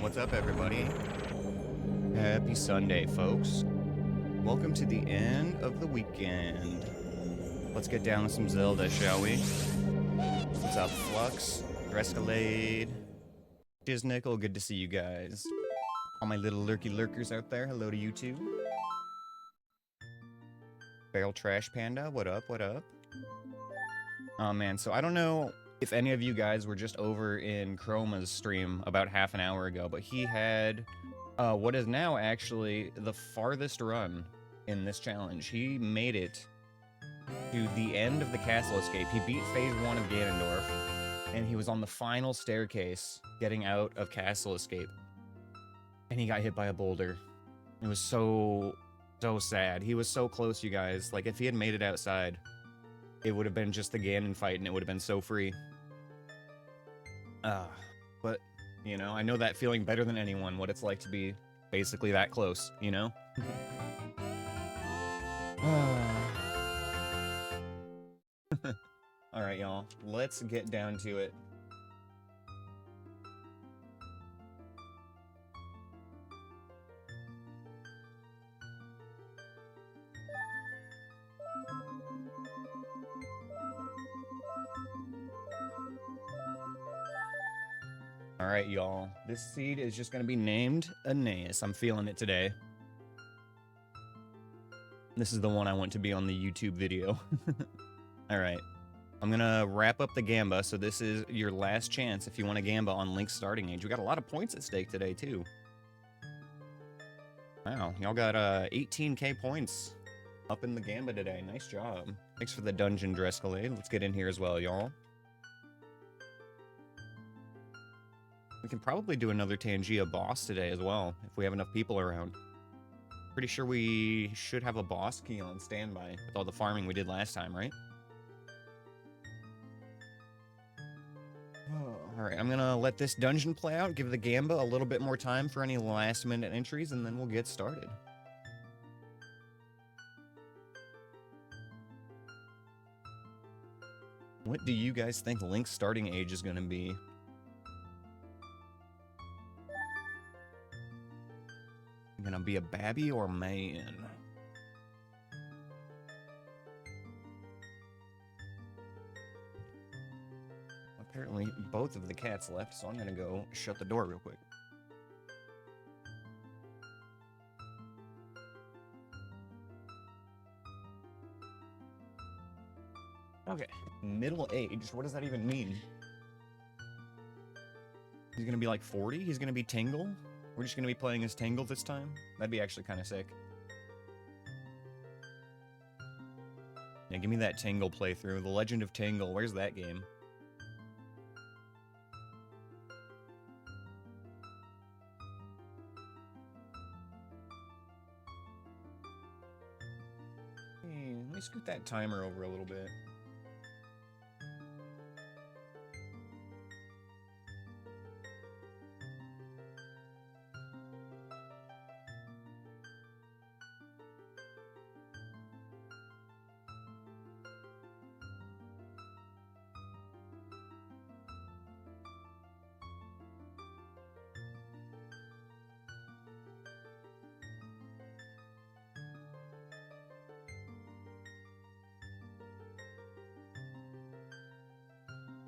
What's up, everybody? Happy Sunday, folks. Welcome to the end of the weekend. Let's get down with some Zelda, shall we? What's up, Flux? Drescalade? Disnickel, good to see you guys. All my little lurky lurkers out there, hello to you too. Barrel Trash Panda, what up, what up? Oh man, so I don't know if any of you guys were just over in Chroma's stream about half an hour ago, but he had what is now actually the farthest run in this challenge. He made it to the end of the castle escape. He beat phase 1 of Ganondorf, and he was on the final staircase getting out of castle escape. And he got hit by a boulder. It was so sad. He was so close, you guys. Like, if he had made it outside, it would have been just the Ganon fight, and it would have been so free. But, you know, I know that feeling better than anyone, what it's like to be basically that close, you know? Alright, y'all. Let's get down to it. Alright, y'all. This seed is just gonna be named Aneyus. I'm feeling it today. This is the one I want to be on the YouTube video. Alright. I'm gonna wrap up the Gamba, so this is your last chance if you want a Gamba on Link's starting age. We got a lot of points at stake today, too. Wow, y'all got 18k points up in the Gamba today. Nice job. Thanks for the dungeon, Drescalade. Let's get in here as well, y'all. We can probably do another Tangia boss today as well, if we have enough people around. Pretty sure we should have a boss key on standby with all the farming we did last time, right? Oh, alright, I'm gonna let this dungeon play out, give the Gamba a little bit more time for any last-minute entries, and then we'll get started. What do you guys think Link's starting age is gonna be? Gonna be a babby or man? Apparently, both of the cats left, so I'm gonna go shut the door real quick. Okay, middle age. What does that even mean? He's gonna be like 40? He's gonna be Tingle? We're just gonna be playing as Tingle this time? That'd be actually kind of sick. Yeah, give me that Tingle playthrough. The Legend of Tingle. Where's that game? Hey, let me scoot that timer over a little bit.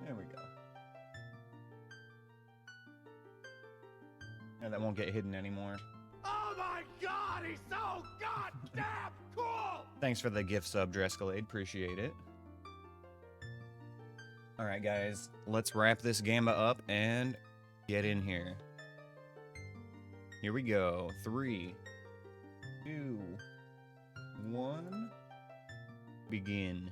There we go. Yeah, that won't get hidden anymore. Oh my god, he's so goddamn cool! Thanks for the gift sub, Drescalade. Appreciate it. Alright, guys. Let's wrap this Gamba up and get in here. Here we go. 3, 2, 1. Begin.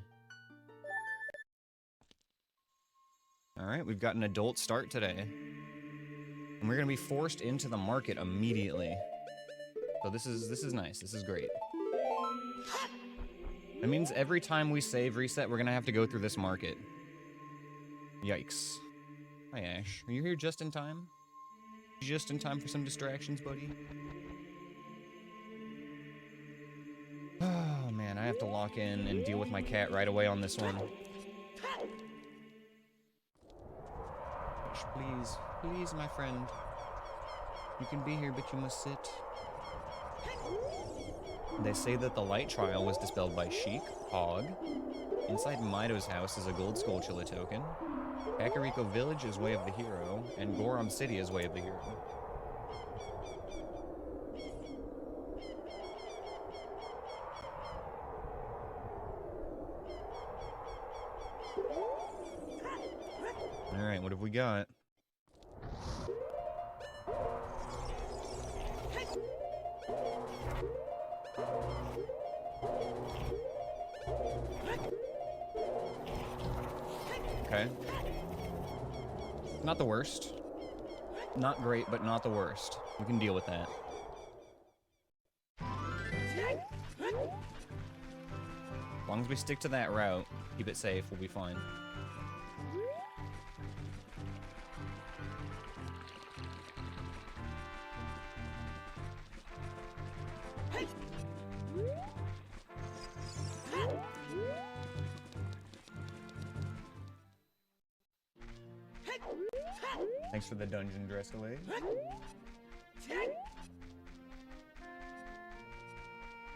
Alright, we've got an adult start today. And we're gonna be forced into the market immediately. So this is nice. This is great. That means every time we save reset, we're gonna have to go through this market. Yikes. Hi, Ash. Are you here just in time? Just in time for some distractions, buddy? Oh, man, I have to lock in and deal with my cat right away on this one. Please, please, my friend. You can be here, but you must sit. They say that the light trial was dispelled by Sheik, Hog. Inside Mido's house is a gold Skulltula token. Kakariko Village is Way of the Hero, and Goron City is Way of the Hero. Alright, what have we got? Okay. Not the worst. Not great, but not the worst. We can deal with that. As long as we stick to that route, keep it safe, we'll be fine. Thanks for the dungeon dress delay.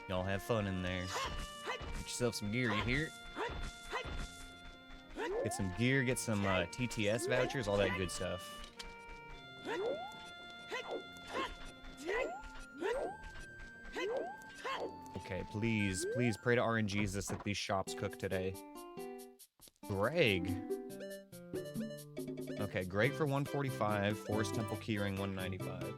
Y'all have fun in there. Get yourself some gear, you hear? Get some gear, get some TTS vouchers, all that good stuff. Okay, please, please pray to RNGesus that these shops cook today. Greg. Okay, Greg for 145, Forest Temple Keyring 195.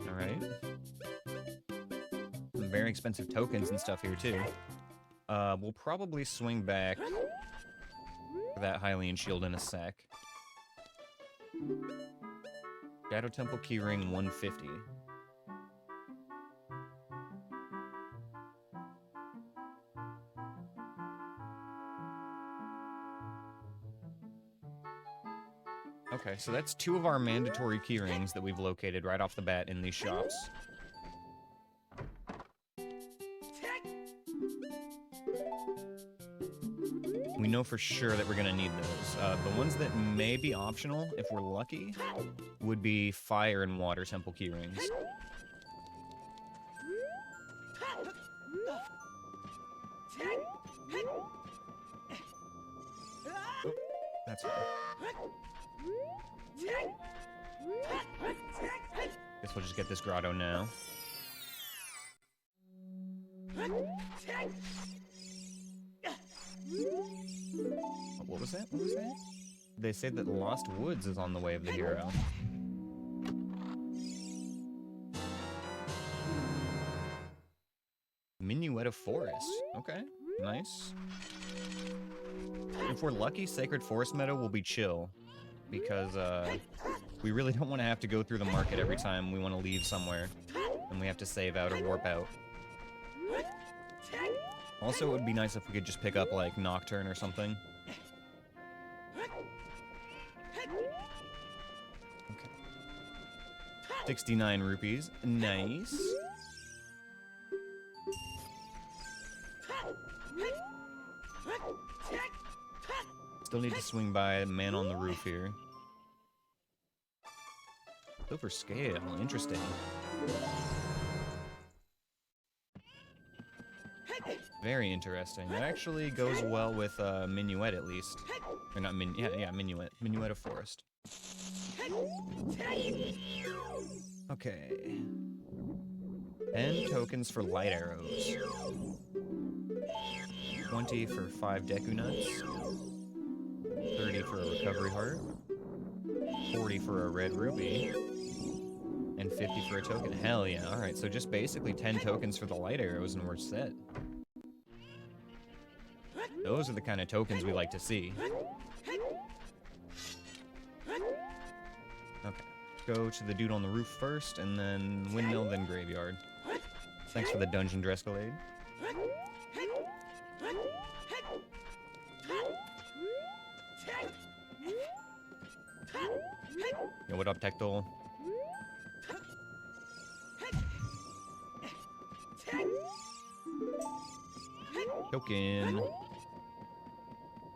Alright. Some very expensive tokens and stuff here, too. We'll probably swing back for that Hylian shield in a sec. Shadow Temple Keyring 150. Okay, so that's 2 of our mandatory keyrings that we've located right off the bat in these shops. We know for sure that we're gonna need those. The ones that may be optional, if we're lucky, would be fire and water temple keyrings. Oh, that's fine. Guess we'll just get this grotto now. What was that? What was that? They say that Lost Woods is on the way of the hero. Minuet of Forest. Okay, nice. If we're lucky, Sacred Forest Meadow will be chill. Because, we really don't want to have to go through the market every time we want to leave somewhere. And we have to save out or warp out. Also, it would be nice if we could just pick up, like, Nocturne or something. Okay. 69 rupees. Nice. Still need to swing by Man on the Roof here. Silver Scale. Interesting. Very interesting. That actually goes well with Minuet, at least. Or not yeah, Minuet. Minuet of Forest. Okay. 10 tokens for light arrows. 20 for 5 Deku Nuts. 30 for a recovery heart. 40 for a red ruby. And 50 for a token. Hell yeah. Alright, so just basically 10 tokens for the light arrows and we're set. Those are the kind of tokens we like to see. Okay. Go to the dude on the roof first, and then windmill, then graveyard. Thanks for the dungeon drescalade. Yo, what up, Tectile? Token.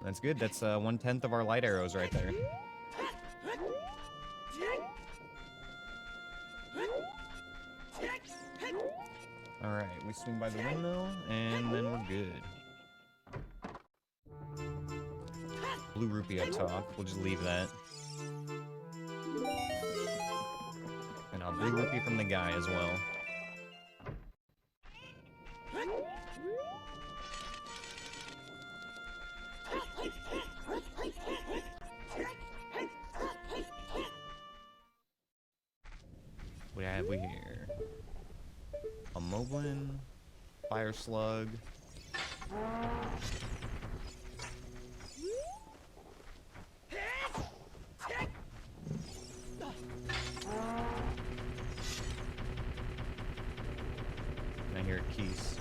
That's good. That's 1/10 of our light arrows right there. Alright, we swing by the windmill, and then we're good. Blue rupee up top. We'll just leave that. And I'll blue rupee from the guy as well. What have we here? A Moblin, Fire Slug. And I hear Keys.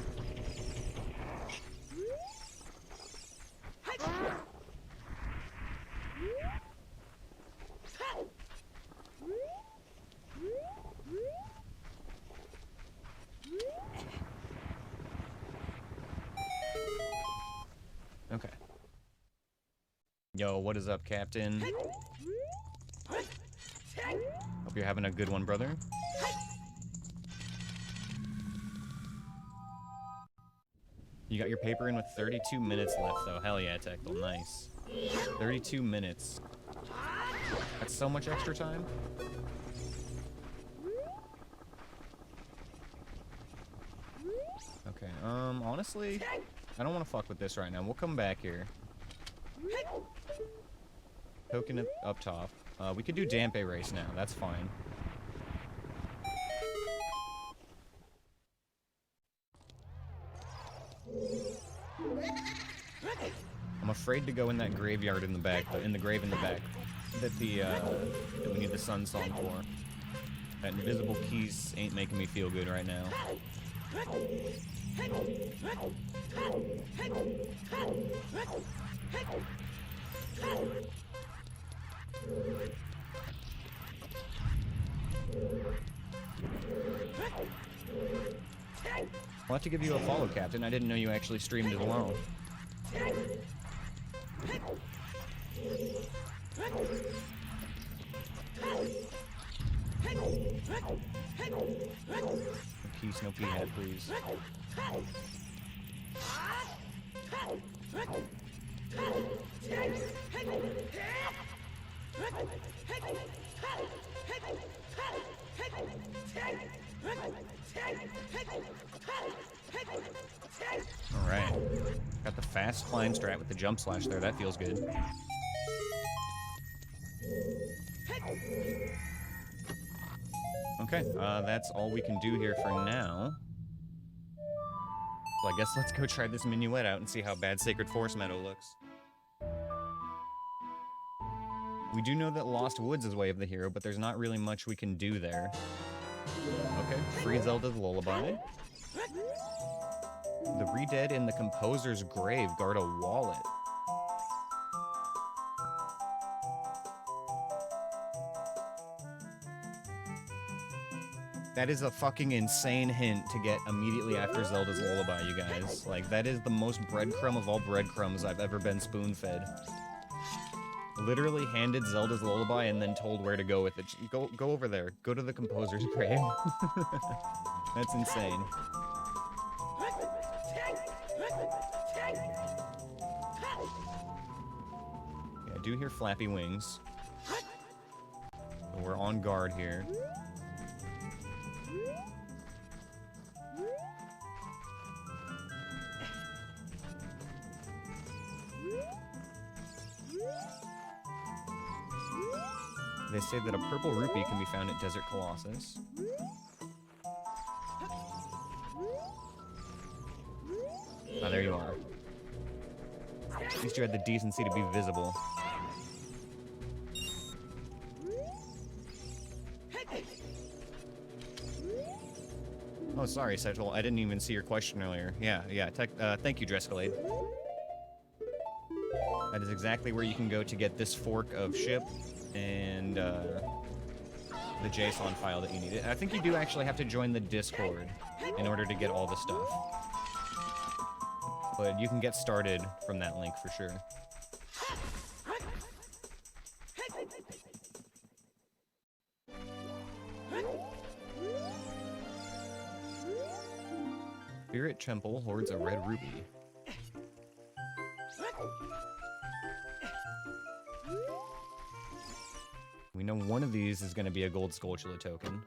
Okay. Yo, what is up, Captain? Hope you're having a good one, brother. You got your paper in with 32 minutes left, though. Hell yeah, Tectile. Nice. 32 minutes. That's so much extra time. Okay, honestly, I don't want to fuck with this right now. We'll come back here. Token up top. We could do Dampe Race now. That's fine. I'm afraid to go in that graveyard in the back, in the grave in the back, that we need the sun song for. That invisible keys ain't making me feel good right now. I'll have to give you a follow, Captain. I didn't know you actually streamed it alone. Keys, no pea hat, please. Alright. Got the fast climb strat with the jump slash there. That feels good. Okay, that's all we can do here for now. So I guess let's go try this minuet out and see how bad Sacred Forest Meadow looks. We do know that Lost Woods is Way of the Hero, but there's not really much we can do there. Okay, free Zelda's Lullaby. The Redead in the Composer's Grave guard a wallet. That is a fucking insane hint to get immediately after Zelda's Lullaby, you guys. Like, that is the most breadcrumb of all breadcrumbs I've ever been spoon-fed. Literally handed Zelda's Lullaby and then told where to go with it. Go over there. Go to the Composer's Grave. That's insane. Yeah, I do hear flappy wings. So we're on guard here. They say that a purple rupee can be found at Desert Colossus. Ah, there you are. At least you had the decency to be visible. Oh, sorry, Settle. I didn't even see your question earlier. Yeah. Thank you, Drescalade. That is exactly where you can go to get this fork of ship, and the JSON file that you need. I think you do actually have to join the Discord in order to get all the stuff. But you can get started from that link for sure. Spirit Temple hoards a red ruby. We know one of these is going to be a gold Skulltula token.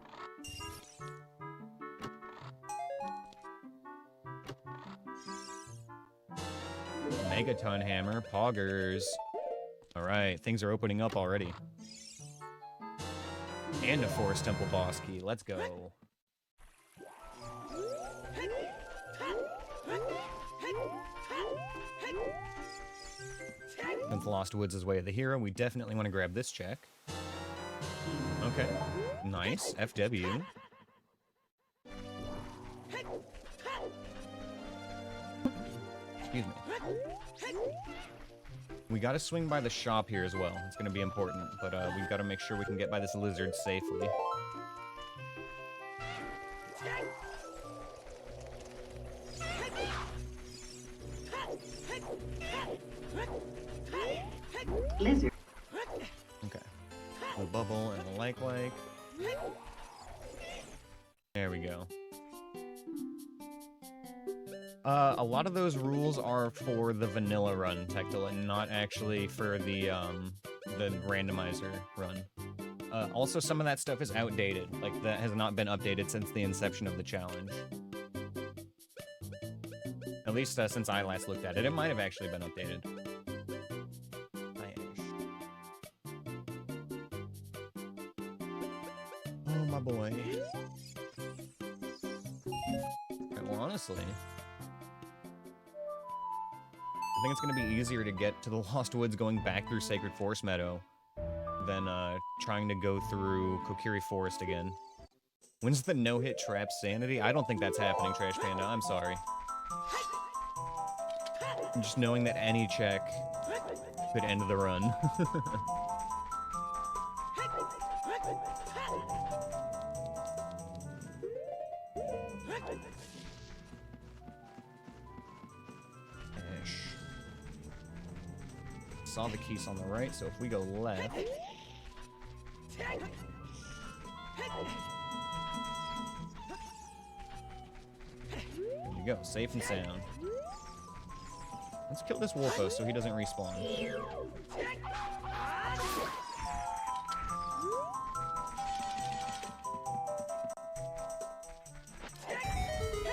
Megaton Hammer, Poggers. Alright, things are opening up already. And a Forest Temple boss key, let's go. Since Lost Woods is Way of the Hero, we definitely want to grab this check. Okay, nice, FW. Excuse me. We gotta swing by the shop here as well. It's gonna be important, but we've gotta make sure we can get by this lizard safely. Lizard. Okay. A bubble and a like. There we go. A lot of those rules are for the vanilla run, Tectile, and not actually for the randomizer run. Also, some of that stuff is outdated. Like, that has not been updated since the inception of the challenge. At least since I last looked at it. It might have actually been updated. Hi, Ash. Oh, my boy. Right, well, honestly, I think it's going to be easier to get to the Lost Woods going back through Sacred Forest Meadow than trying to go through Kokiri Forest again. When's the no-hit trap sanity? I don't think that's happening, Trash Panda. I'm sorry. Just knowing that any check could end the run. Saw the keys on the right, so if we go left... There you go, safe and sound. Let's kill this Wolfo so he doesn't respawn.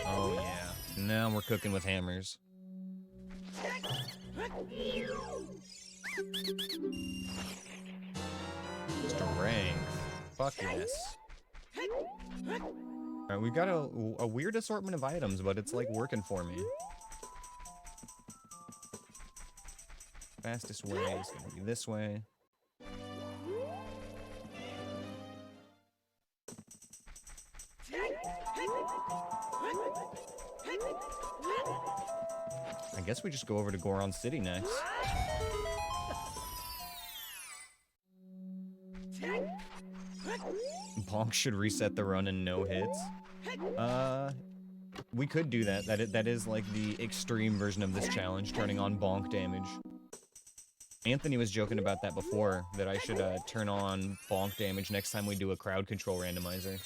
Oh yeah, now we're cooking with hammers. Strength. Fuck yes. Alright, we've got a weird assortment of items, but it's like working for me. Fastest way is gonna be this way. I guess we just go over to Goron City next. Bonk should reset the run and no hits. We could do that. That is like the extreme version of this challenge, turning on bonk damage. Anthony was joking about that before, that I should turn on bonk damage next time we do a crowd control randomizer.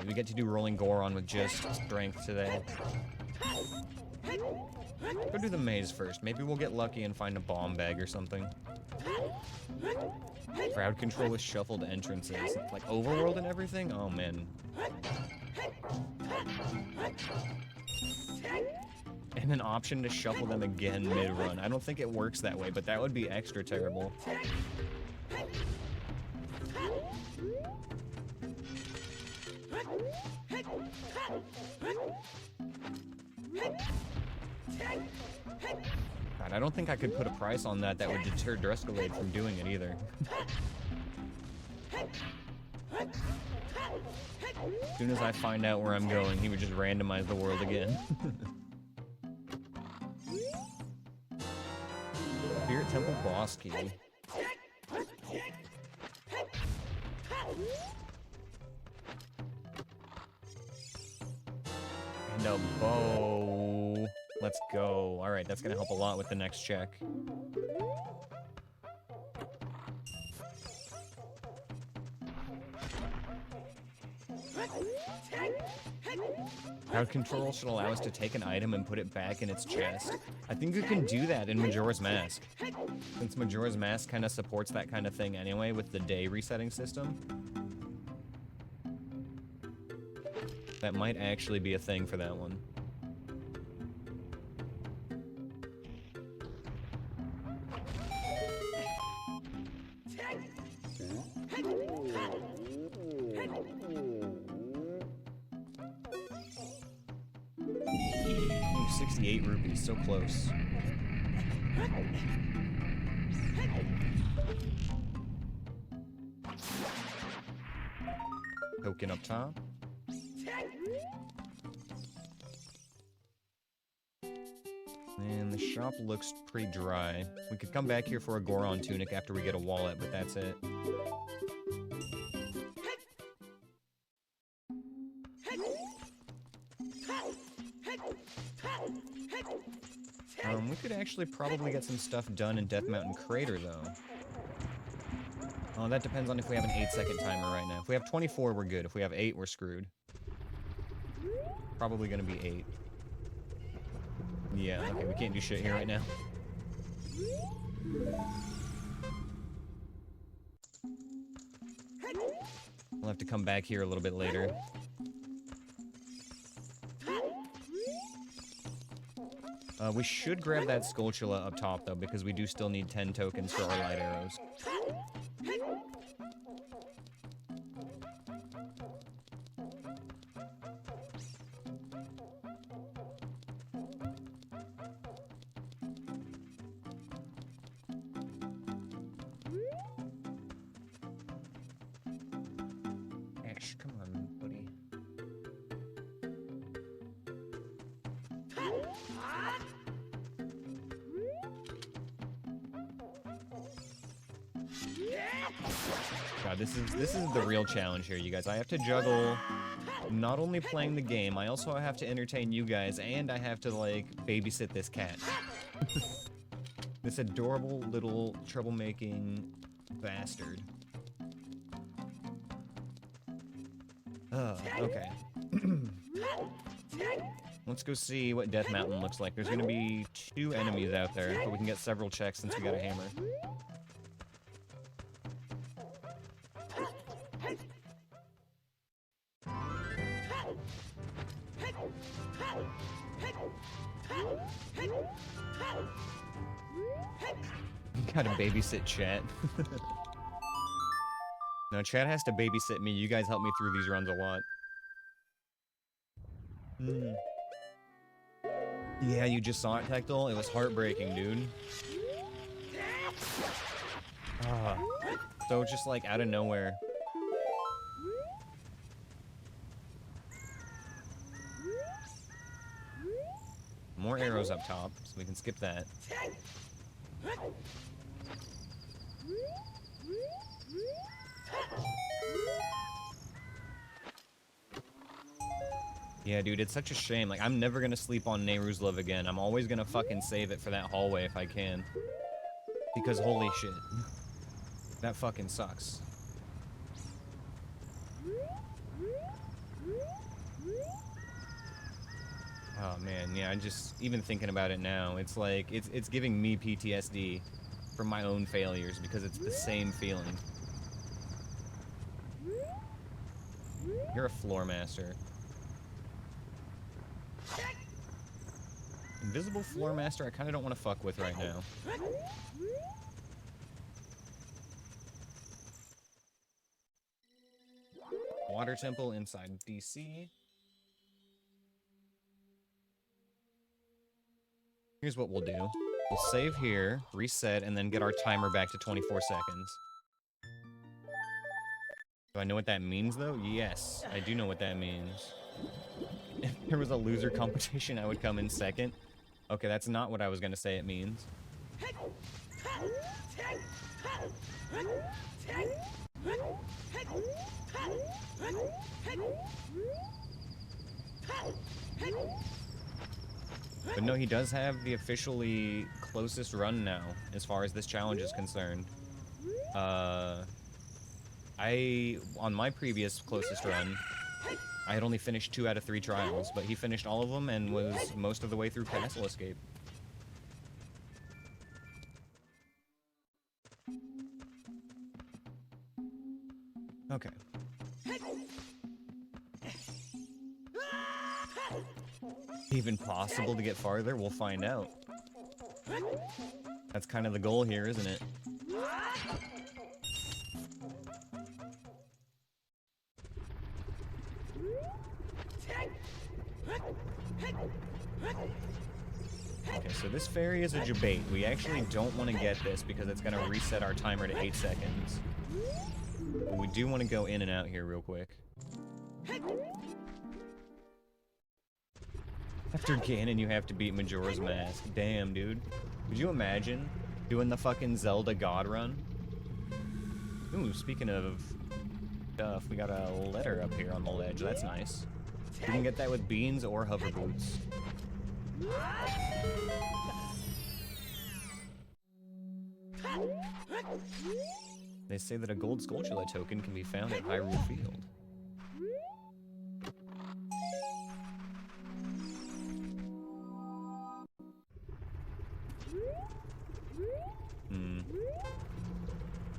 We get to do rolling Goron with just strength today. Go do the maze first. Maybe we'll get lucky and find a bomb bag or something. Crowd control with shuffled entrances. Like overworld and everything? Oh man. And an option to shuffle them again mid-run. I don't think it works that way, but that would be extra terrible. God, I don't think I could put a price on that would deter Drescalade from doing it either. As soon as I find out where I'm going, he would just randomize the world again. Temple boss key. And a bow. Let's go. Alright, that's gonna help a lot with the next check. Crowd control should allow us to take an item and put it back in its chest. I think you can do that in Majora's Mask. Since Majora's Mask kind of supports that kind of thing anyway with the day resetting system. That might actually be a thing for that one. Ooh, 68 rupees, so close. Token up top. And the shop looks pretty dry. We could come back here for a Goron tunic after we get a wallet, but that's it. We could actually probably get some stuff done in Death Mountain Crater, though. Oh, that depends on if we have an 8-second timer right now. If we have 24, we're good. If we have 8, we're screwed. Probably gonna be 8. Yeah, okay, we can't do shit here right now. We'll have to come back here a little bit later. We should grab that Skulltula up top, though, because we do still need 10 tokens for our light arrows. Ash, come on, buddy. God, this is the real challenge here, you guys. I have to juggle not only playing the game, I also have to entertain you guys, and I have to, like, babysit this cat. This adorable little troublemaking bastard. Oh, okay. Let's go see what Death Mountain looks like. There's gonna be 2 enemies out there, but we can get several checks since we got a hammer. Gotta babysit chat. No, chat has to babysit me. You guys help me through these runs a lot. Yeah, you just saw it, Tectal? It was heartbreaking, dude. So just like out of nowhere. More arrows up top, so we can skip that. Yeah, dude, it's such a shame. Like, I'm never gonna sleep on Nehru's Love again. I'm always gonna fucking save it for that hallway if I can. Because holy shit. That fucking sucks. Oh man, yeah, I just, even thinking about it now, it's like, it's giving me PTSD from my own failures because it's the same feeling. You're a floor master. Invisible floor master, I kind of don't want to fuck with right now. Water temple inside DC. Here's what we'll do. We'll save here, reset, and then get our timer back to 24 seconds. Do I know what that means, though? Yes, I do know what that means. If there was a loser competition, I would come in second. Okay, that's not what I was gonna say it means. But no, he does have the officially closest run now, as far as this challenge is concerned. On my previous closest run, I had only finished 2 out of 3 trials, but he finished all of them and was most of the way through Castle Escape. Okay. Even possible to get farther? We'll find out. That's kind of the goal here, isn't it? Okay, so this fairy is a debate. We actually don't want to get this because it's going to reset our timer to 8 seconds. But we do want to go in and out here real quick. After Ganon, you have to beat Majora's Mask. Damn, dude. Could you imagine doing the fucking Zelda God run? Ooh, speaking of stuff, we got a letter up here on the ledge. That's nice. We can get that with beans or hover boots. They say that a gold Skulltula token can be found at Hyrule Field.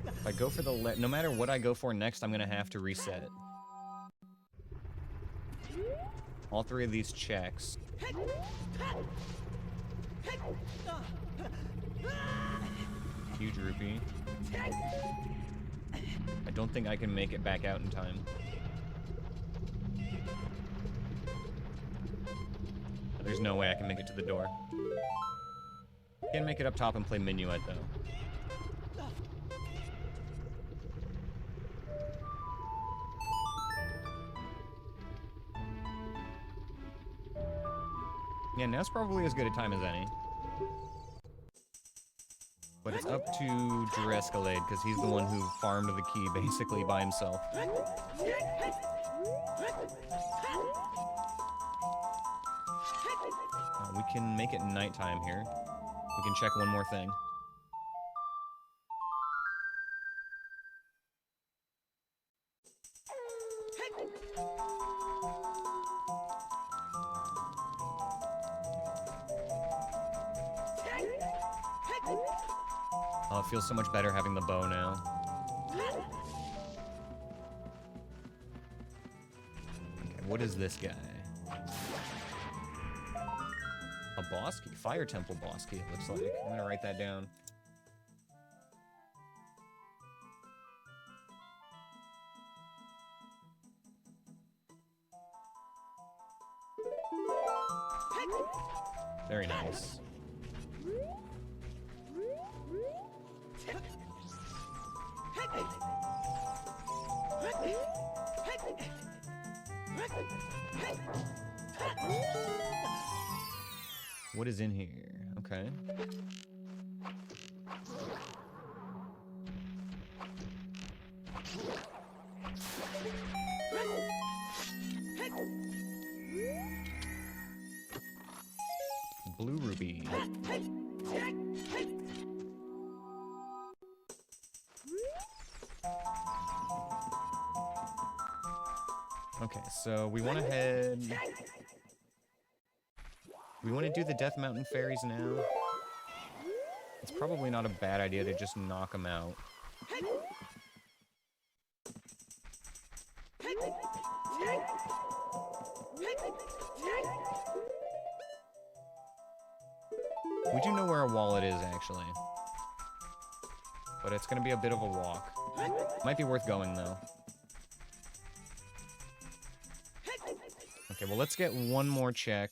If I go for the no matter what I go for next, I'm gonna have to reset. All 3 of these checks. Huge rupee. I don't think I can make it back out in time. There's no way I can make it to the door. Can't make it up top and play Minuet though. Yeah, now's probably as good a time as any. But it's up to Drescalade, because he's the one who farmed the key basically by himself. We can make it nighttime here. We can check one more thing. Oh, it feels so much better having the bow now. Okay, what is this guy? A boss key? Fire Temple boss key, it looks like. I'm gonna write that down. Very nice. What is in here? Okay. Blue ruby. Okay, so we want to head... We want to do the Death Mountain fairies now. It's probably not a bad idea to just knock them out. We do know where our wallet is, actually. But it's going to be a bit of a walk. Might be worth going, though. Okay, well, let's get one more check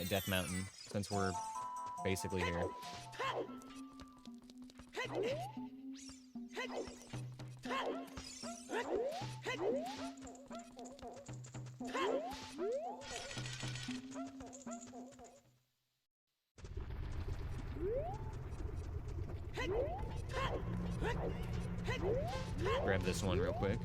at Death Mountain, since we're basically here. Grab this one real quick.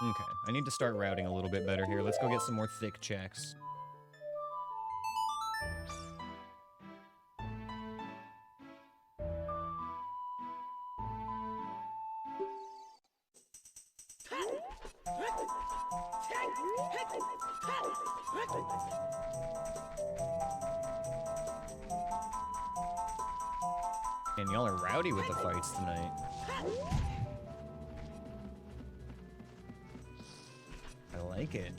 Okay, I need to start routing a little bit better here. Let's go get some more thick checks. And y'all are rowdy with the fights tonight. I like it.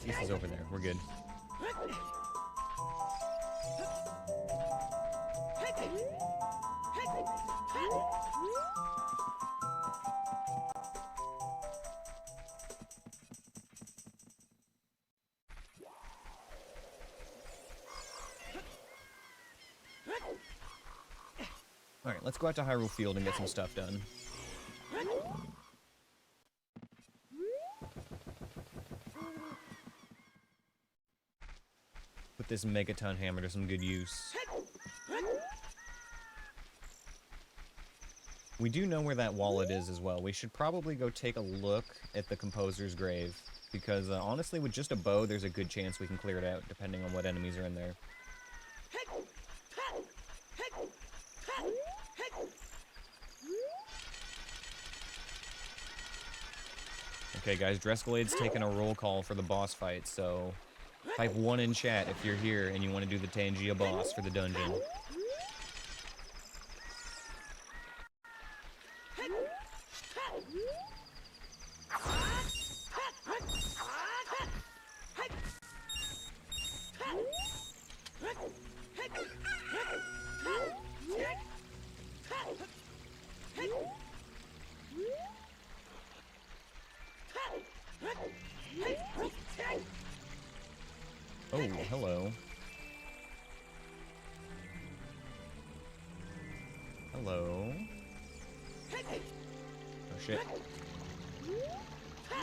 This is over there. We're good. Alright, let's go out to Hyrule Field and get some stuff done. Put this Megaton hammer to some good use. We do know where that wallet is as well. We should probably go take a look at the composer's grave, because honestly, with just a bow, there's a good chance we can clear it out, depending on what enemies are in there. Okay, guys, Drescalade's taking a roll call for the boss fight, so type 1 in chat if you're here and you want to do the Tangia boss for the dungeon. Oh, hello. Hello. Oh shit.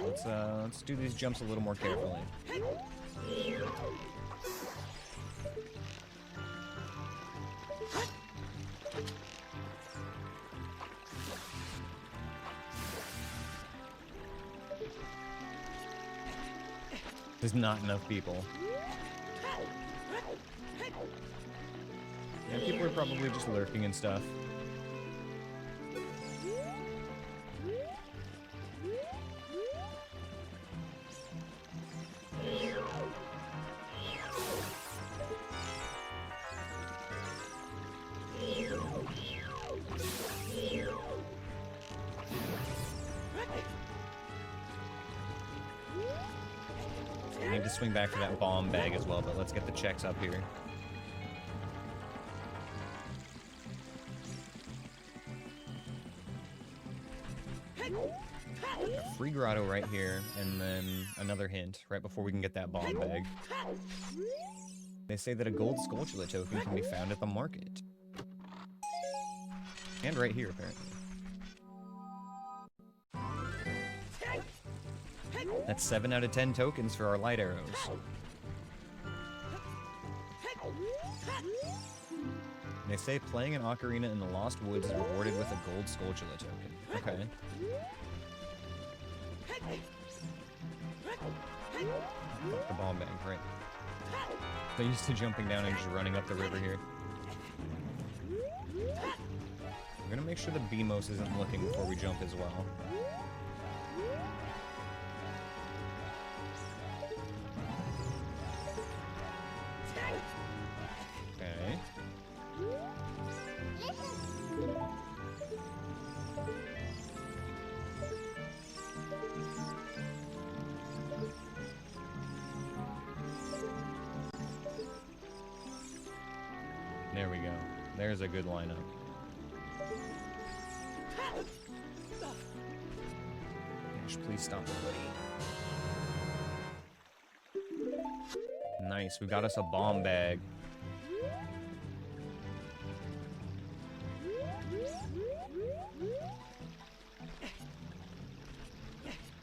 Let's do these jumps a little more carefully. There's not enough people. Yeah, people are probably just lurking and stuff. I need to swing back for that bomb bag as well, but let's get the checks up here. A free grotto right here, and then another hint right before we can get that bomb bag. They say that a gold Skulltula token can be found at the market. And right here, apparently. That's 7 out of 10 tokens for our light arrows. They say playing an Ocarina in the Lost Woods is rewarded with a gold Skulltula token. Okay. Fuck the bomb bag, right. So used to jumping down and just running up the river here. I'm gonna make sure the Beamos isn't looking before we jump as well. Okay. There we go. There's a good lineup. Please stop it, buddy. Nice, we got us a bomb bag.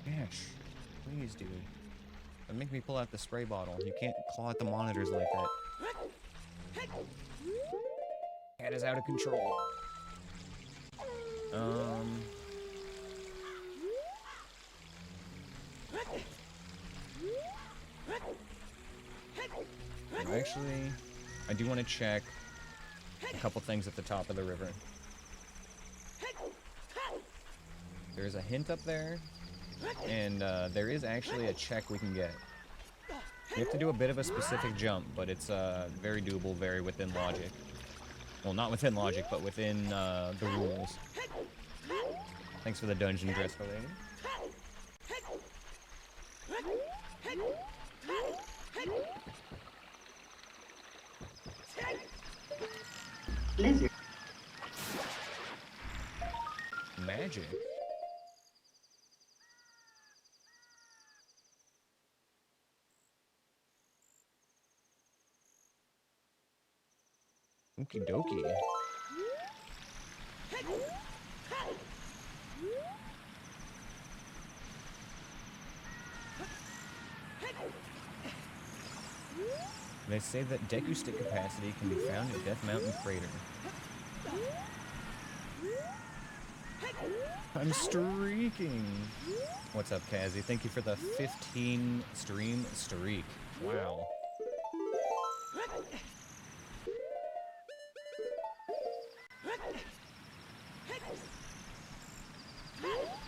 Gosh, please, dude. Don't make me pull out the spray bottle. You can't claw at the monitors like that. Cat is out of control. Actually, I do want to check a couple things at the top of the river. There's a hint up there, and there is actually a check we can get. We have to do a bit of a specific jump, but it's very doable, very within logic. Well, not within logic, but within the rules. Thanks for the dungeon dress related. Lizard. Magic. Okie dokie. They say that Deku stick capacity can be found at Death Mountain Crater. I'm streaking! What's up, Kazzy? Thank you for the 15 stream streak. Wow.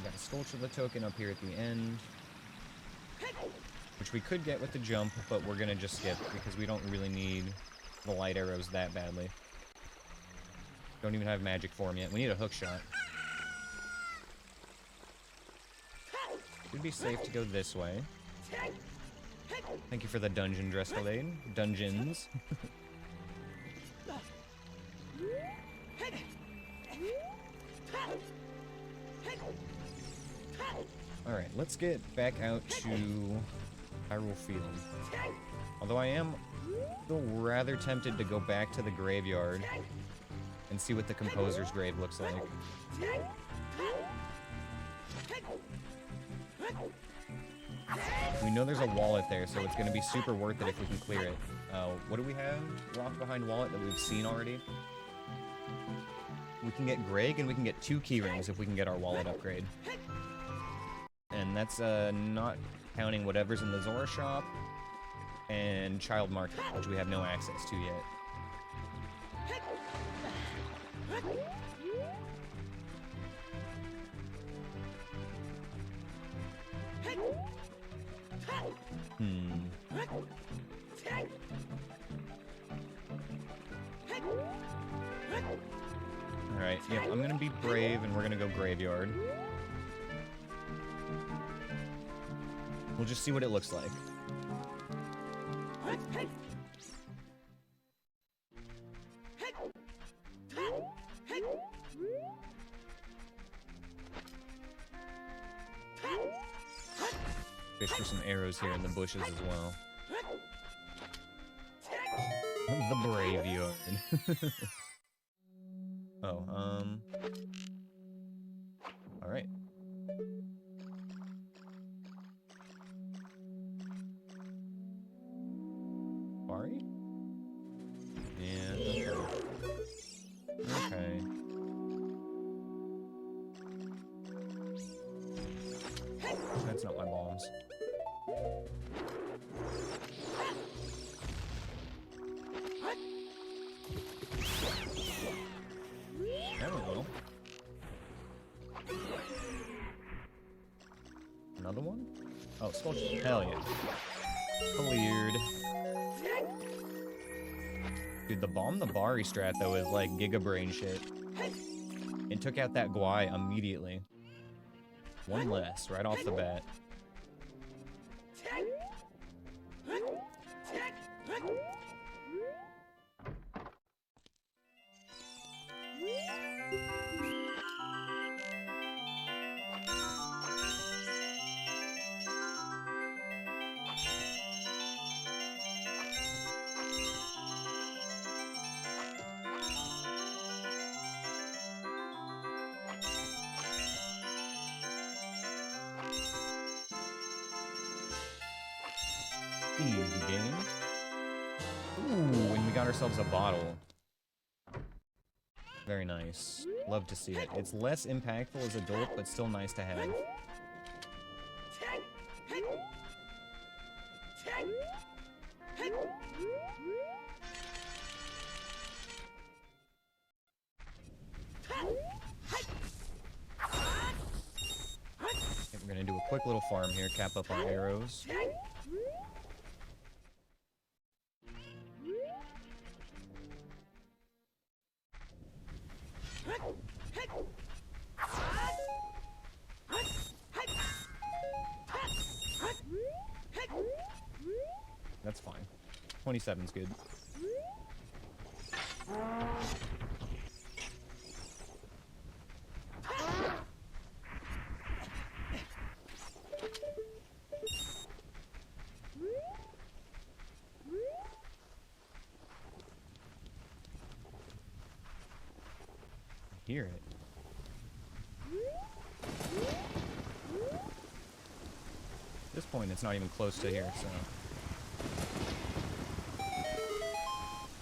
Got a Sculpture token up here at the end, which we could get with the jump, but we're gonna just skip because we don't really need the light arrows that badly. Don't even have magic form yet. We need a hook shot. Should be safe to go this way. Thank you for the dungeon dress delayed. Dungeons. Alright, let's get back out to Hyrule Field. Although I am still rather tempted to go back to the graveyard and see what the composer's grave looks like. We know there's a wallet there, so it's going to be super worth it if we can clear it. What do we have? Rock behind wallet that we've seen already? We can get Greg, and we can get 2 key rings if we can get our wallet upgrade. And that's not counting whatever's in the Zora shop and Child Market, which we have no access to yet. Alright, yep, I'm gonna be brave and we're gonna go graveyard. We'll just see what it looks like. Fish for some arrows here in the bushes as well. The graveyard. Oh, alright. Bari? Yeah, okay. That's not my bombs. There we go. Another one? Oh, Sculpture. Hell yeah. Cleared. Dude, the bomb the Bari strat, though, is like Giga Brain shit. It took out that Guai immediately. One less, right off the bat. Easy game. Ooh, and we got ourselves a bottle. Very nice. Love to see it. It's less impactful as adult, but still nice to have. Okay, we're gonna do a quick little farm here, cap up our arrows. That's fine. 27's good. Hear it. At this point, it's not even close to here, so...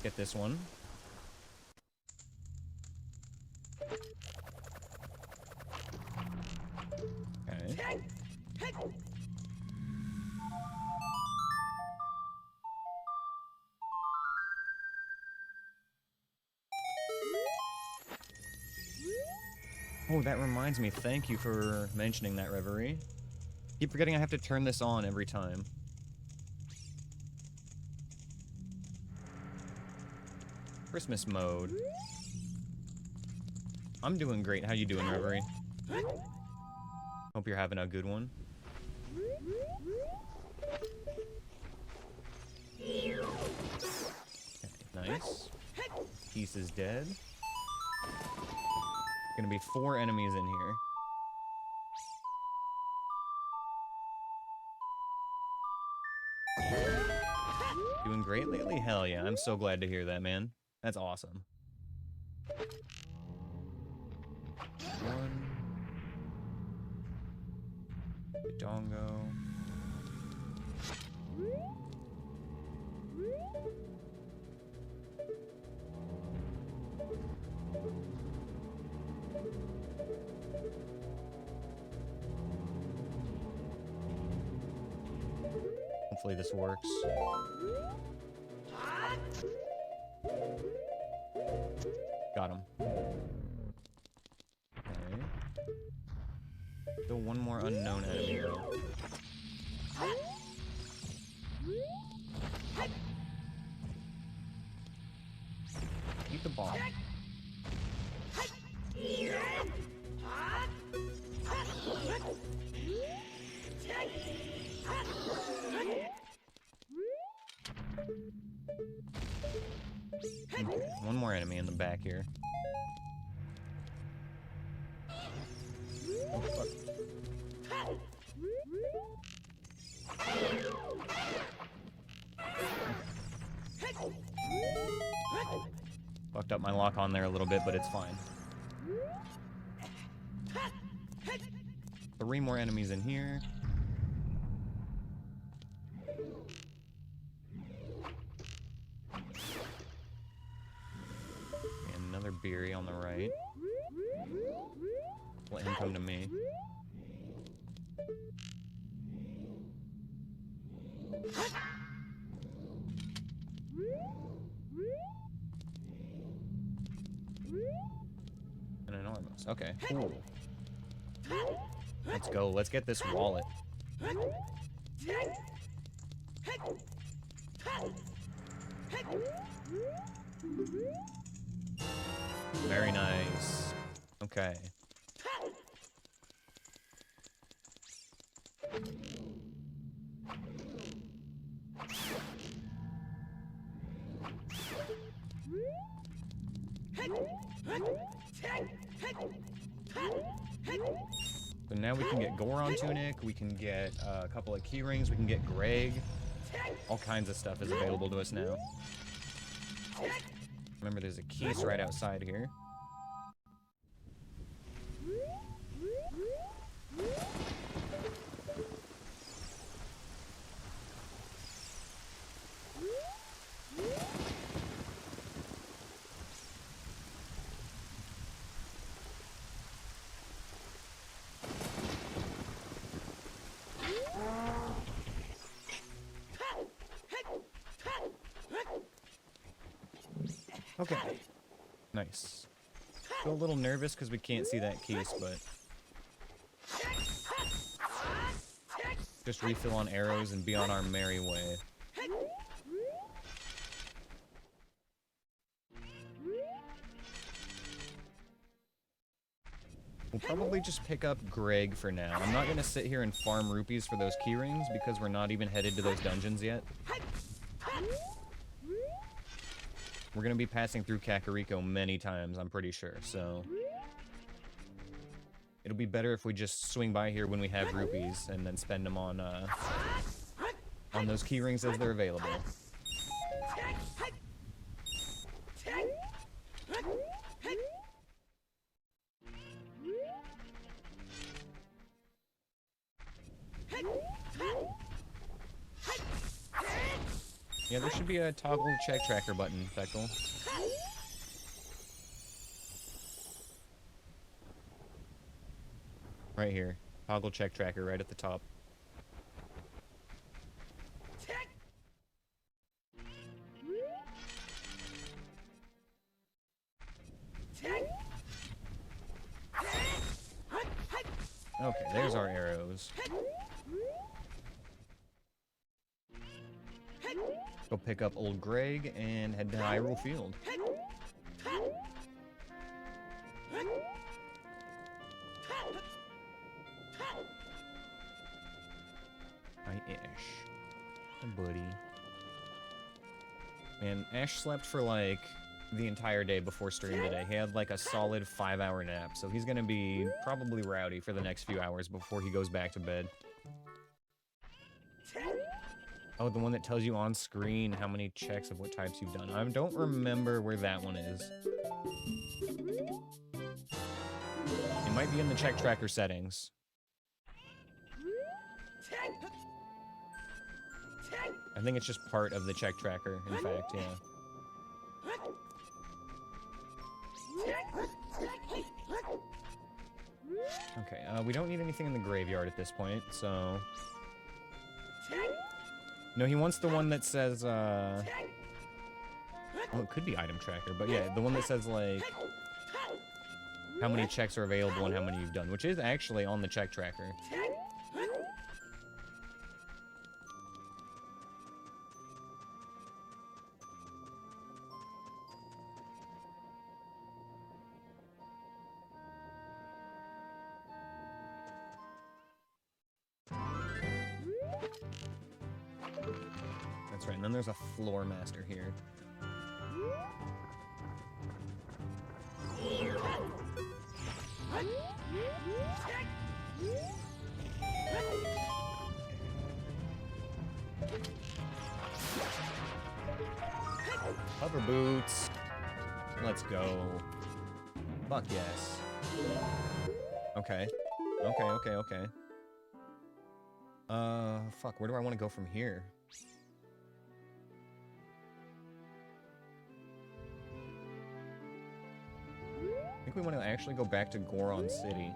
Get this one. Okay. Oh, that reminds me. Thank you for mentioning that, Reverie. Keep forgetting I have to turn this on every time. Christmas mode. I'm doing great. How you doing, Reverie? Hope you're having a good one. Okay, nice. Piece is dead. Gonna be 4 enemies in here. Doing great lately? Hell yeah, I'm so glad to hear that, man. That's awesome. One. Dongo. Hopefully this works. Got him. Okay. Still one more unknown enemy though. Eat the bomb. Okay, one more enemy in the back here. Oh, fuck. Fucked up my lock on there a little bit, but it's fine. 3 more enemies in here. And another Beery on the right. Let him come to me. An enormous. Okay, cool. Let's go. Let's get this wallet. Very nice. Okay. So now we can get Goron Tunic, we can get a couple of key rings, we can get Greg. All kinds of stuff is available to us now. Remember, there's a keys right outside here. Okay. Nice. Still a little nervous because we can't see that case, but just refill on arrows and be on our merry way. We'll probably just pick up Greg for now. I'm not going to sit here and farm rupees for those key rings because we're not even headed to those dungeons yet. We're going to be passing through Kakariko many times, I'm pretty sure, so it'll be better if we just swing by here when we have rupees and then spend them on those key rings as they're available. Yeah, there should be a toggle check tracker button, Feckle. Right here. Toggle check tracker right at the top. Okay, there's our arrows. Go pick up old Greg and head to Hyrule Field. Hi, Ash. Hi, buddy. Man, Ash slept for like the entire day before stream today. He had like a solid 5-hour nap, so he's gonna be probably rowdy for the next few hours before he goes back to bed. Oh, the one that tells you on screen how many checks of what types you've done. I don't remember where that one is. It might be in the check tracker settings. I think it's just part of the check tracker, in fact, yeah. Okay, we don't need anything in the graveyard at this point, so... No, he wants the one that says, well, it could be item tracker, but yeah, the one that says, like, how many checks are available and how many you've done, which is actually on the check tracker. That's right, and then there's a floor master here. Hover boots. Let's go. Fuck yes. Okay. Okay. Fuck, where do I want to go from here? I think we want to actually go back to Goron City.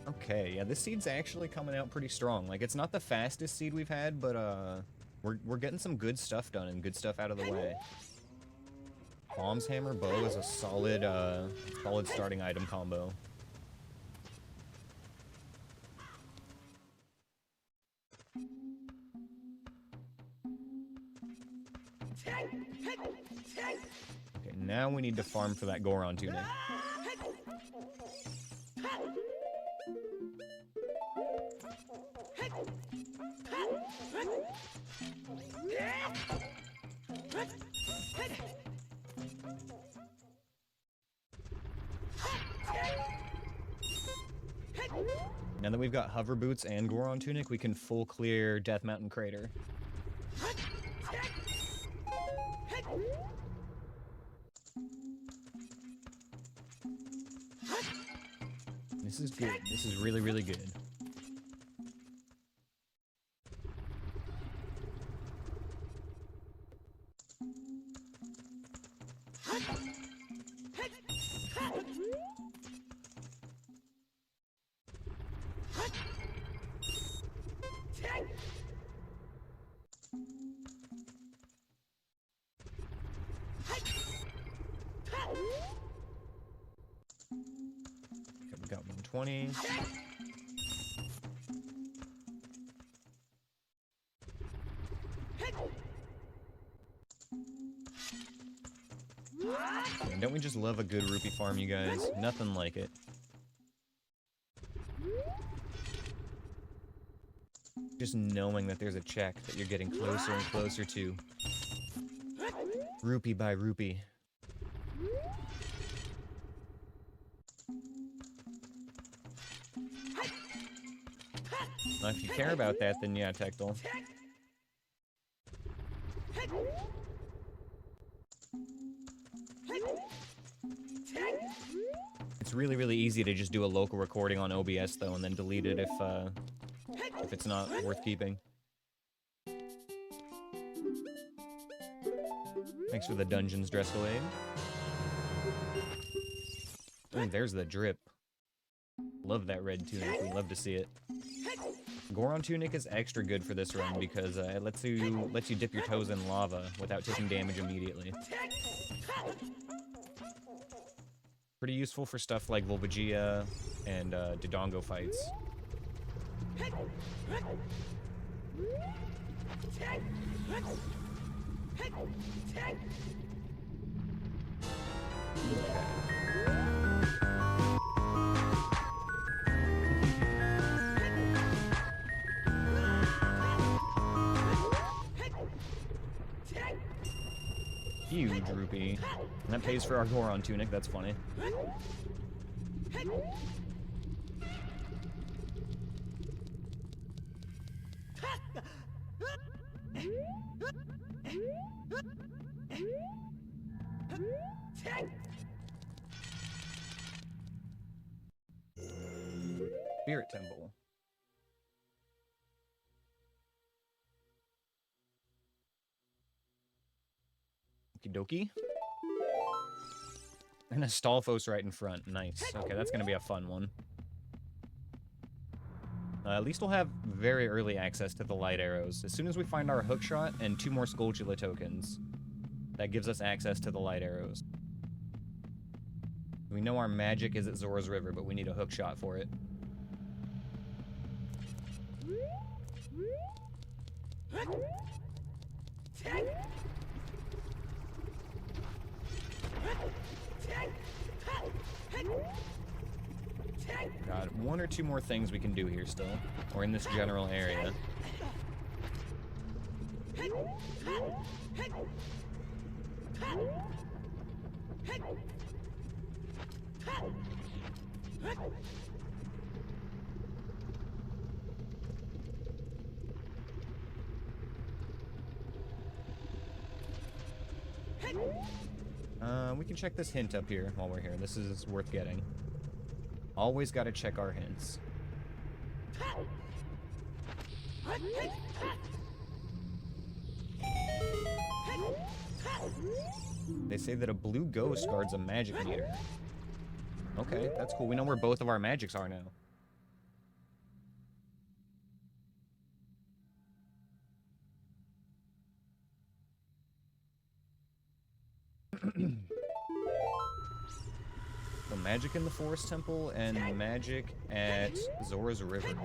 Okay, yeah, this seed's actually coming out pretty strong. Like, it's not the fastest seed we've had, but we're getting some good stuff done and good stuff out of the way. Bomb's Hammer Bow is a solid solid starting item combo. Okay, now we need to farm for that Goron tunic. Now that we've got hover boots and Goron tunic, we can full clear Death Mountain Crater. This is good. This is really, really good. Okay, we got 120. Man, don't we just love a good rupee farm, you guys? Nothing like it. Just knowing that there's a check that you're getting closer and closer to. Rupee by rupee. Now, if you care about that, then yeah, Tectal. It's really, really easy to just do a local recording on OBS, though, and then delete it if it's not worth keeping. Thanks for the Dungeons Dresscalade. Ooh, there's the drip. Love that red tunic. We love to see it. Goron tunic is extra good for this run because it lets you dip your toes in lava without taking damage immediately. Pretty useful for stuff like Volvagia and Dodongo fights. Huge rupee. And that pays for our Goron tunic, that's funny. Spirit Temple. Okie dokie. And a Stalfos right in front. Nice. Okay, that's gonna be a fun one. At least we'll have very early access to the light arrows. As soon as we find our hookshot and 2 more Skulltula tokens, that gives us access to the light arrows. We know our magic is at Zora's River, but we need a hookshot for it. Got 1 or 2 more things we can do here still, or in this general area. We can check this hint up here while we're here. This is worth getting. Always gotta check our hints. They say that a blue ghost guards a magic meter. Okay, that's cool. We know where both of our magics are now. So magic in the Forest Temple and magic at Zora's River.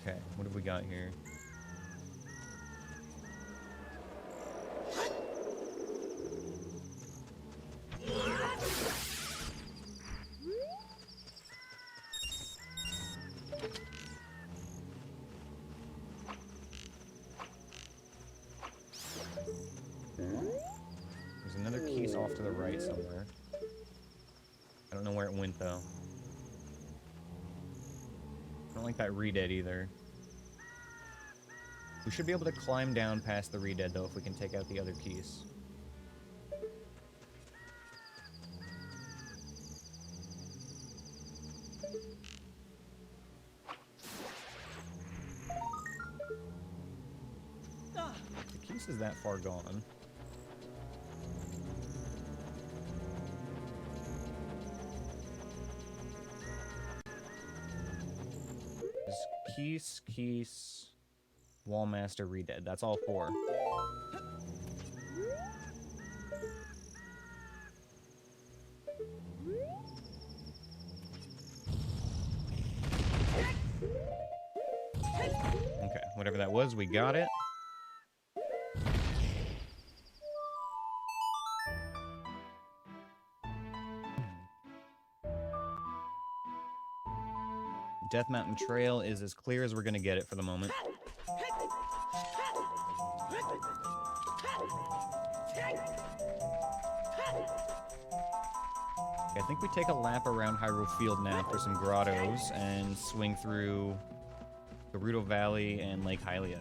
Okay, what have we got here? off to the right somewhere. I don't know where it went, though. I don't like that Redead either. We should be able to climb down past the Redead, though, if we can take out the other keys. The keys is that far gone. Keys, Wallmaster, Redead. That's all 4. Okay, whatever that was, we got it. Death Mountain Trail is as clear as we're gonna get it for the moment. I think we take a lap around Hyrule Field now for some grottos and swing through Gerudo Valley and Lake Hylia.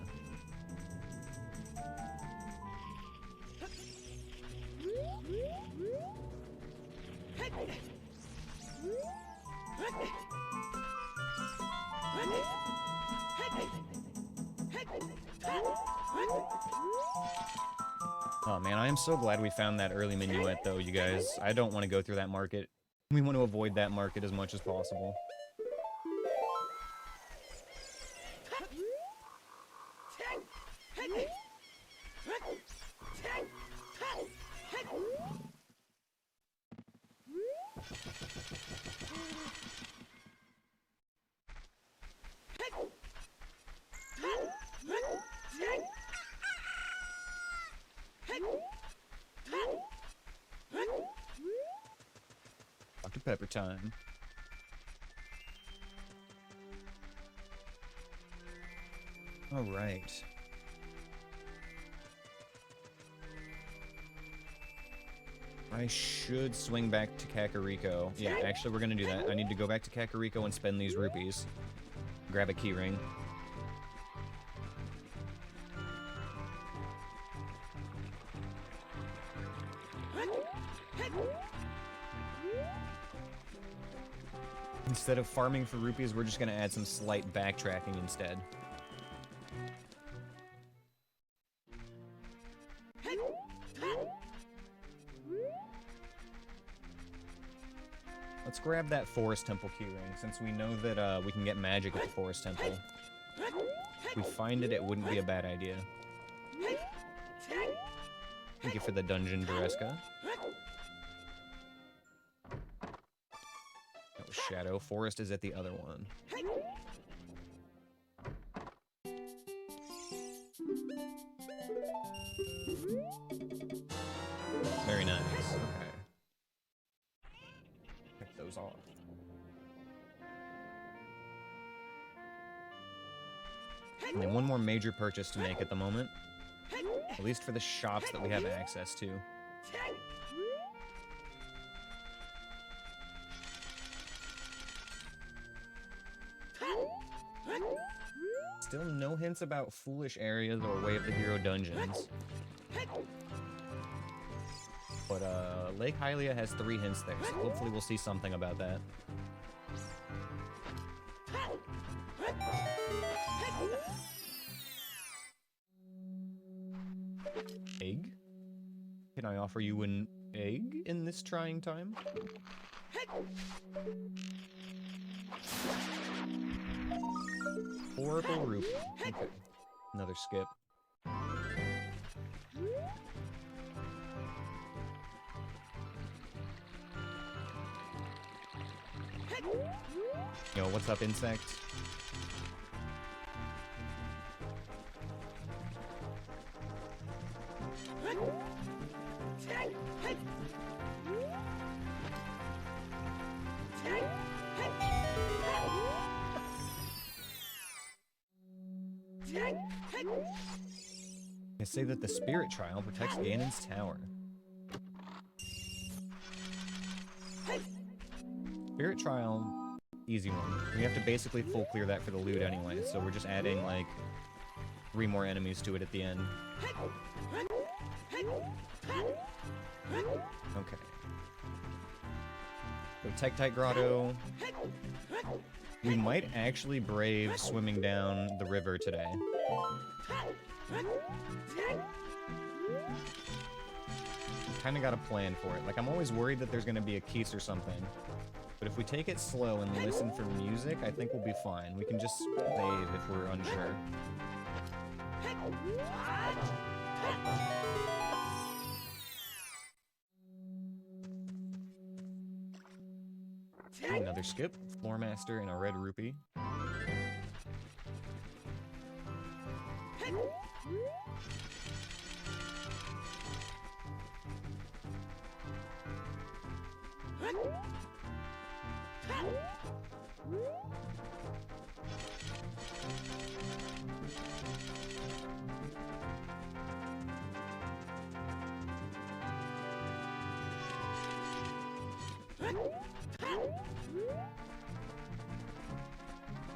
Oh man, I am so glad we found that early minuet though, you guys. I don't want to go through that market. We want to avoid that market as much as possible. Dr. Pepper time. All right. I should swing back to Kakariko. Yeah, actually, we're gonna do that. I need to go back to Kakariko and spend these rupees. Grab a keyring. Instead of farming for rupees, we're just gonna add some slight backtracking instead. Let's grab that Forest Temple keyring, since we know that we can get magic at the Forest Temple. If we find it, it wouldn't be a bad idea. Thank you for the dungeon, Dureska. That was Shadow. Forest is at the other one. Very nice. Okay. Pick those off. And then one more major purchase to make at the moment. At least for the shops that we have access to. Still no hints about foolish areas or Way of the Hero dungeons. But Lake Hylia has 3 hints there, so hopefully we'll see something about that. Egg? Can I offer you an egg in this trying time? Horrible rupee. Okay. Another skip. Yo, what's up, insect? They say that the Spirit Trial protects Ganon's tower. Spirit Trial, easy one. We have to basically full clear that for the loot anyway, so we're just adding, like, 3 more enemies to it at the end. Okay. So Tektite Grotto. We might actually brave swimming down the river today. Kinda got a plan for it. Like, I'm always worried that there's gonna be a Keese or something. But if we take it slow and listen for music, I think we'll be fine. We can just save if we're unsure. Another skip, Floor Master, and a red rupee.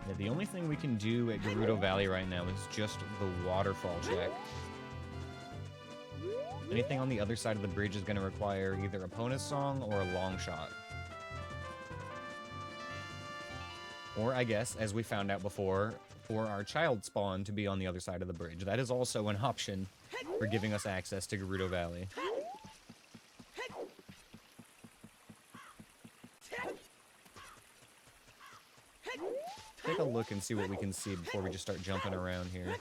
Yeah, the only thing we can do at Gerudo Valley right now is just the waterfall check. Anything on the other side of the bridge is going to require either a Pona's Song or a long shot. Or, I guess, as we found out before, for our child spawn to be on the other side of the bridge. That is also an option for giving us access to Gerudo Valley. Take a look and see what we can see before we just start jumping around here.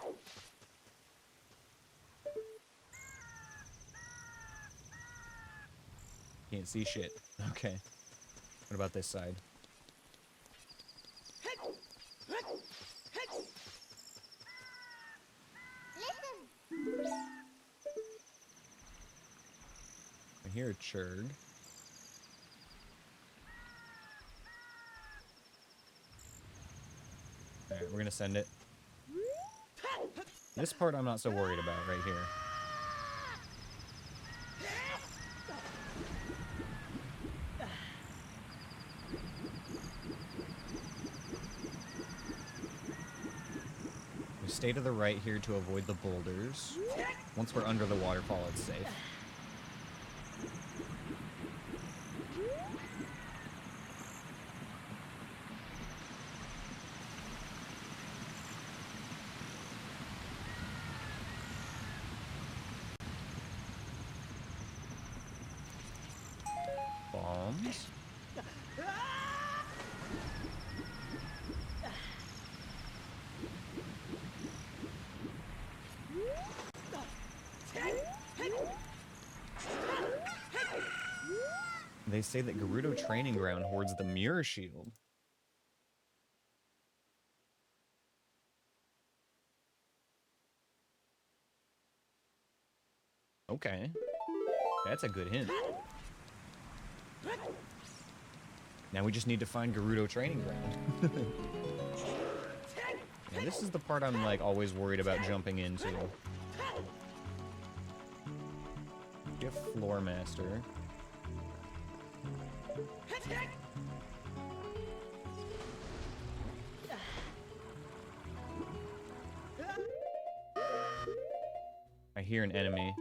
Can't see shit. Okay. What about this side? I hear a churg. Alright, we're gonna send it. This part I'm not so worried about right here. We stay to the right here to avoid the boulders. Once we're under the waterfall, it's safe. Bombs. They say that Gerudo Training Ground hoards the Mirror Shield. Okay. That's a good hint. Now we just need to find Gerudo Training Ground. Yeah, this is the part I'm, like, always worried about jumping into. Get Floor Master. I hear an enemy.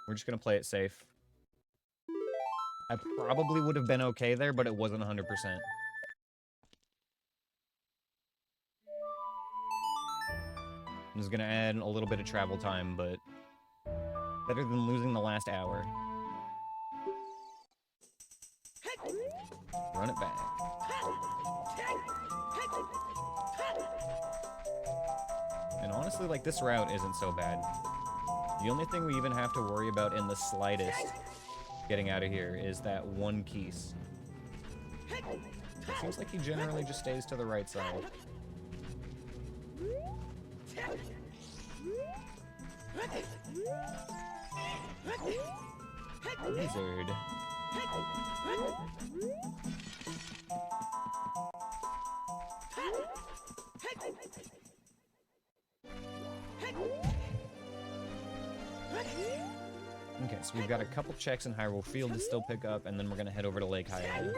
We're just gonna play it safe. I probably would have been okay there, but it wasn't 100%. I'm just gonna add a little bit of travel time, but better than losing the last hour. Run it back. And honestly, like, this route isn't so bad. The only thing we even have to worry about in the slightest getting out of here is that one Keese. It seems like he generally just stays to the right side. Wizard. Okay, so we've got a couple checks in Hyrule Field to still pick up, and then we're gonna head over to Lake Hylia.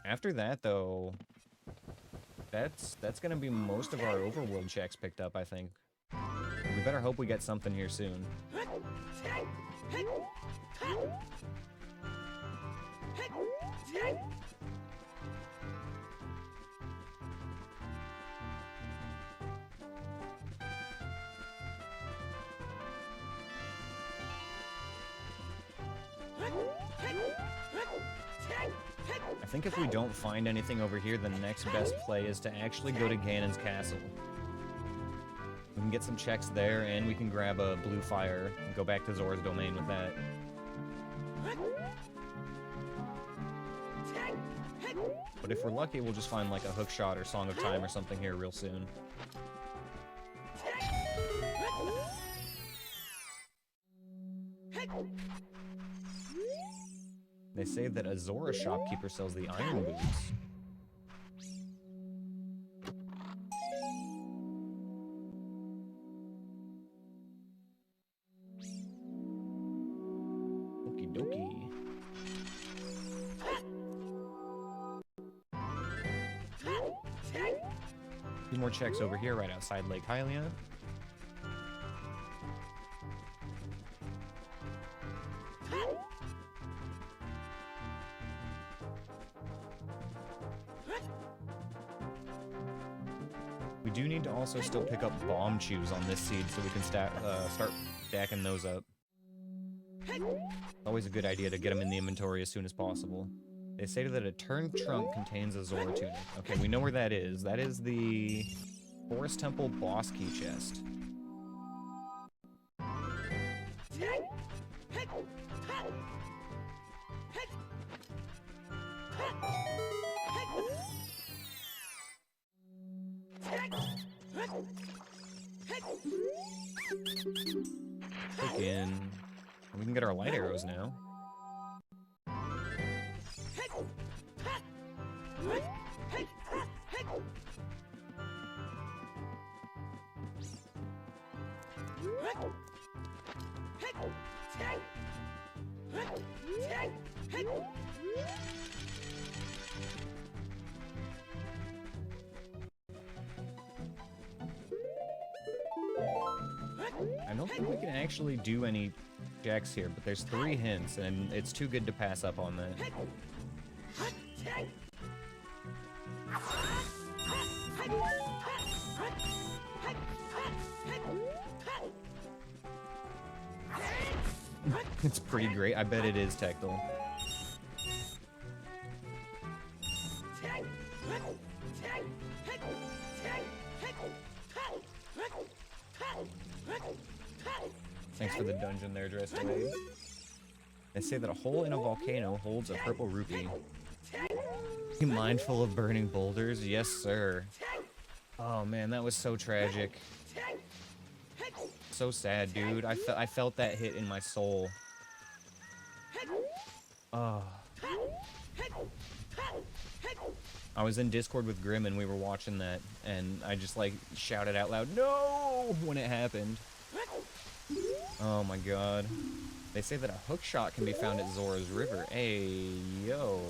After that, though, that's gonna be most of our overworld checks picked up, I think. We better hope we get something here soon. I think if we don't find anything over here, the next best play is to actually go to Ganon's castle. We can get some checks there, and we can grab a blue fire and go back to Zora's domain with that. But if we're lucky, we'll just find like a hookshot or Song of Time or something here real soon. They say that a Zora shopkeeper sells the iron boots. Okie dokie. Two more checks over here right outside Lake Hylia. We do need to also still pick up bomb chews on this seed so we can start stacking those up. Always a good idea to get them in the inventory as soon as possible. They say that a turned trunk contains a Zora tunic. Okay, we know where that is. That is the Forest Temple boss key chest. Click in. We can get our light arrows now. I don't think we can actually do any checks here, but there's 3 hints, and it's too good to pass up on that. It's pretty great. I bet it is tactile. Thanks for the dungeon there, Dressed Away. They say that a hole in a volcano holds a purple rupee. Be mindful of burning boulders? Yes, sir. Oh man, that was so tragic. So sad, dude. I felt that hit in my soul. Oh. I was in Discord with Grim and we were watching that, and I just like shouted out loud, "No!" when it happened. Oh my god. They say that a hookshot can be found at Zora's River. Hey, yo.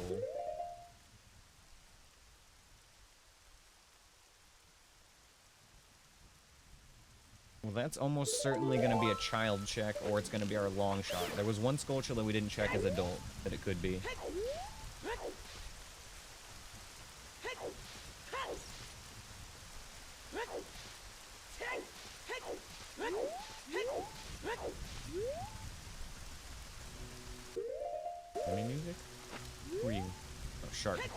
Well, that's almost certainly going to be a child check, or it's going to be our long shot. There was one sculpture that we didn't check as adult, that it could be. Any music? Who are you? Oh, shark. Okay.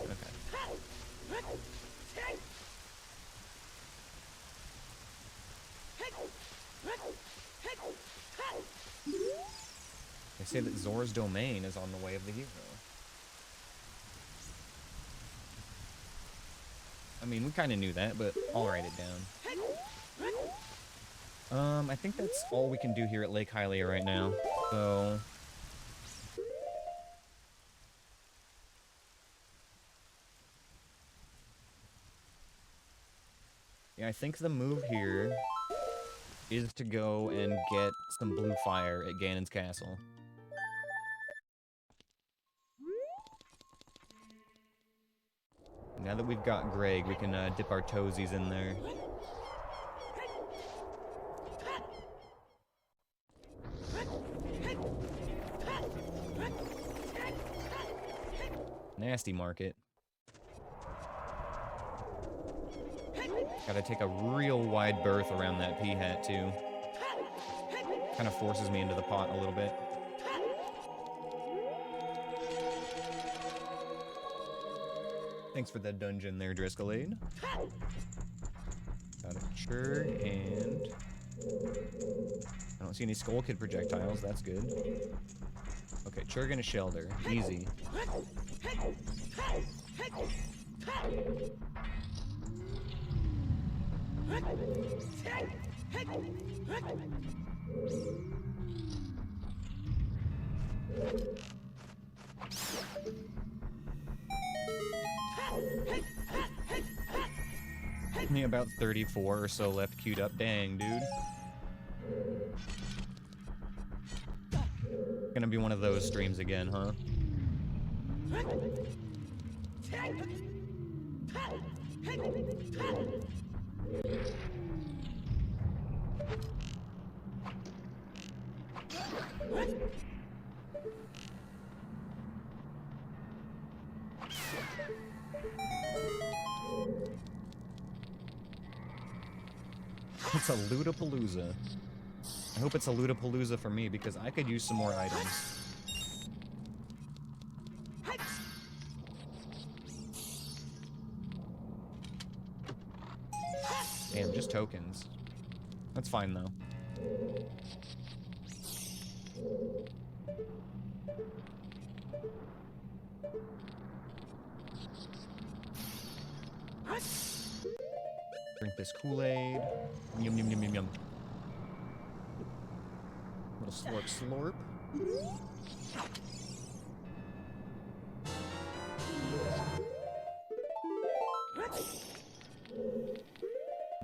They say that Zora's domain is on the way of the hero. I mean, we kind of knew that, but I'll write it down. I think that's all we can do here at Lake Hylia right now. So, Yeah, I think the move here is to go and get some blue fire at Ganon's castle. Now that we've got Greg, we can dip our toesies in there. Nasty market. Gotta take a real wide berth around that pea hat, too. Kind of forces me into the pot a little bit. Thanks for that dungeon there, Driscollade. Got a churg, and... I don't see any Skull Kid projectiles, that's good. Okay, churg and a shelter. Easy. Only about 34 or so left queued up. Dang, dude. Gonna be one of those streams again, huh? It's a Lootapalooza. I hope it's a Lootapalooza for me, because I could use some more items. Damn, just tokens. That's fine, though. Drink this Kool-Aid. Yum, yum, yum, yum, yum. Little slurp, slurp.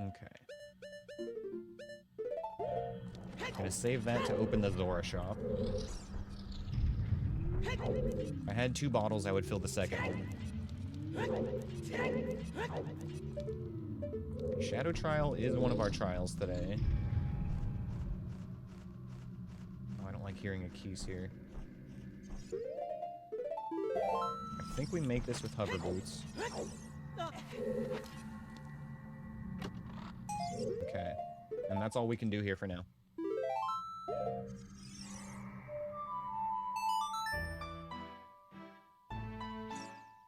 Okay. Gonna save that to open the Zora shop. If I had 2 bottles, I would fill the second one. Shadow Trial is one of our trials today. Oh, I don't like hearing a keys here. I think we make this with hover boots. Okay. And that's all we can do here for now.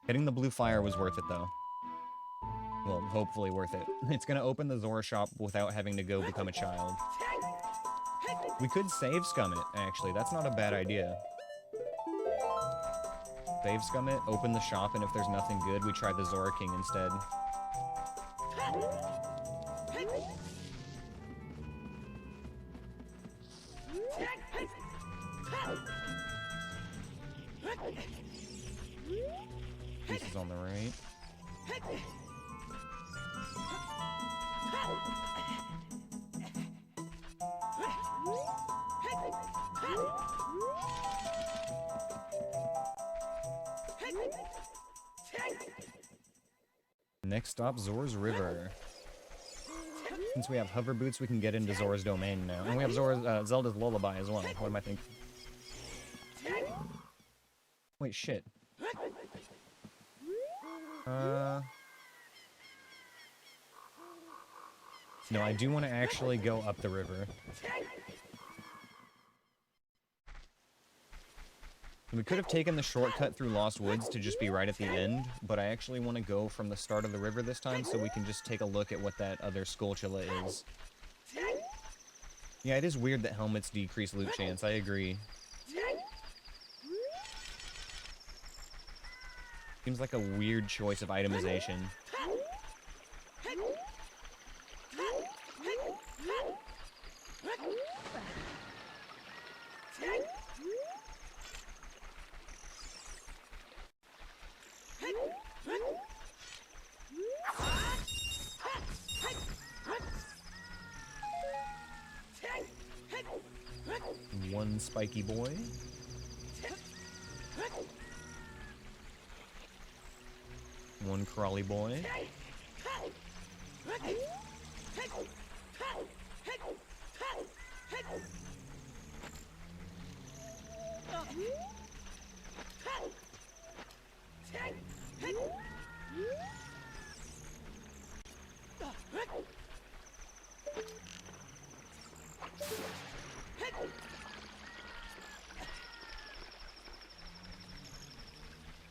Getting the blue fire was worth it, though. Well, hopefully worth it. It's gonna open the Zora shop without having to go become a child. We could save scum it, actually. That's not a bad idea. Save scum it, open the shop, and if there's nothing good, we try the Zora King instead. Pieces on the right. Next stop, Zora's River. Since we have hover boots, we can get into Zora's domain now. And we have Zora's, Zelda's Lullaby as well. What am I thinking? Wait, shit. No, I do want to actually go up the river. We could have taken the shortcut through Lost Woods to just be right at the end, but I actually want to go from the start of the river this time so we can just take a look at what that other Skulltula is. Yeah, it is weird that helmets decrease loot chance, I agree. Seems like a weird choice of itemization. One spiky boy. One crawly boy.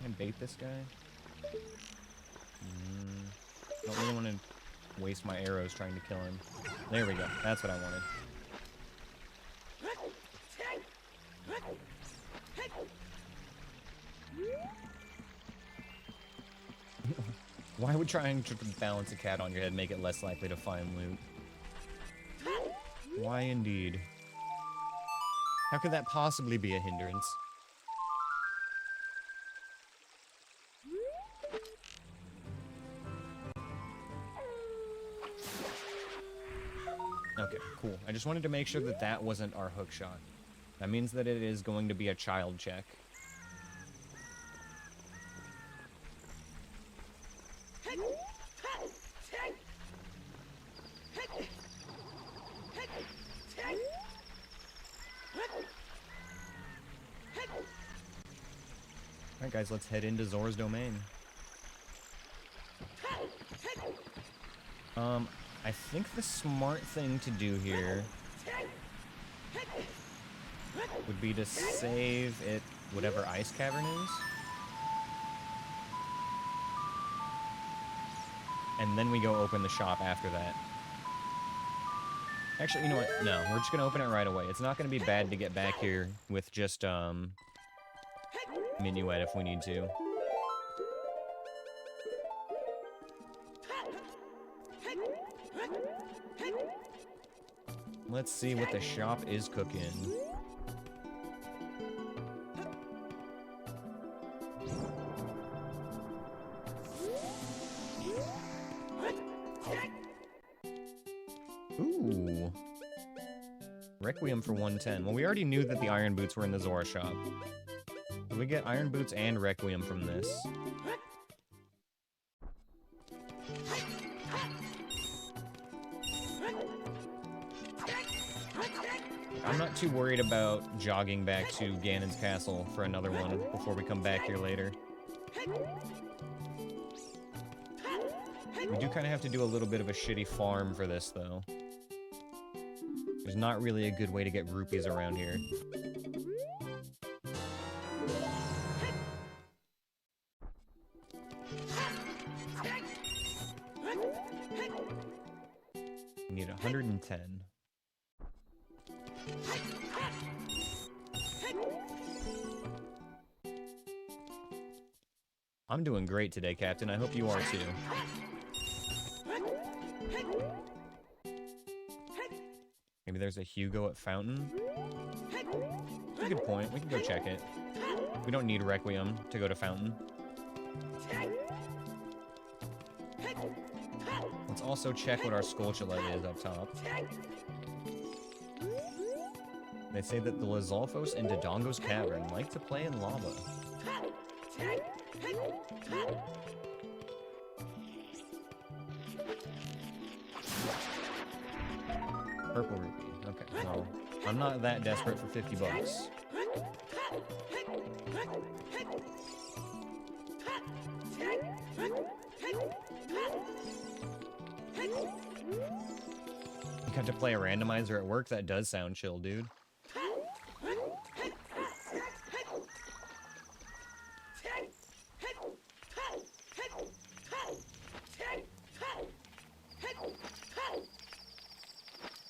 Can I bait this guy? Don't really want to waste my arrows trying to kill him. There we go. That's what I wanted. Why would trying to balance a cat on your head make it less likely to find loot? Why indeed? How could that possibly be a hindrance? Okay, cool. I just wanted to make sure that that wasn't our hook shot. That means that it is going to be a child check. Alright guys, let's head into Zora's domain. I think the smart thing to do here would be to save it whatever Ice Cavern is. And then we go open the shop after that. Actually, you know what? No, we're just gonna open it right away. It's not gonna be bad to get back here with just, Minuet if we need to. Let's see what the shop is cooking. Ooh. Requiem for 110. Well, we already knew that the iron boots were in the Zora shop. Did we get iron boots and Requiem from this? I'm not too worried about jogging back to Ganon's castle for another one before we come back here later. We do kind of have to do a little bit of a shitty farm for this, though. There's not really a good way to get rupees around here. We need 110. I'm doing great today, Captain. I hope you are too. Maybe there's a Hugo at Fountain? That's a good point. We can go check it. We don't need Requiem to go to Fountain. Let's also check what our Skulltula is up top. They say that the Lizalfos in Dodongo's Cavern like to play in lava. Purple rupee. Okay, well, I'm not that desperate for 50 bucks. You got to play a randomizer at work? That does sound chill, dude.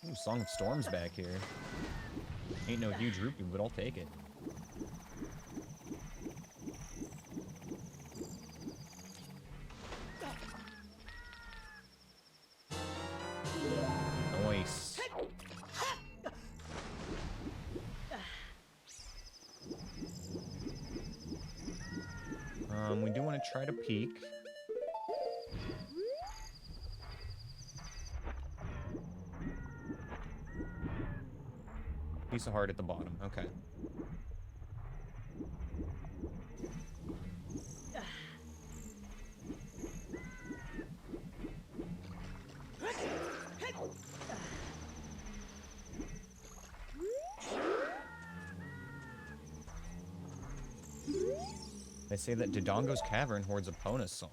Ooh, Song of Storm's back here. Ain't no huge rupee, but I'll take it. Nice. We do want to try to peek. Piece of heart at the bottom. Okay. They say that Dodongo's Cavern hoards a Ponus song.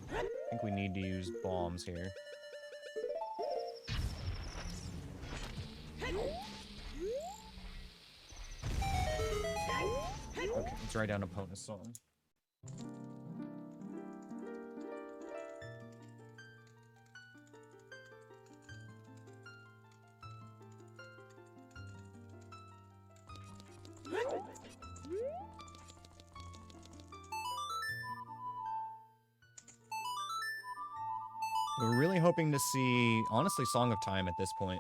I think we need to use bombs here. Okay, let's write down a Ponus song. We're really hoping to see, honestly, Song of Time at this point.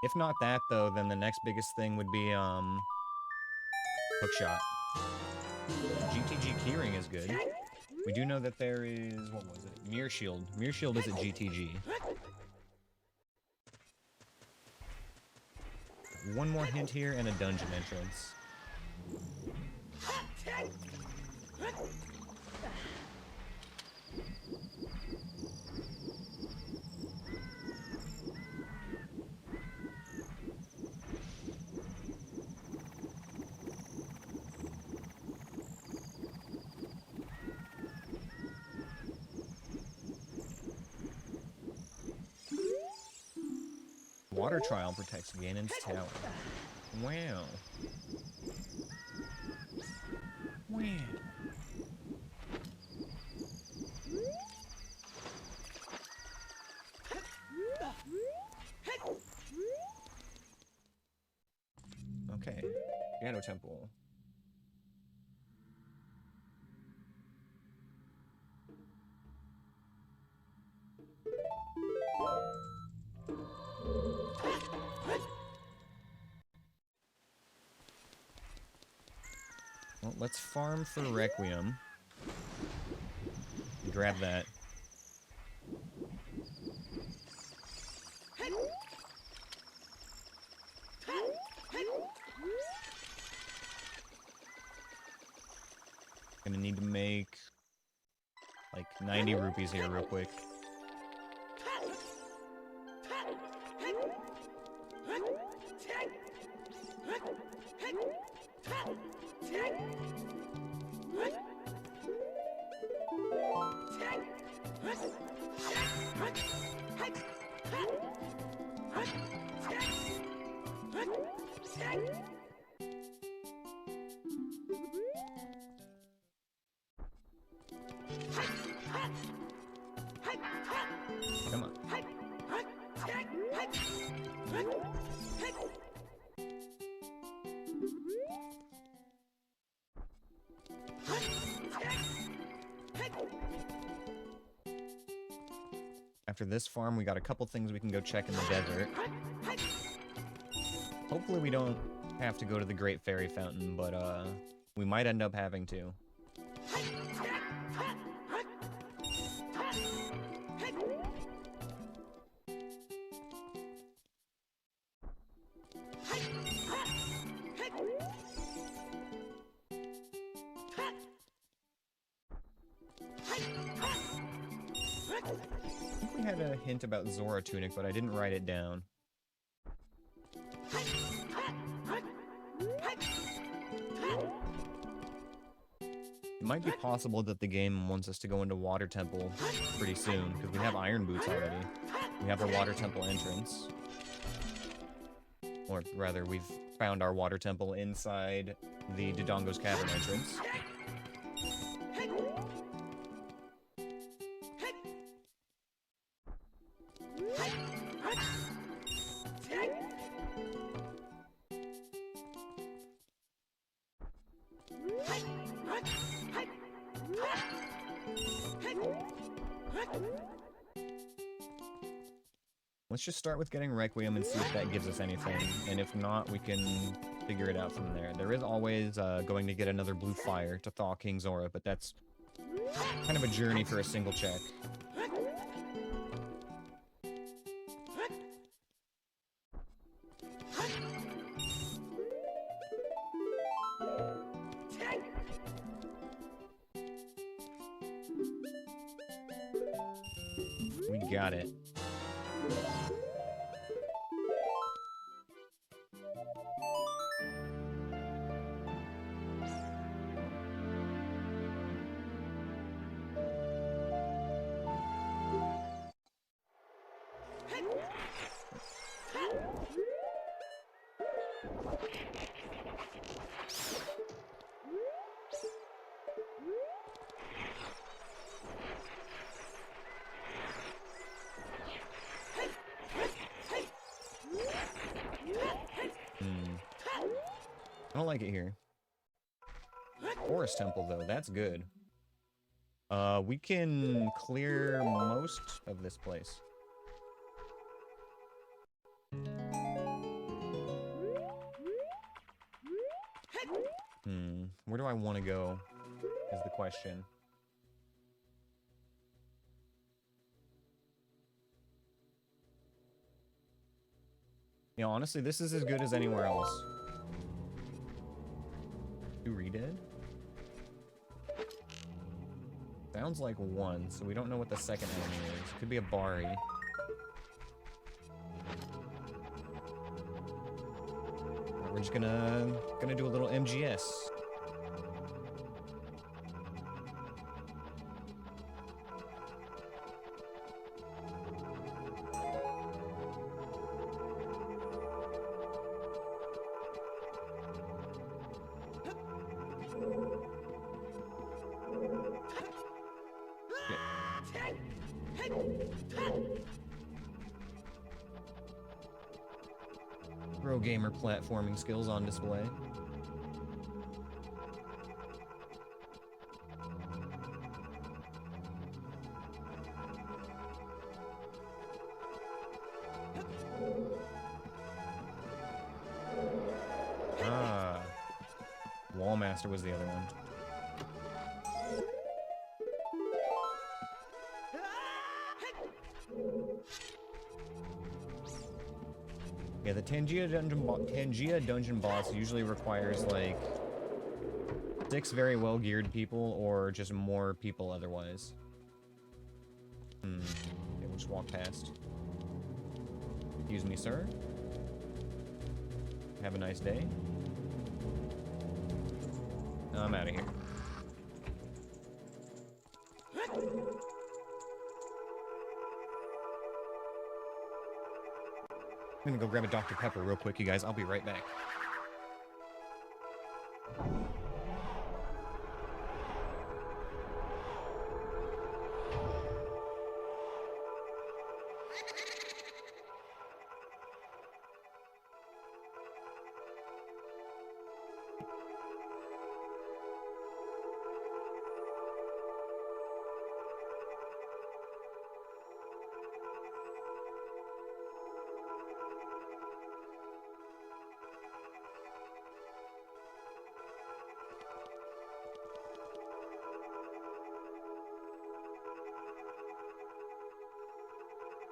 If not that, though, then the next biggest thing would be, Hookshot. GTG Keyring is good. We do know that there is, what was it? Mirror Shield. Mirror Shield is at GTG. One more hint here and a dungeon entrance. Water trial protects Ganon's tower. Wow. Wow. Okay. Ganon Temple. Well, let's farm for Requiem. Grab that. Gonna need to make like 90 rupees here real quick. Come on. After this farm, we got a couple things we can go check in the desert. Hopefully we don't have to go to the Great Fairy Fountain, but we might end up having to. I think we had a hint about Zora Tunic, but I didn't write it down. It might be possible that the game wants us to go into Water Temple pretty soon, because we have Iron Boots already. We have our Water Temple entrance. Or rather, we've found our Water Temple inside the Dodongo's Cavern entrance. Let's just start with getting Requiem and see if that gives us anything, and if not, we can figure it out from there. There is always going to get another blue fire to thaw King Zora, but that's kind of a journey for a single check. Got it. I don't like it here. Forest temple, though. That's good. We can clear most of this place. Where do I want to go is the question. You know, honestly, this is as good as anywhere else. Two redead? Sounds like one, so we don't know what the second enemy is. Could be a Bari. We're just gonna do a little MGS. Pro gamer platforming skills on display. Ah, Wallmaster was the other one. Yeah, the Tangia dungeon boss usually requires, like, 6 very well-geared people, or just more people otherwise. Okay, we'll just walk past. Excuse me, sir. Have a nice day. I'm out of here. I'm gonna go grab a Dr. Pepper real quick, you guys. I'll be right back.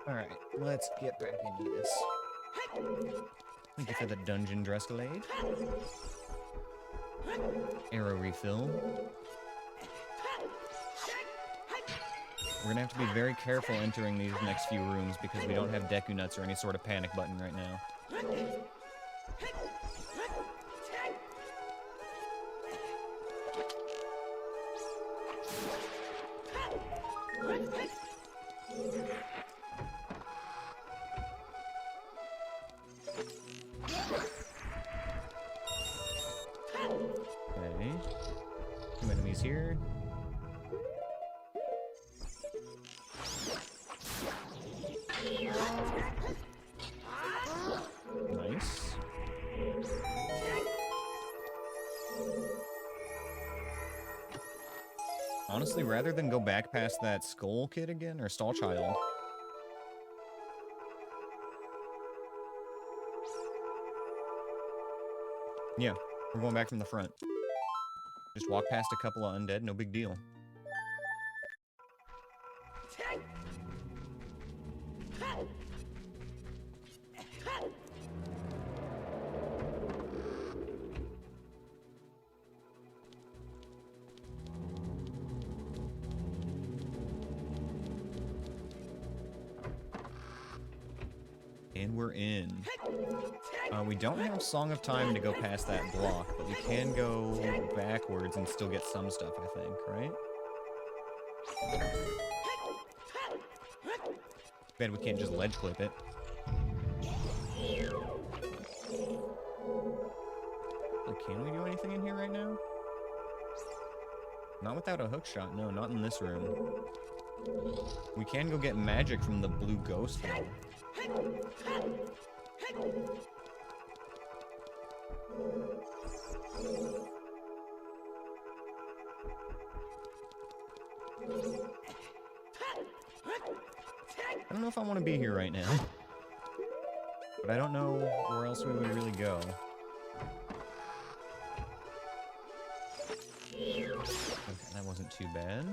Alright, let's get back into this. Thank you for the dungeon Drescalade. Arrow refill. We're gonna have to be very careful entering these next few rooms because we don't have Deku Nuts or any sort of panic button right now. Okay. 2 enemies here. Nice. Honestly, rather than go back past that Skull Kid again, or Stall Child. Yeah, we're going back from the front. Just walk past a couple of undead, no big deal. And we're in. We don't have Song of Time to go past that block, but we can go backwards and still get some stuff, I think, right? Bet we can't just ledge clip it. Can we do anything in here right now? Not without a hook shot, no, not in this room. We can go get magic from the blue ghost, though. I don't know if I want to be here right now. But I don't know where else we would really go. Okay, that wasn't too bad.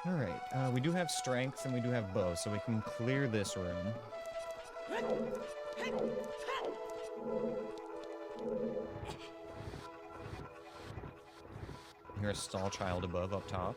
Alright, we do have strength and we do have bow, so we can clear this room. Here's a stall child above, up top.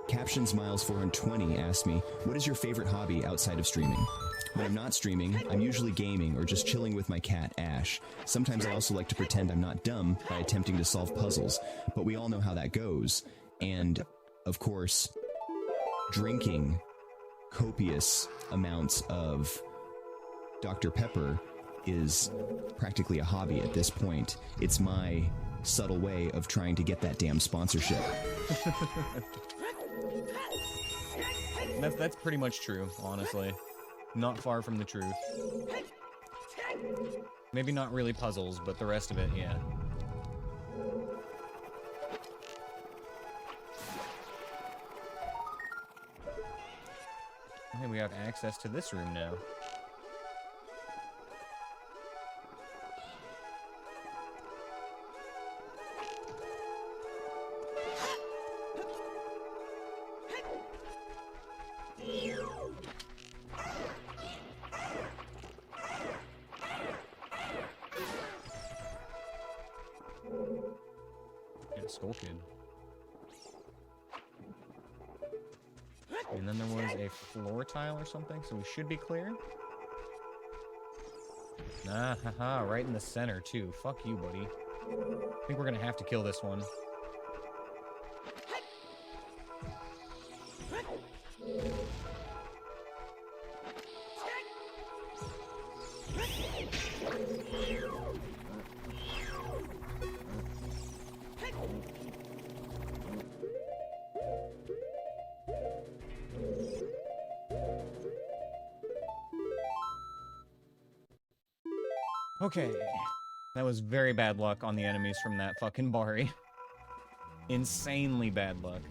Captions Miles 420 asked me, what is your favorite hobby outside of streaming? When I'm not streaming, I'm usually gaming or just chilling with my cat, Ash. Sometimes I also like to pretend I'm not dumb by attempting to solve puzzles, but we all know how that goes. And, of course, drinking copious amounts of Dr. Pepper is practically a hobby at this point. It's my subtle way of trying to get that damn sponsorship. That's pretty much true, honestly. Not far from the truth. Maybe not really puzzles, but the rest of it, yeah. Okay, we have access to this room now. Skull Kid. And then there was a floor tile or something, so we should be clear. Ah, haha, right in the center, too. Fuck you, buddy. I think we're gonna have to kill this one. Okay, that was very bad luck on the enemies from that fucking Bari. Insanely bad luck.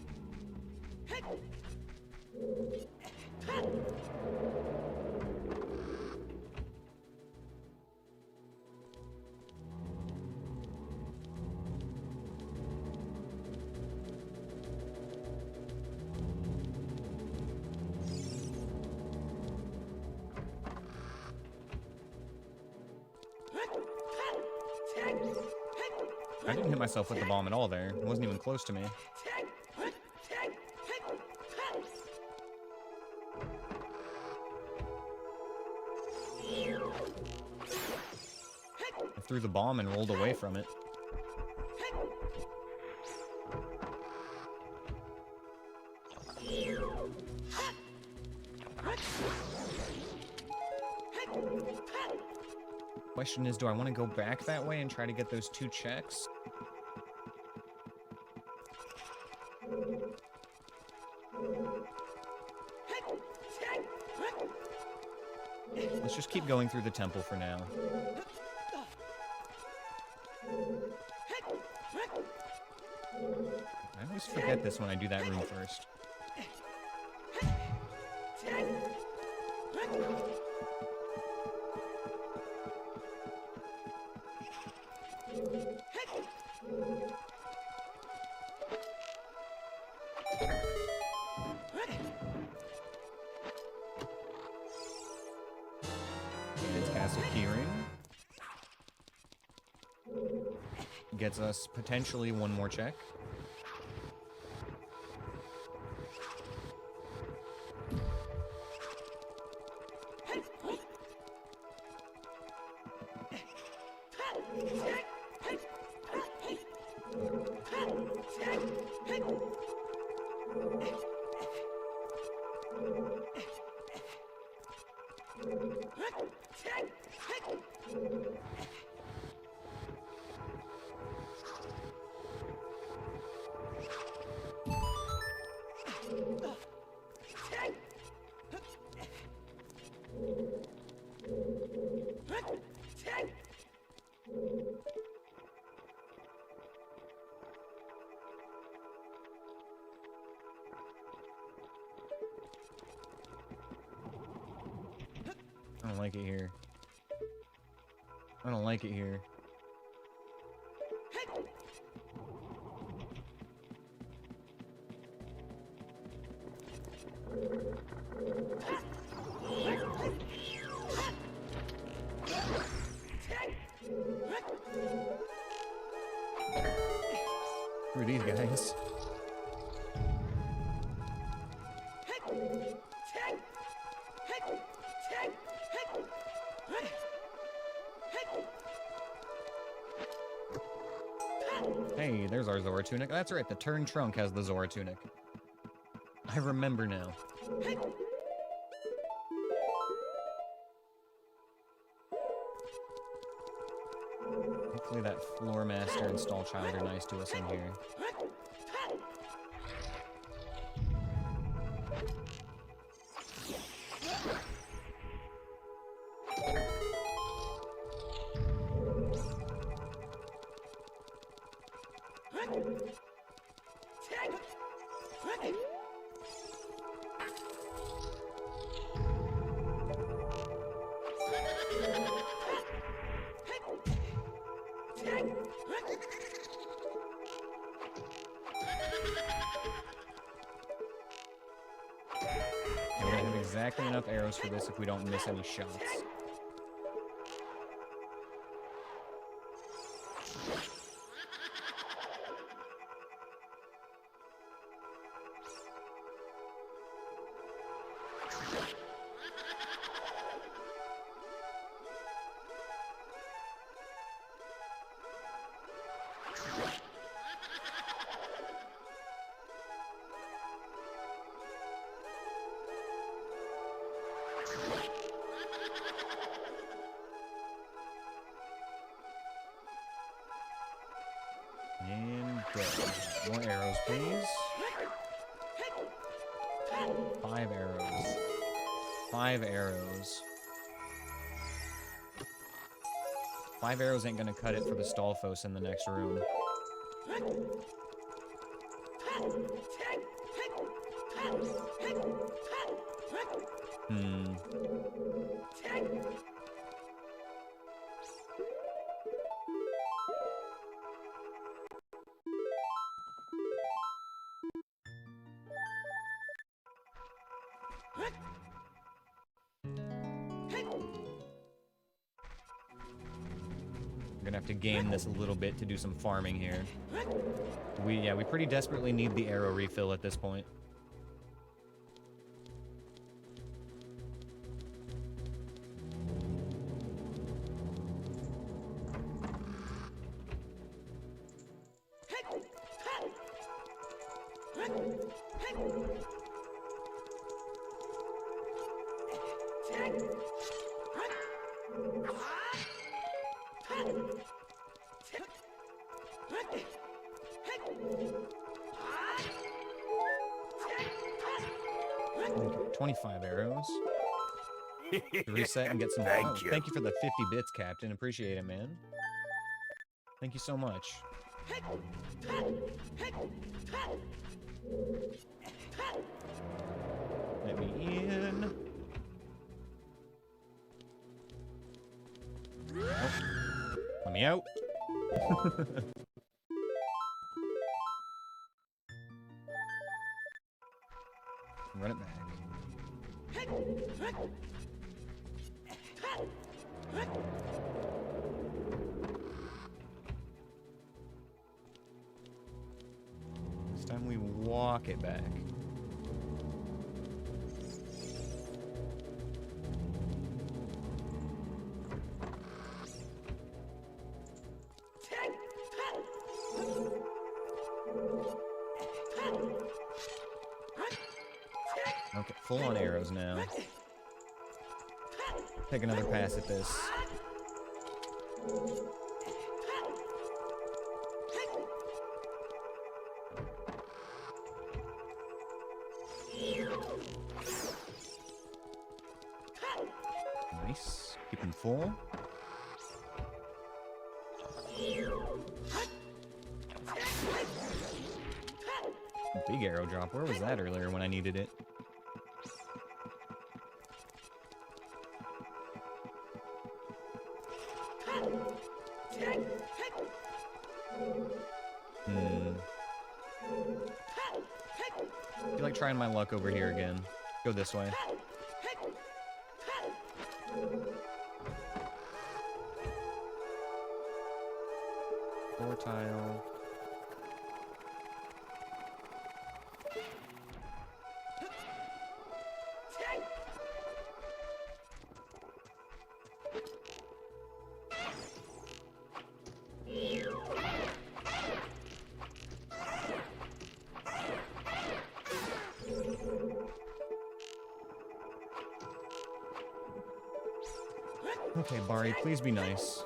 I didn't hit myself with the bomb at all there. It wasn't even close to me. I threw the bomb and rolled away from it. Question is, do I want to go back that way and try to get those two checks? Let's just keep going through the temple for now. I always forget this when I do that room first. And cast a keyring. Gets us potentially one more check. I don't like it here. I don't like it here. Who are these guys? Hey, there's our Zora tunic. That's right, the turn trunk has the Zora tunic. I remember now. Hopefully that floor master and stall child are nice to us in here. And we're gonna have exactly enough arrows for this if we don't miss any shots. And go. More arrows, please. 5 arrows. 5 arrows. 5 arrows ain't gonna cut it for the Stalfos in the next room. We're gonna have to game this a little bit to do some farming here. We pretty desperately need the arrow refill at this point. Okay, 25 arrows. Reset and get some. Thank you. Thank you for the 50 bits, Captain. Appreciate it, man. Thank you so much. Let me in. me out. Run it back. This time we walk it back. Okay, full on arrows now. Take another pass at this. Nice. Keep him full. Big arrow drop. Where was that earlier when I needed it? I feel like trying my luck over here again. Go this way. Floor tile. Okay, Bari, please be nice.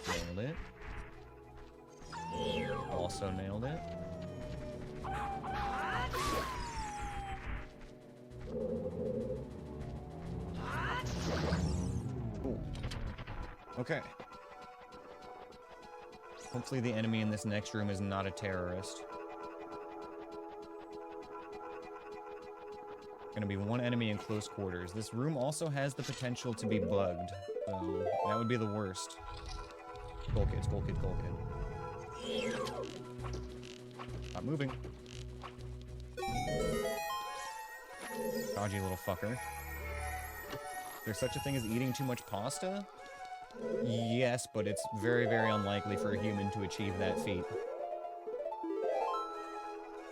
Nailed it. Also nailed it. Cool. Okay. Hopefully the enemy in this next room is not a terrorist. Gonna be one enemy in close quarters. This room also has the potential to be bugged, so that would be the worst. Goal kids, goal kid, goal kid. Stop moving. Dodgy little fucker. There's such a thing as eating too much pasta? Yes, but it's very, very unlikely for a human to achieve that feat.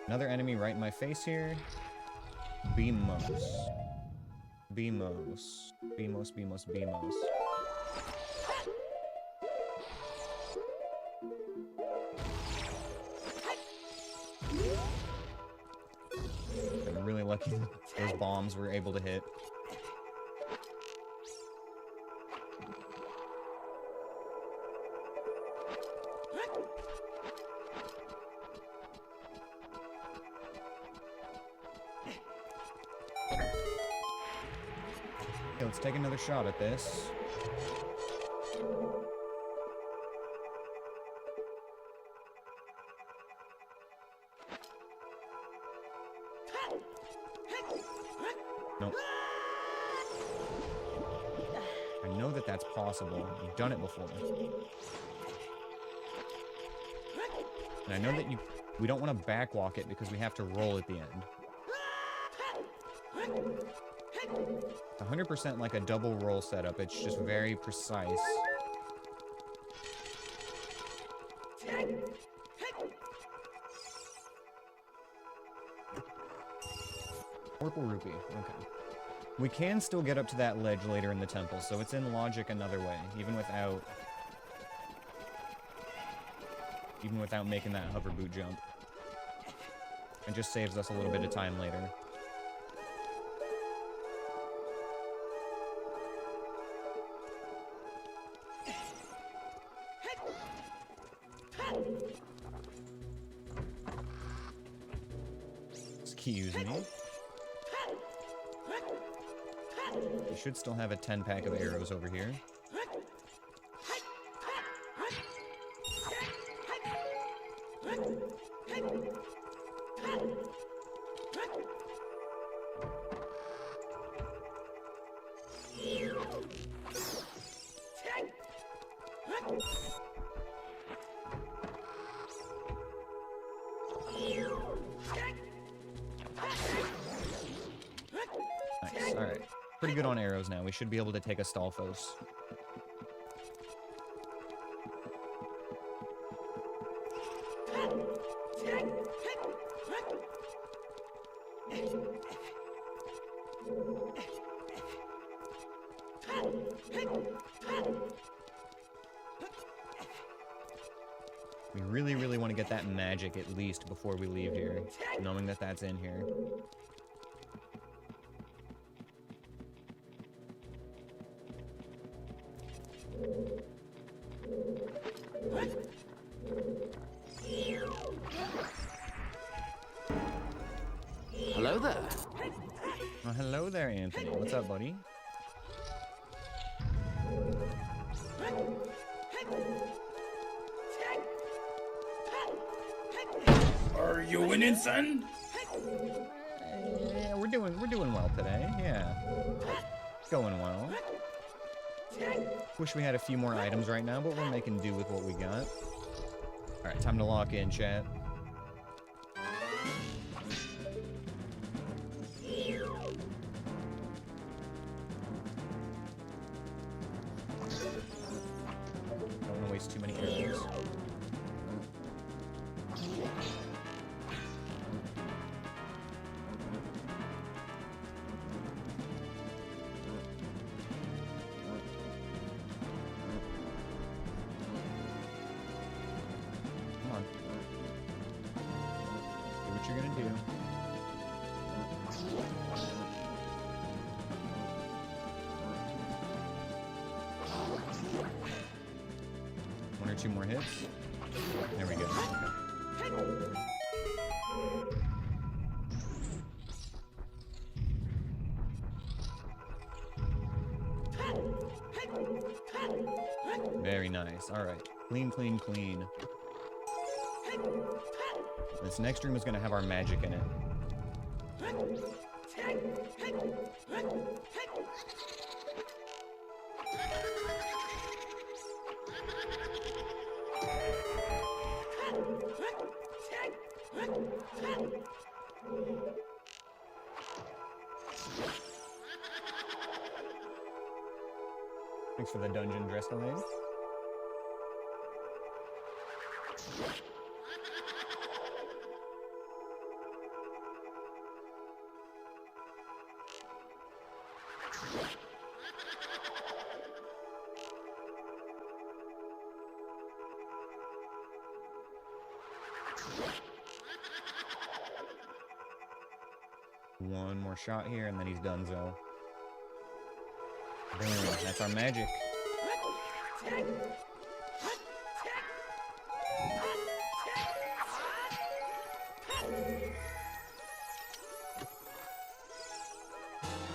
Another enemy right in my face here. Beamos. Beamos. Beamos, Beamos, Beamos. I'm really lucky those bombs were able to hit. Okay, let's take another shot at this. Nope. I know that that's possible. You've done it before. And I know that we don't want to backwalk it because we have to roll at the end. It's 100% like a double roll setup. It's just very precise. Purple rupee. Okay. We can still get up to that ledge later in the temple, so it's in logic another way, even without making that hover boot jump. It just saves us a little bit of time later. Excuse me. We should still have a 10-pack of arrows over here. Nice, alright. Pretty good on arrows now. We should be able to take a Stalfos. We really, really want to get that magic at least before we leave here, knowing that that's in here. Hello there. Oh, hello there, Anthony. What's up, buddy? Are you winning, son? Yeah, we're doing well today. Yeah, going well. Wish we had a few more items right now, but we're making do with what we got. All right, time to lock in, chat. Don't want to waste too many arrows. Come on. Do what you're gonna do. One or two more hits. There we go. Okay. Very nice. All right. Clean, clean, clean. This next room is going to have our magic in it. Thanks for the dungeon Drescalade. One more shot here, and then he's done, so. Boom, that's our magic.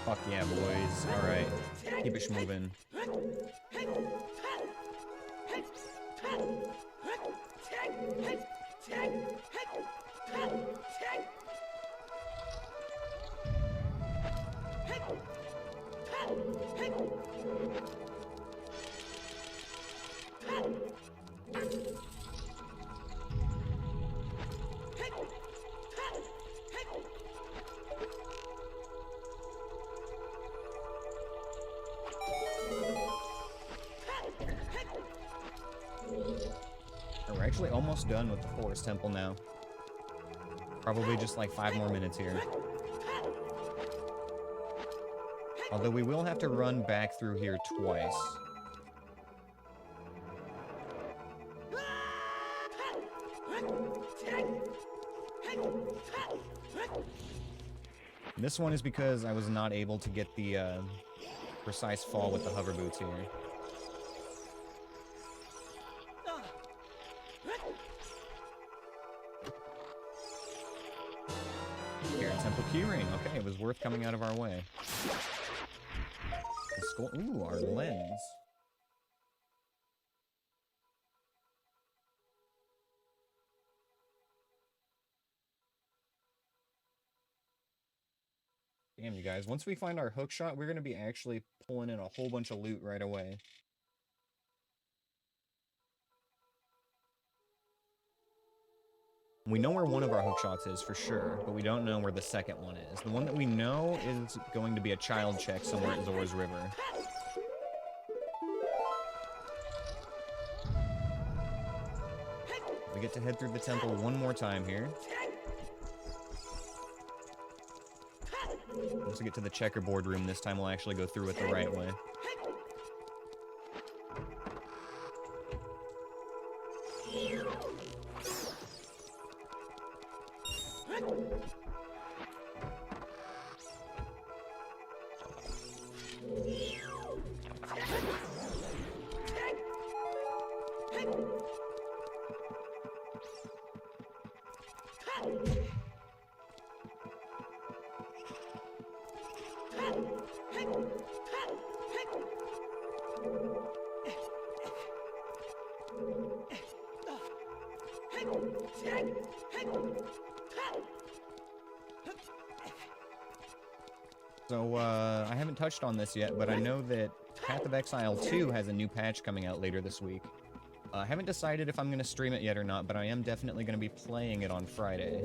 Fuck yeah, boys. Alright. Keep it moving. We're actually almost done with the Forest Temple now. Probably just like 5 more minutes here. Although we will have to run back through here twice. This one is because I was not able to get the precise fall with the hover boots here. Here, Temple Keyring. Okay, it was worth coming out of our way. skull. Ooh, our lens. Damn, you guys. Once we find our hook shot, we're going to be actually pulling in a whole bunch of loot right away. We know where one of our hook shots is for sure, but we don't know where the second one is. The one that we know is going to be a child check somewhere at Zora's River. We get to head through the temple one more time here. Once we get to the checkerboard room, this time we'll actually go through it the right way. So, I haven't touched on this yet, but I know that Path of Exile 2 has a new patch coming out later this week. I haven't decided if I'm going to stream it yet or not, but I am definitely going to be playing it on Friday.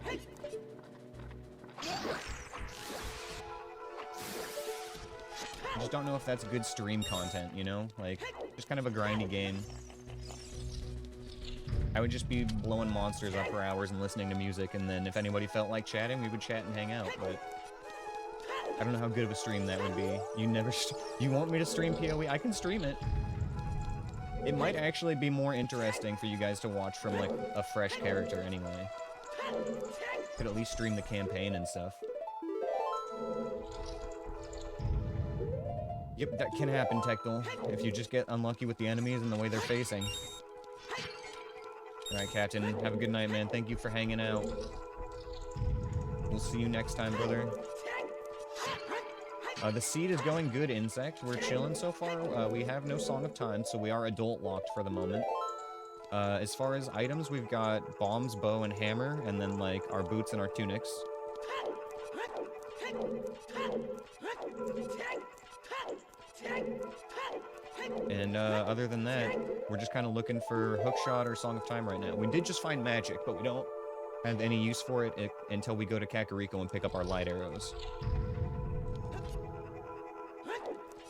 I just don't know if that's good stream content, you know? Like, just kind of a grindy game. I would just be blowing monsters up for hours and listening to music, and then if anybody felt like chatting, we would chat and hang out, but I don't know how good of a stream that would be. You want me to stream PoE? I can stream it. It might actually be more interesting for you guys to watch from, like, a fresh character anyway. Could at least stream the campaign and stuff. Yep, that can happen, Tectal, if you just get unlucky with the enemies and the way they're facing. Alright, Captain, have a good night, man. Thank you for hanging out. We'll see you next time, brother. The seed is going good, Insect. We're chilling so far. We have no Song of Time, so we are adult locked for the moment. As far as items, we've got bombs, bow, and hammer, and then, like, our boots and our tunics. And other than that, we're just kind of looking for Hookshot or Song of Time right now. We did just find magic, but we don't have any use for it until we go to Kakariko and pick up our light arrows.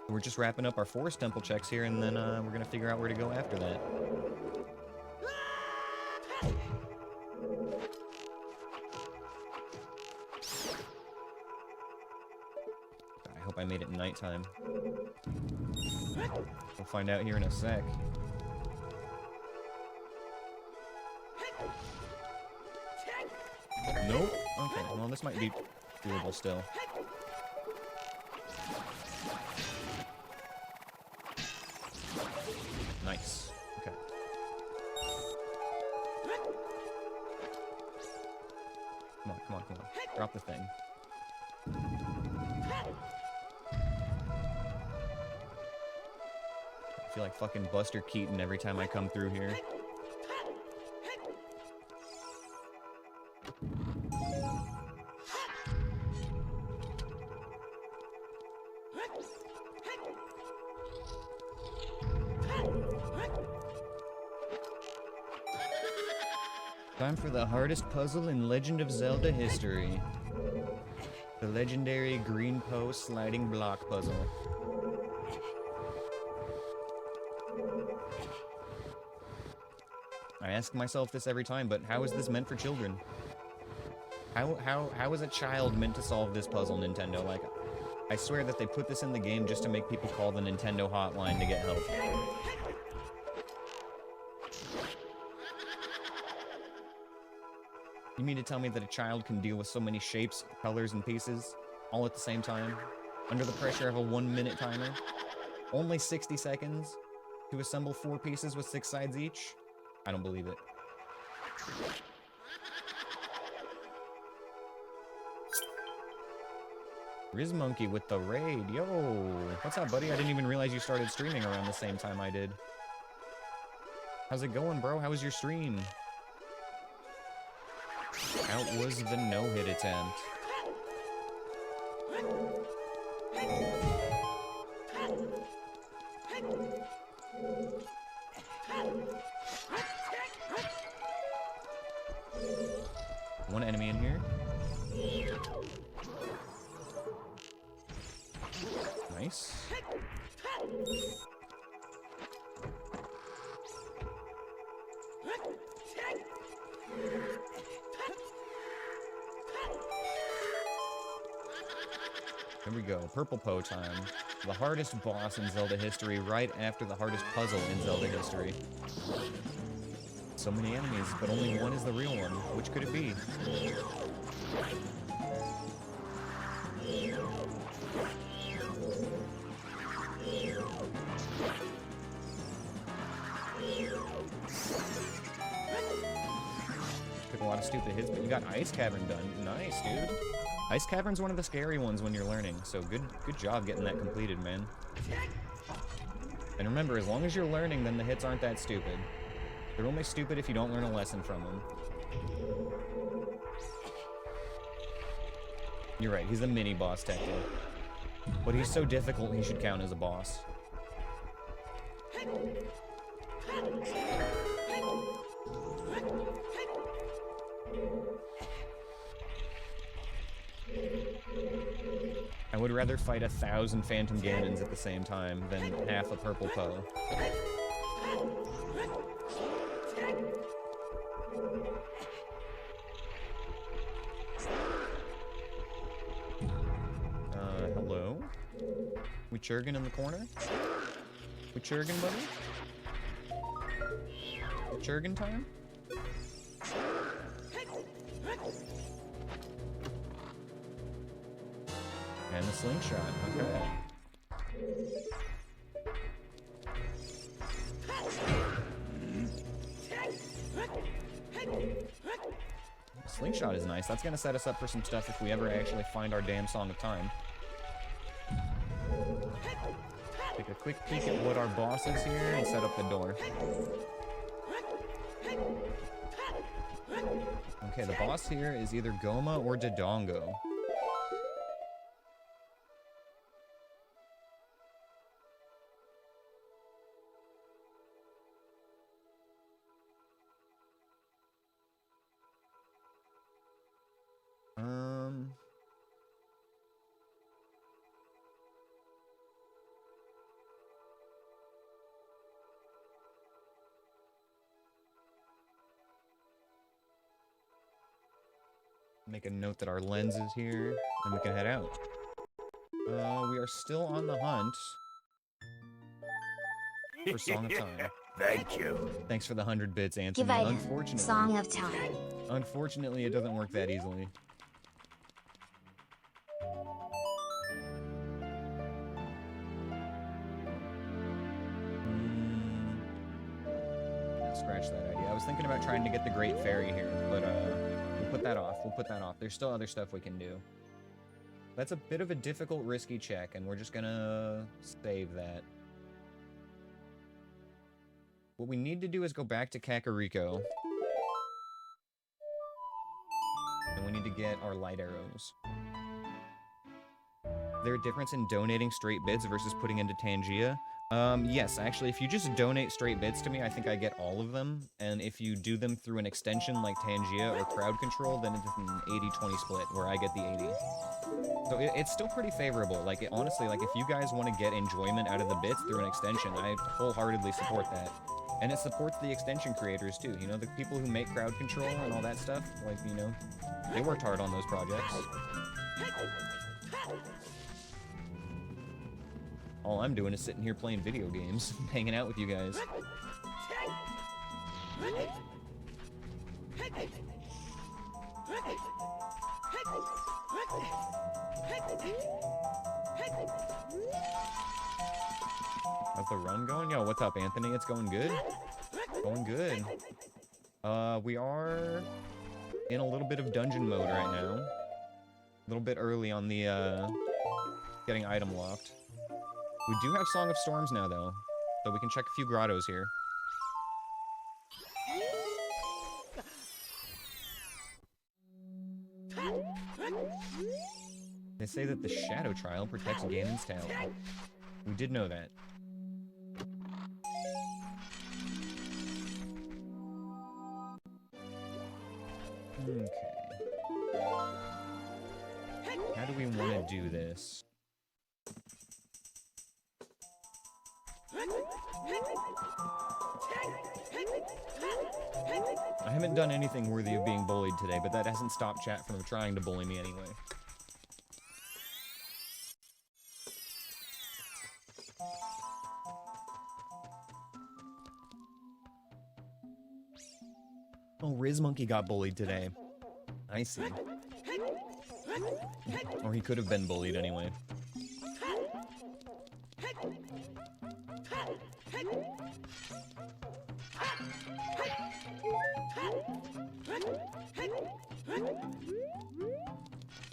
We're just wrapping up our forest temple checks here, and then we're going to figure out where to go after that. I hope I made it nighttime. We'll find out here in a sec. Nope. Okay, well, this might be doable still. Nice. Okay. Come on, come on, come on. Drop the thing. I feel like fucking Buster Keaton every time I come through here. Time for the hardest puzzle in Legend of Zelda history. The legendary green post sliding block puzzle. I ask myself this every time, but how is this meant for children? How is a child meant to solve this puzzle, Nintendo? Like, I swear that they put this in the game just to make people call the Nintendo hotline to get help. You mean to tell me that a child can deal with so many shapes, colors, and pieces all at the same time, under the pressure of a 1-minute timer? Only 60 seconds to assemble 4 pieces with 6 sides each? I don't believe it. Riz Monkey with the raid. Yo, what's up, buddy? I didn't even realize you started streaming around the same time I did. How's it going, bro? How was your stream? How was the no-hit attempt? One enemy in here. Nice. Here we go, Purple Po time. The hardest boss in Zelda history, right after the hardest puzzle in Zelda history. So many enemies, but only one is the real one. Which could it be? Took a lot of stupid hits, but you got Ice Cavern done. Nice, dude. Ice Cavern's one of the scary ones when you're learning, so good job getting that completed, man. And remember, as long as you're learning, then the hits aren't that stupid. They're only stupid if you don't learn a lesson from them. You're right, he's a mini-boss technically. But he's so difficult, he should count as a boss. I would rather fight 1,000 Phantom Ganons at the same time than half a Purple Po. Hello? We churgin in the corner? We churgin, buddy? We churgin time? And the slingshot, okay. Slingshot is nice. That's gonna set us up for some stuff if we ever actually find our damn Song of Time. Take a quick peek at what our boss is here and set up the door. Okay, the boss here is either Goma or Dodongo. Make a note that our lens is here, and we can head out. We are still on the hunt for Song of Time. Thank you. Thanks for the 100 bits, Anthony. Give item. Unfortunately, Song of Time. Unfortunately, it doesn't work that easily. Scratch that idea. I was thinking about trying to get the Great Fairy here, but we'll put that off. We'll put that off. There's still other stuff we can do. That's a bit of a difficult, risky check, and we're just gonna save that. What we need to do is go back to Kakariko. And we need to get our light arrows. Is there a difference in donating straight bits versus putting into Tangia? Yes, actually, if you just donate straight bits to me, I think I get all of them. And if you do them through an extension like Tangia or Crowd Control, then it's an 80-20 split, where I get the 80. So it's still pretty favorable. Like, honestly, like, if you guys want to get enjoyment out of the bits through an extension, I wholeheartedly support that. And it supports the extension creators, too. You know, the people who make Crowd Control and all that stuff, like, you know, they worked hard on those projects. All I'm doing is sitting here playing video games, hanging out with you guys. How's the run going? Yo, what's up, Anthony? It's going good? Going good. We are in a little bit of dungeon mode right now. A little bit early on the getting item locked. We do have Song of Storms now, though, so we can check a few grottos here. They say that the Shadow Trial protects Ganon's tail. We did know that. Okay. How do we want to do this? I haven't done anything worthy of being bullied today, but that hasn't stopped chat from trying to bully me anyway. Oh, Riz Monkey got bullied today. I see. Or he could have been bullied anyway.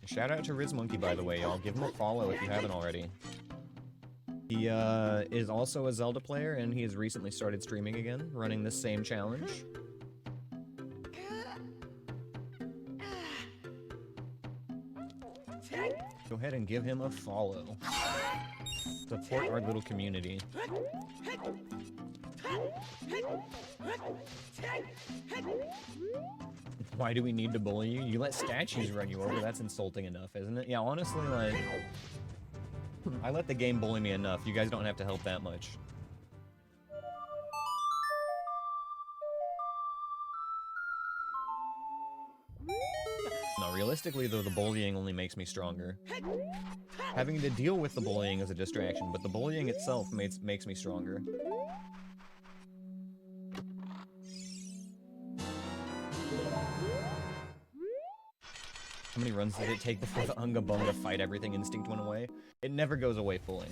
Shout out to Riz Monkey, by the way, y'all. Give him a follow if you haven't already. He is also a Zelda player, and he has recently started streaming again, running this same challenge. Go ahead and give him a follow. Support our little community. Why do we need to bully you? You let statues run you over, that's insulting enough, isn't it? Yeah, honestly, like, I let the game bully me enough. You guys don't have to help that much. No, realistically, though, the bullying only makes me stronger. Having to deal with the bullying is a distraction, but the bullying itself makes me stronger. How many runs did it take before the Unga Bunga fight everything instinct went away? It never goes away fully.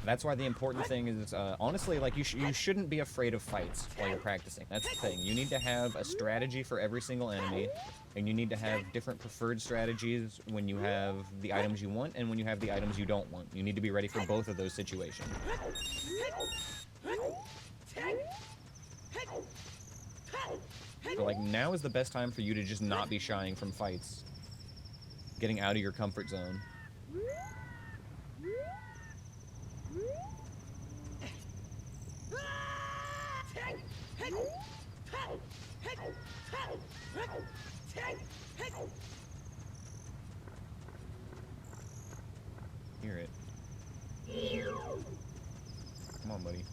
That's why the important thing is, honestly, like, you shouldn't be afraid of fights while you're practicing. That's the thing. You need to have a strategy for every single enemy, and you need to have different preferred strategies when you have the items you want and when you have the items you don't want. You need to be ready for both of those situations. So, like, now is the best time for you to just not be shying from fights. Getting out of your comfort zone. Hear it. Come on, buddy.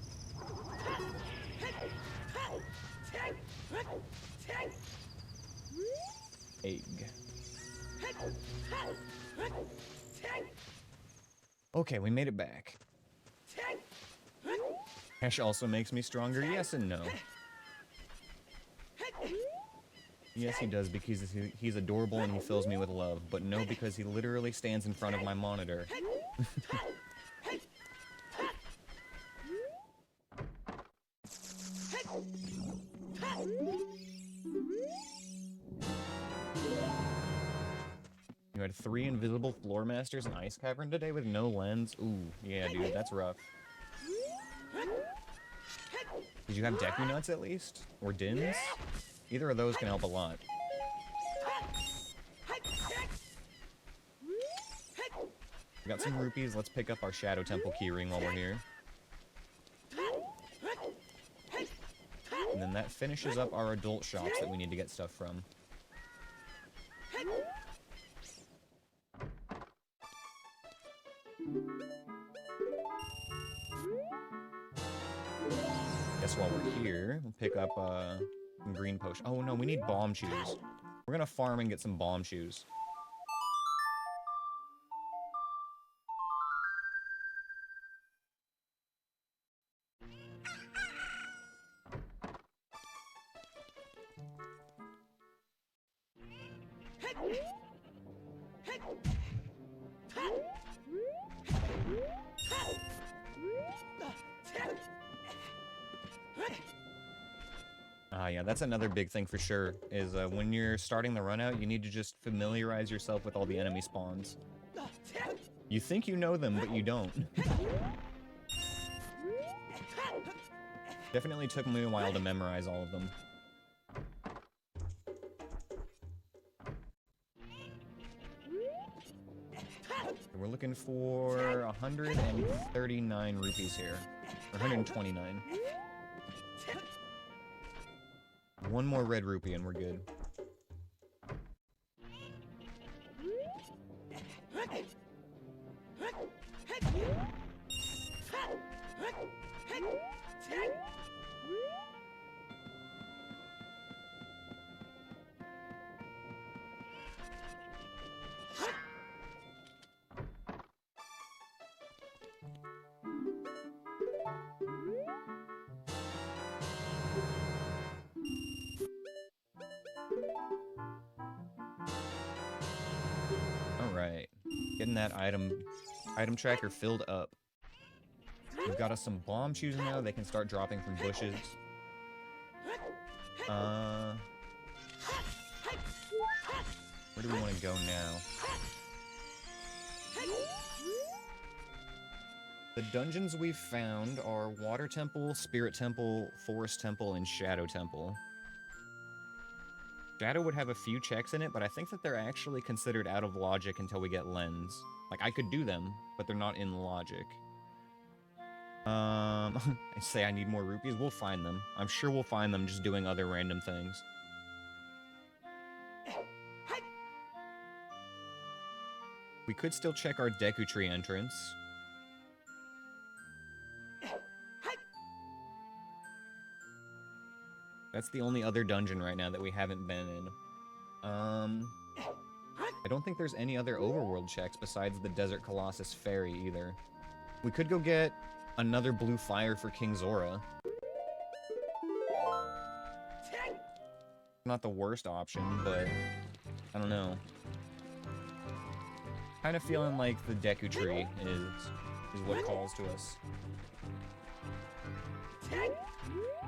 Egg. Okay, we made it back. Ash also makes me stronger, yes and no. Yes, he does, because he's adorable and he fills me with love, but no, because he literally stands in front of my monitor. You had 3 invisible floor masters in Ice Cavern today with no lens? Ooh, yeah, dude, that's rough. Did you have Deku Nuts at least? Or Dins? Either of those can help a lot. We got some rupees, let's pick up our Shadow Temple keyring while we're here. And then that finishes up our adult shops that we need to get stuff from. Guess while we're here, we'll pick up some green potion. Oh no, we need bomb shoes. We're gonna farm and get some bomb shoes. Yeah, that's another big thing for sure, is when you're starting the run out, you need to just familiarize yourself with all the enemy spawns. You think you know them, but you don't. Definitely took me a while to memorize all of them. We're looking for 139 rupees here. Or 129. One more red rupee and we're good. Alright. Getting that item tracker filled up. We've got us some bomb shoes now. They can start dropping from bushes. Where do we want to go now? The dungeons we've found are Water Temple, Spirit Temple, Forest Temple, and Shadow Temple. Shadow would have a few checks in it, but I think that they're actually considered out of logic until we get Lens. Like, I could do them, but they're not in logic. I say I need more rupees. We'll find them. I'm sure we'll find them just doing other random things. We could still check our Deku Tree entrance. That's the only other dungeon right now that we haven't been in. I don't think there's any other overworld checks besides the Desert Colossus Ferry either. We could go get another blue fire for King Zora. Not the worst option, but I don't know. Kind of feeling like the Deku Tree is what calls to us.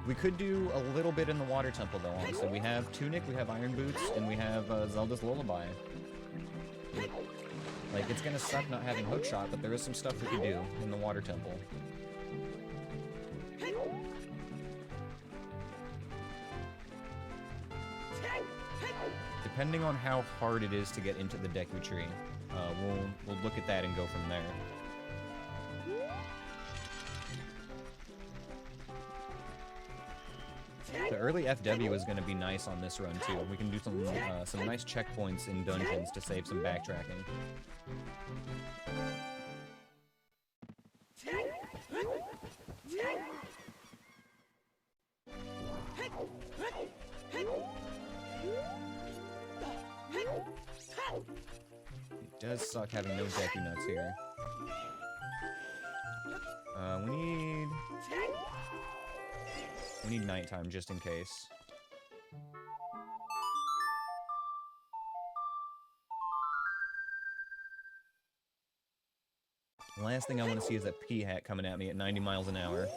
We could do a little bit in the Water Temple, though, honestly. We have Tunic, we have Iron Boots, and we have Zelda's Lullaby. Like, it's gonna suck not having Hookshot, but there is some stuff we could do in the Water Temple. Depending on how hard it is to get into the Deku Tree, we'll look at that and go from there. The early FW is going to be nice on this run too. We can do some nice checkpoints in dungeons to save some backtracking. It does suck having no Deku Nuts here. We need nighttime just in case. The last thing I want to see is that P-Hat coming at me at 90 miles an hour.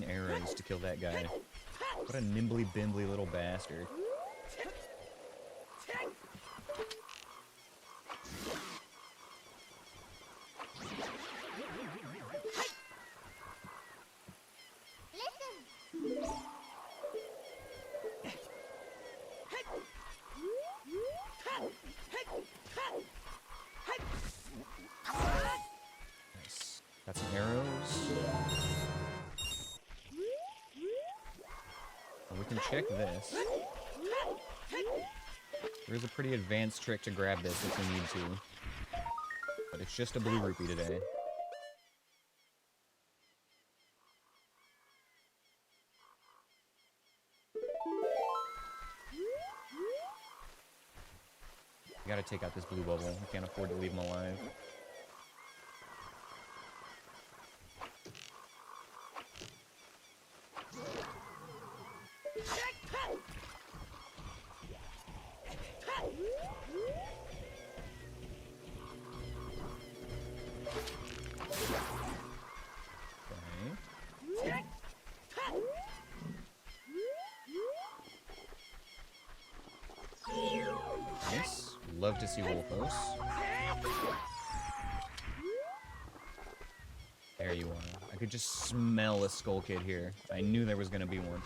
Arrows to kill that guy. What a nimbly bimbly little bastard. Nice. Got some arrows. We can check this. There's a pretty advanced trick to grab this if we need to. But it's just a blue rupee today. We gotta take out this blue bubble. We can't afford to leave him alive. Okay. Nice. Love to see Wolfos. There you are. I could just smell a Skull Kid here. I knew there was gonna be one.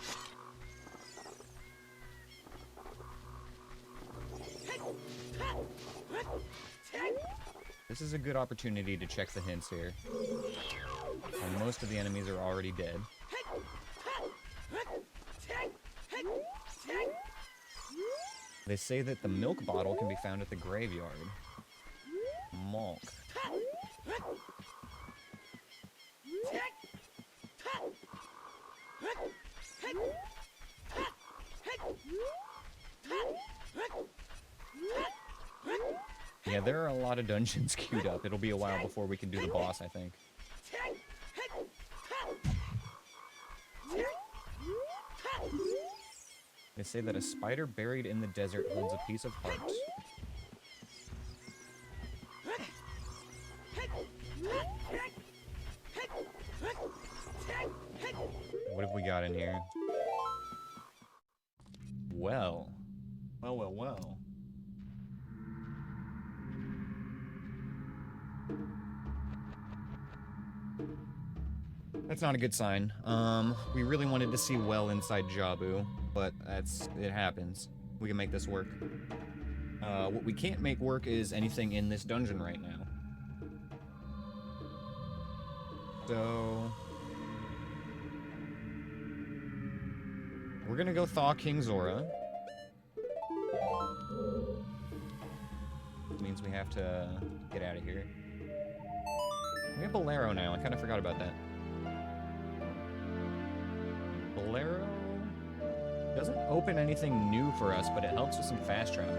This is a good opportunity to check the hints here. And most of the enemies are already dead. They say that the milk bottle can be found at the graveyard. Monk. Yeah, there are a lot of dungeons queued up. It'll be a while before we can do the boss, I think. They say that a spider buried in the desert holds a piece of heart. What have we got in here? Well. Well. That's not a good sign. We really wanted to see well inside Jabu, but it happens. We can make this work. What we can't make work is anything in this dungeon right now. So we're gonna go thaw King Zora. Which means we have to get out of here. We have Bolero now. I kind of forgot about that. Bolero doesn't open anything new for us, but it helps with some fast travel.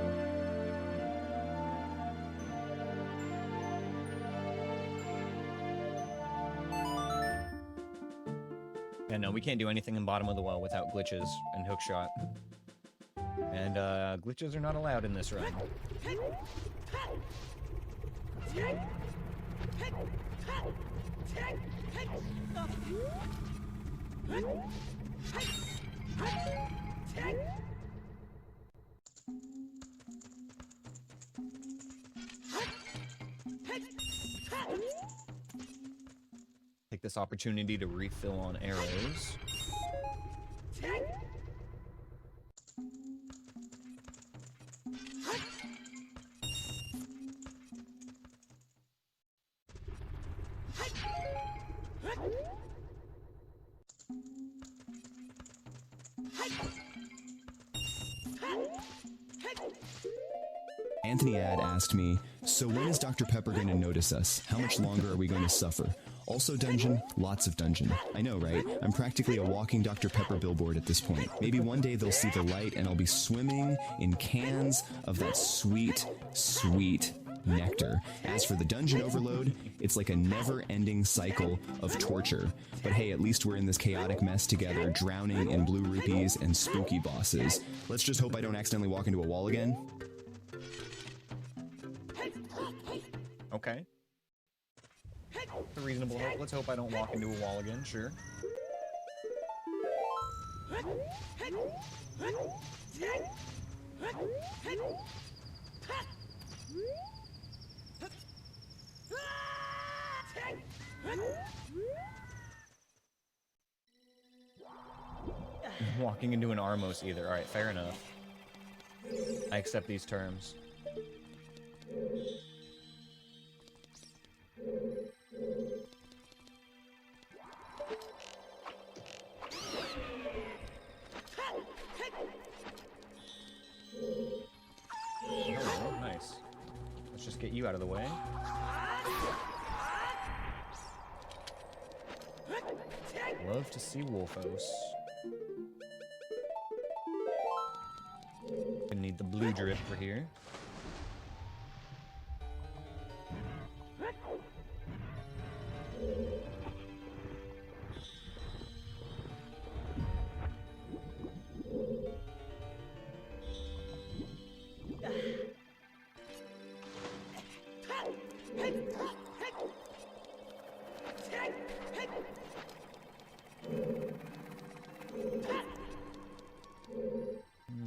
Yeah, no, we can't do anything in bottom of the well without glitches and hookshot. And glitches are not allowed in this run. Take this opportunity to refill on arrows. Anthony Ad asked me, so when is Dr. Pepper going to notice us? How much longer are we going to suffer? Also dungeon, lots of dungeon. I know, right? I'm practically a walking Dr. Pepper billboard at this point. Maybe one day they'll see the light and I'll be swimming in cans of that sweet, sweet nectar. As for the dungeon overload, it's like a never-ending cycle of torture. But hey, at least we're in this chaotic mess together, drowning in blue rupees and spooky bosses. Let's just hope I don't accidentally walk into a wall again. Okay. It's a reasonable hope. Let's hope I don't walk into a wall again, sure. Walking into an Armos either. Alright, fair enough. I accept these terms. Oh, nice. Let's just get you out of the way. Love to see Wolfos. Gonna need the blue drip for here.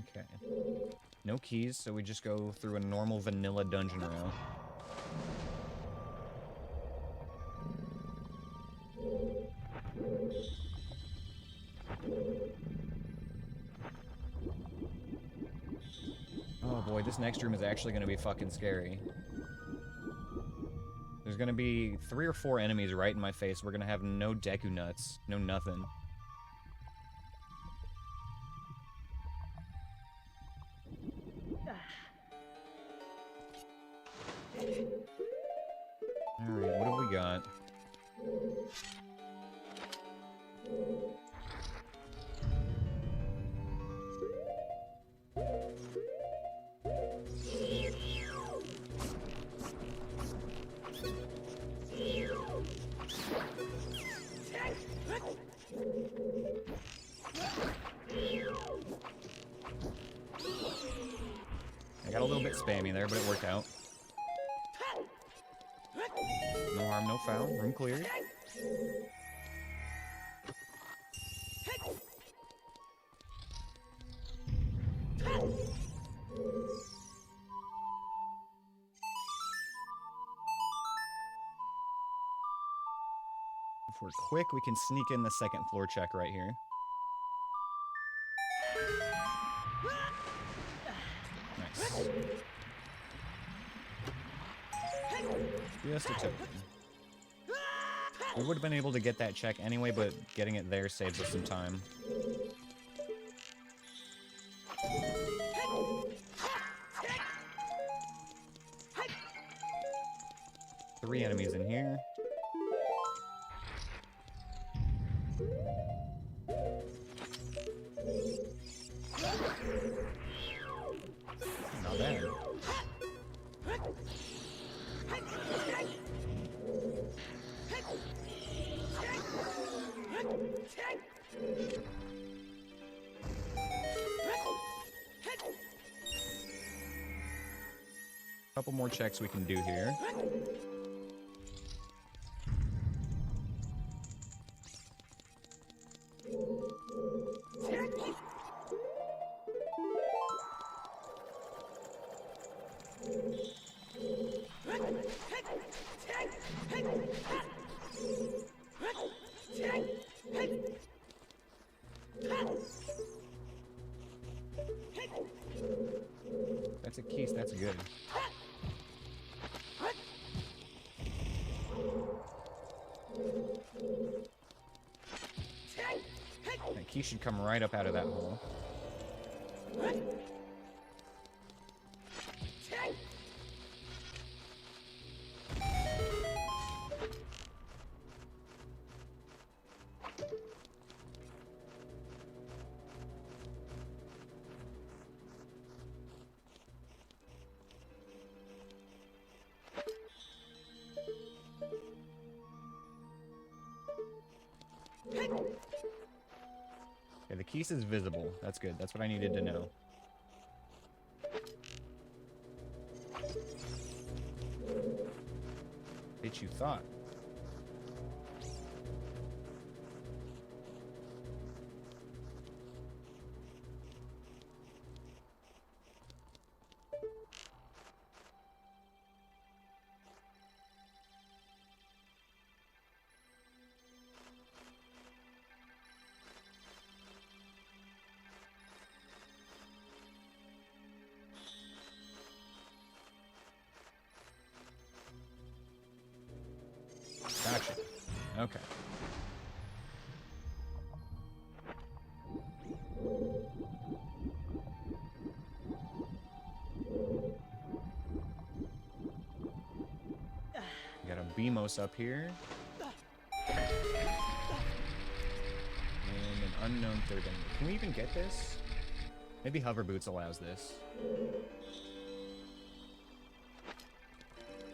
Okay. No keys, so we just go through a normal vanilla dungeon route. Oh boy, this next room is actually going to be fucking scary. There's going to be 3 or 4 enemies right in my face. We're going to have no Deku nuts. No nothing. Alright, what have we got? I got a little bit spammy there, but it worked out. No harm, no foul. Room cleared. If we're quick, we can sneak in the second floor check right here. Nice. Just a token. We would have been able to get that check anyway, but getting it there saves us some time. Three enemies in here. Not bad. Couple more checks we can do here. That's a keys, that's good. That key should come right up out of that hole. Okay, the keys is visible. That's good. That's what I needed to know. Bitch, you thought. Gotcha. Okay. Got a Beamos up here. And an unknown third enemy. Can we even get this? Maybe Hover Boots allows this.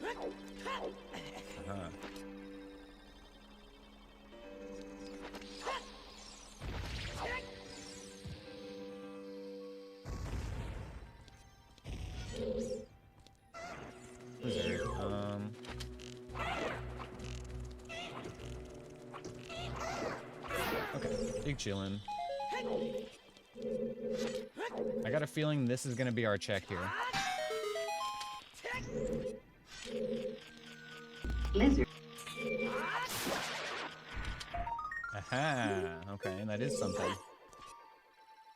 Uh-huh. Wizard. Okay, big chillin'. I got a feeling this is gonna be our check here. Lizard. Aha! Okay, that is something.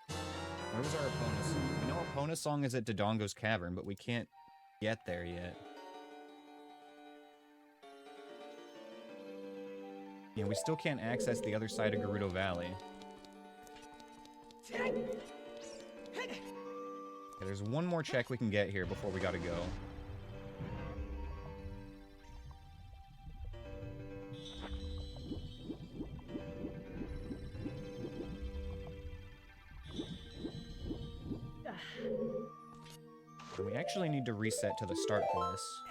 Where was our Epona song? We know Epona song is at Dodongo's Cavern, but we can't get there yet. Yeah, we still can't access the other side of Gerudo Valley. Okay, there's one more check we can get here before we gotta go. And we actually need to reset to the start for this.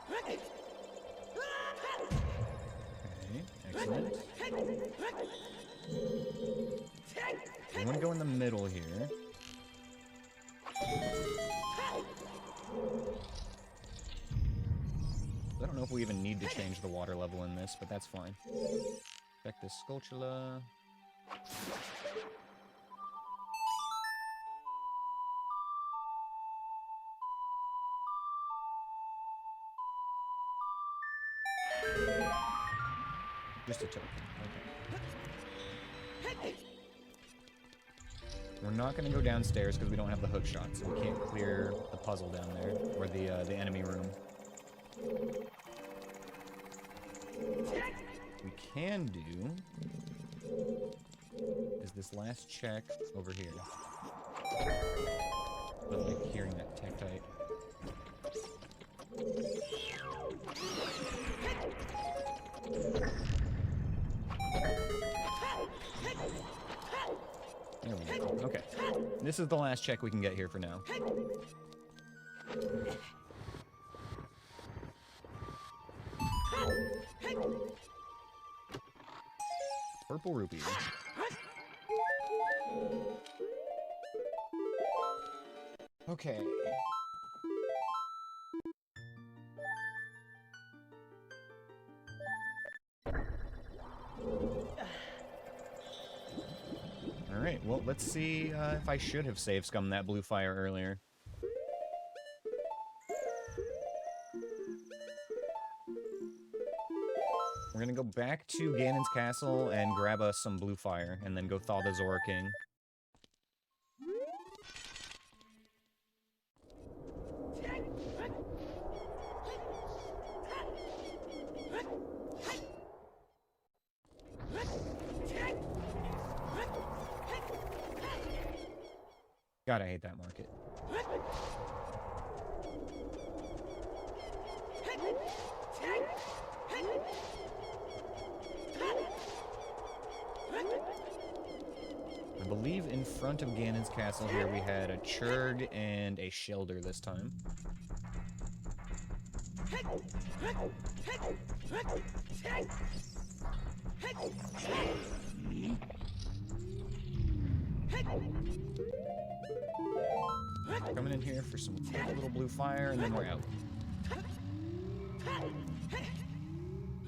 Okay, excellent. I want to go in the middle here. I don't know if we even need to change the water level in this, but that's fine. Check this Skulltula. Just a token. Okay. We're not going to go downstairs because we don't have the hook shot, so we can't clear the puzzle down there, or the enemy room. We can do is this last check over here. I like hearing that Tektite. There we go. Okay. This is the last check we can get here for now. Purple rupee. Okay. Alright, well, let's see if I should have save scummed that blue fire earlier. We're gonna go back to Ganon's castle and grab us some blue fire, and then go thaw the Zora King. God, I hate that market. I believe in front of Ganon's castle here we had a Churg and a Shelder this time. Coming in here for some cool little blue fire, and then we're out.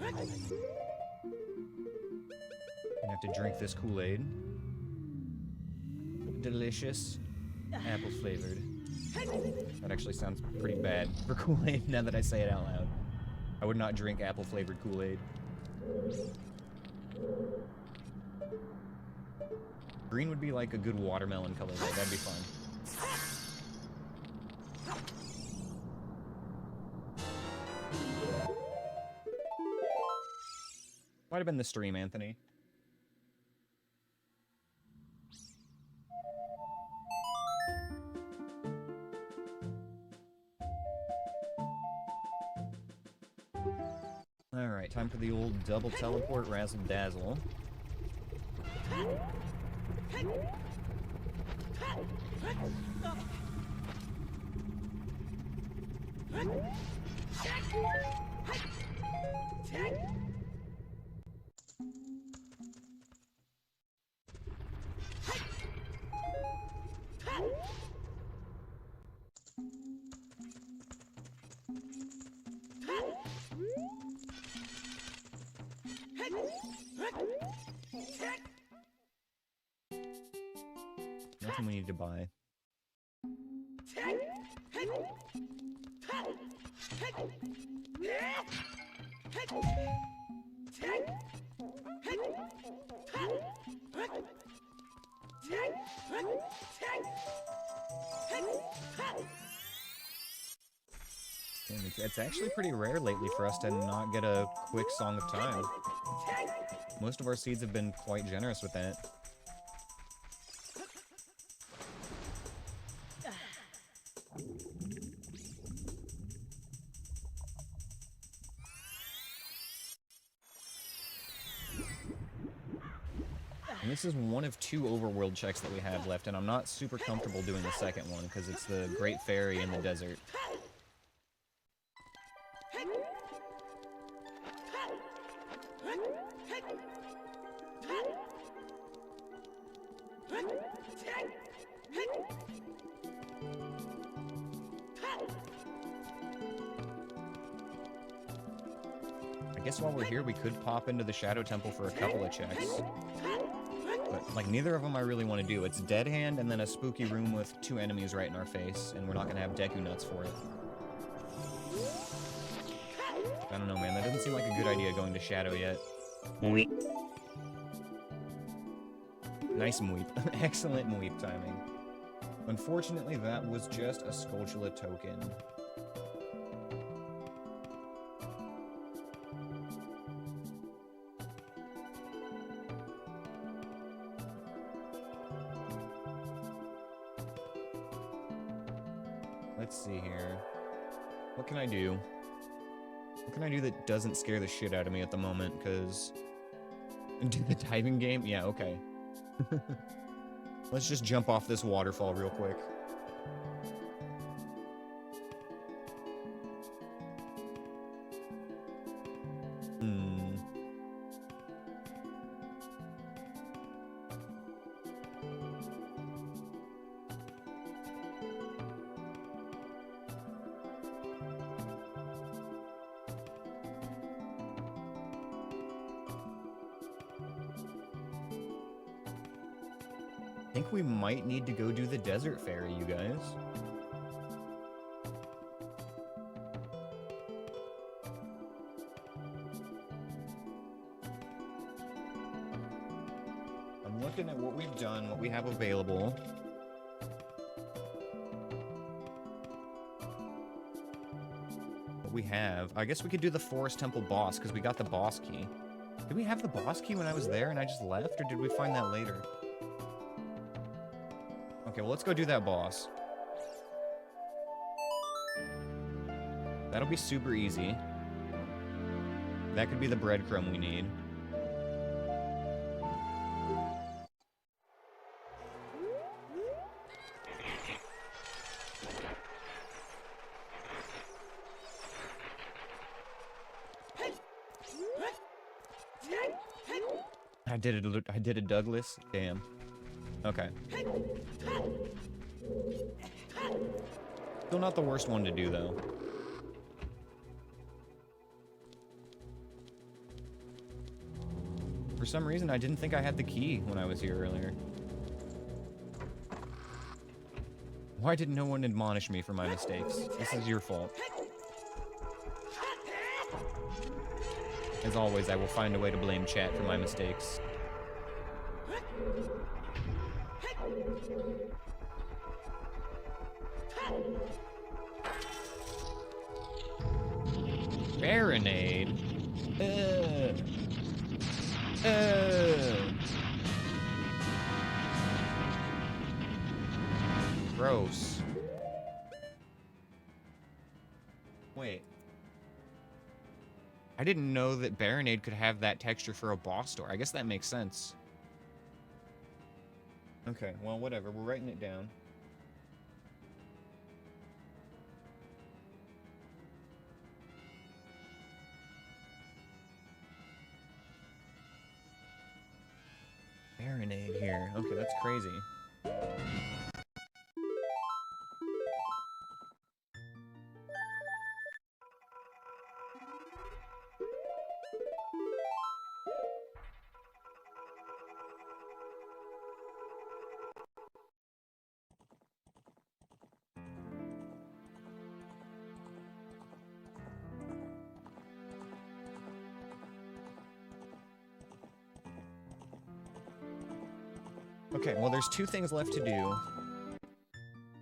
Gonna have to drink this Kool-Aid. Delicious. Apple flavored. That actually sounds pretty bad for Kool-Aid now that I say it out loud. I would not drink apple flavored Kool-Aid. Green would be like a good watermelon color though, that'd be fun. Might have been the stream, Anthony. Alright, time for the old double teleport razzle dazzle. Nothing we need to buy. Damn, it's actually pretty rare lately for us to not get a quick Song of Time. Most of our seeds have been quite generous with that. And this is one of 2 overworld checks that we have left, and I'm not super comfortable doing the second one, because it's the Great Fairy in the desert. I guess while we're here, we could pop into the Shadow Temple for a couple of checks. But, like, neither of them I really want to do. It's Dead Hand and then a spooky room with 2 enemies right in our face, and we're not going to have Deku Nuts for it. I don't know, man. That doesn't seem like a good idea going to Shadow yet. Mweep. Nice Mweep. Excellent Mweep timing. Unfortunately, that was just a Skulltula token. Let's see here. What can I do? What can I do that doesn't scare the shit out of me at the moment? Because... do the diving game? Yeah, okay. Let's just jump off this waterfall real quick. I think we might need to go do the Desert Fairy, you guys. I'm looking at what we've done, what we have available. What we have. I guess we could do the Forest Temple boss, because we got the boss key. Did we have the boss key when I was there and I just left, or did we find that later? Okay, well, let's go do that boss. That'll be super easy. That could be the breadcrumb we need. I did a Douglas? Damn. Okay. Still not the worst one to do, though. For some reason, I didn't think I had the key when I was here earlier. Why did no one admonish me for my mistakes? This is your fault. As always, I will find a way to blame chat for my mistakes. Baronade? Gross. Wait. I didn't know that Baronade could have that texture for a boss door. I guess that makes sense. Okay, well, whatever. We're writing it down. Baronade here. Okay, that's crazy. Okay, well, there's 2 things left to do.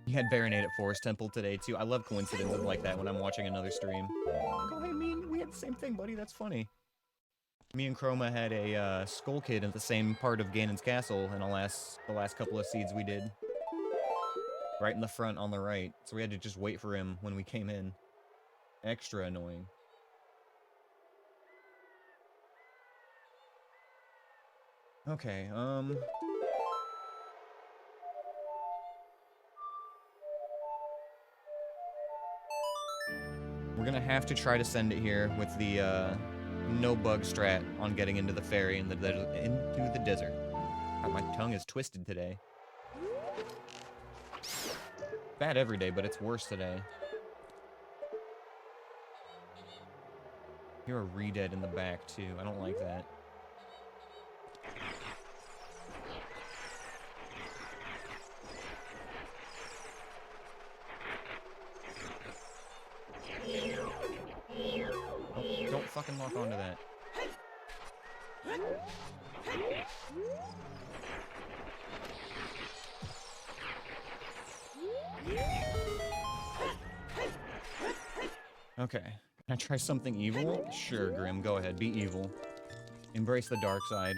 You had Baronade at Forest Temple today, too. I love coincidences like that when I'm watching another stream. Oh, hey, we had the same thing, buddy. That's funny. Me and Chroma had a Skull Kid at the same part of Ganon's castle in the last couple of seeds we did. Right in the front on the right. So we had to just wait for him when we came in. Extra annoying. Okay, we're gonna have to try to send it here with the, no bug strat on getting into the ferry into the desert. God, my tongue is twisted today. Bad every day, but it's worse today. You're a re-dead in the back, too. I don't like that. Oh, don't fucking lock onto that. Okay. Can I try something evil? Sure, Grim. Go ahead. Be evil. Embrace the dark side.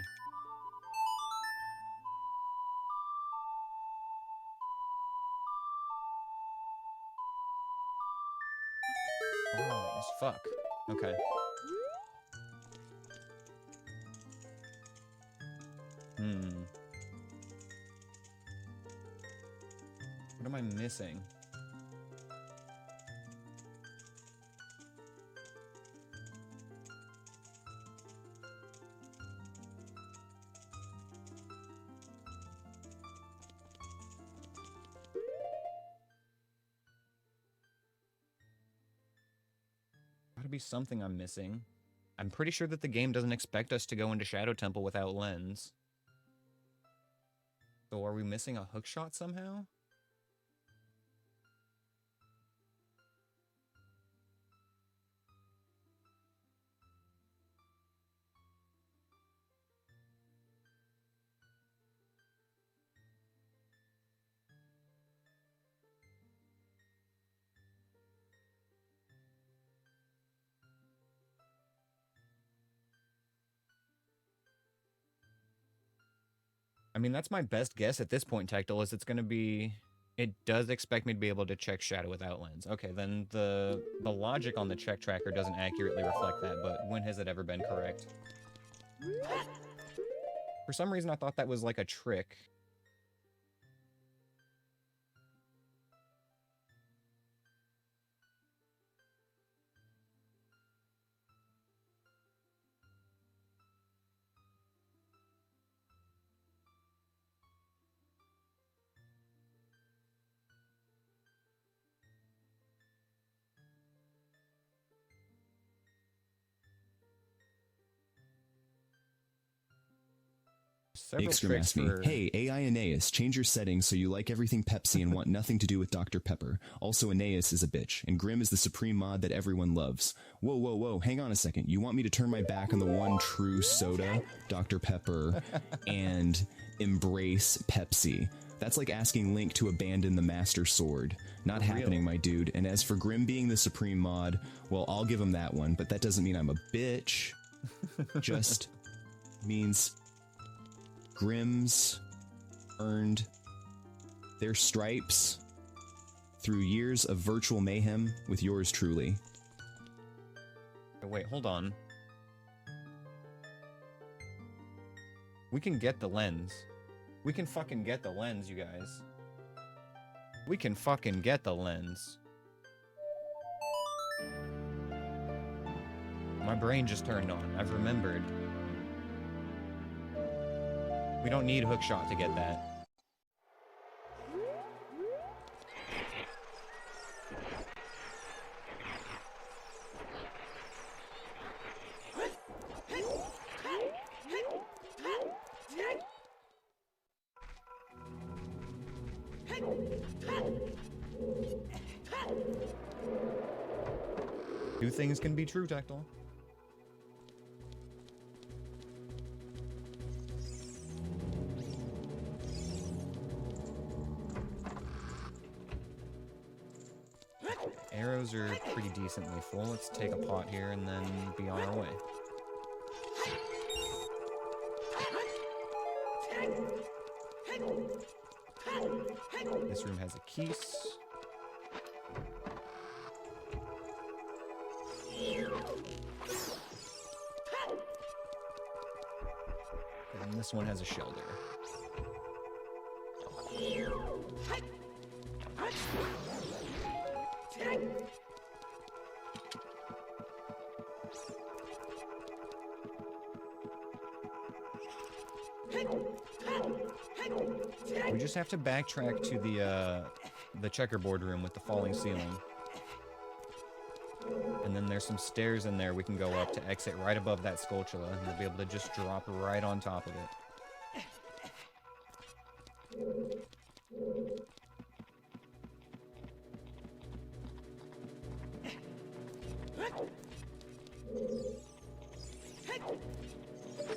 Oh, as fuck. Okay. What am I missing? Gotta be something I'm missing. I'm pretty sure that the game doesn't expect us to go into Shadow Temple without lens. So are we missing a hookshot somehow? I mean, that's my best guess at this point, Tactile, is it's gonna be... It does expect me to be able to check Shadow without lens. Okay, then the logic on the check tracker doesn't accurately reflect that, but when has it ever been correct? For some reason, I thought that was like a trick. Several Ixcrim tricks asked me, for... hey, AI Aneyus, change your settings so you like everything Pepsi and want nothing to do with Dr. Pepper. Also, Aneyus is a bitch, and Grim is the supreme mod that everyone loves. Whoa, whoa, whoa, hang on a second. You want me to turn my back on the one true soda, Dr. Pepper, and embrace Pepsi? That's like asking Link to abandon the Master Sword. Not happening, my dude. And as for Grim being the supreme mod, well, I'll give him that one, but that doesn't mean I'm a bitch. Just means... Grims earned their stripes through years of virtual mayhem with yours truly. Wait, hold on. We can get the lens. We can fucking get the lens, you guys. We can fucking get the lens. My brain just turned on. I've remembered. We don't need hookshot to get that. Two things can be true, Tactile. arrows are pretty decently full. Let's take a pot here and then be on our way. This room has a keys. And this one has a shelter. We just have to backtrack to the checkerboard room with the falling ceiling. And then there's some stairs in there we can go up to exit right above that Skulltula, and we'll be able to just drop right on top of it.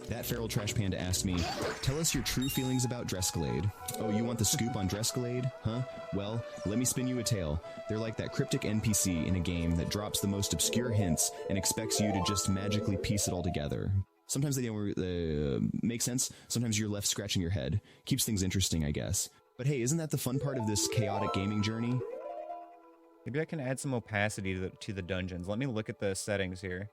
That feral trash panda asked me, tell us your true feelings about Drescalade. Oh, you want the scoop on Drescalade? Huh? Well, let me spin you a tale. They're like that cryptic NPC in a game that drops the most obscure hints and expects you to just magically piece it all together. Sometimes they don't make sense, sometimes you're left scratching your head. Keeps things interesting, I guess. But hey, isn't that the fun part of this chaotic gaming journey? Maybe I can add some opacity to the dungeons. Let me look at the settings here.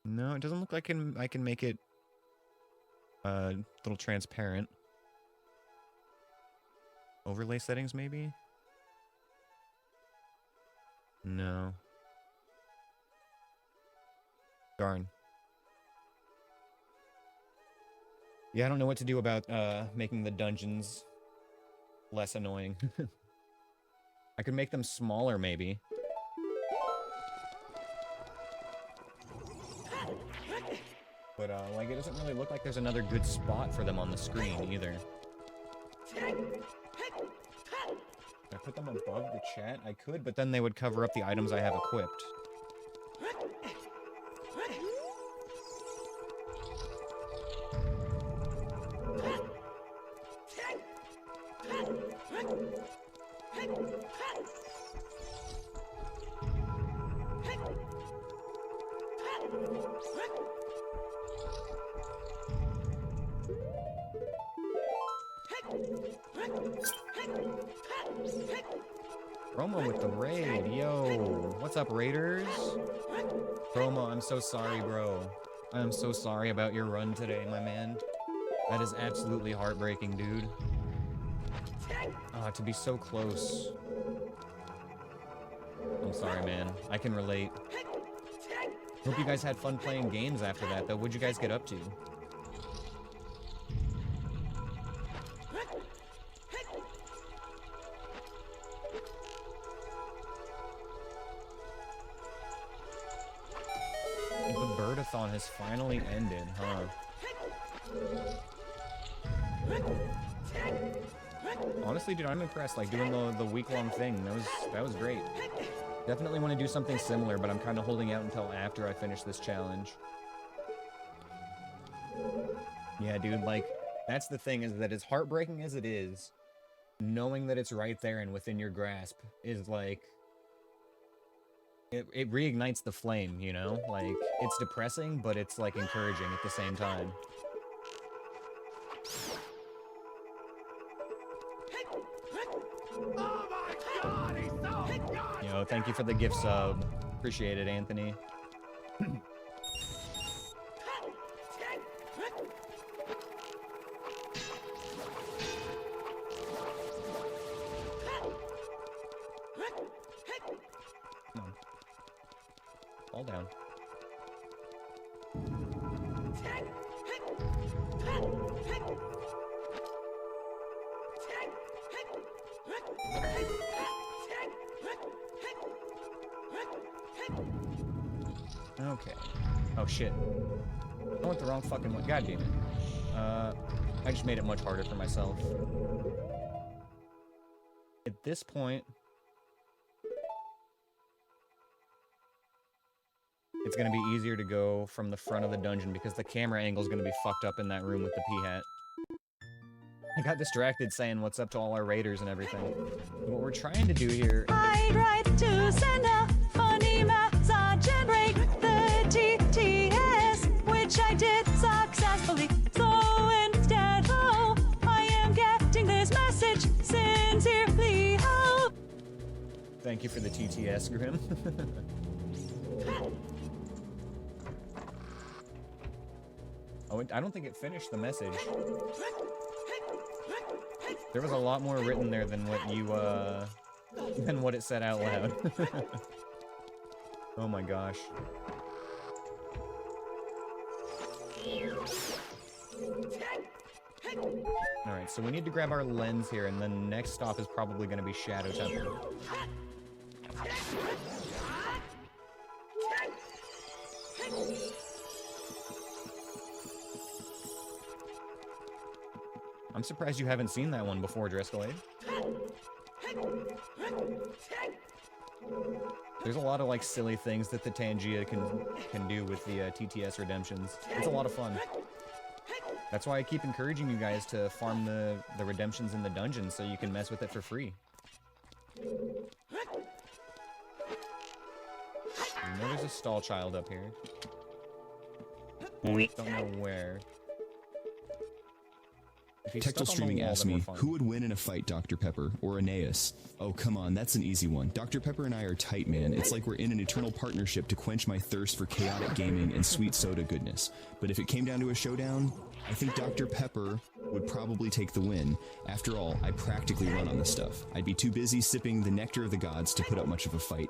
No, it doesn't look like I can make it a little transparent. Overlay settings, maybe? No. Darn. Yeah, I don't know what to do about making the dungeons less annoying. I could make them smaller, maybe. But, like, it doesn't really look like there's another good spot for them on the screen, either. Can I put them above the chat? I could, but then they would cover up the items I have equipped. Promo with the raid, yo! What's up, raiders? Promo, I'm so sorry, bro. I'm so sorry about your run today, my man. That is absolutely heartbreaking, dude. To be so close. I'm sorry, man. I can relate. Hope you guys had fun playing games after that, though. What'd you guys get up to? The birdathon has finally ended, huh? Honestly, dude, I'm impressed. Like, doing the week-long thing, that was great. Definitely want to do something similar, but I'm kind of holding out until after I finish this challenge. Yeah, dude, like, that's the thing, is that as heartbreaking as it is, knowing that it's right there and within your grasp is, like, it reignites the flame, you know? Like, it's depressing, but it's, like, encouraging at the same time. Oh my god, he's so god! Yo, thank you for the gift sub. Appreciate it, Anthony. down. Okay. Oh shit. I went the wrong fucking way. God damn it. I just made it much harder for myself. At this point, it's gonna be easier to go from the front of the dungeon because the camera angle is gonna be fucked up in that room with the P-hat. I got distracted saying what's up to all our raiders and everything. What we're trying to do here... I'd write to send a funny message and break the TTS, which I did successfully. So instead, oh, I am getting this message sincerely. Oh. Thank you for the TTS, Grim. Oh, I don't think it finished the message. There was a lot more written there than what you, than what it said out loud. Oh my gosh. Alright, so we need to grab our lens here, and then the next stop is probably going to be Shadow Temple. I'm surprised you haven't seen that one before, Driscollade. There's a lot of, like, silly things that the Tangia can do with the TTS redemptions. It's a lot of fun. That's why I keep encouraging you guys to farm the redemptions in the dungeon so you can mess with it for free. I know there's a stall child up here. Don't know where. Tectal Streaming asked me, who would win in a fight, Dr. Pepper or Aneyus? Oh, come on, that's an easy one. Dr. Pepper and I are tight, man. It's like we're in an eternal partnership to quench my thirst for chaotic gaming and sweet soda goodness. But if it came down to a showdown, I think Dr. Pepper would probably take the win. After all, I practically run on this stuff. I'd be too busy sipping the nectar of the gods to put up much of a fight.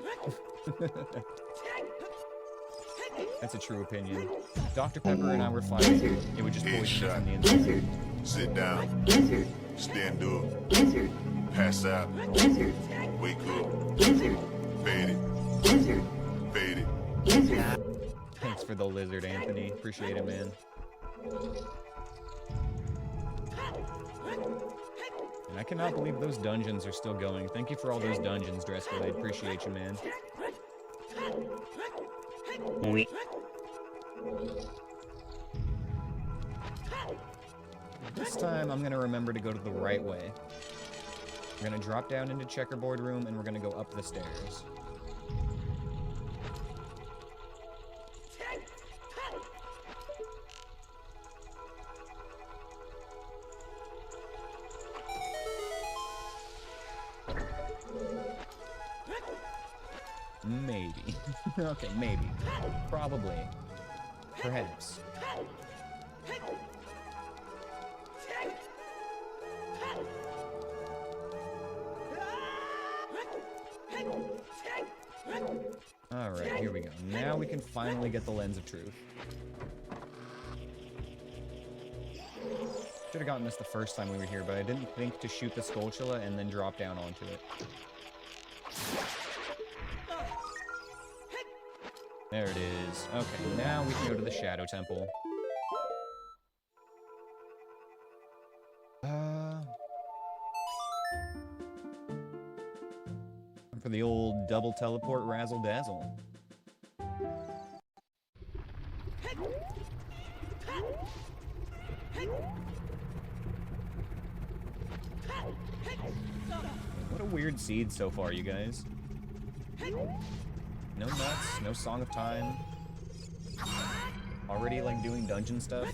That's a true opinion. Dr. Pepper and I were fighting. It would just poison me from the inside. Sit down. Lizard. Stand up. Lizard. Pass out. Lizard. Wake up. Lizard. Fade it. Lizard. Fade it. Lizard. Thanks for the lizard, Anthony. Appreciate it, man. And I cannot believe those dungeons are still going. Thank you for all those dungeons, Dreskel. I appreciate you, man. This time, I'm gonna remember to go to the right way. We're gonna drop down into checkerboard room, and we're gonna go up the stairs. Maybe. Okay, maybe. Probably. Perhaps. Alright, here we go. Now we can finally get the Lens of Truth. Should have gotten this the first time we were here, but I didn't think to shoot the Skulltula and then drop down onto it. There it is. Okay, now we can go to the Shadow Temple. For the old double teleport razzle dazzle. What a weird seed so far, you guys. No nuts, no Song of Time. Already, like, doing dungeon stuff.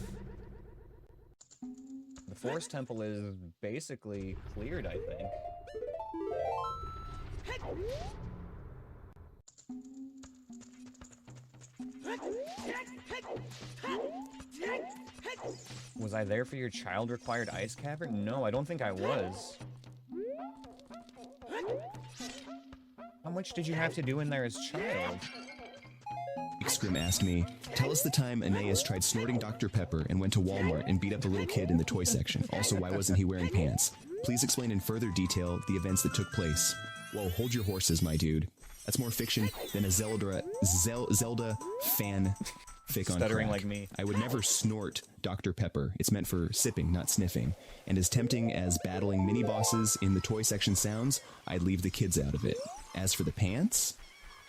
The Forest Temple is basically cleared, I think. Was I there for your child-required ice cavern? No, I don't think I was. How much did you have to do in there as child? Excrim asked me, tell us the time Aneyus tried snorting Dr. Pepper and went to Walmart and beat up a little kid in the toy section. Also, why wasn't he wearing pants? Please explain in further detail the events that took place. Whoa, hold your horses, my dude. That's more fiction than a Zelda fan fic on Stuttering crack. like me. I would never snort Dr. Pepper. It's meant for sipping, not sniffing. And as tempting as battling mini-bosses in the toy section sounds, I'd leave the kids out of it. As for the pants,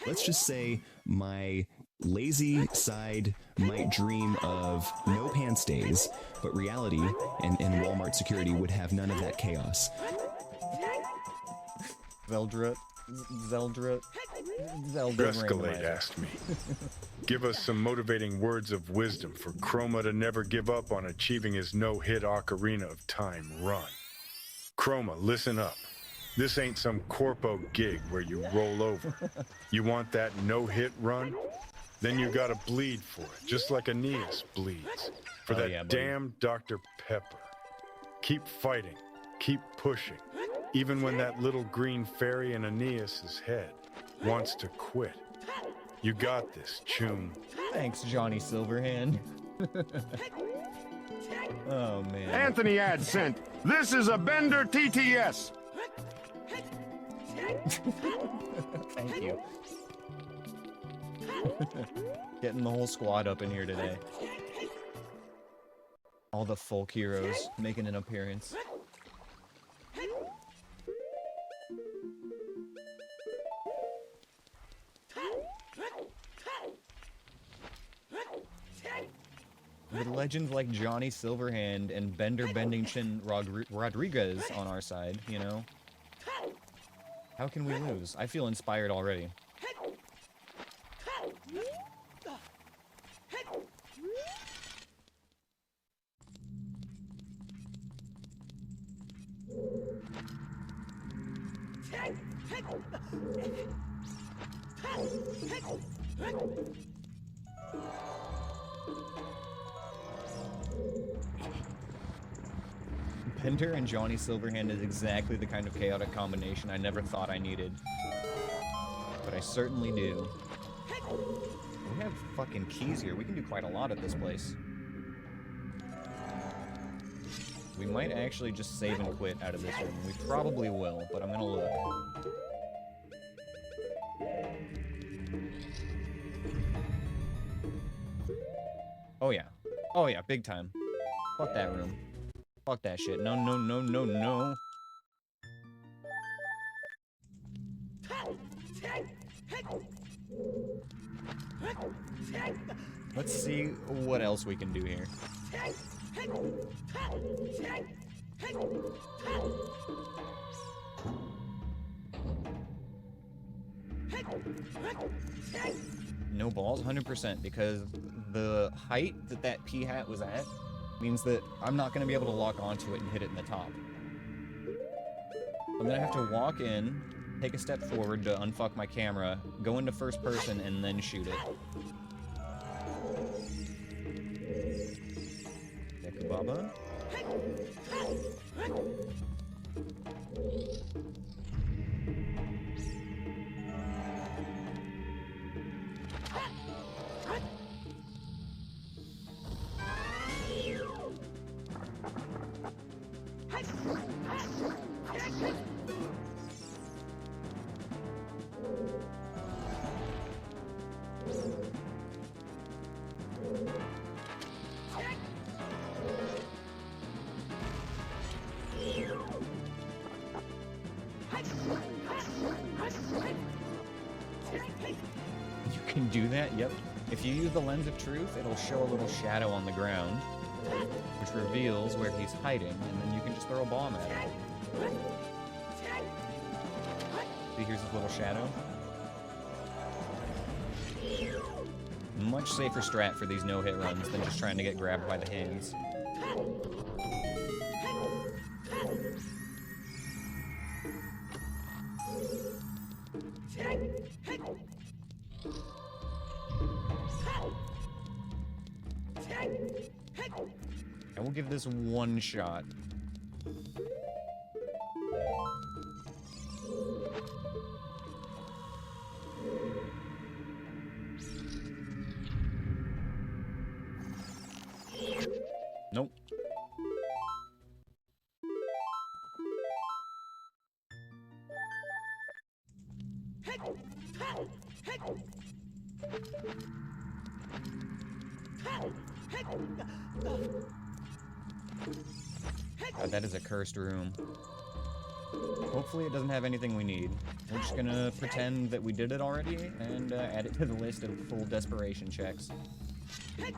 let's just say my lazy side might dream of no pants days, but reality and Walmart security would have none of that chaos. Zelda Escalade Randomizer. asked me. Give us some motivating words of wisdom for Chroma to never give up on achieving his no-hit Ocarina of Time run. Chroma, listen up. This ain't some corpo gig where you roll over. You want that no-hit run? Then you gotta bleed for it, just like Aneyus bleeds. For that yeah, buddy. damn Dr. Pepper. Keep fighting. Keep pushing. Even when that little green fairy in Aneyus's head wants to quit. You got this, Choom. Thanks, Johnny Silverhand. Oh, man. Anthony ad sent. This is a Bender TTS. Thank you. Getting the whole squad up in here today. All the folk heroes making an appearance. With legends like Johnny Silverhand and Bender Bending Chin Rodriguez on our side, you know? How can we lose? I feel inspired already. Bender and Johnny Silverhand is exactly the kind of chaotic combination I never thought I needed. But I certainly do. We have fucking keys here. We can do quite a lot at this place. We might actually just save and quit out of this room. We probably will, but I'm gonna look. Oh yeah. Oh yeah, big time. Fuck that room. Fuck that shit. No, no, no, no, no. Let's see what else we can do here. No balls, 100%, because the height that that pea hat was at means that I'm not going to be able to lock onto it and hit it in the top. I'm going to have to walk in, take a step forward to unfuck my camera, go into first person, and then shoot it. Dekubaba? You can do that? Yep. If you use the Lens of Truth, it'll show a little shadow on the ground, which reveals where he's hiding, and then you can just throw a bomb at him. See, here's his little shadow. Much safer strat for these no-hit runs than just trying to get grabbed by the hands. I will give this one shot. Nope. God, that is a cursed room. Hopefully it doesn't have anything we need. We're just gonna pretend that we did it already and add it to the list of full desperation checks. I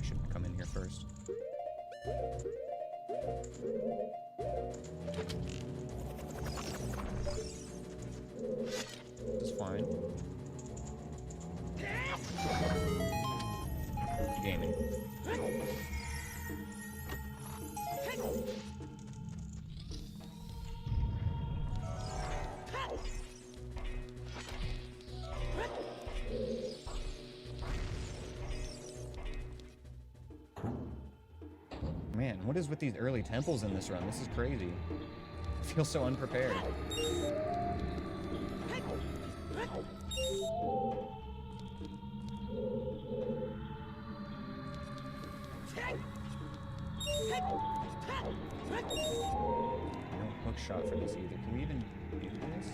should come in here first. This is fine. Gaming. Man, what is with these early temples in this run? This is crazy. I feel so unprepared. No hook shot for this either. Can we even do this?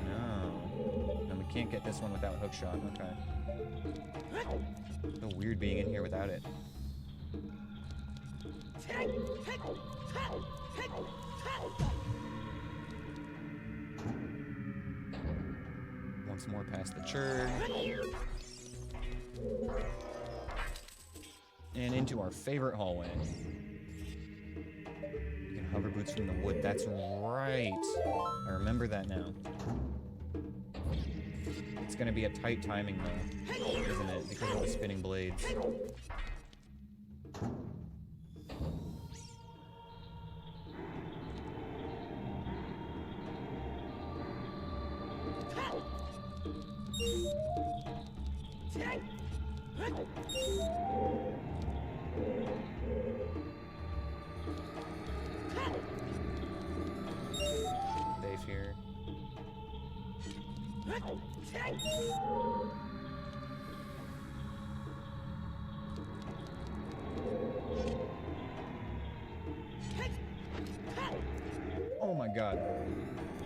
No. And we can't get this one without hook shot. Okay. So weird being in here without it. Once more past the church. And into our favorite hallway. You can hover boots from the wood. That's right. I remember that now. It's gonna be a tight timing though, isn't it? Because of the spinning blades. Safe here. Oh my god.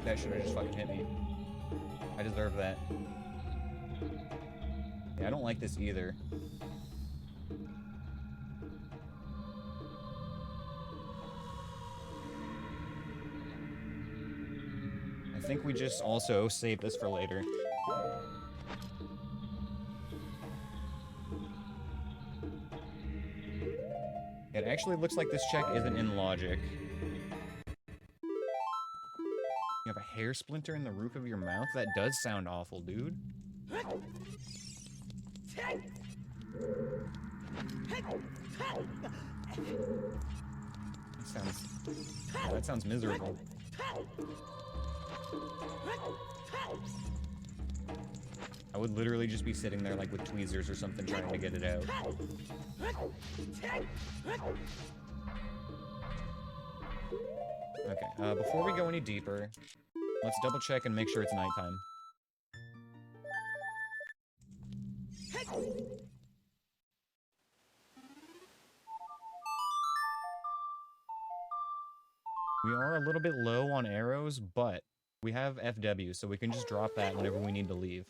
That should have just fucking hit me. I deserve that. Yeah, I don't like this either. I think we just also save this for later. It actually looks like this check isn't in logic. You have a hair splinter in the roof of your mouth? That does sound awful, dude. That sounds miserable. I would literally just be sitting there like with tweezers or something trying to get it out. Okay, before we go any deeper, let's double check and make sure it's nighttime. We are a little bit low on arrows, but we have FW, so we can just drop that whenever we need to leave.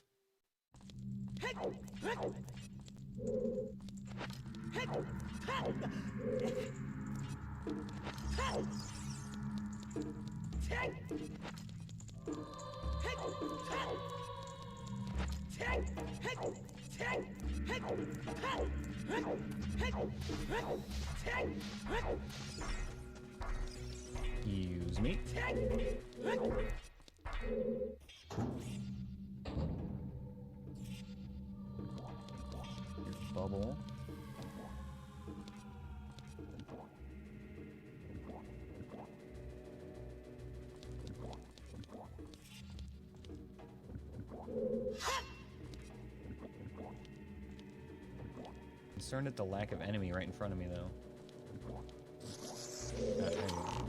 Excuse me. Here's bubble. Concerned at the lack of enemy right in front of me, though. There you go.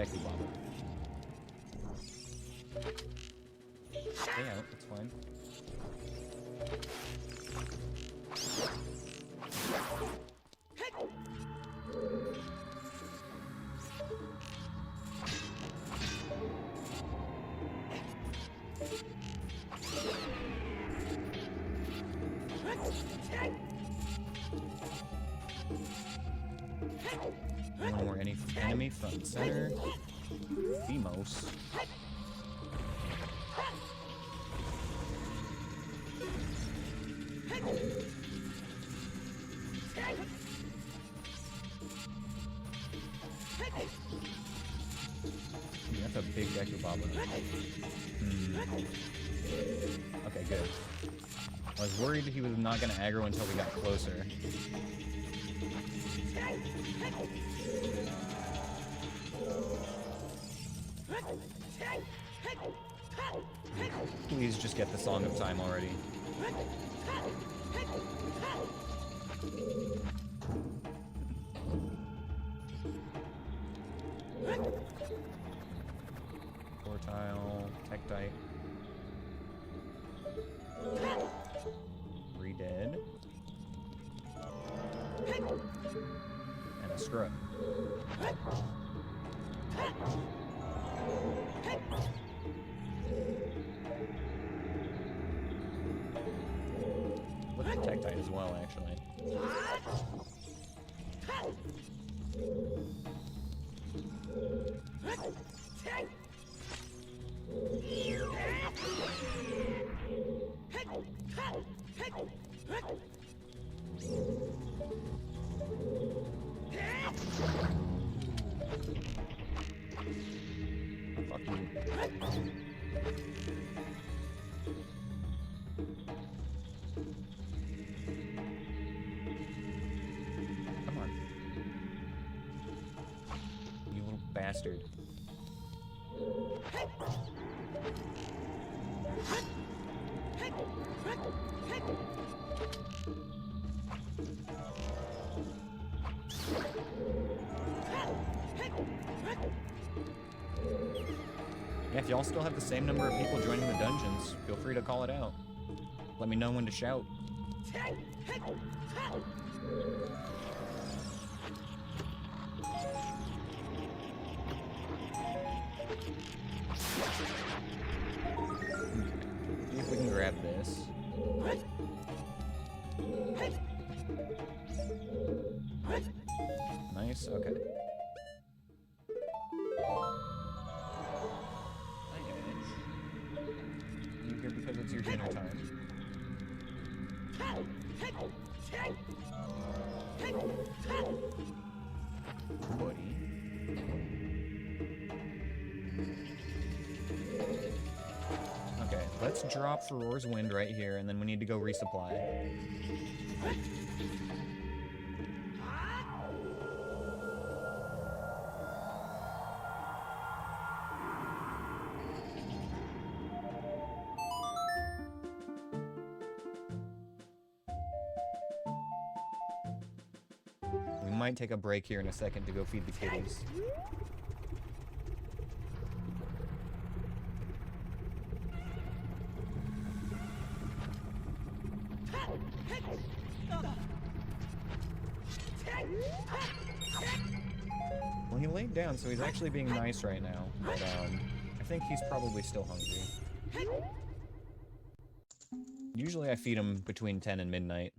Deku Baba. Stay out, that's fine. One more enemy front and center. Themos. That's a big Deku Baba. Okay, good. I was worried he was not going to aggro until we got closer. Please just get the Song of Time already. Fortile, Tektite. Re-dead. And a scrub. Look at Tektite as well, actually. Fuck you. Come on. You little bastard. Yeah, if y'all still have the same number of people joining the dungeons, feel free to call it out. Let me know when to shout. See if we can grab this. Nice, okay. You here because it's your dinner time. Buddy. Okay, let's drop Ferore's Wind right here, and then we need to go resupply. We might take a break here in a second to go feed the kitties. Well, he laid down, so he's actually being nice right now, but I think he's probably still hungry. Usually I feed him between 10 and midnight.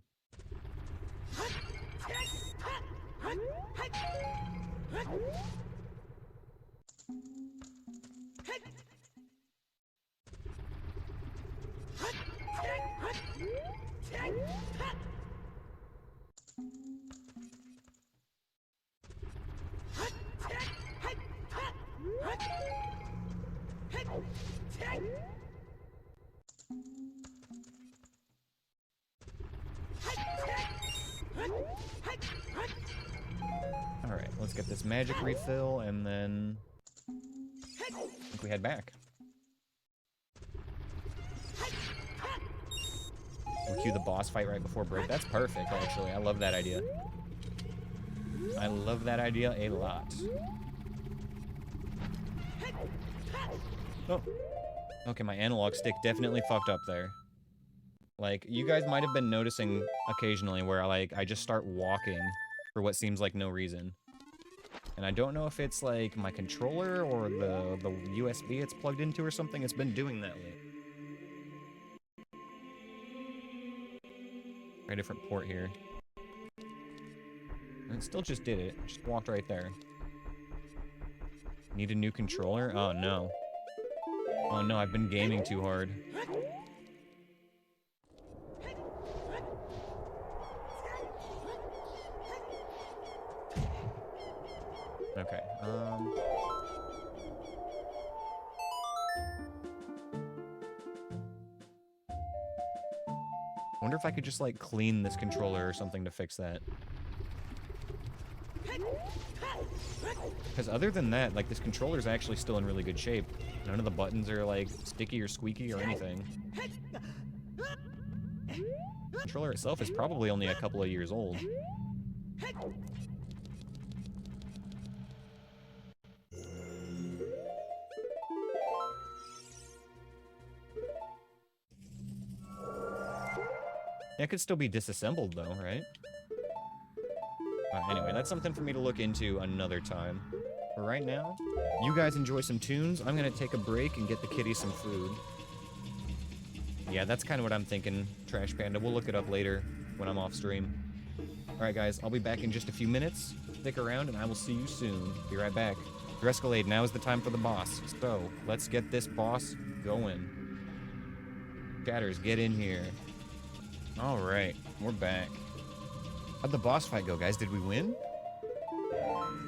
Alright, let's get this magic refill, and then I think we head back. We'll cue the boss fight right before break. That's perfect, actually. I love that idea. I love that idea a lot. Oh. Okay, my analog stick definitely fucked up there. Like, you guys might have been noticing occasionally where, like, I just start walking for what seems like no reason. And I don't know if it's, like, my controller or the USB it's plugged into or something. It's been doing that lately. Try a different port here. And it still just did it. Just walked right there. Need a new controller? Oh, no. Oh, no, I've been gaming too hard. Okay, wonder if I could just, like, clean this controller or something to fix that. Because other than that, like, this controller's actually still in really good shape. None of the buttons are, like, sticky or squeaky or anything. The controller itself is probably only a couple of years old. It could still be disassembled, though, right? Anyway, that's something for me to look into another time. For right now, you guys enjoy some tunes. I'm gonna take a break and get the kitty some food. Yeah, that's kind of what I'm thinking, Trash Panda. We'll look it up later when I'm off stream. Alright, guys, I'll be back in just a few minutes. Stick around, and I will see you soon. Be right back. Drescalade, now is the time for the boss. So, let's get this boss going. Chatters, get in here. Alright, we're back. How'd the boss fight go, guys? Did we win?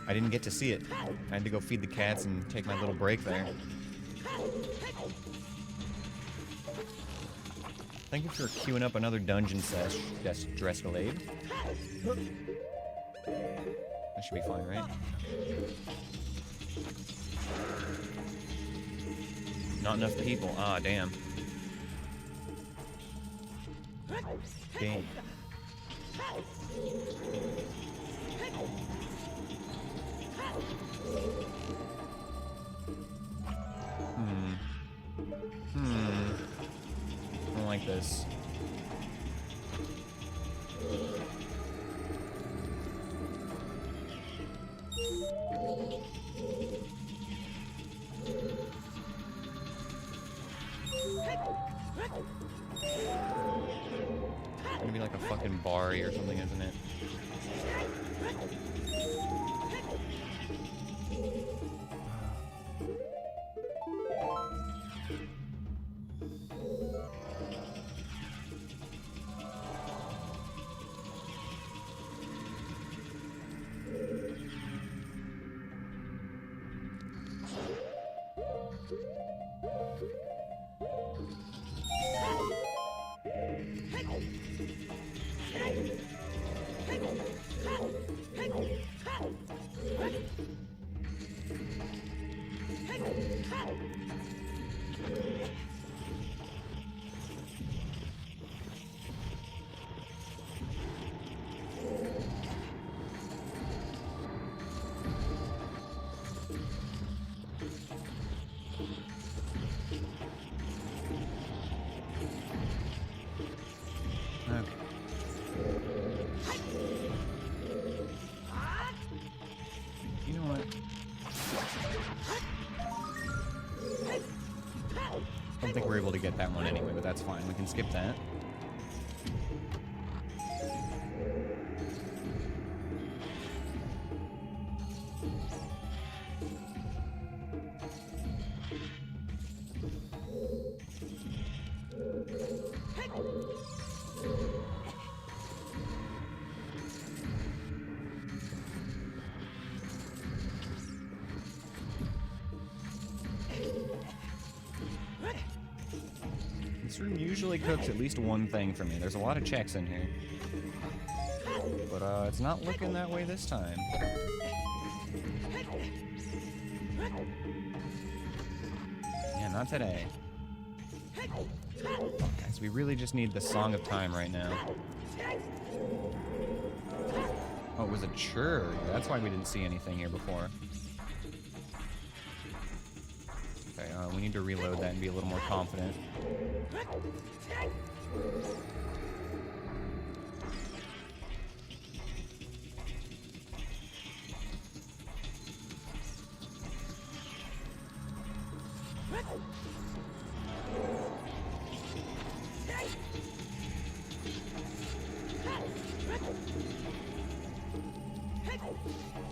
I didn't get to see it. I had to go feed the cats and take my little break there. Thank you for queuing up another dungeon sesh, Drescalade. That should be fine, right? Not enough people. Ah, damn. Damn. I don't like this. It's gonna be like a fucking bar or something, isn't it? I don't think we're able to get that one anyway, but that's fine. We can skip that. This room usually cooks at least one thing for me. There's a lot of checks in here. But, it's not looking that way this time. Yeah, not today. Guys, we really just need the Song of Time right now. Oh, it was a church. That's why we didn't see anything here before. Okay, We need to reload that and be a little more confident.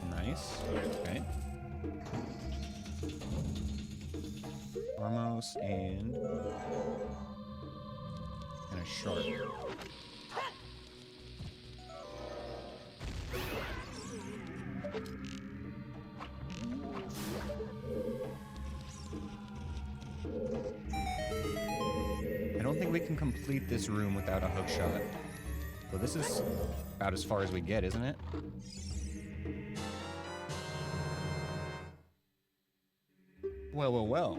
Nice. Okay. Armos and a shark. I don't think we can complete this room without a hook shot. So this is about as far as we get, isn't it? Well, well, well.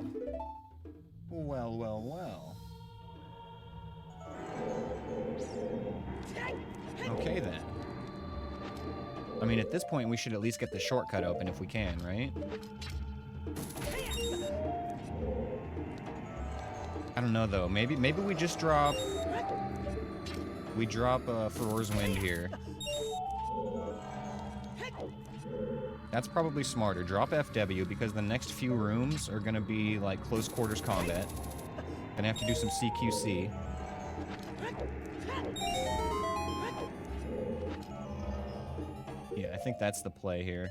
Well, well, well. Okay, then. I mean, at this point, we should at least get the shortcut open if we can, right? I don't know, though. Maybe we just drop... We drop Furor's Wind here. That's probably smarter. Drop FW, because the next few rooms are gonna be, like, close quarters combat. Gonna have to do some CQC. Yeah, I think that's the play here.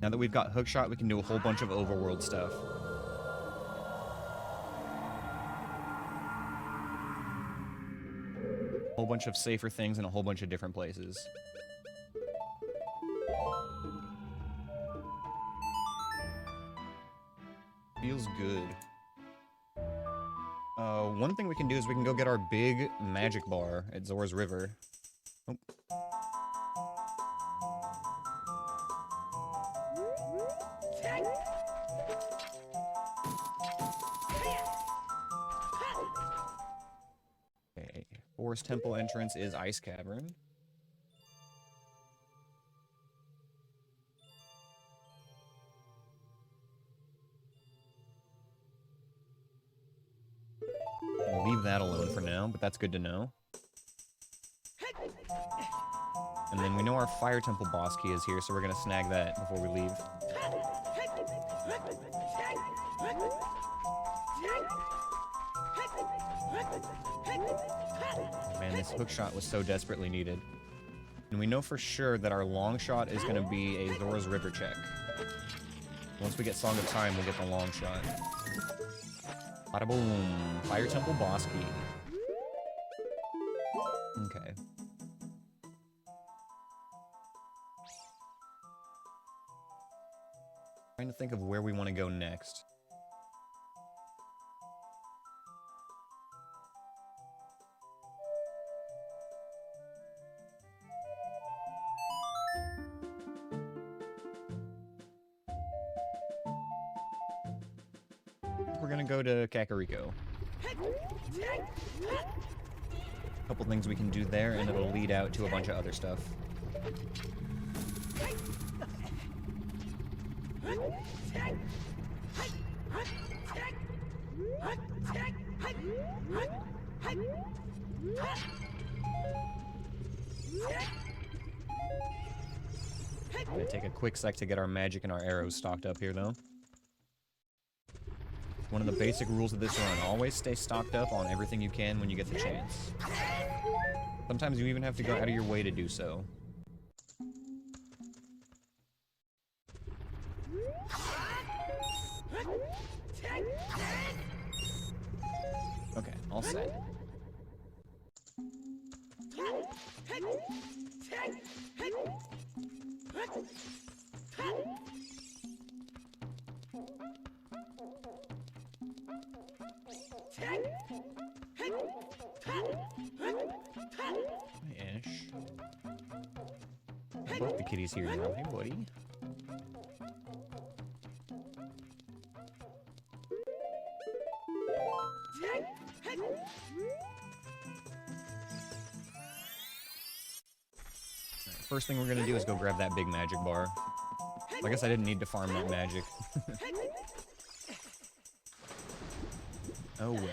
Now that we've got hookshot, we can do a whole bunch of overworld stuff. A whole bunch of safer things in a whole bunch of different places. Feels good. One thing we can do is we can go get our big magic bar at Zora's River. Oh. Okay. Forest Temple entrance is Ice Cavern. We'll leave that alone for now, but that's good to know. And then we know our Fire Temple boss key is here, so we're gonna snag that before we leave. Oh man, this hookshot was so desperately needed. And we know for sure that our long shot is gonna be a Zora's River check. Once we get Song of Time, we'll get the long shot. Bada boom. Fire Temple boss key. Okay. Trying to think of where we want to go next. We're gonna go to Kakariko. A couple things we can do there, and it'll lead out to a bunch of other stuff. Gonna take a quick sec to get our magic and our arrows stocked up here, though. One of the basic rules of this run, always stay stocked up on everything you can when you get the chance. Sometimes you even have to go out of your way to do so. Okay, all set. Hey, Ash. Both the kitties here now. Hey, buddy. First thing we're gonna do is go grab that big magic bar. I guess I didn't need to farm that magic. Oh well.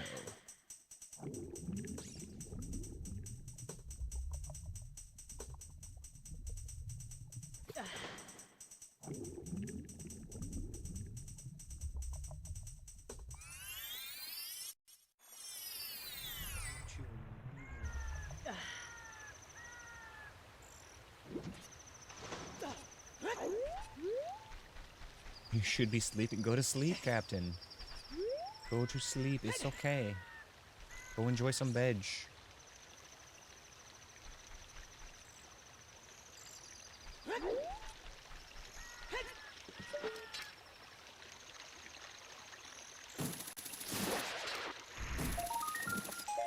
You should be sleeping. Go to sleep, Captain. Go to sleep. It's okay. Go enjoy some veg.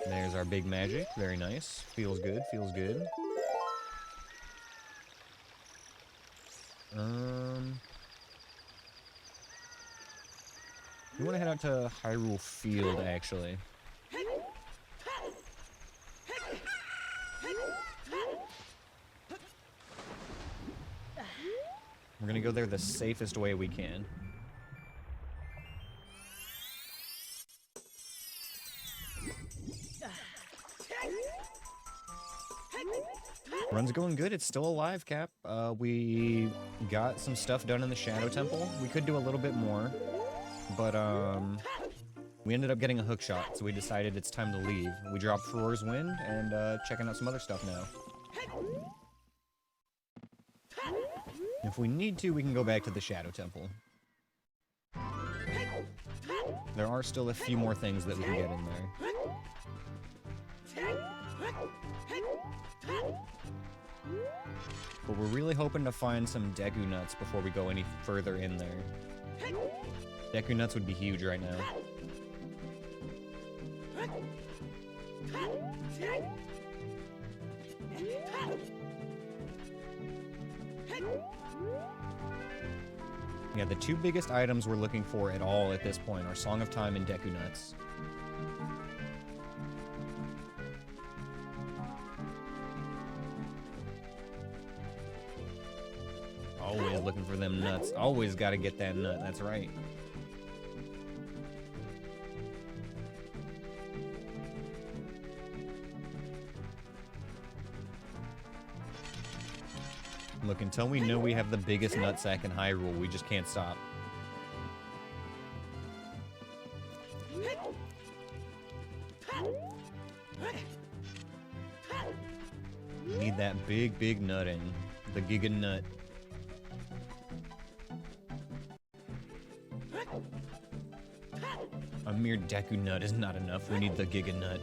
There's our big magic. Very nice. Feels good. Feels good. We want to head out to Hyrule Field, actually. We're gonna go there the safest way we can. Run's going good. It's still alive, Cap. We got some stuff done in the Shadow Temple. We could do a little bit more, but we ended up getting a hook shot, so we decided it's time to leave. We dropped Farore's Wind and checking out some other stuff now. If we need to, we can go back to the Shadow Temple. There are still a few more things that we can get in there. But we're really hoping to find some Deku Nuts before we go any further in there. Deku Nuts would be huge right now. Yeah, the two biggest items we're looking for at all at this point are Song of Time and Deku Nuts. Always looking for them nuts. Always gotta get that nut, that's right. Look, until we know we have the biggest nutsack in Hyrule, we just can't stop. Need that big nutting. The Giga Nut. A mere Deku Nut is not enough. We need the Giga Nut.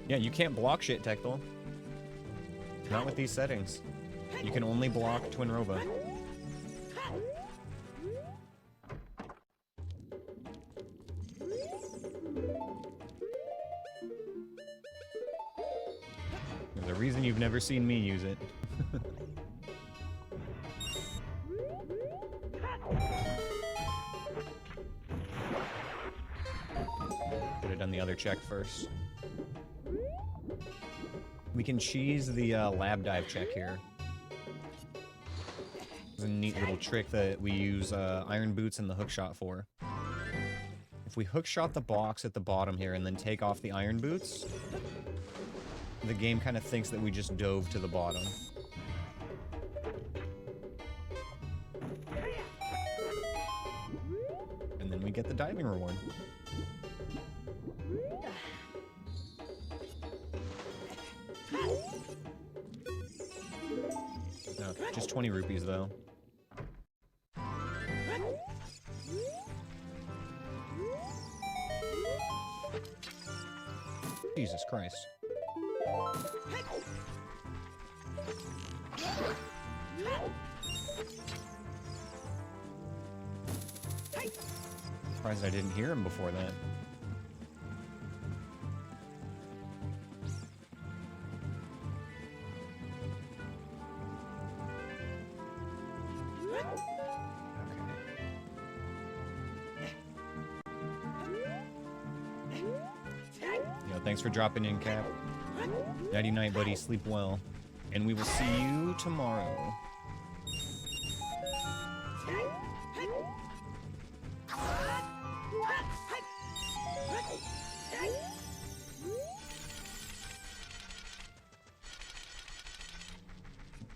Yeah, you can't block shit, Tectal. Not with these settings. You can only block Twin Rova. There's a reason you've never seen me use it. Could have done the other check first. We can cheese the lab dive check here. It's a neat little trick that we use iron boots and the hookshot for. If we hookshot the box at the bottom here and then take off the iron boots, the game kind of thinks that we just dove to the bottom. And then we get the diving reward. No, just 20 rupees though. Jesus Christ. Surprised I didn't hear him before that. Thanks for dropping in, Cap. Nighty night, buddy. Sleep well. And we will see you tomorrow.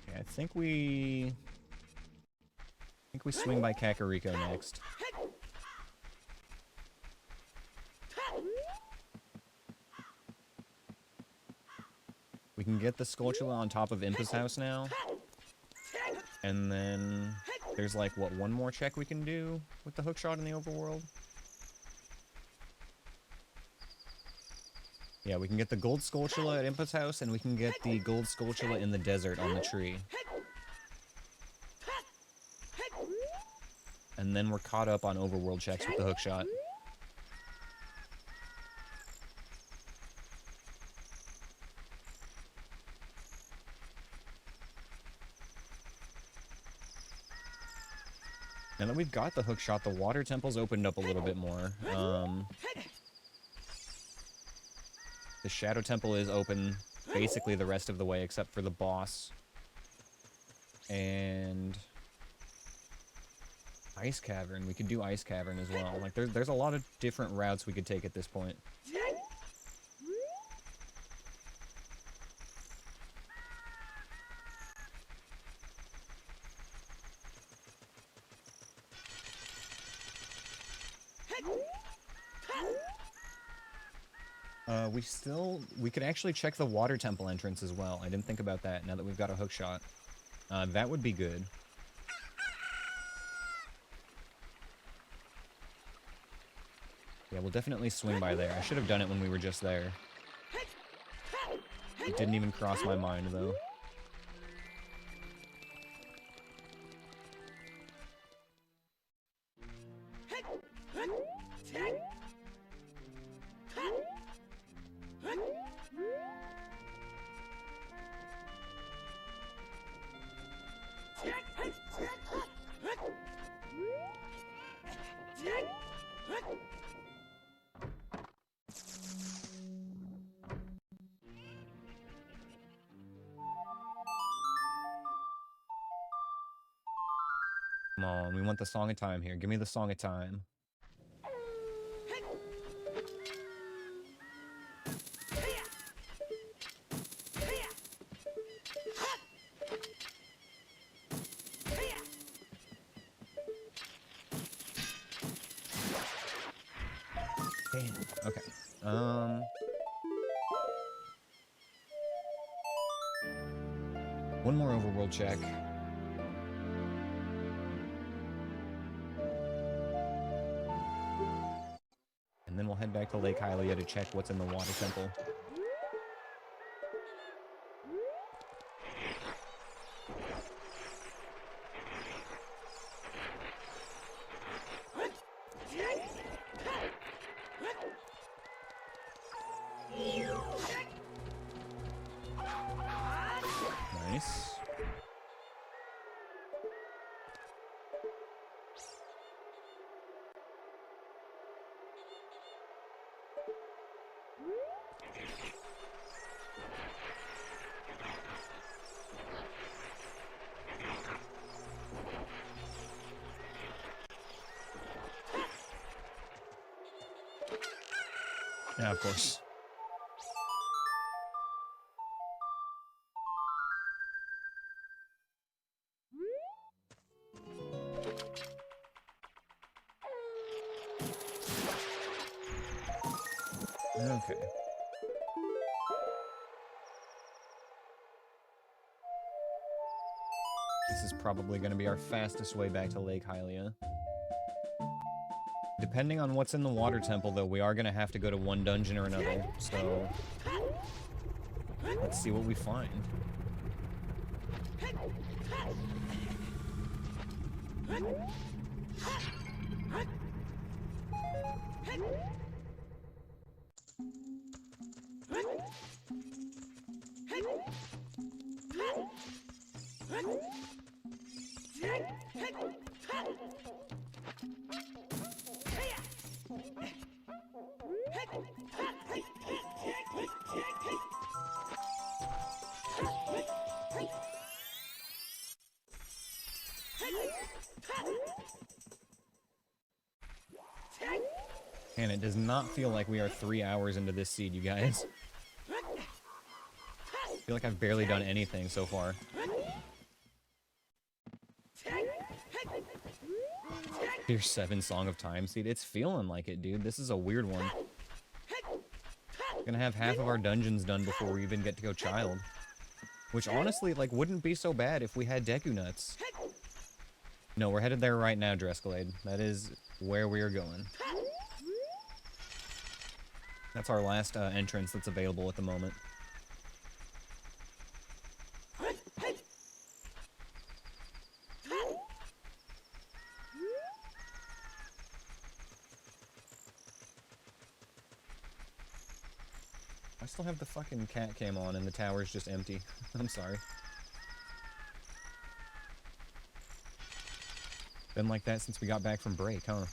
Okay, I think we swing by Kakariko next. We can get the Skulltula on top of Impa's house now. And then there's like, what, one more check we can do with the hookshot in the overworld? Yeah, we can get the gold Skulltula at Impa's house, and we can get the gold Skulltula in the desert on the tree. And then we're caught up on overworld checks with the hookshot. Now that we've got the hookshot, the water temple's opened up a little bit more. The Shadow Temple is open basically the rest of the way, except for the boss. And Ice Cavern. We could do Ice Cavern as well. Like, there's a lot of different routes we could take at this point. We could actually check the water temple entrance as well. I didn't think about that now that we've got a hookshot. That would be good. Yeah, we'll definitely swing by there. I should have done it when we were just there. It didn't even cross my mind, though. Come on, we want the Song of Time here. Give me the Song of Time. Damn. Okay. One more overworld check. And then we'll head back to Lake Hylia to check what's in the water temple. Nice. Yeah, of course. Okay. This is probably going to be our fastest way back to Lake Hylia. Depending on what's in the water temple, though, we are going to have to go to one dungeon or another, so let's see what we find. And it does not feel like we are 3 hours into this seed, you guys. I feel like I've barely done anything so far. Tier 7 Song of Time seed. It's feeling like it, dude. This is a weird one. Gonna have half of our dungeons done before we even get to go Child. Which honestly, like, wouldn't be so bad if we had Deku Nuts. No, we're headed there right now, Drescalade. That is where we are going. That's our last entrance that's available at the moment. I still have the fucking cat cam on and the tower's just empty. I'm sorry. Been like that since we got back from break, huh?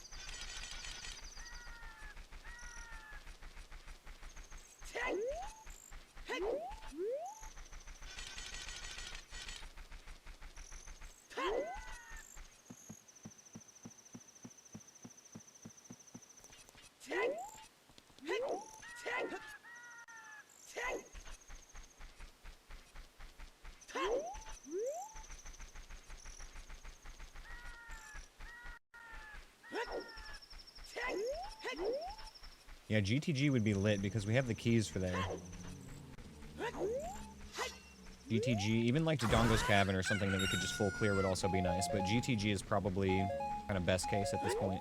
Yeah, GTG would be lit because we have the keys for there. GTG, even like Dodongo's Cavern or something that we could just full clear would also be nice, but GTG is probably kind of best case at this point.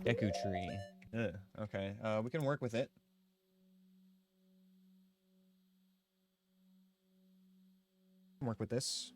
Deku Tree. Ugh, okay, we can work with it. Work with this.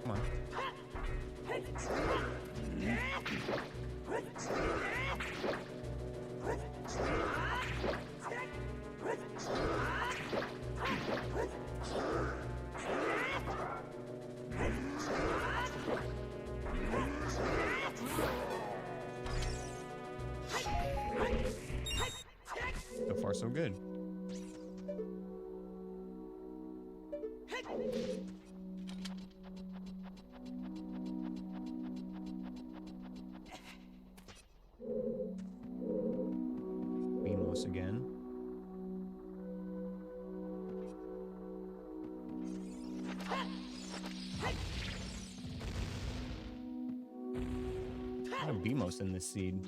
Come on. So far, so good. Beamos again. A lot of Beamos in this seed.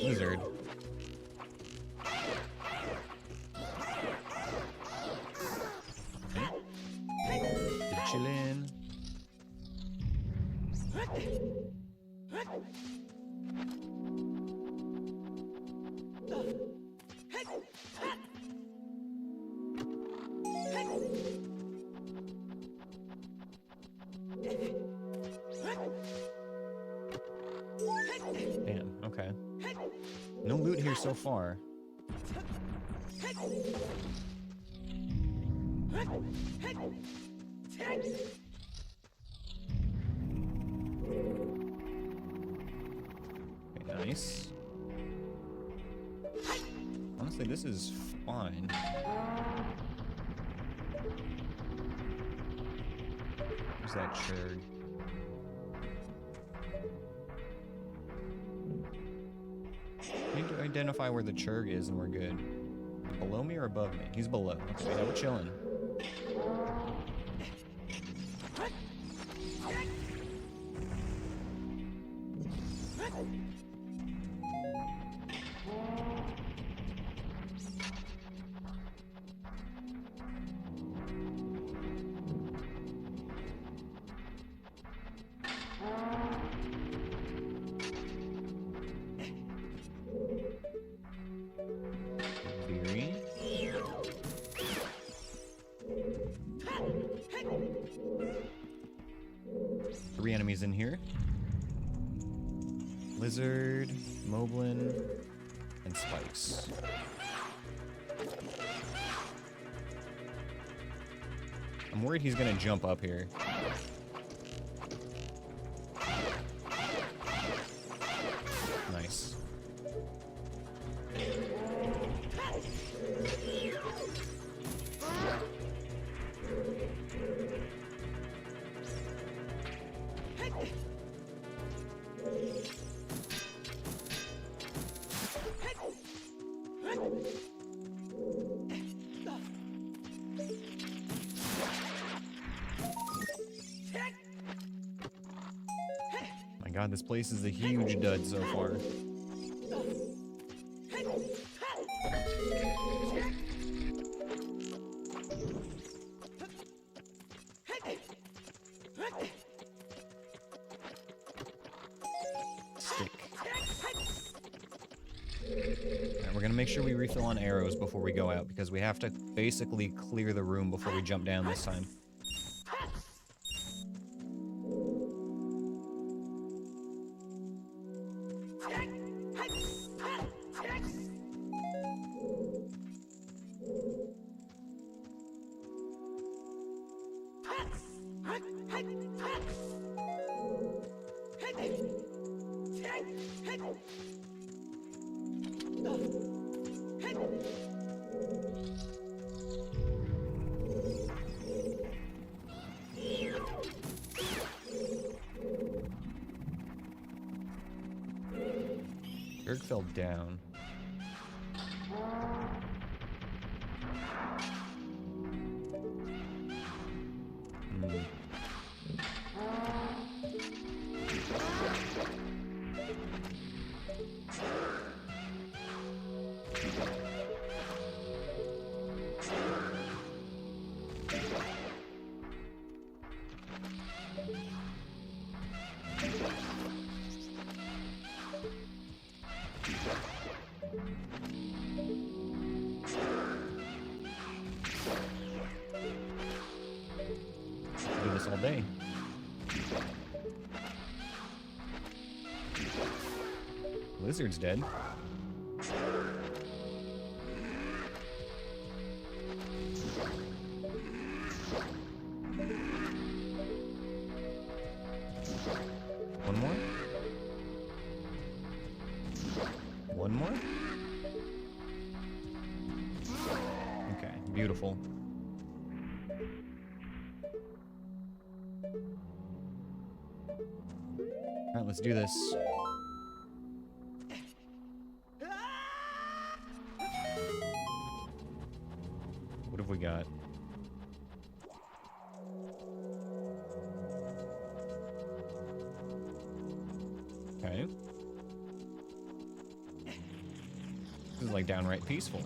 Lizard. Chillin'. Damn, okay. No loot here so far. Okay, nice. Honestly, this is fine. Where's that churg? I need to identify where the churg is and we're good. Below me or above me? He's below. Okay, yeah, we're chilling. Theory. Three enemies in here. Lizard, Moblin, and Spikes. I'm worried he's gonna jump up here. Nice. My god, this place is a huge dud so far. Stick. Alright, we're gonna make sure we refill on arrows before we go out, because we have to basically clear the room before we jump down this time. Dirk fell down. Do this all day. Lizard's dead. One more? One more? Okay, beautiful. Alright, let's do this. What have we got? Okay. This is like downright peaceful.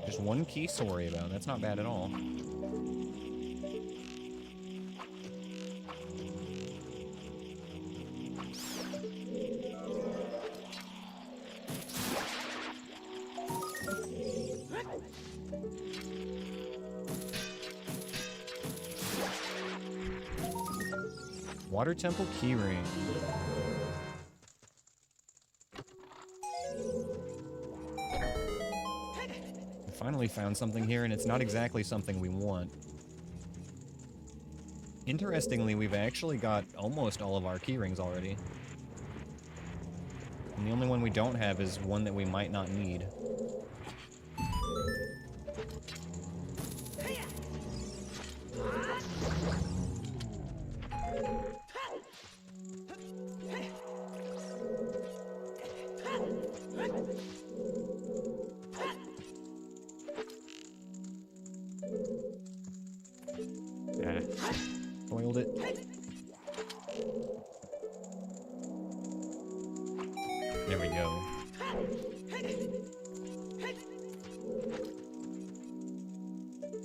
Just one keys to worry about. That's not bad at all. Water Temple keyring. We finally found something here, and it's not exactly something we want. Interestingly, we've actually got almost all of our keyrings already. And the only one we don't have is one that we might not need. Ah, spoiled it. There we go.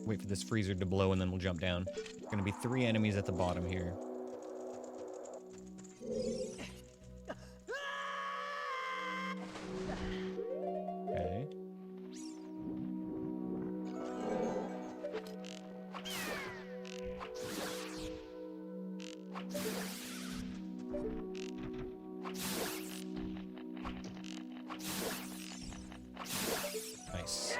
Wait for this freezer to blow and then we'll jump down. Gonna be 3 enemies at the bottom here. Okay. Nice.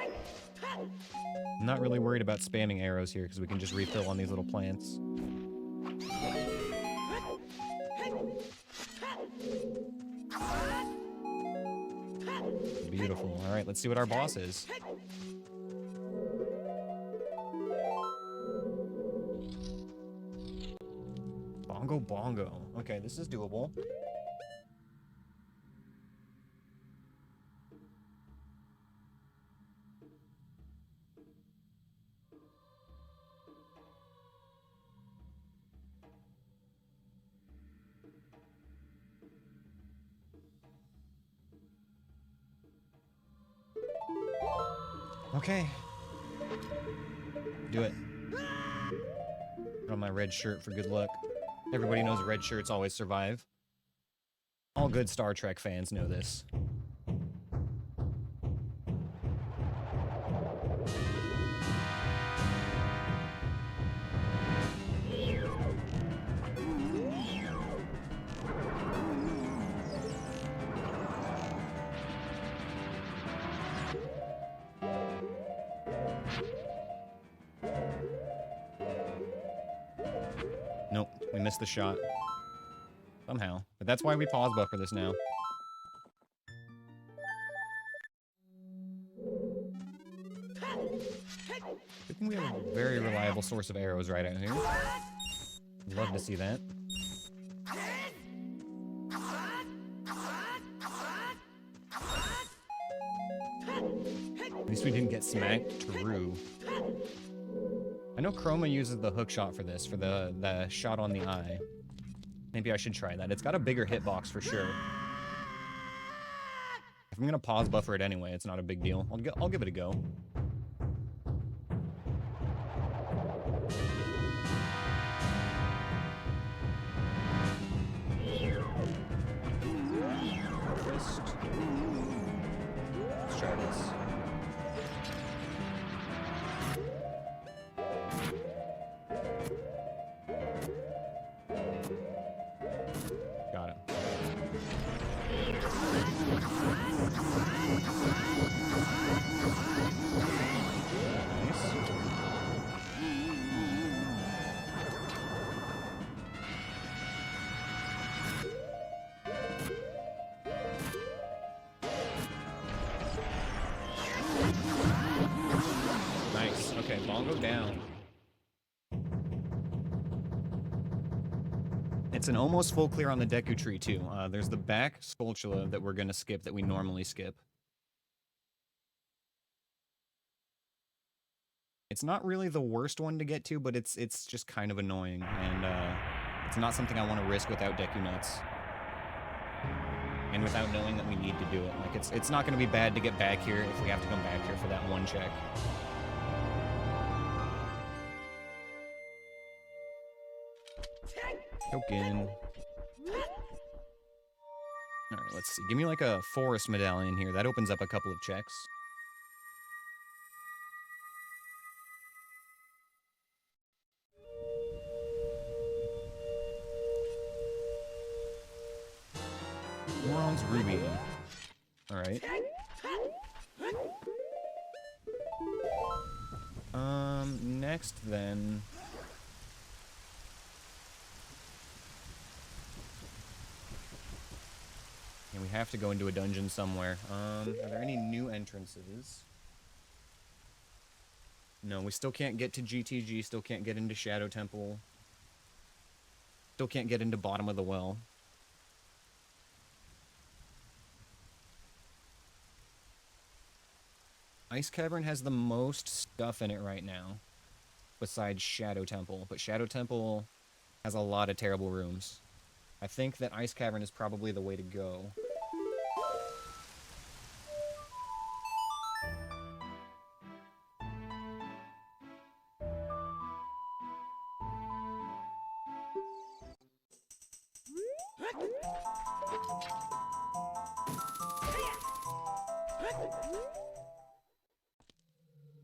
I'm not really worried about spamming arrows here because we can just refill on these little plants. Beautiful. All right, let's see what our boss is. Bongo Bongo. Okay, this is doable. Okay. Do it. Put on my red shirt for good luck. Everybody knows red shirts always survive. All good Star Trek fans know this. Nope, we missed the shot. Somehow. But that's why we pause buffer this now. I think we have a very reliable source of arrows right out here. Love to see that. At least we didn't get smacked through. I know Chroma uses the hook shot for this, for the shot on the eye. Maybe I should try that. It's got a bigger hitbox for sure. If I'm gonna pause buffer it anyway, it's not a big deal. I'll give it a go. Let's try this. Got it. Nice. Okay, bongo down. It's an almost full clear on the Deku tree, too. There's the back Skulltula that we're going to skip that we normally skip. It's not really the worst one to get to, but it's just kind of annoying, and it's not something I want to risk without Deku Nuts. And without knowing that we need to do it. Like, it's not going to be bad to get back here if we have to come back here for that one check. Token. Alright, let's see. Give me like a forest medallion here. That opens up a couple of checks. Moron's Ruby. Alright. Next then. And we have to go into a dungeon somewhere. Are there any new entrances? No, we still can't get to GTG, still can't get into Shadow Temple. Still can't get into Bottom of the Well. Ice Cavern has the most stuff in it right now. besides Shadow Temple, but Shadow Temple has a lot of terrible rooms. I think that Ice Cavern is probably the way to go.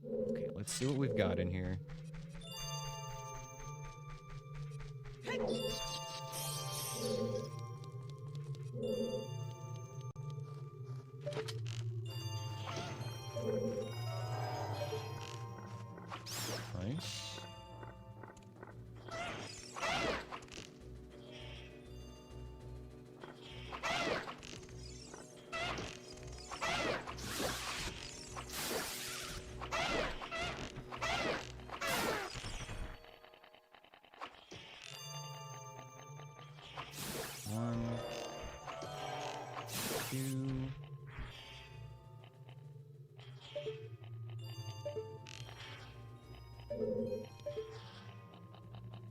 Okay, let's see what we've got in here. Nice. One, two.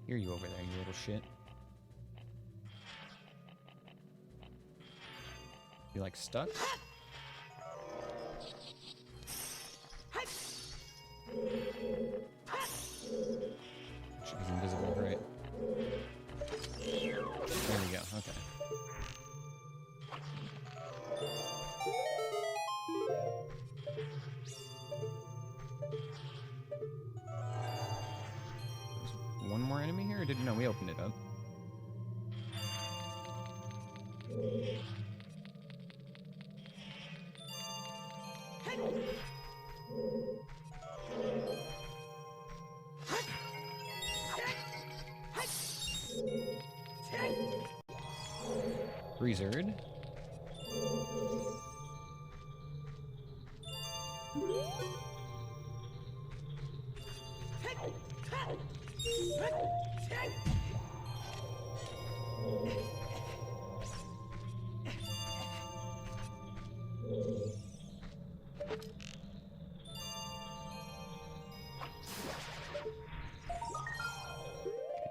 Hear you over there, you little shit. You like stuck? She's invisible, right? There we go, okay. There's one more enemy here, or did no, we opened it up. Breezard.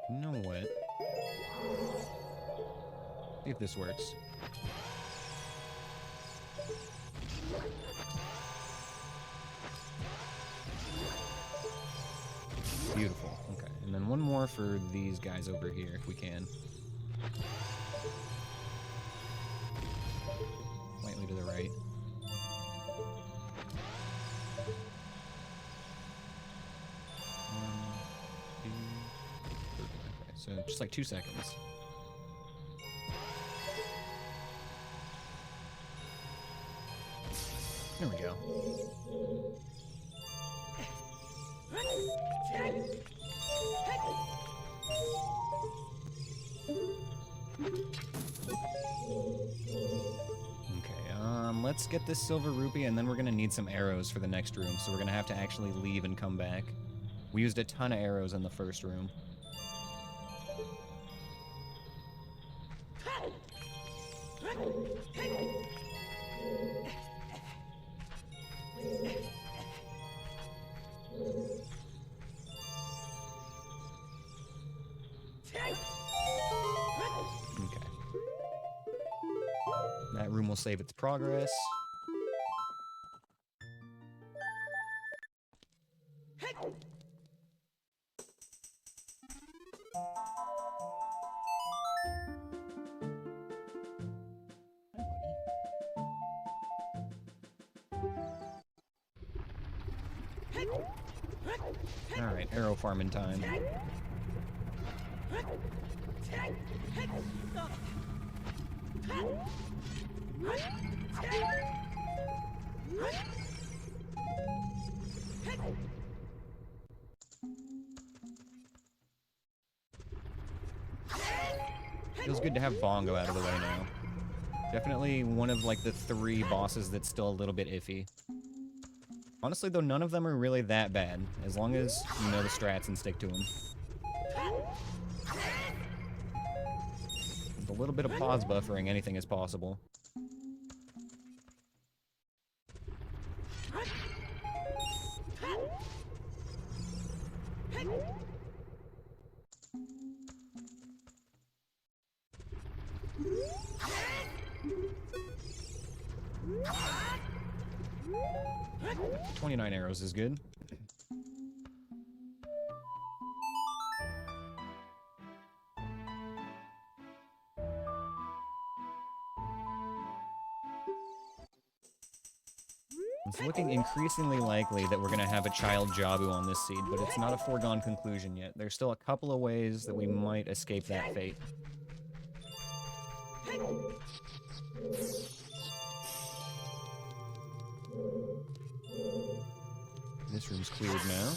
You know what? See if this works. Beautiful. Okay. And then one more for these guys over here, if we can. Slightly to the right. One, two, three. Okay, so just like 2 seconds. There we go. Okay, let's get this silver rupee, and then we're gonna need some arrows for the next room, so we're gonna have to actually leave and come back. We used a ton of arrows in the first room. That room will save its progress. Alright, arrow farming time. Feels good to have Bongo out of the way now. Definitely one of like the 3 bosses that's still a little bit iffy. Honestly though, none of them are really that bad, as long as you know the strats and stick to them. With a little bit of pause buffering, anything is possible. arrows is good. It's looking increasingly likely that we're going to have a child Jabu on this seed, but it's not a foregone conclusion yet. There's still a couple of ways that we might escape that fate. This room's cleared now.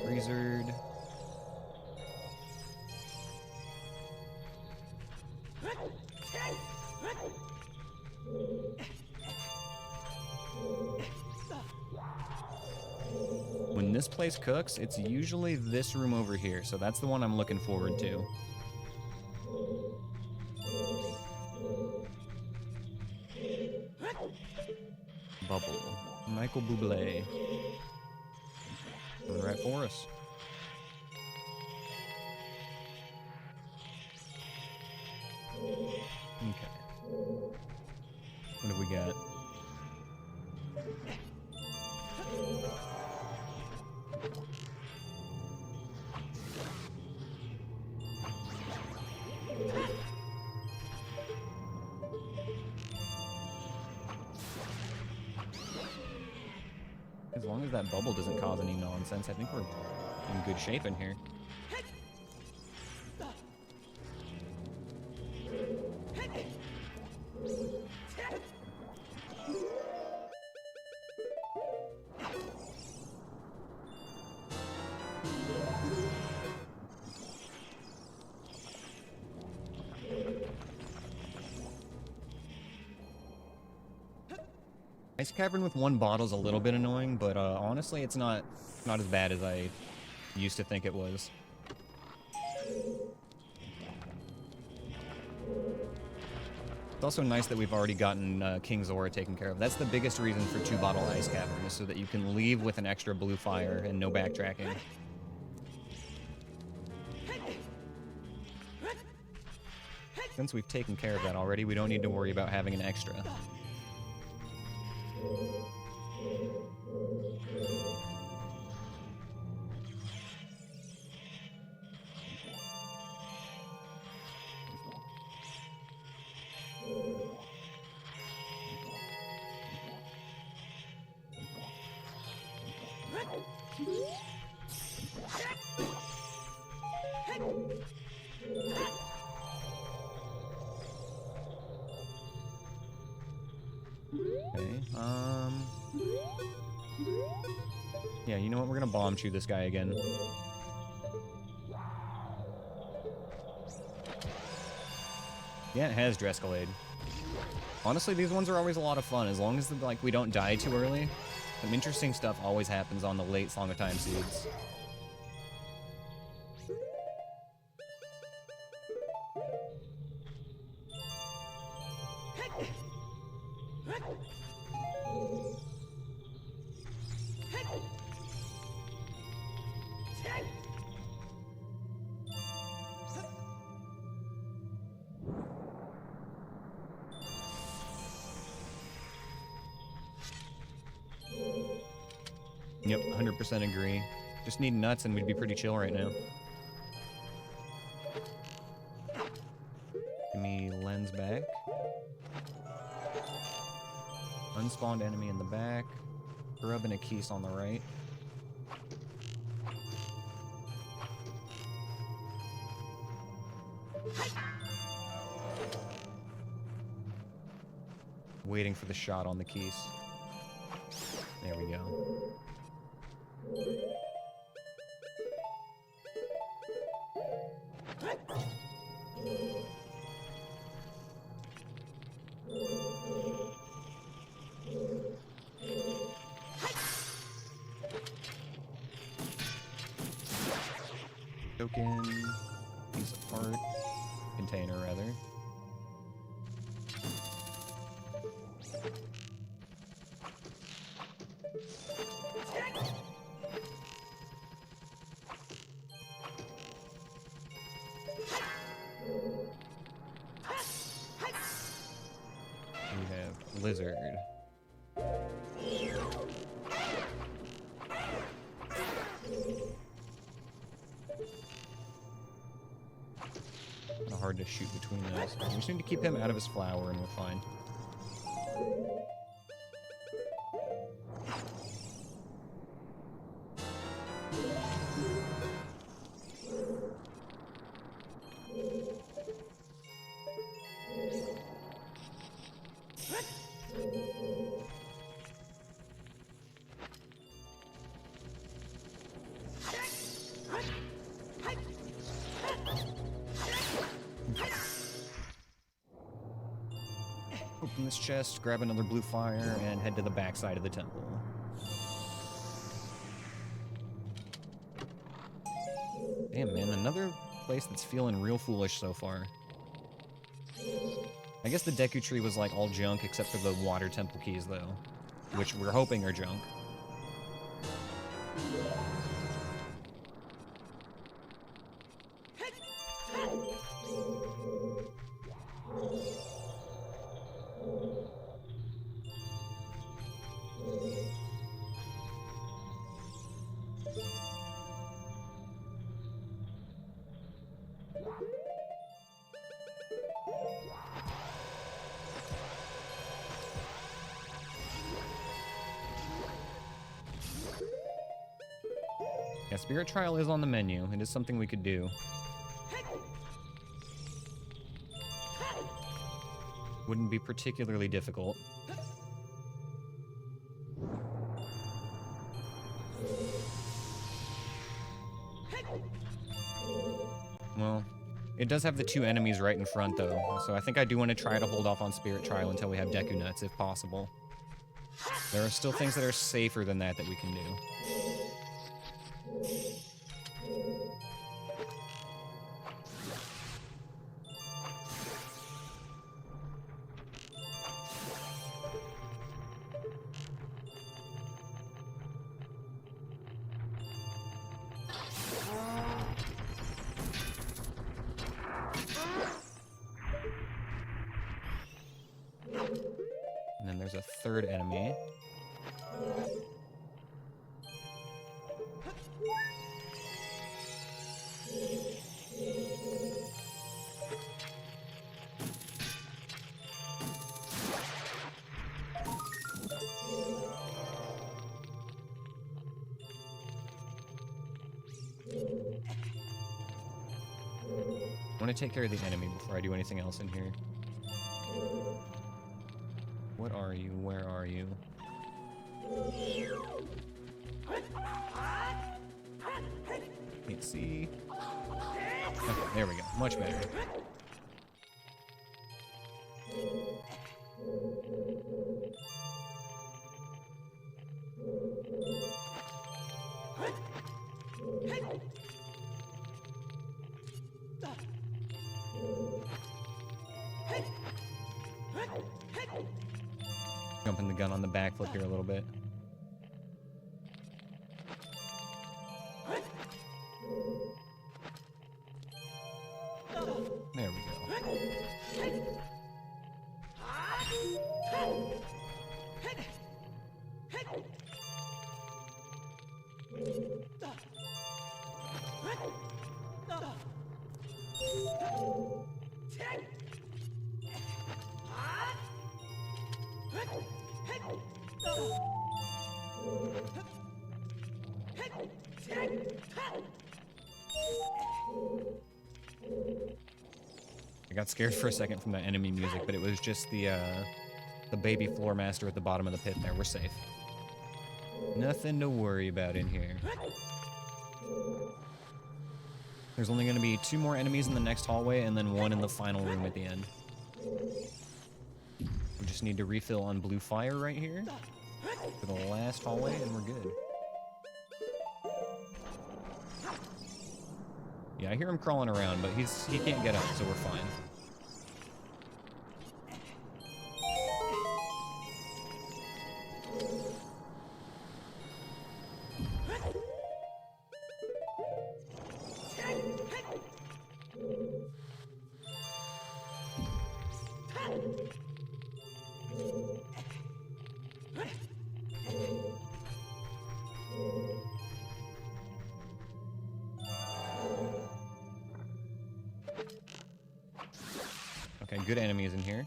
Freezered. When this place cooks, it's usually this room over here, so that's the one I'm looking forward to. Bubble. Michael Bublé. Coming right for us. Okay. What have we got? As long as that bubble doesn't cause any nonsense, I think we're in good shape in here. Ice Cavern with one bottle is a little bit annoying, but honestly, it's not as bad as I used to think it was. It's also nice that we've already gotten King Zora taken care of. That's the biggest reason for 2-bottle Ice Cavern, is so that you can leave with an extra blue fire and no backtracking. Since we've taken care of that already, we don't need to worry about having an extra. Okay, yeah, you know what? We're gonna bomb chew this guy again. Yeah, it has Drescalade. Honestly, these ones are always a lot of fun, as long as, like, we don't die too early. Some interesting stuff always happens on the late Song of Time seeds. Yep, 100% agree. Just need nuts and we'd be pretty chill right now. Give me lens back. Unspawned enemy in the back. Grub and a Keese on the right. Waiting for the shot on the Keese. There we go. Token, piece of part, container rather. lizard. Kind of hard to shoot between those. We just need to keep him out of his flower and we're fine. Open this chest, grab another blue fire, and head to the back side of the temple. Damn, man, another place that's feeling real foolish so far. I guess the Deku Tree was like all junk except for the water temple keys, though, which we're hoping are junk. Yeah, Spirit Trial is on the menu. It is something we could do. Wouldn't be particularly difficult. Well, it does have the two enemies right in front, though, so I think I do want to try to hold off on Spirit Trial until we have Deku Nuts, if possible. There are still things that are safer than that we can do. And then there's a third enemy. I want to take care of the enemy before I do anything else in here. What are you? Where are you? Can't see. Okay, there we go. Much better. Jumping the gun on the backflip here a little bit. There we go. I got scared for a second from the enemy music, but it was just the baby floor master at the bottom of the pit there. We're safe. Nothing to worry about in here. There's only going to be 2 more enemies in the next hallway and then 1 in the final room at the end. We just need to refill on blue fire right here for the last hallway and we're good. Yeah, I hear him crawling around, but he can't get up, so we're fine. Okay, good enemies in here.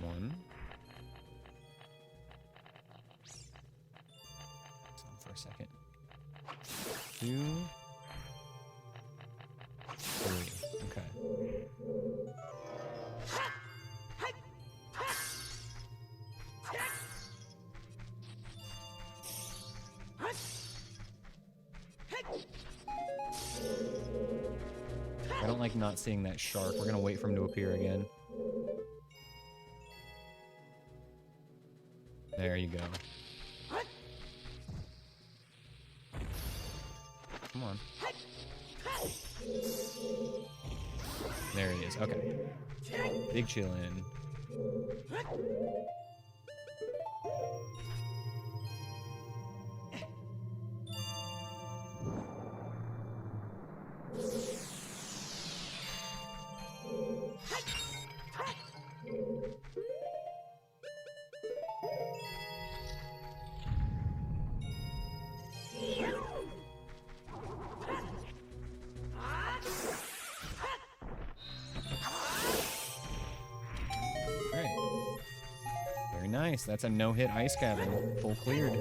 One. Stop for a second. 2. 3. Okay. I don't like not seeing that shark. We're gonna wait for him to appear again. There you go. Come on. There he is. Okay. Big chillin'. Nice, that's a no-hit ice cavern. Full cleared.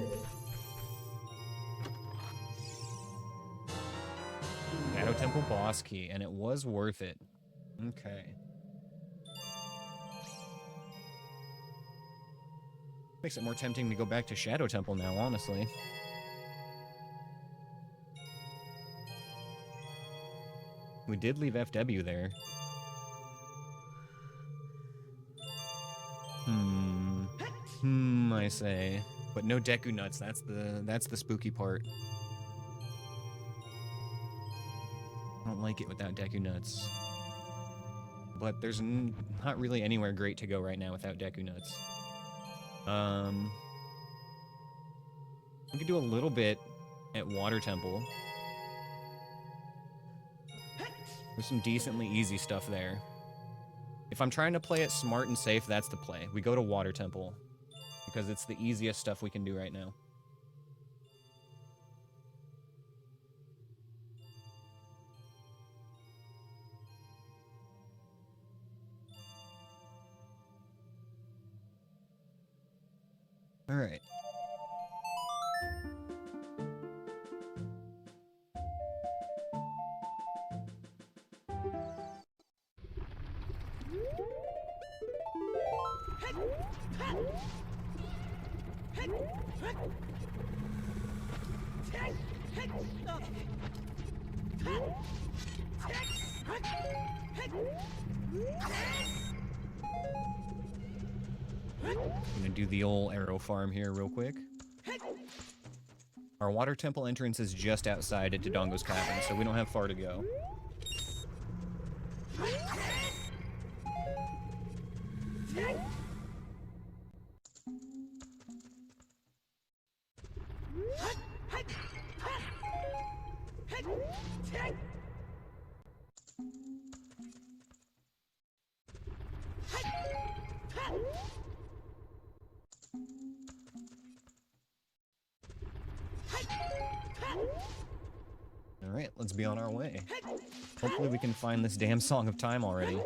Shadow Temple boss key, and it was worth it. Okay. Makes it more tempting to go back to Shadow Temple now, honestly. We did leave FW there. I say, but no Deku nuts. That's the spooky part. I don't like it without Deku nuts. But there's not really anywhere great to go right now without Deku nuts. We could do a little bit at Water Temple. There's some decently easy stuff there. If I'm trying to play it smart and safe, that's the play. We go to Water Temple. Because it's the easiest stuff we can do right now. All right. Gonna do the old arrow farm here real quick. Our Water Temple entrance is just outside at Dodongo's Cavern, so we don't have far to go. Alright, let's be on our way. Hopefully we can find this damn Song of Time already.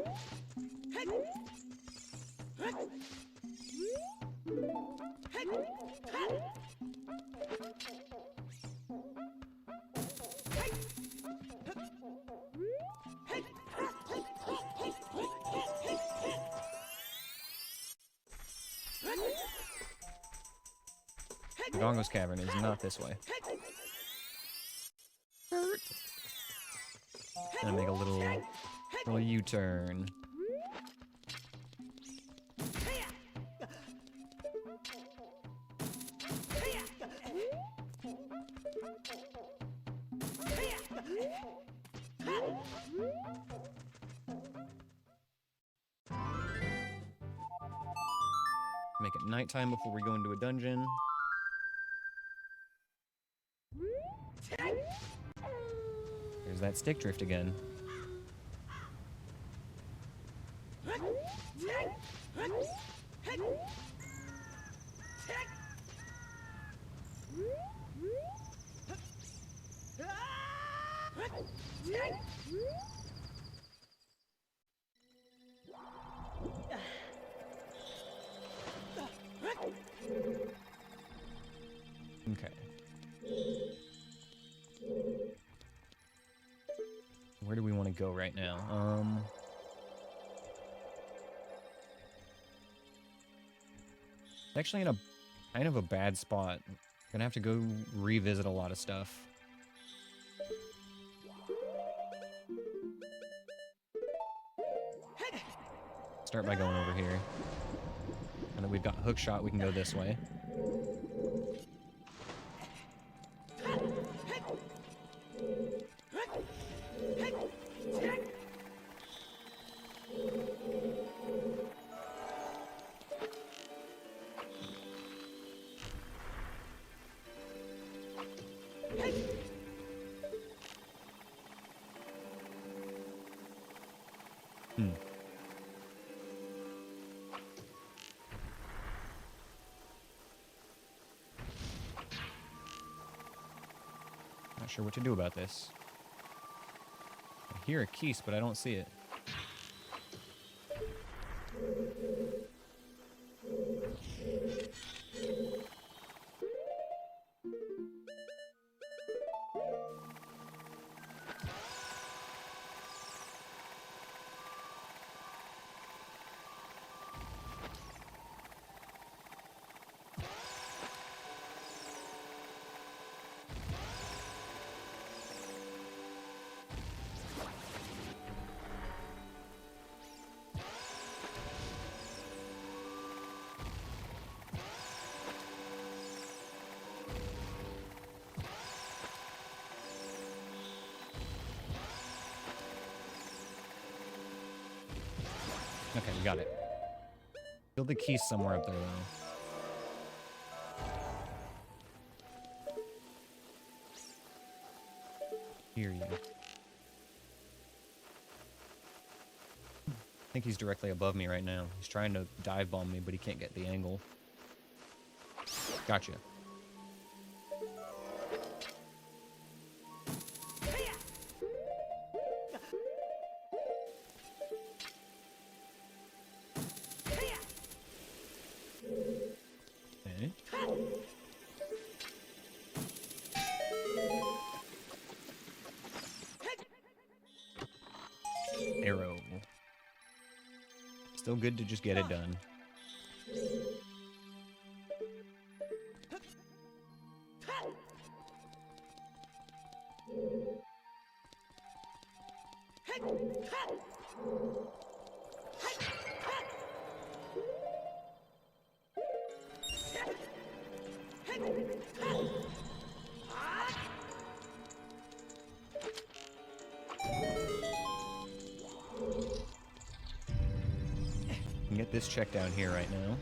Dodongo's Cavern is not this way. Gonna make a little U-turn. Make it nighttime before we go into a dungeon. There's that stick drift again. Okay. Where do we want to go right now? Actually in a kind of a bad spot. Gonna have to go revisit a lot of stuff. Start by going over here. And then we've got hook shot, we can go this way. Not sure what to do about this. I hear a keys, but I don't see it. Okay, we got it. Build the keys somewhere up there, though. Hear you. I think he's directly above me right now. He's trying to dive bomb me, but he can't get the angle. Gotcha. Okay. Arrow. Still good to just get it done. Can get this check down here right now.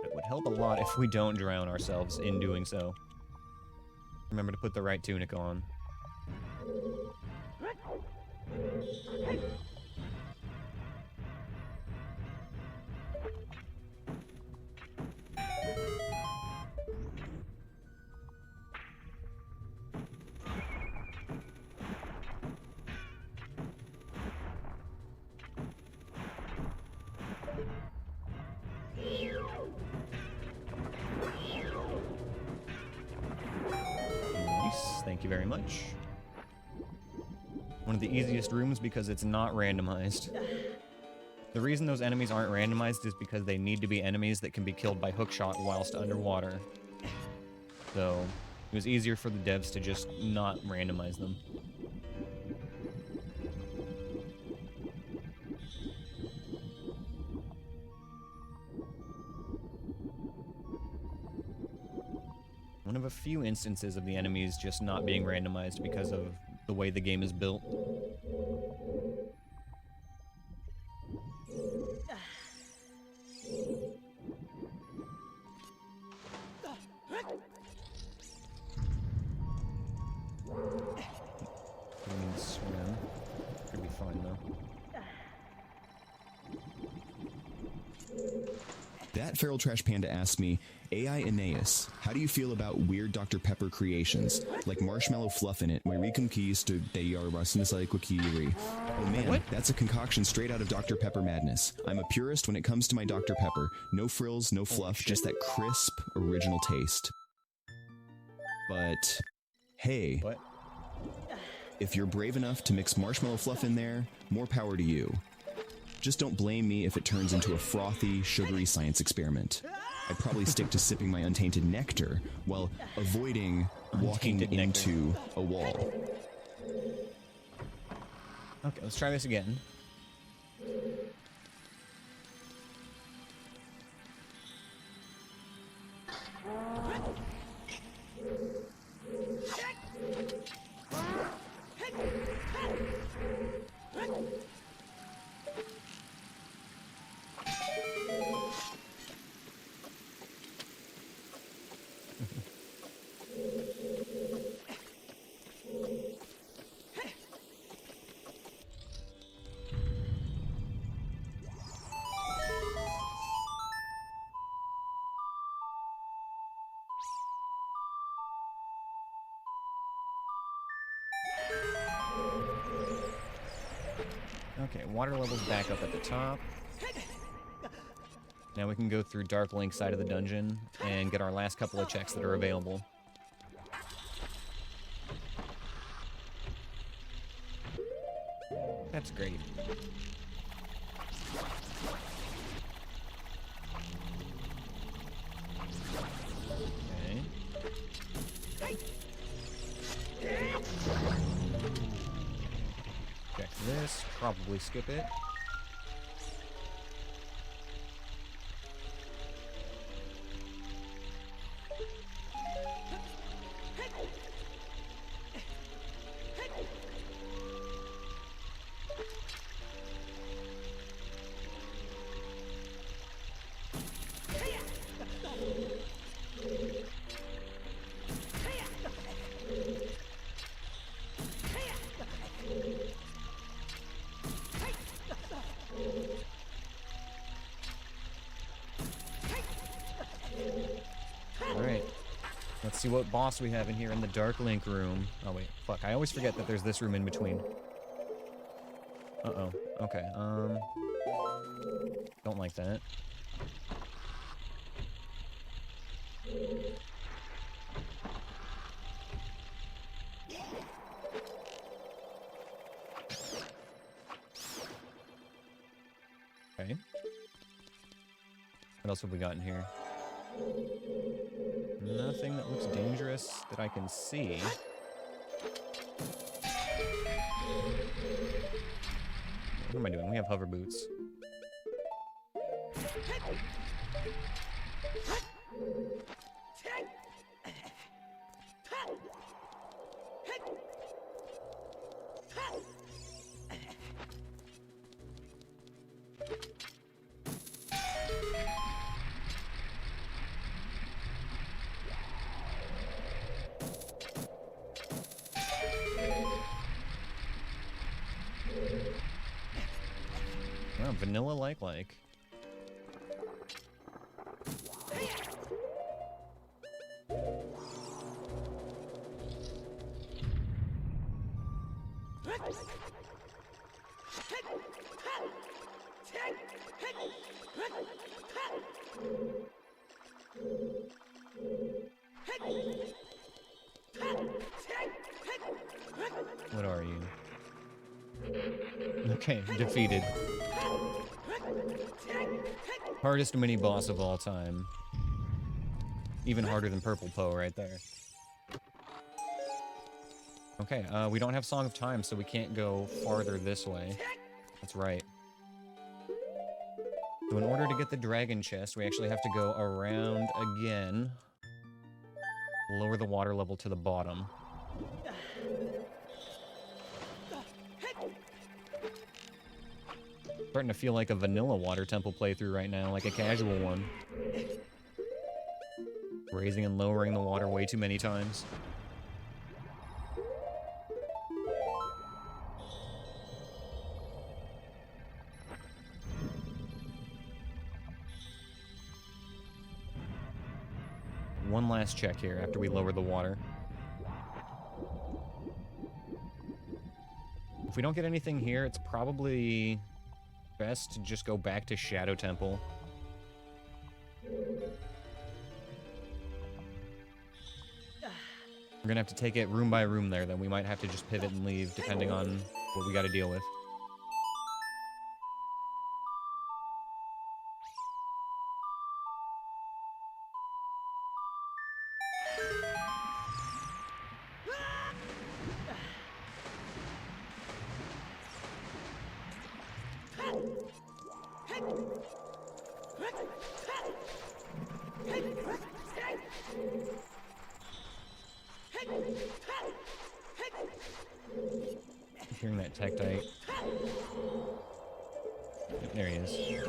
It would help a lot if we don't drown ourselves in doing so. Remember to put the right tunic on. Thank you very much. One of the easiest rooms because it's not randomized. The reason those enemies aren't randomized is because they need to be enemies that can be killed by hookshot whilst underwater. So, it was easier for the devs to just not randomize them. One of a few instances of the enemies just not being randomized because of the way the game is built. I mean, swim. Should be fine though. At Feral Trash Panda asks me, AI Aneyus, how do you feel about weird Dr. Pepper creations, like marshmallow fluff in it, Moiricum keys to they are Kiri? Oh man, that's a concoction straight out of Dr. Pepper madness. I'm a purist when it comes to my Dr. Pepper. No frills, no fluff, just that crisp, original taste. But, hey, What? if you're brave enough to mix marshmallow fluff in there, more power to you. Just don't blame me if it turns into a frothy, sugary science experiment. I'd probably stick to sipping my untainted nectar while avoiding walking Untainted nectar. into a wall. Okay, let's try this again. Okay, water level's back up at the top. Now we can go through Dark Link's side of the dungeon and get our last couple of checks that are available. That's great. Okay. Check this, probably skip it. Alright. Let's see what boss we have in here in the Dark Link room. Oh wait, fuck. I always forget that there's this room in between. Uh-oh. Okay, don't like that. Okay. What else have we got in here? Nothing that looks dangerous that I can see. What am I doing? We have hover boots. Oh, vanilla like. What are you? Okay, defeated. Hardest mini-boss of all time. Even harder than Purple Poe right there. Okay, we don't have Song of Time, so we can't go farther this way. That's right. So in order to get the dragon chest, we actually have to go around again. Lower the water level to the bottom. Starting to feel like a vanilla water temple playthrough right now, like a casual one. Raising and lowering the water way too many times. one last check here after we lower the water. If we don't get anything here, it's probably best to just go back to Shadow Temple. We're gonna have to take it room by room there, then we might have to just pivot and leave, depending on what we gotta deal with. Hearing that Tektite. There he is. He's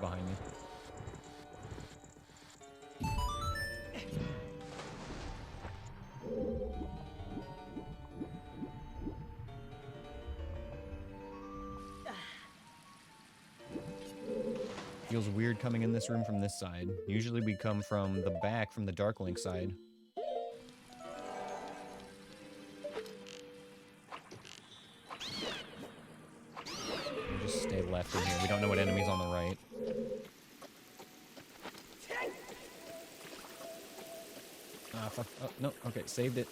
behind me. Feels weird coming in this room from this side. Usually we come from the back, from the Dark Link side. We'll just stay left in here. We don't know what enemy's on the right. Ah, fuck. Oh, no. Okay, saved it.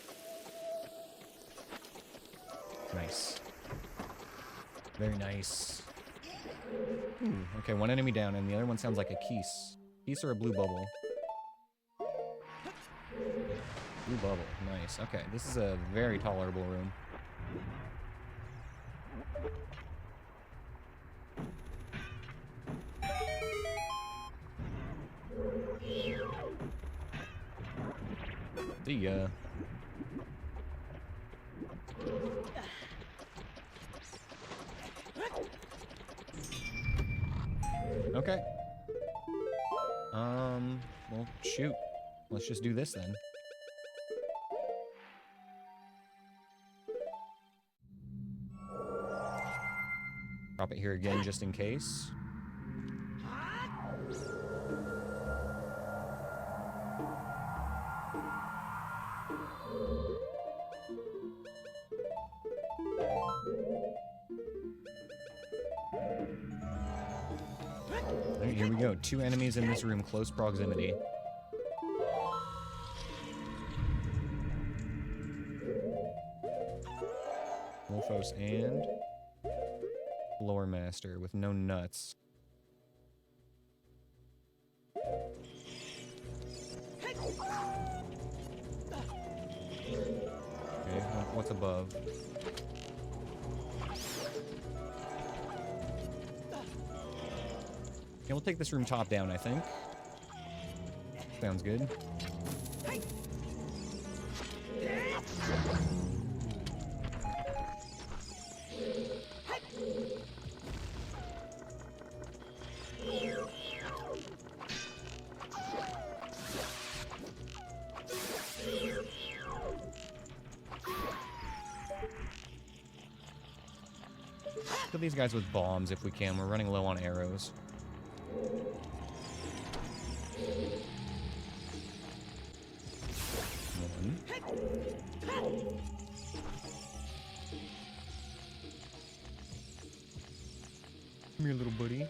Nice. Very nice. Ooh, okay, one enemy down, and the other one sounds like a Keese. Keese or a blue bubble? Blue bubble, nice. Okay, this is a very tolerable room. See ya. Okay. Well, shoot. Let's just do this then. Drop it here again just in case. Alright, here we go. 2 enemies in this room, close proximity. Wolfos and Lore Master with no nuts. Okay, what's above? Yeah, we'll take this room top down, I think. Sounds good. Kill these guys with bombs if we can. We're running low on arrows. One. Come here, little buddy. Come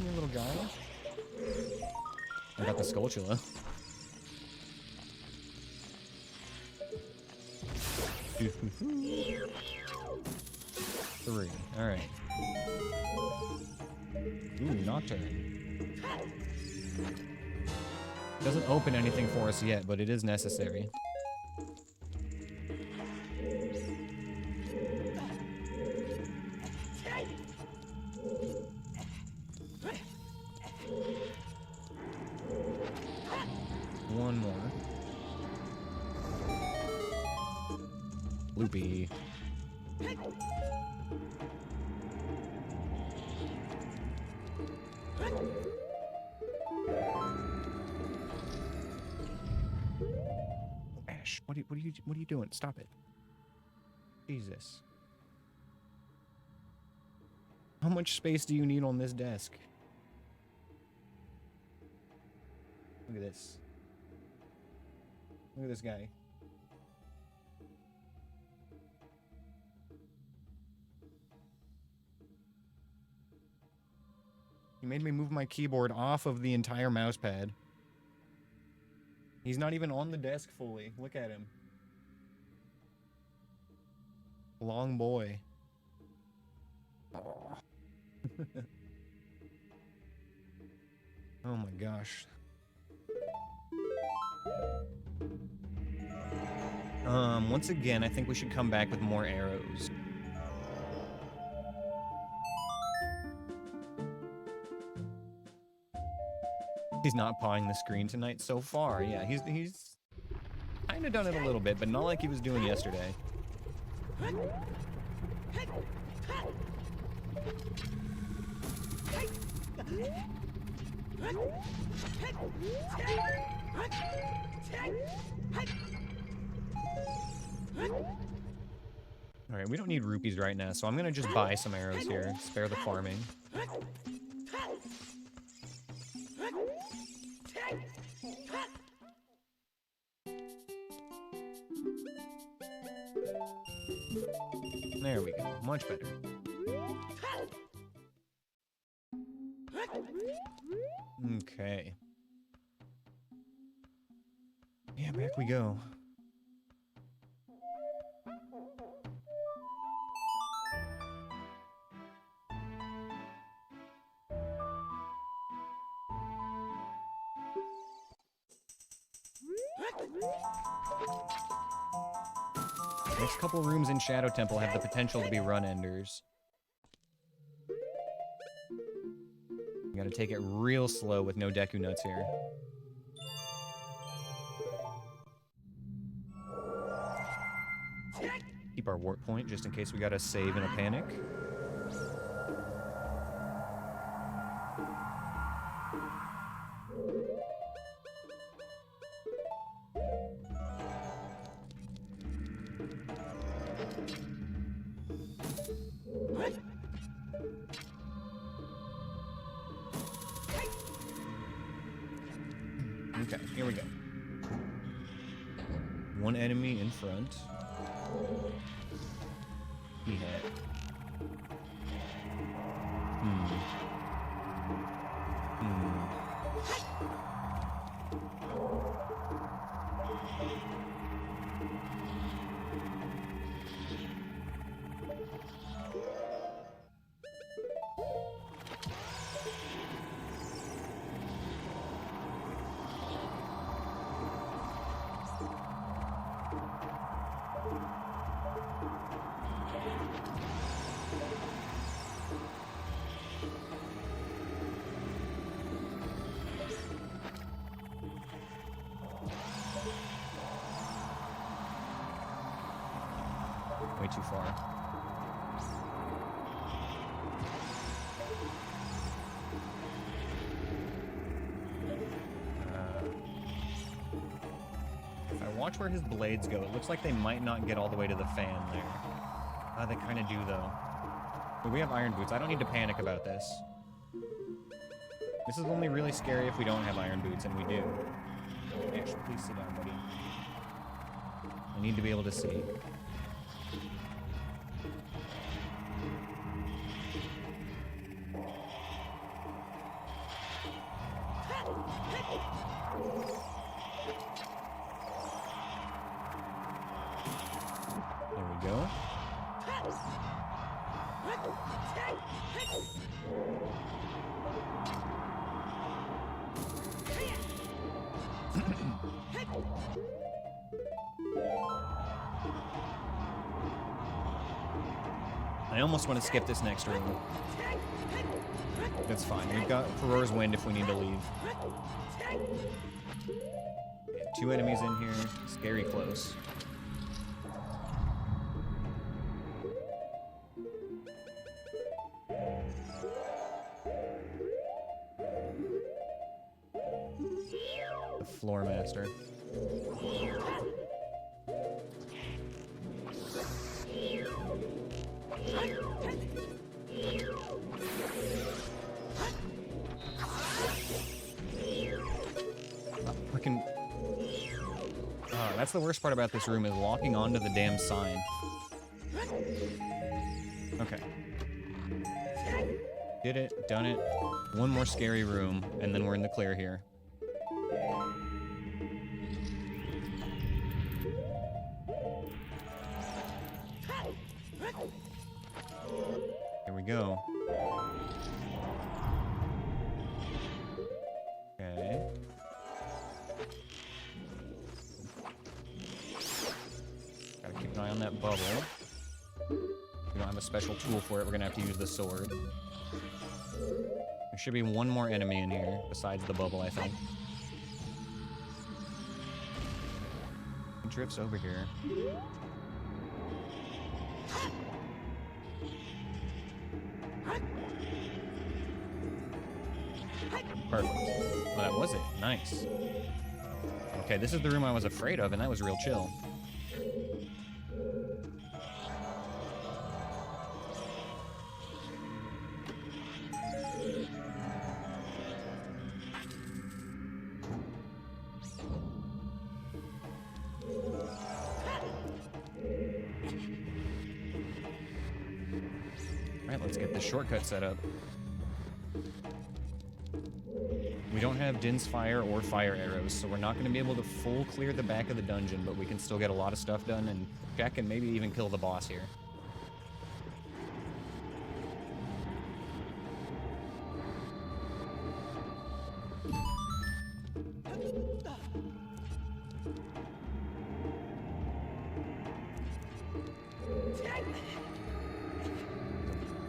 here, little guy. I got the Skulltula. Three. Alright. Ooh, Nocturne. Doesn't open anything for us yet, but it is necessary. One more. Loopy. Ash. What are you doing? Stop it. Jesus. How much space do you need on this desk? Look at this. Look at this guy. He made me move my keyboard off of the entire mouse pad. He's not even on the desk fully. Look at him. Long boy. Oh, oh my gosh. Once again, I think we should come back with more arrows. He's not pawing the screen tonight so far. Yeah, he's kind of done it a little bit, but not like he was doing yesterday. Alright, we don't need rupees right now, so I'm gonna just buy some arrows here. Spare the farming. There we go. Much better. Okay. Yeah, back we go. Next couple rooms in Shadow Temple have the potential to be run enders. You gotta take it real slow with no Deku Nuts here. Keep our warp point just in case we gotta save in a panic. Okay, here we go. One enemy in front. He had. Way too far. If I watch where his blades go, it looks like they might not get all the way to the fan there. They kind of do, though. But we have iron boots. I don't need to panic about this. This is only really scary if we don't have iron boots, and we do. Ash, please sit down, buddy. I need to be able to see. There we go. I almost want to skip this next room. That's fine. We've got Farore's Wind if we need to leave. Okay, 2 enemies in here. Scary close. The Floor Master. That's the worst part about this room, is locking onto the damn sign. Okay. Did it, done it. One more scary room, and then we're in the clear here. Here we go. Okay. Gotta keep an eye on that bubble. We don't have a special tool for it. We're gonna have to use the sword. There should be one more enemy in here besides the bubble, I think. He drifts over here. Perfect. Well, that was it. Nice. Okay, this is the room I was afraid of, and that was real chill. Alright, let's get the shortcut set up. We don't have Din's Fire or Fire Arrows, so we're not going to be able to full clear the back of the dungeon, but we can still get a lot of stuff done and check and maybe even kill the boss here.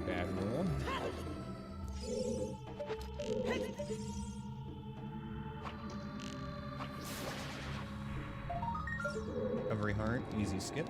Bad roll. Recovery heart, easy skip.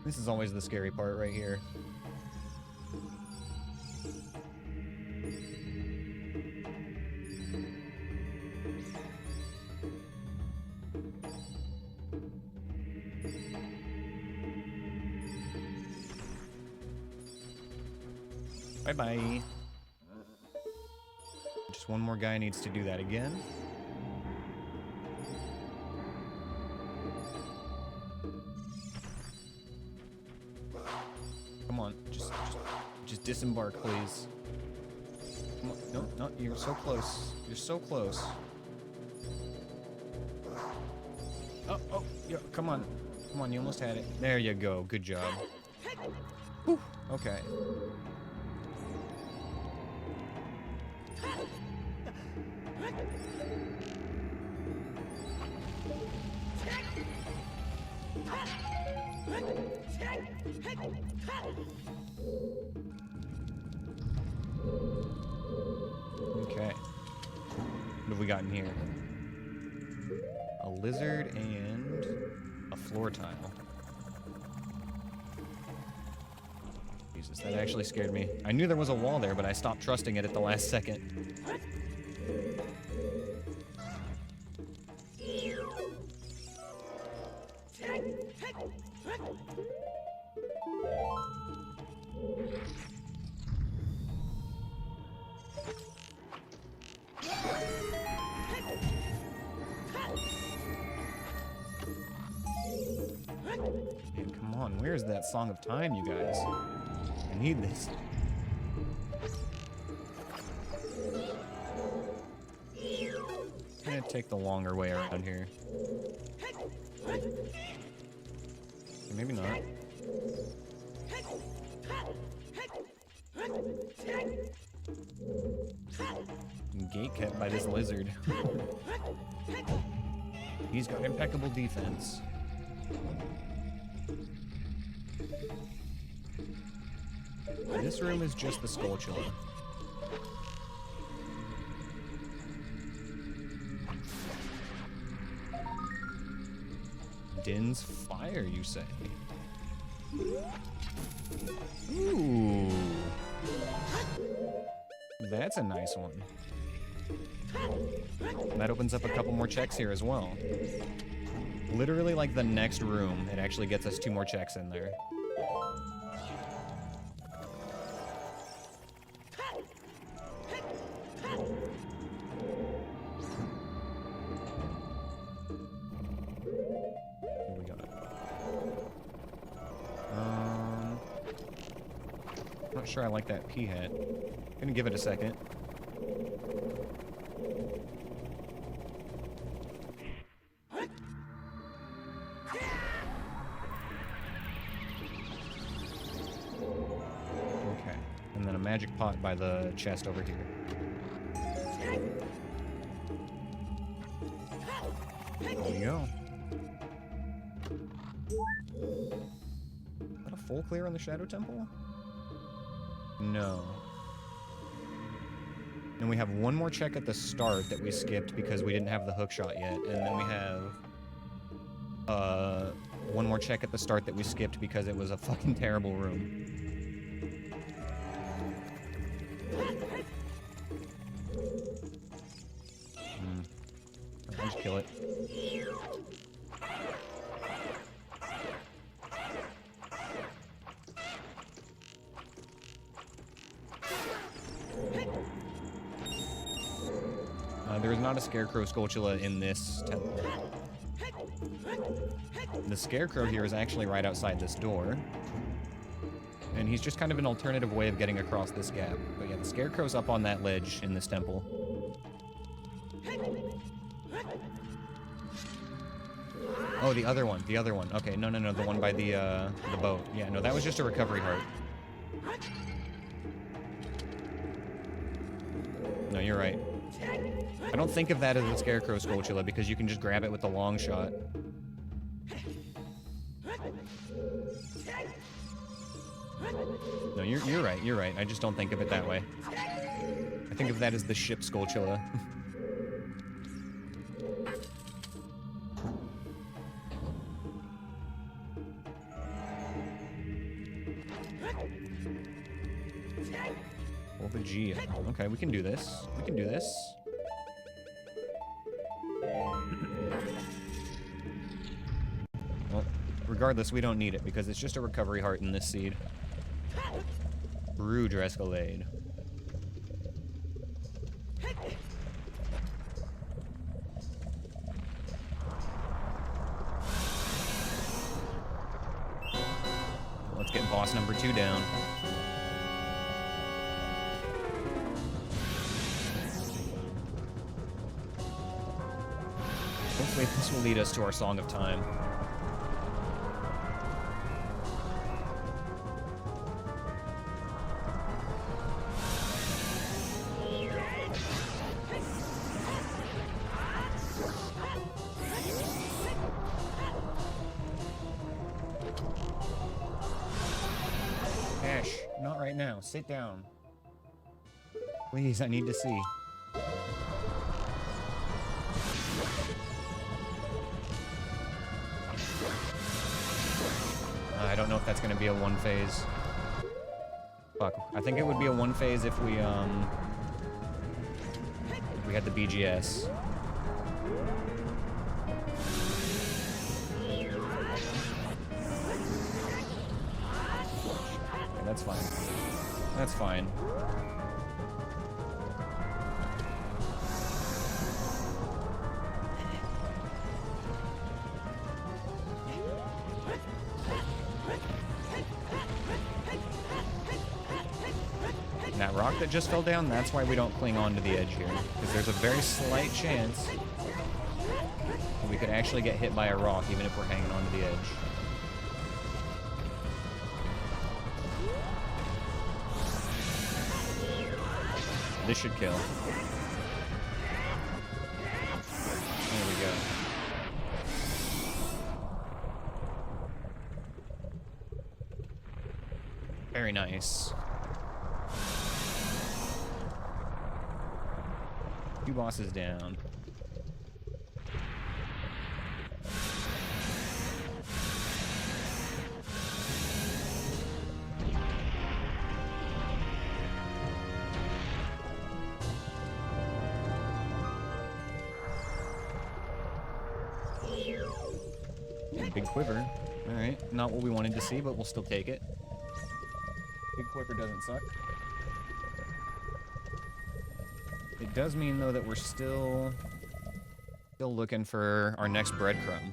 This is always the scary part right here. Bye-bye. Just one more guy needs to do that again. Come on, just disembark, please. Come on. No, no, you're so close. You're so close. Oh, oh, yeah, come on. Come on, you almost had it. There you go. Good job. Whew, okay. Okay. What have we got in here? A lizard and a floor tile. Jesus, that actually scared me. I knew there was a wall there, but I stopped trusting it at the last second. Man, come on, where's that Song of Time, you guys? I need this. I'm gonna take the longer way around here. Maybe not. Gate kept by this lizard. He's got impeccable defense. This room is just the skull chiller. Din's Fire, you say? Ooh. That's a nice one. That opens up a couple more checks here as well. Literally like the next room, it actually gets us 2 more checks in there. Here we go. Not sure I like that pea hat. Gonna give it a second. Okay, and then a magic pot by the chest over here. There you go. Is that a full clear on the Shadow Temple? No. And we have one more check at the start that we skipped because we didn't have the hook shot yet. And then we have one more check at the start that we skipped because it was a fucking terrible room. I'll just kill it. There is not a Scarecrow Skulltula in this temple. The Scarecrow here is actually right outside this door. And he's just kind of an alternative way of getting across this gap. But yeah, the Scarecrow's up on that ledge in this temple. Oh, the other one. The other one. Okay, no, the one by the boat. Yeah, no, that was just a recovery heart. No, you're right. I don't think of that as a Scarecrow Skulltula because you can just grab it with the long shot. No, you're right, you're right. I just don't think of it that way. I think of that as the ship Skulltula. Well, the G. Okay, we can do this. We can do this. Well, regardless, we don't need it because it's just a recovery heart in this seed. Rouge Escalade. Let's get boss number 2 down. Hopefully this will lead us to our Song of Time. Ash, not right now. Sit down. Please, I need to see. I don't know if that's gonna be a 1 phase. Fuck. I think it would be a 1 phase if we had the BGS. Okay, that's fine. That's fine. And that rock that just fell down, that's why we don't cling on to the edge here. Because there's a very slight chance that we could actually get hit by a rock even if we're hanging on to the edge. This should kill. There we go. Very nice. 2 bosses down. Big quiver. Alright, not what we wanted to see, but we'll still take it. Big quiver doesn't suck. It does mean, though, that we're still looking for our next breadcrumb.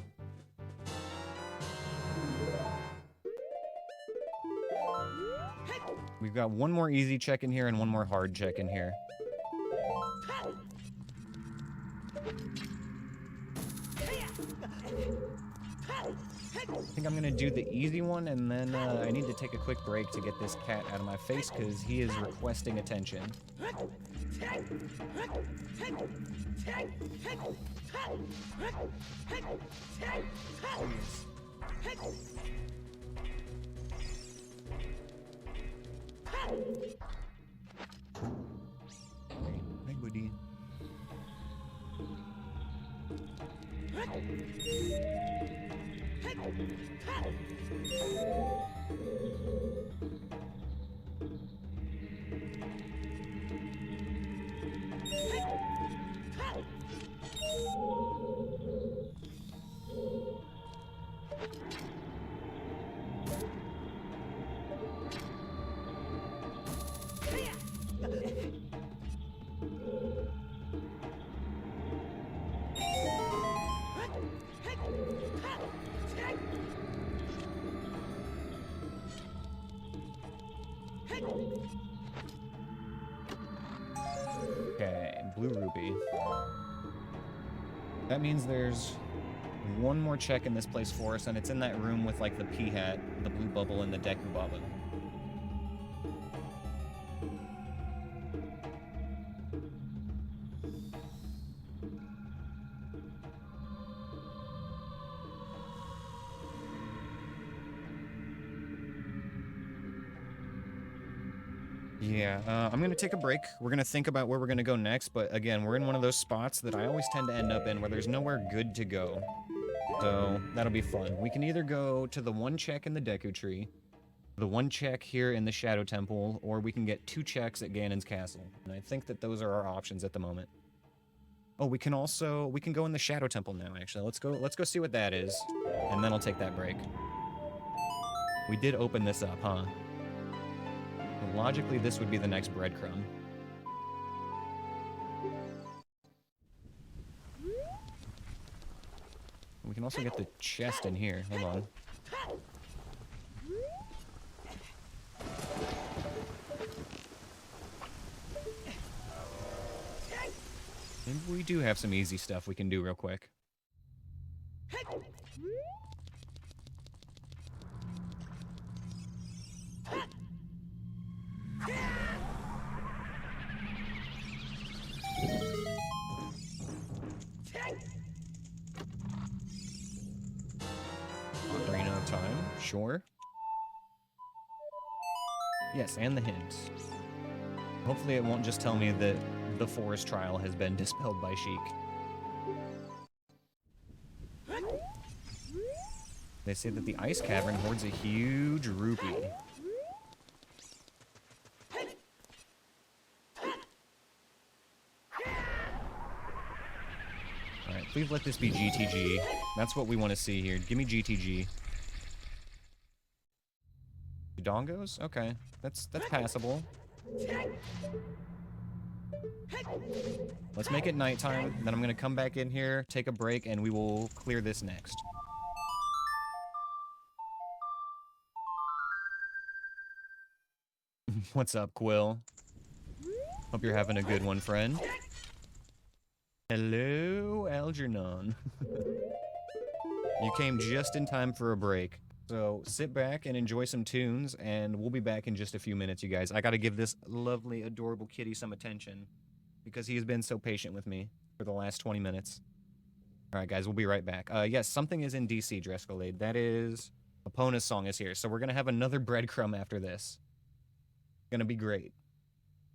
We've got one more easy check in here and one more hard check in here. I think I'm gonna do the easy one, and then I need to take a quick break to get this cat out of my face because he is requesting attention. Hey, buddy. Okay, blue ruby. That means there's one more check in this place for us, and it's in that room with, like, the pea hat, the blue bubble, and the Deku Baba. Yeah, I'm gonna take a break. We're gonna think about where we're gonna go next, but again, we're in one of those spots that I always tend to end up in where there's nowhere good to go. So, that'll be fun. We can either go to the one check in the Deku Tree, the one check here in the Shadow Temple, or we can get 2 checks at Ganon's Castle. And I think that those are our options at the moment. Oh, we can go in the Shadow Temple now, actually. Let's go see what that is, and then I'll take that break. We did open this up, huh? Logically, this would be the next breadcrumb. We can also get the chest in here. Hold on. Maybe we do have some easy stuff we can do real quick. Ocarina of Time, sure. Yes, and the hint. Hopefully it won't just tell me that the forest trial has been dispelled by Sheik. They say that the ice cavern hoards a huge rupee. Alright, please let this be GTG. That's what we want to see here. Give me GTG. Dongos? Okay. That's passable. Let's make it nighttime, then I'm gonna come back in here, take a break, and we will clear this next. What's up, Quill? Hope you're having a good one, friend. Hello, Algernon. You came just in time for a break. So sit back and enjoy some tunes, and we'll be back in just a few minutes, you guys. I gotta give this lovely, adorable kitty some attention, because he has been so patient with me for the last 20 minutes. Alright, guys, we'll be right back. Yes, something is in DC, Drescolade. That is... Epona's song is here, so we're gonna have another breadcrumb after this. Gonna be great.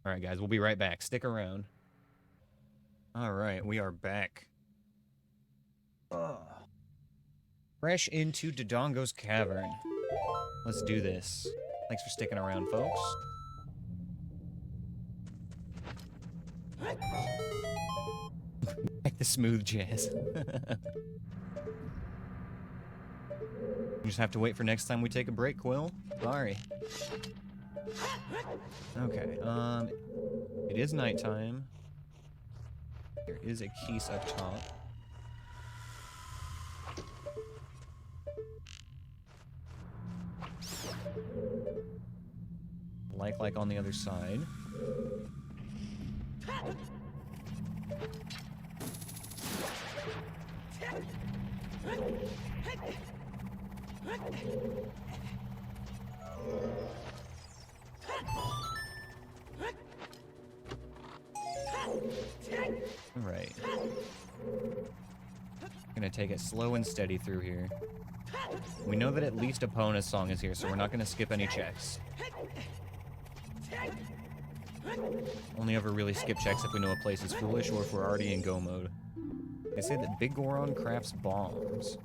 Alright, guys, we'll be right back. Stick around. Alright, we are back. Fresh into Dodongo's Cavern. Let's do this. Thanks for sticking around, folks. Like the smooth jazz. You just have to wait for next time we take a break, Quill. Sorry. Okay, it is nighttime. There is a keys up top. Like on the other side. Alright. Gonna take it slow and steady through here. We know that at least Epona's song is here, so we're not gonna skip any checks. Only ever really skip checks if we know a place is foolish or if we're already in go mode. They say that Big Goron crafts bombs.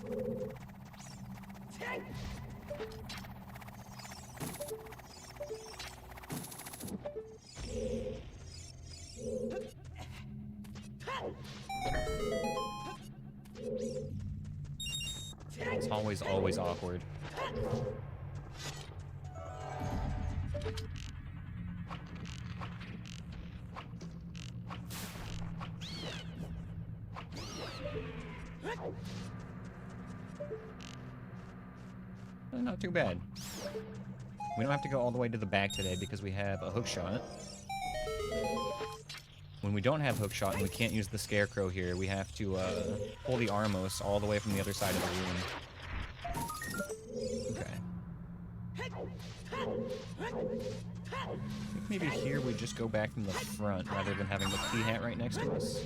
It's always awkward. Not too bad. We don't have to go all the way to the back today because we have a hook shot. When we don't have hook shot and we can't use the scarecrow here, we have to pull the Armos all the way from the other side of the room. Okay. I think maybe here we just go back from the front rather than having the key hat right next to us.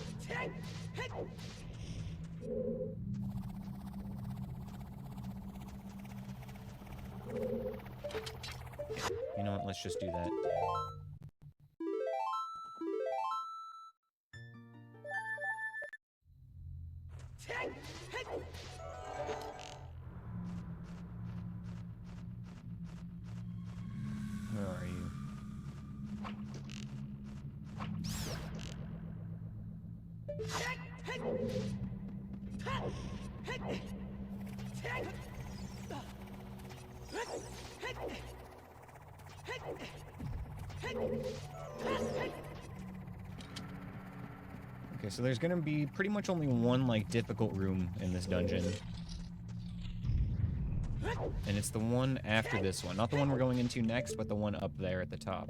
You know what, let's just do that. Where are you? Okay, so there's gonna be pretty much only one, like, difficult room in this dungeon. And it's the one after this one. Not the one we're going into next, but the one up there at the top.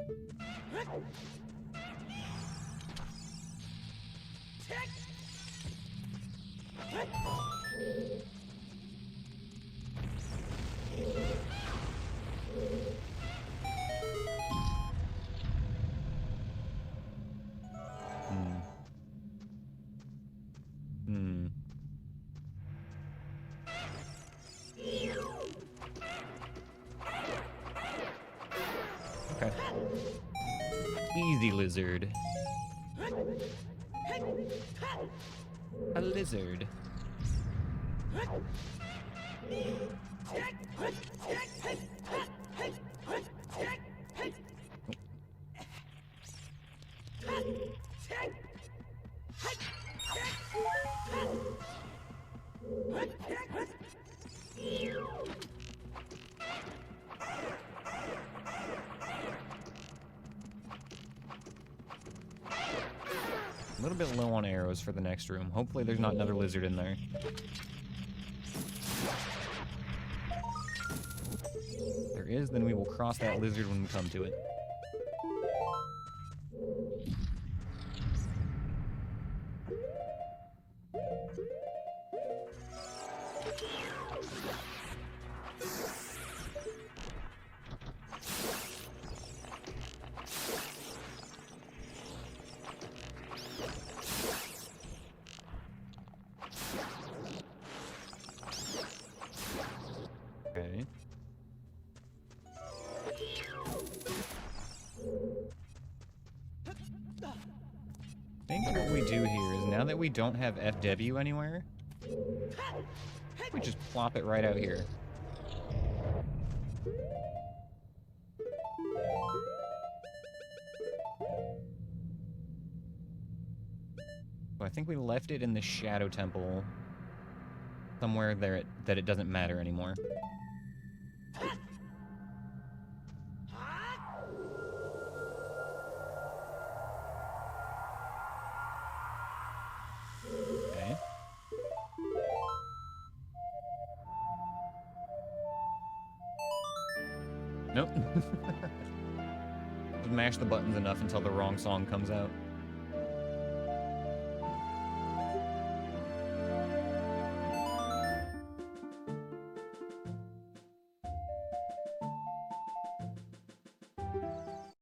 Okay. Easy, lizard. A lizard. A little bit low on arrows for the next room. Hopefully there's not another lizard in there. If there is, then we will cross that lizard when we come to it. Okay. I think what we do here is, now that we don't have FW anywhere, we just plop it right out here. So I think we left it in the Shadow Temple somewhere there that it doesn't matter anymore. Okay. Nope. Just mash the buttons enough until the wrong song comes out.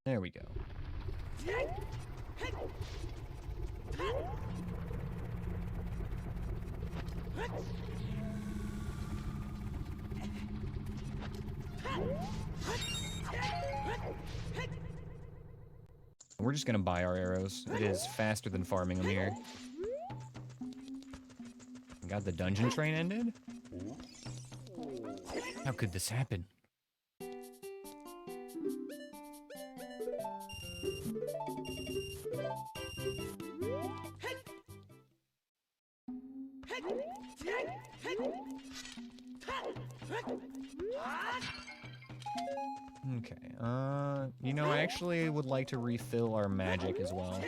There we go. We're just gonna buy our arrows. It is faster than farming them here. Got the dungeon train ended? How could this happen? Okay, you know, I actually would like to refill our magic as well.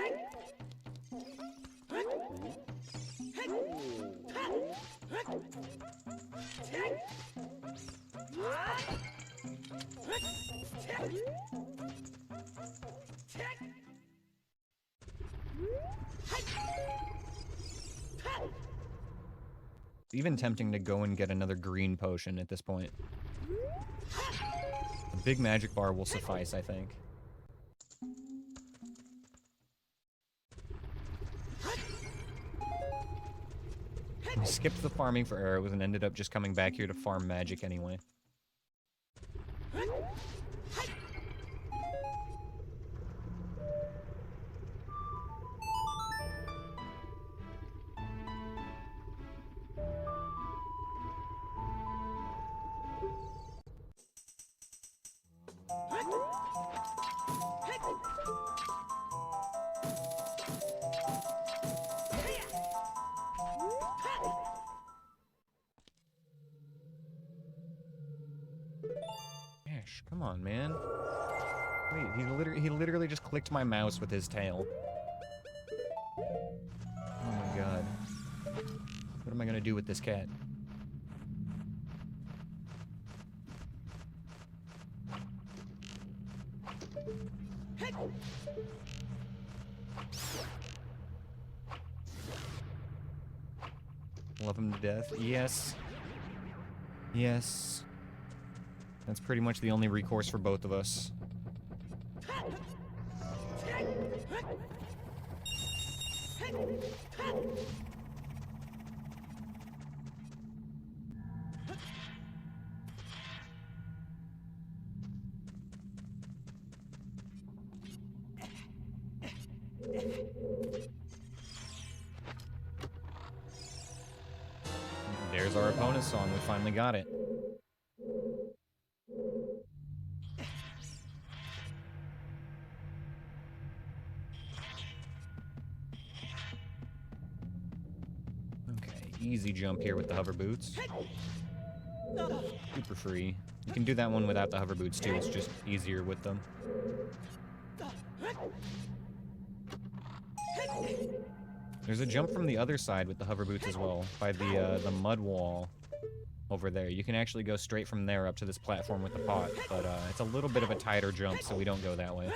It's even tempting to go and get another green potion at this point. A big magic bar will suffice, I think. We skipped the farming for arrows and ended up just coming back here to farm magic anyway. Ash, come on, man. Wait, he literally just clicked my mouse with his tail. Oh my god. What am I gonna do with this cat? Love him to death. Yes. Yes. That's pretty much the only recourse for both of us. There's our opponent's song. We finally got it. Okay, easy jump here with the hover boots. Super free. You can do that one without the hover boots too. It's just easier with them. There's a jump from the other side with the hover boots as well, by the mud wall over there. You can actually go straight from there up to this platform with the pot, but it's a little bit of a tighter jump, so we don't go that way.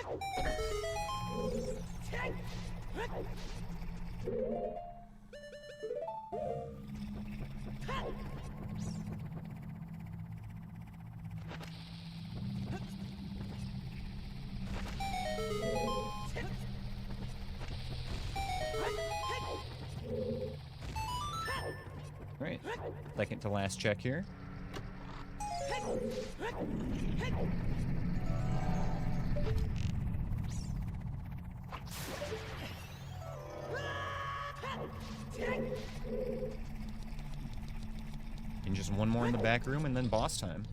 Right. Second to last check here. And just one more in the back room and then boss time.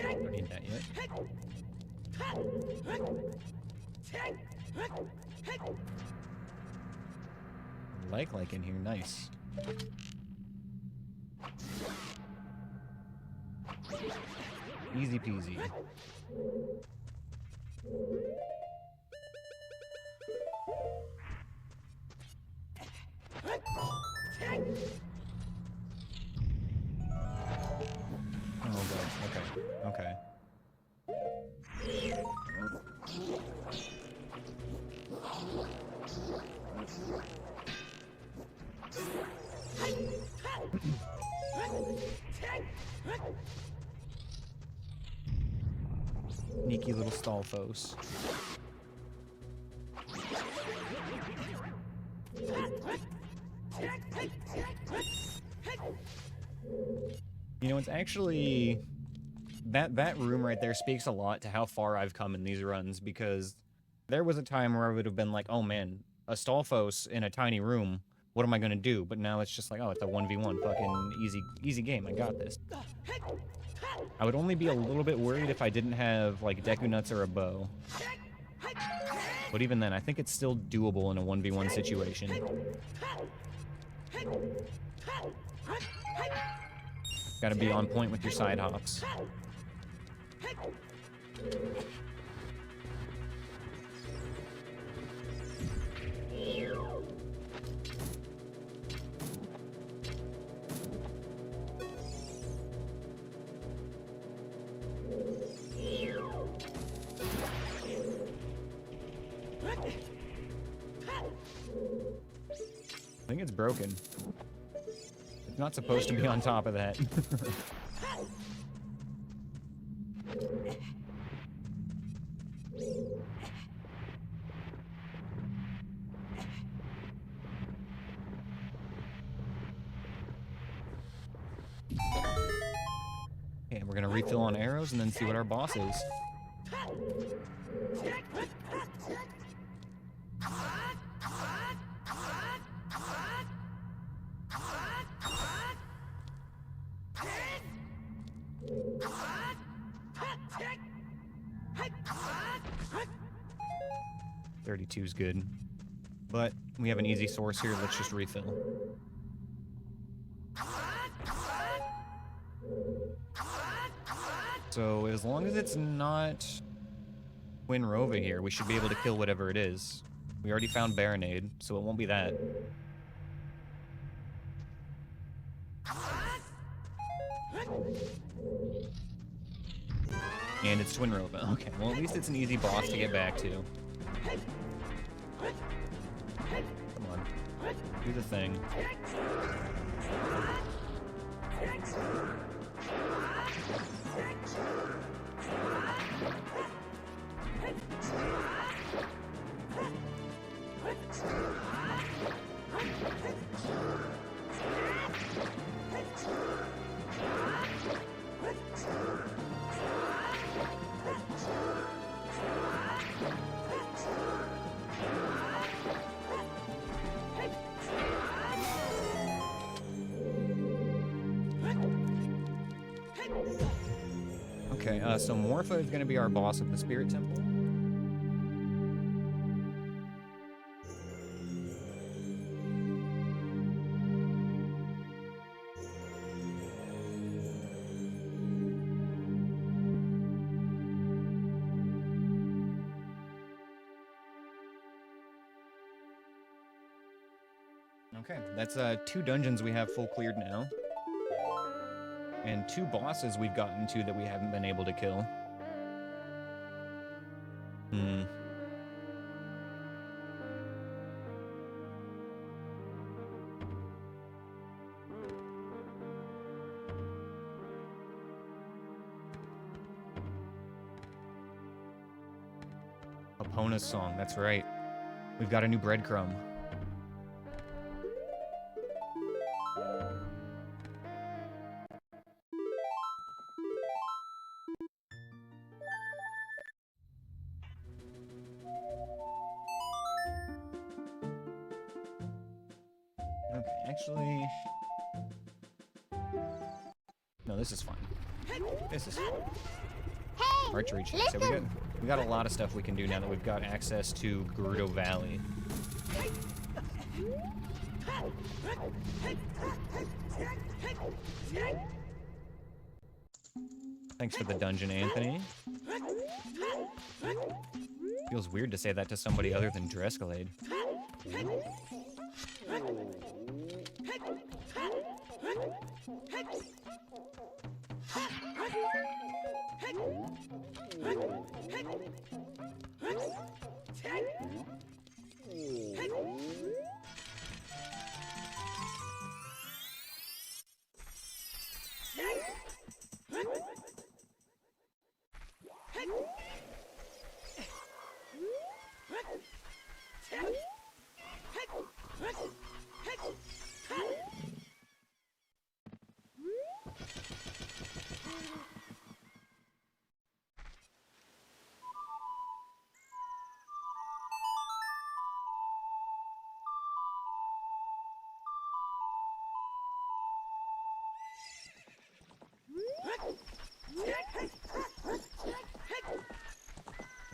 Don't need that yet. Like in here, nice. Easy peasy. Oh god, okay, okay. Sneaky little Stalfos. You know, it's actually that room right there speaks a lot to how far I've come in these runs, because there was a time where I would have been like, oh man, a Stalfos in a tiny room, what am I gonna do? But now it's just like, oh, it's a 1v1, fucking easy game, I got this. I would only be a little bit worried if I didn't have like Deku Nuts or a bow. But even then, I think it's still doable in a 1v1 situation. Gotta be on point with your side hops. I think it's broken. It's not supposed to be on top of that. Okay, we're gonna refill on arrows and then see what our boss is. .32's good. But we have an easy source here, let's just refill. So as long as it's not Winrova here, we should be able to kill whatever it is. We already found Baronade, so it won't be that. And it's Twinrova. Okay, well at least it's an easy boss to get back to. Come on. Do the thing. Okay, so Morpha is going to be our boss of the Spirit Temple. Okay, that's 2 dungeons we have full cleared now. And 2 bosses we've gotten to that we haven't been able to kill. Epona's song, that's right. We've got a new breadcrumb. Actually... No, this is fine. This is fine. Archery check. So we got a lot of stuff we can do now that we've got access to Gerudo Valley. Thanks for the dungeon, Anthony. Feels weird to say that to somebody other than Drescalade.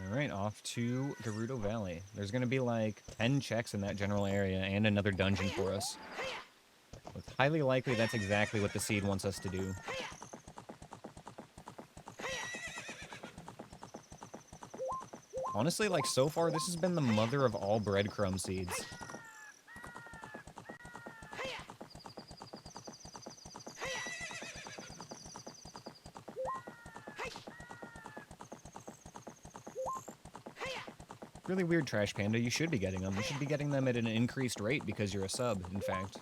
Alright, off to Gerudo Valley. There's gonna be like 10 checks in that general area and another dungeon for us. It's highly likely that's exactly what the seed wants us to do. Honestly, like, so far, this has been the mother of all breadcrumb seeds. Really weird, Trash Panda. You should be getting them. You should be getting them at an increased rate because you're a sub, in fact.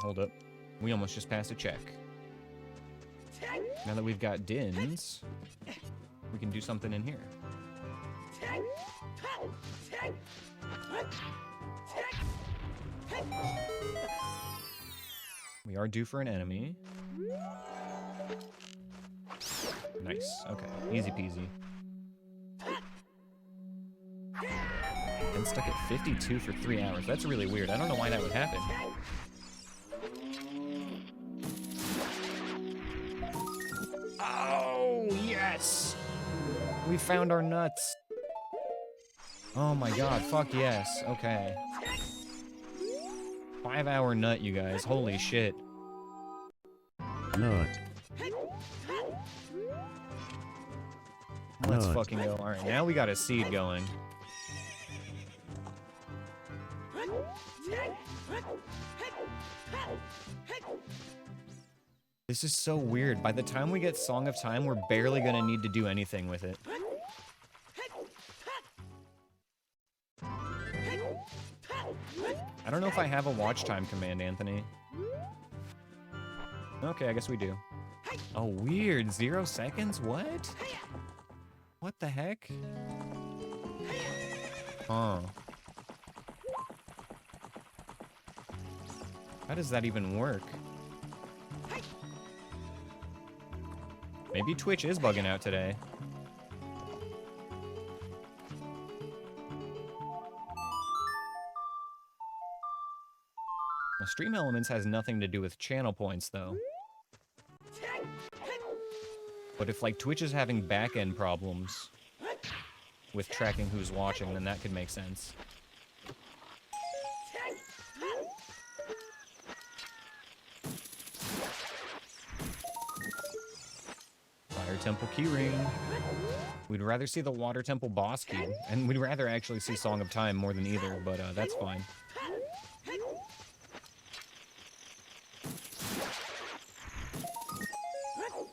Hold up. We almost just passed a check. Now that we've got Dins, we can do something in here. We are due for an enemy. Nice. Okay. Easy peasy. And stuck at 52 for 3 hours. That's really weird. I don't know why that would happen. Oh, yes! We found our nuts. Oh my god, fuck yes. Okay. 5-hour nut, you guys. Holy shit. Nut. Let's fucking go. Alright, now we got a seed going. This is so weird. By the time we get Song of Time, we're barely gonna need to do anything with it. I don't know if I have a watch time command, Anthony. Okay, I guess we do. Oh, weird. 0 seconds? What? What the heck? Huh. How does that even work? Maybe Twitch is bugging out today. Well, Stream Elements has nothing to do with channel points, though. But if, like, Twitch is having back-end problems with tracking who's watching, then that could make sense. Fire Temple Keyring. We'd rather see the Water Temple boss key, and we'd rather actually see Song of Time more than either, but that's fine.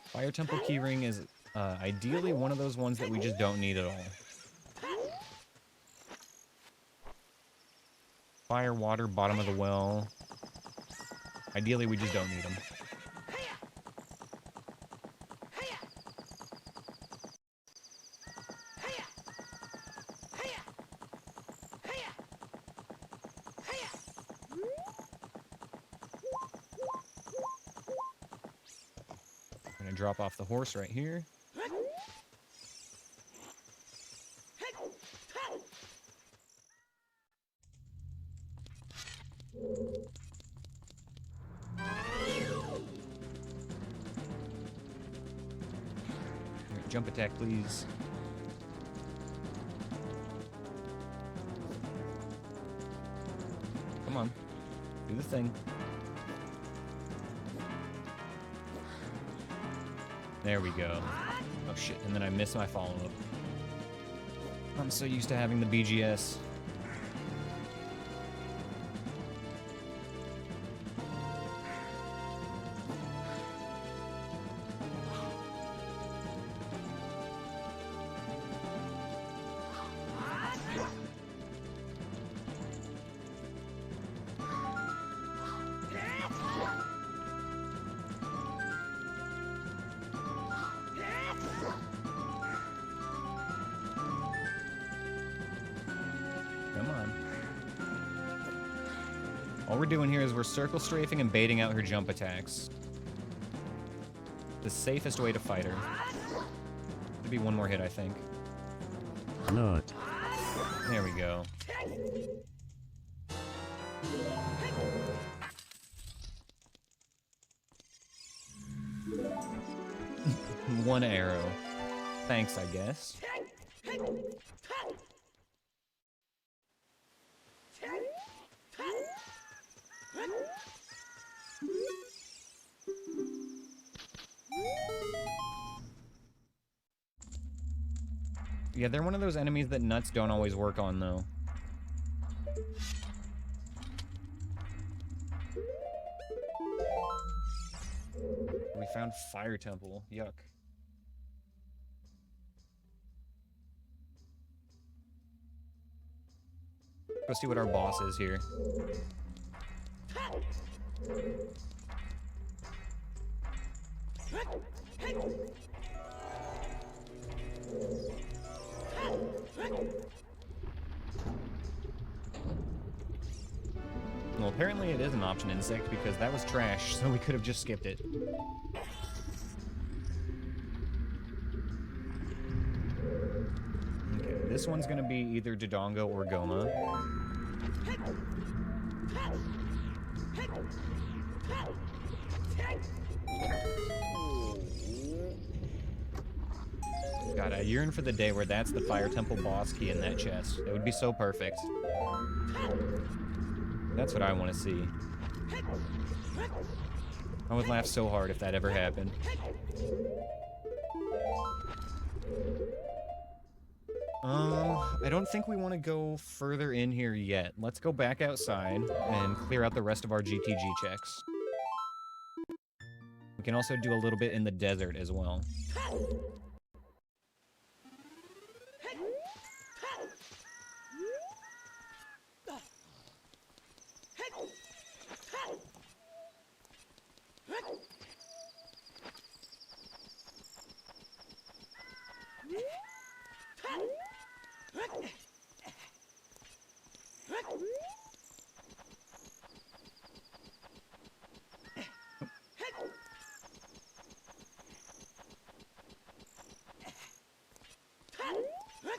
Fire Temple Keyring is ideally one of those ones that we just don't need at all. Fire, water, bottom of the well. Ideally, we just don't need them. drop off the horse right here. Jump attack, please. Come on. Do the thing. There we go. Oh shit, and then I missed my follow-up. I'm so used to having the BGS. All we're doing here is we're circle strafing and baiting out her jump attacks. The safest way to fight her. Should be one more hit, I think. No. There we go. One arrow. Thanks, I guess. Yeah, they're one of those enemies that nuts don't always work on, though. We found Fire Temple. Yuck. Go see what our boss is here. Well, apparently it is an option insect because that was trash, so we could have just skipped it. Okay, this one's gonna be either Dodongo or Goma. God, I yearn for the day where that's the Fire Temple boss key in that chest. It would be so perfect. That's what I want to see. I would laugh so hard if that ever happened. I don't think we want to go further in here yet. Let's go back outside and clear out the rest of our GTG checks. We can also do a little bit in the desert as well.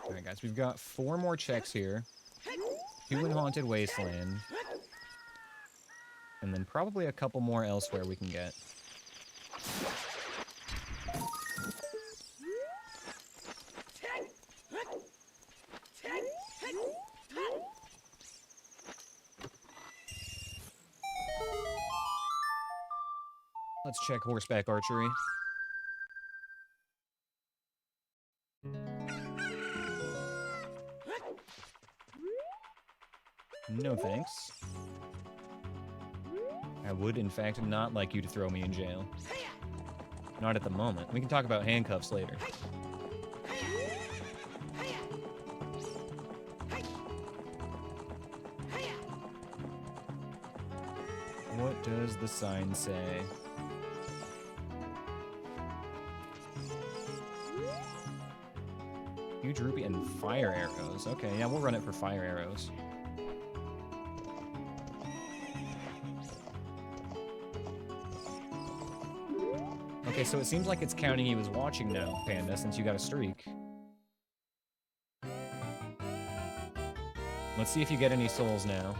Alright guys, we've got 4 more checks here. 2 in Haunted Wasteland. And then probably a couple more elsewhere we can get. Let's check horseback archery. No thanks. I would, in fact, not like you to throw me in jail. Not at the moment. We can talk about handcuffs later. What does the sign say? Huge rupee and fire arrows. Okay, yeah, we'll run it for fire arrows. Okay, Okay, so it seems like it's counting he was watching now, Panda, since you got a streak. Let's see if you get any souls now.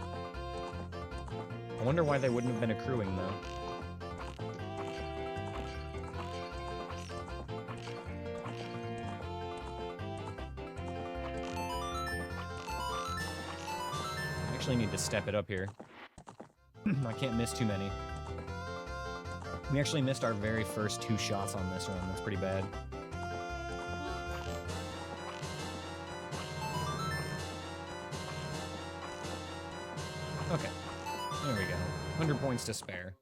I wonder why they wouldn't have been accruing, though. I actually need to step it up here. I can't miss too many. We actually missed our very first 2 shots on this run. That's pretty bad. Okay. There we go. 100 points to spare.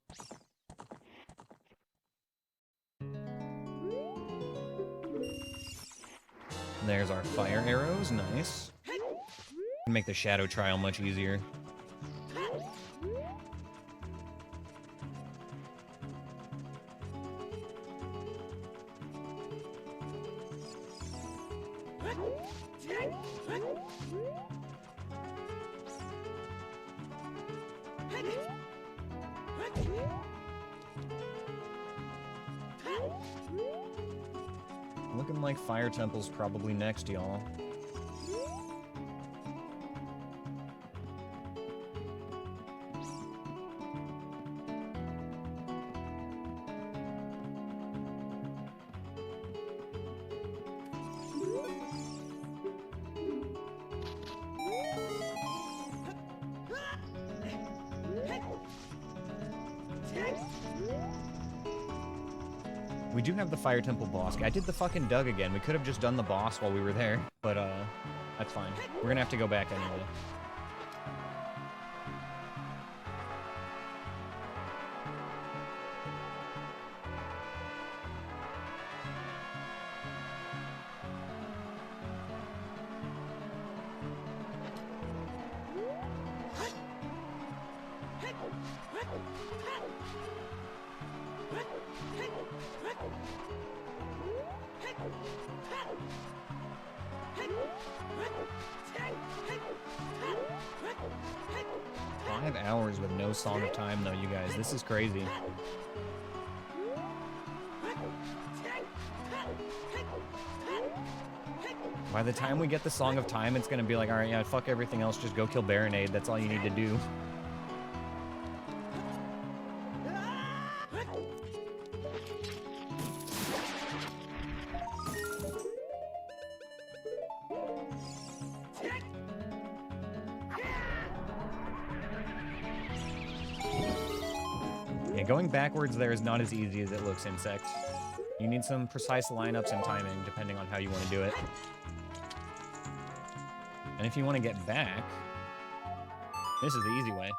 There's our fire arrows. Nice. Make the shadow trial much easier. Looking like Fire Temple's probably next, y'all. We do have the Fire Temple boss. I did the fucking Doug again. We could have just done the boss while we were there, but that's fine. We're gonna have to go back anyway. Hours with no Song of Time, though, you guys. This is crazy. By the time we get the Song of Time, it's gonna be like, alright, yeah, fuck everything else, just go kill Baronade. That's all you need to do. Going backwards there is not as easy as it looks, Insect. You need some precise lineups and timing, depending on how you want to do it. And if you want to get back, this is the easy way.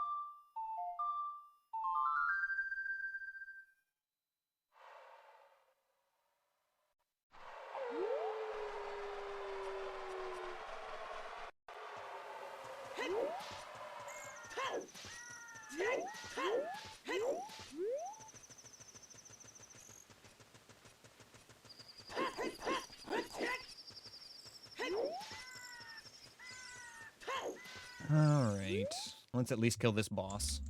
Alright, let's at least kill this boss.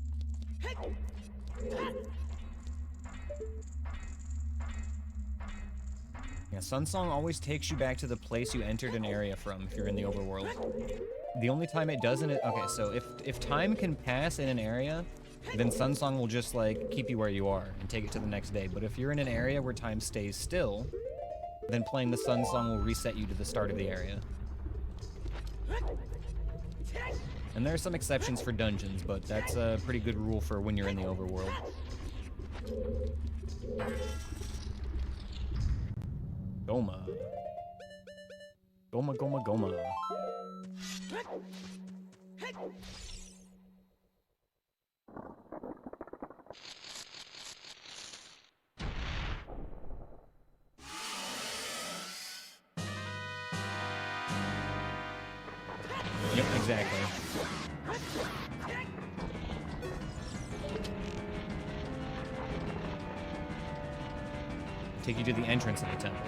Yeah, Sunsong always takes you back to the place you entered an area from if you're in the overworld. The only time it doesn't... Okay, so if time can pass in an area, then Sunsong will just, like, keep you where you are and take it to the next day. But if you're in an area where time stays still, then playing the Sunsong will reset you to the start of the area. And there are some exceptions for dungeons, but that's a pretty good rule for when you're in the overworld. Goma. Goma, Goma, Goma. Yep, exactly. Take you to the entrance of the temple.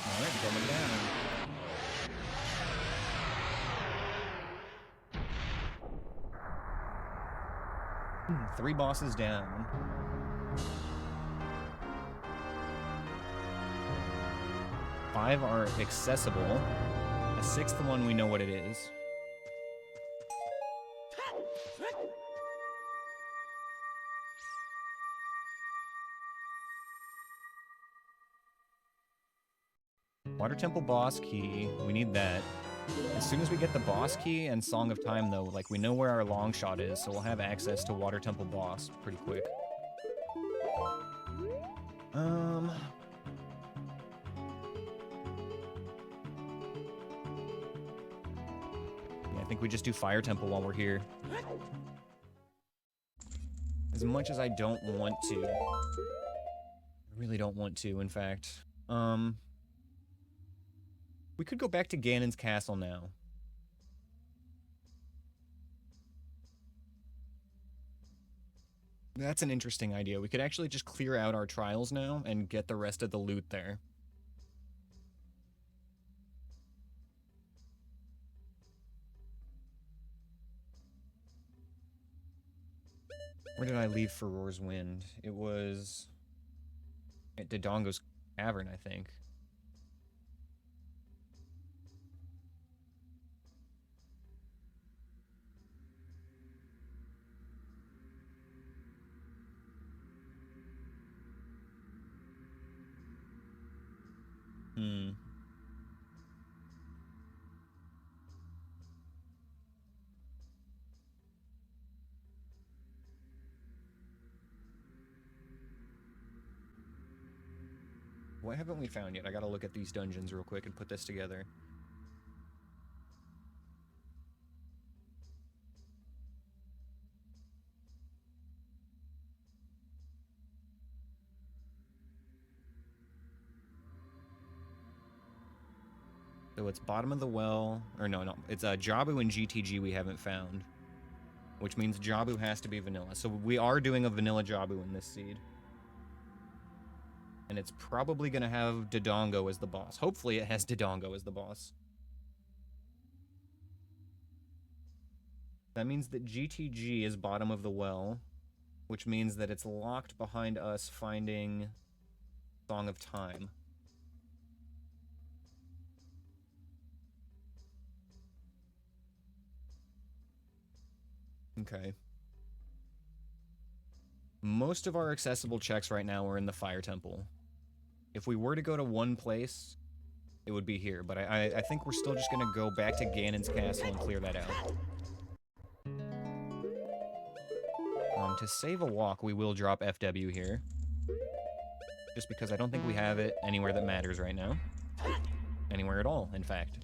Alright, coming down. 3 bosses down. Five are accessible. A 6th one, we know what it is. Water Temple boss key. We need that. As soon as we get the boss key and Song of Time, though, like, we know where our long shot is, so we'll have access to Water Temple boss pretty quick. Yeah, I think we just do Fire Temple while we're here. As much as I don't want to. I really don't want to, in fact. We could go back to Ganon's castle now. That's an interesting idea. We could actually just clear out our trials now and get the rest of the loot there. Where did I leave Farore's Wind? It was at Dodongo's Cavern, I think. What haven't we found yet? I gotta look at these dungeons real quick and put this together. So it's bottom of the well, or no, it's Jabu and GTG we haven't found, which means Jabu has to be vanilla. So we are doing a vanilla Jabu in this seed. And it's probably going to have Dodongo as the boss. Hopefully it has Dodongo as the boss. That means that GTG is bottom of the well, which means that it's locked behind us finding Song of Time. Okay. Most of our accessible checks right now are in the Fire Temple. If we were to go to one place, it would be here, but I think we're still just gonna go back to Ganon's castle and clear that out. To save a walk, we will drop FW here. Just because I don't think we have it anywhere that matters right now. Anywhere at all, in fact.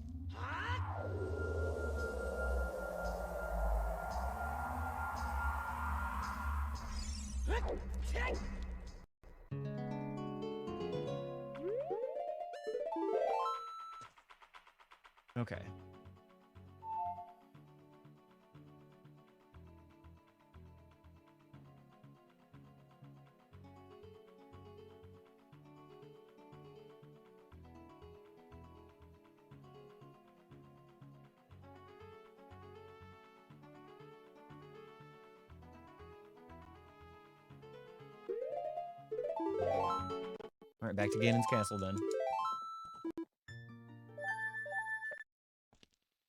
Okay. Alright, back to Ganon's castle then.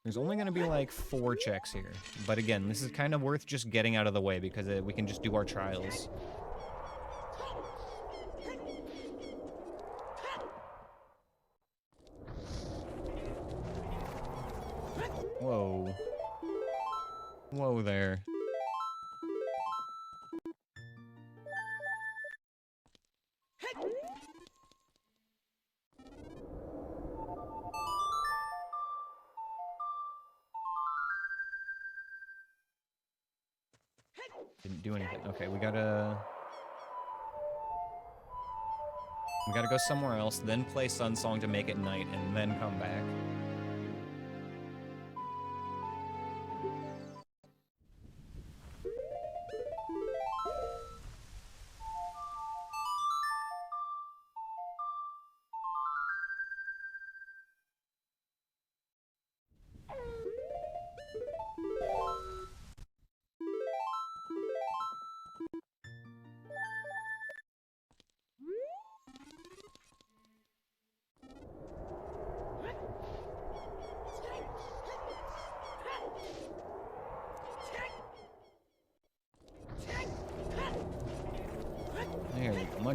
There's only going to be like 4 checks here. But again, this is kind of worth just getting out of the way because we can just do our trials. Whoa. Whoa there. Didn't do anything. Okay, we gotta go somewhere else, then play Sun Song to make it night, and then come back.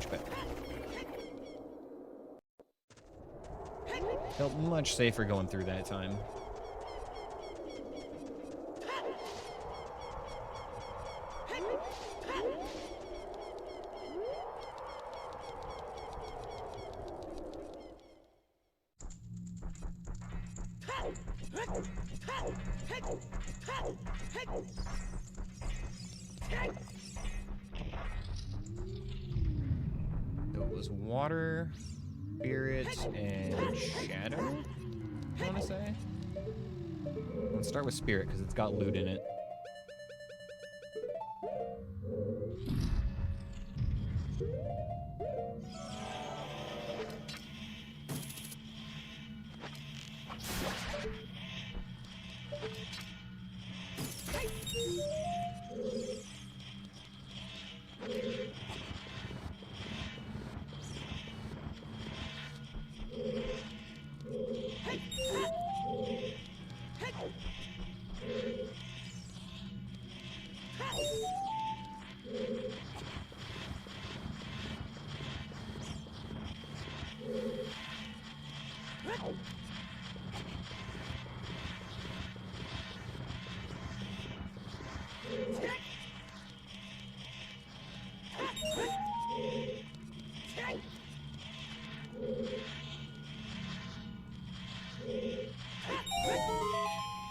much better. Felt much safer going through that time. So it was water, spirit, and shadow, I want to say. Let's start with spirit, because it's got loot in it.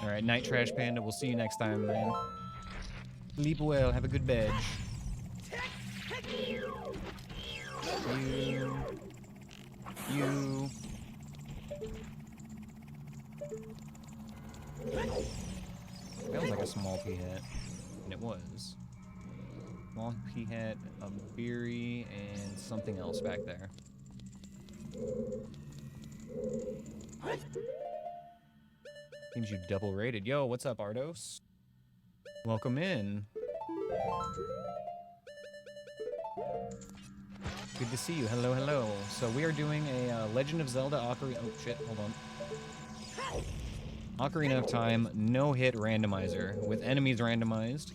Alright, Night Trash Panda, we'll see you next time, man. Sleep well, have a good bed. You. That was like a small pea hat. And it was. Small pea hat, a beery, and something else back there. Seems you double rated. Yo, what's up, Ardos? Welcome in. Good to see you. Hello, hello. So we are doing a Legend of Zelda Ocarina. Oh shit! Hold on. Ocarina of Time no-hit randomizer with enemies randomized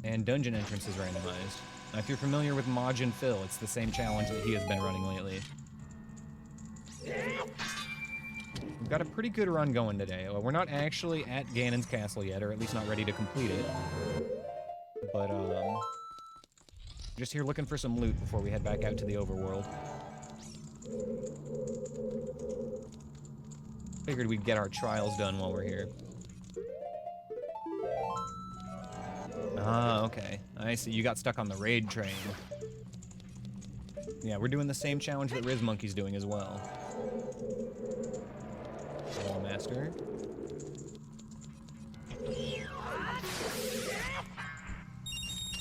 and dungeon entrances randomized. Now, if you're familiar with Majin Phil, it's the same challenge that he has been running lately. We've got a pretty good run going today. Well, we're not actually at Ganon's castle yet, or at least not ready to complete it. But, just here looking for some loot before we head back out to the overworld. Figured we'd get our trials done while we're here. Ah, okay. I see. You got stuck on the raid train. Yeah, we're doing the same challenge that Riz Monkey's doing as well. Hello, Master.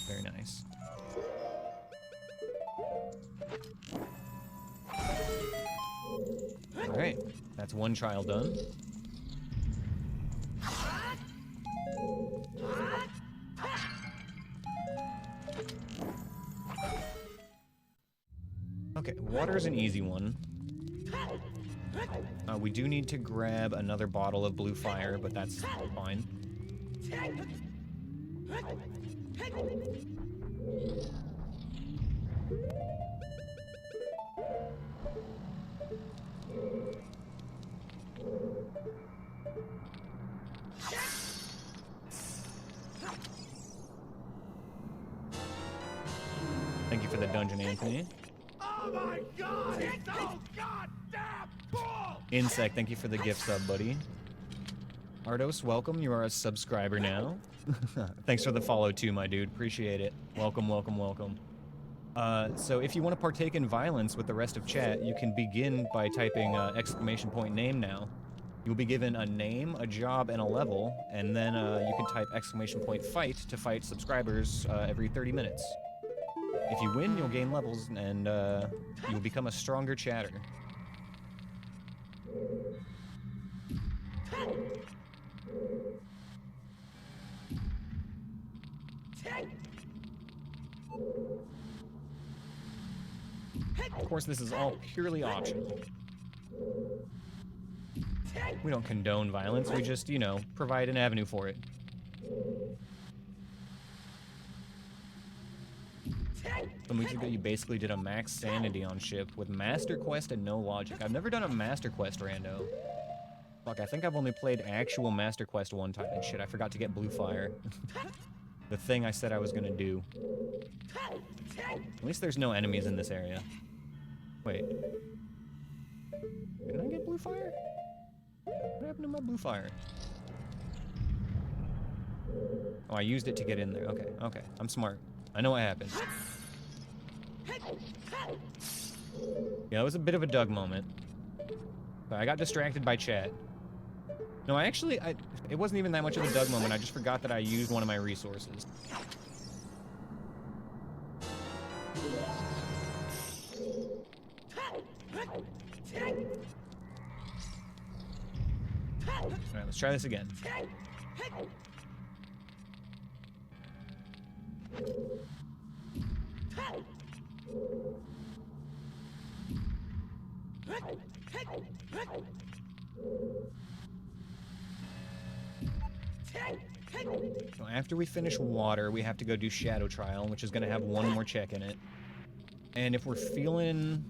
Very nice. Alright, that's one trial done. Okay, water's an easy one. We do need to grab another bottle of blue fire, but that's fine. Thank you for the dungeon, Anthony. Oh my god, it's so goddamn cool! Insect, thank you for the gift sub, buddy. Ardos, welcome. You are a subscriber now. Thanks for the follow too, my dude. Appreciate it. Welcome, welcome, welcome. So if you want to partake in violence with the rest of chat, you can begin by typing !name now. You'll be given a name, a job, and a level, and then you can type !fight to fight subscribers every 30 minutes. If you win, you'll gain levels, and you'll become a stronger chatter. Of course, this is all purely optional. We don't condone violence, we just, you know, provide an avenue for it. couple weeks ago, you basically did a max sanity on ship with Master Quest and no logic. I've never done a Master Quest rando. Fuck, I think I've only played actual Master Quest one time, and shit, I forgot to get Blue Fire. The thing I said I was gonna do. At least there's no enemies in this area. Wait. Didn't I get Blue Fire? What happened to my Blue Fire? Oh, I used it to get in there. Okay, okay. I'm smart. I know what happened. Yeah, that was a bit of a Doug moment. But I got distracted by chat. No, it wasn't even that much of a Doug moment. I just forgot that I used one of my resources. Alright, let's try this again. So after we finish water, we have to go do Shadow Trial, which is going to have one more check in it. And if we're feeling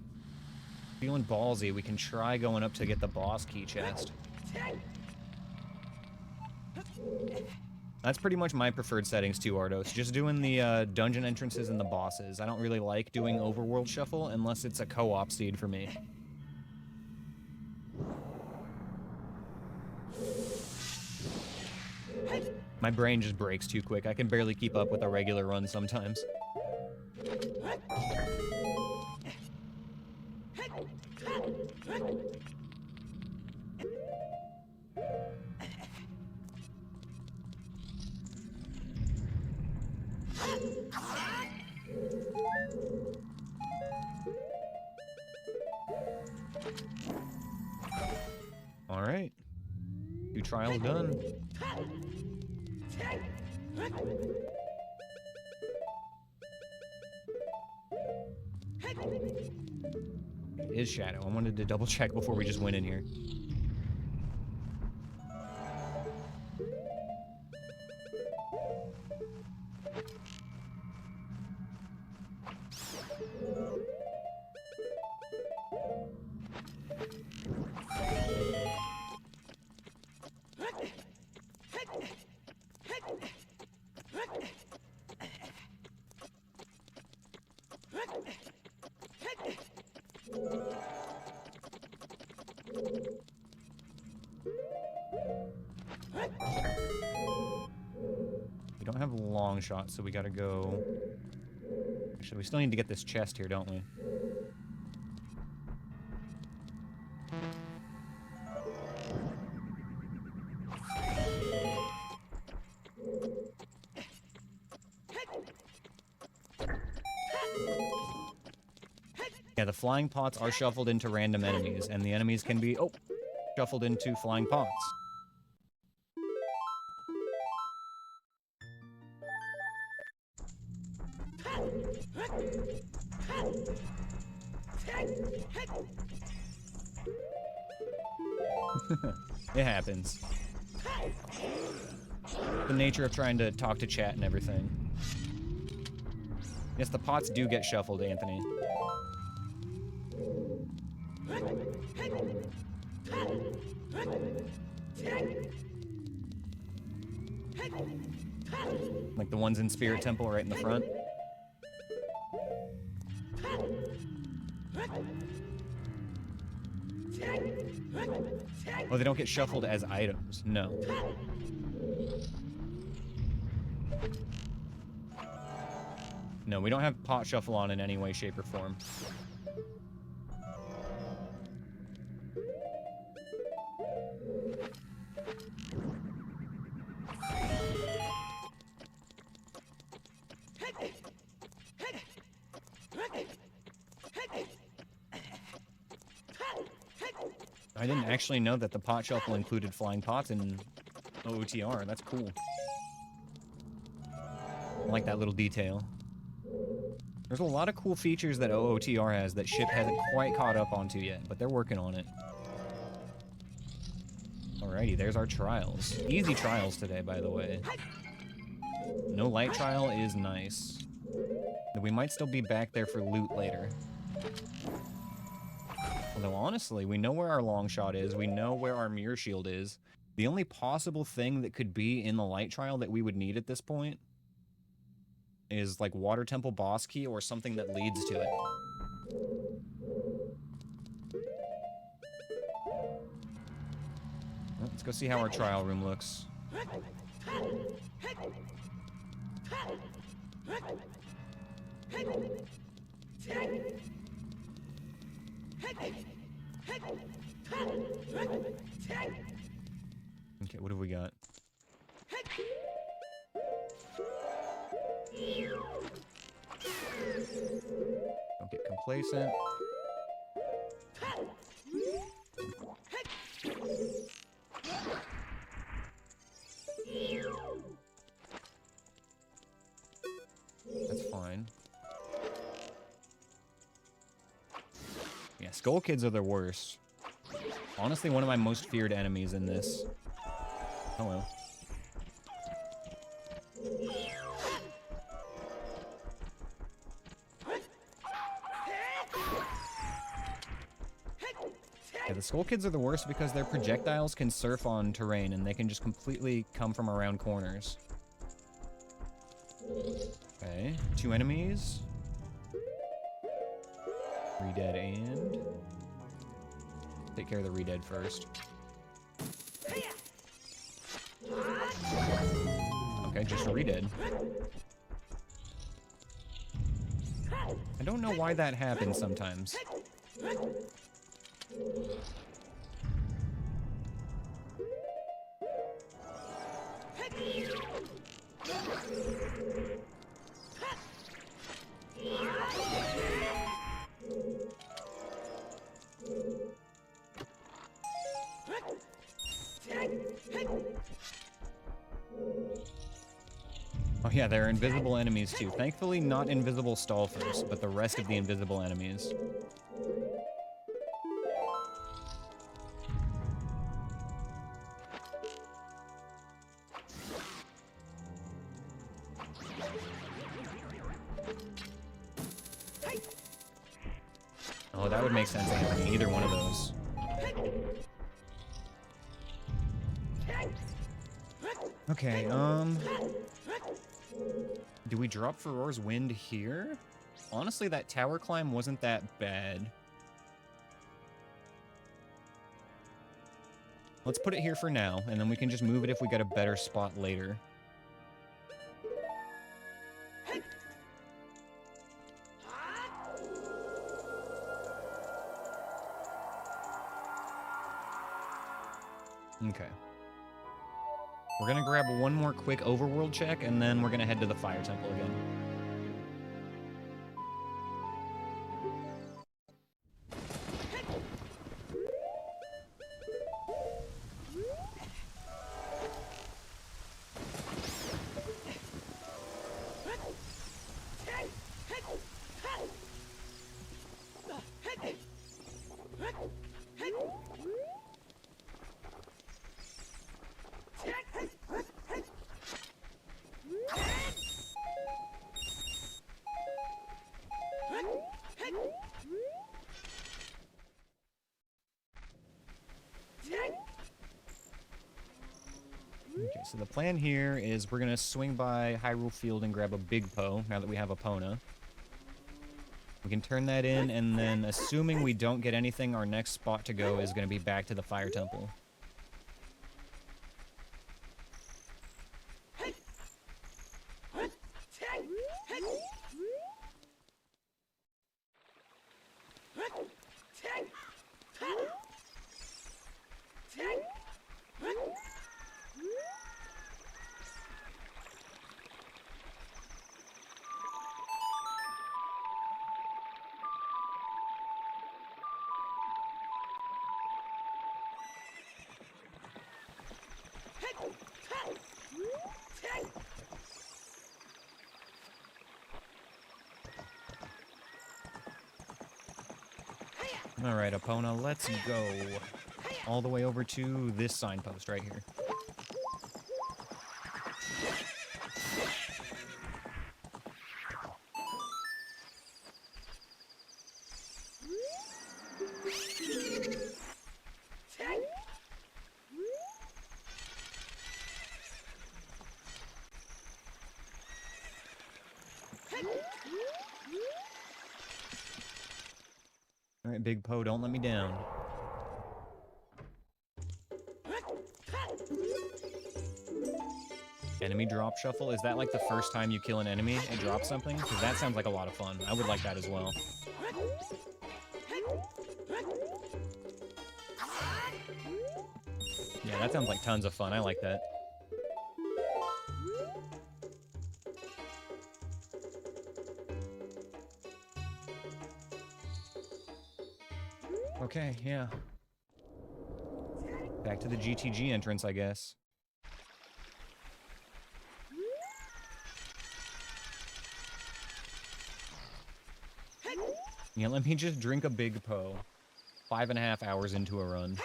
ballsy, we can try going up to get the boss key chest. That's pretty much my preferred settings too, Ardos. Just doing the dungeon entrances and the bosses. I don't really like doing overworld shuffle unless it's a co-op seed for me. My brain just breaks too quick. I can barely keep up with a regular run sometimes. All right. 2 trials done. It is Shadow. I wanted to double check before we just went in here. We don't have long shots, so we gotta go... Actually, we still need to get this chest here, don't we? Yeah, the flying pots are shuffled into random enemies, and the enemies can be, shuffled into flying pots. It happens. The nature of trying to talk to chat and everything. Yes, the pots do get shuffled, Anthony. Like the ones in Spirit Temple right in the front. Oh, they don't get shuffled as items. No. No, we don't have pot shuffle on in any way, shape, or form. I didn't actually know that the pot shuffle included flying pots in OOTR. That's cool. I like that little detail. There's a lot of cool features that OOTR has that Ship hasn't quite caught up onto yet, but they're working on it. Alrighty, there's our trials. Easy trials today, by the way. No light trial is nice. We might still be back there for loot later. Although, honestly, we know where our long shot is. We know where our mirror shield is. The only possible thing that could be in the light trial that we would need at this point is, like, Water Temple boss key or something that leads to it. Well, let's go see how our trial room looks. Okay, what have we got? Don't get complacent. That's fine. Yeah, Skull Kids are the worst. Honestly, one of my most feared enemies in this. Hello. Yeah, the Skull Kids are the worst because their projectiles can surf on terrain and they can just completely come from around corners. Okay, 2 enemies. 3 dead and... Take care of the re-dead first. Okay, just a re-dead. I don't know why that happens sometimes. Oh yeah, there are invisible enemies too. Thankfully not invisible Stalfers, but the rest of the invisible enemies. Oh, that would make sense, Anthony. Either one of those. Okay, do we drop Ferore's Wind here? Honestly, that tower climb wasn't that bad. Let's put it here for now, and then we can just move it if we get a better spot later. Okay. We're gonna grab one more quick overworld check, and then we're gonna head to the Fire Temple again. Okay, so the plan here is we're gonna swing by Hyrule Field and grab a Big Poe, now that we have Epona. We can turn that in, and then assuming we don't get anything, our next spot to go is gonna be back to the Fire Temple. Alright, Epona, let's go. All the way over to this signpost right here. Alright, Big Poe, don't let me down. Enemy drop shuffle? Is that like the first time you kill an enemy and drop something? Because that sounds like a lot of fun. I would like that as well. Yeah, that sounds like tons of fun. I like that. Okay, yeah. Back to the GTG entrance, I guess. Yeah, let me just drink a Big Poe. 5.5 hours into a run.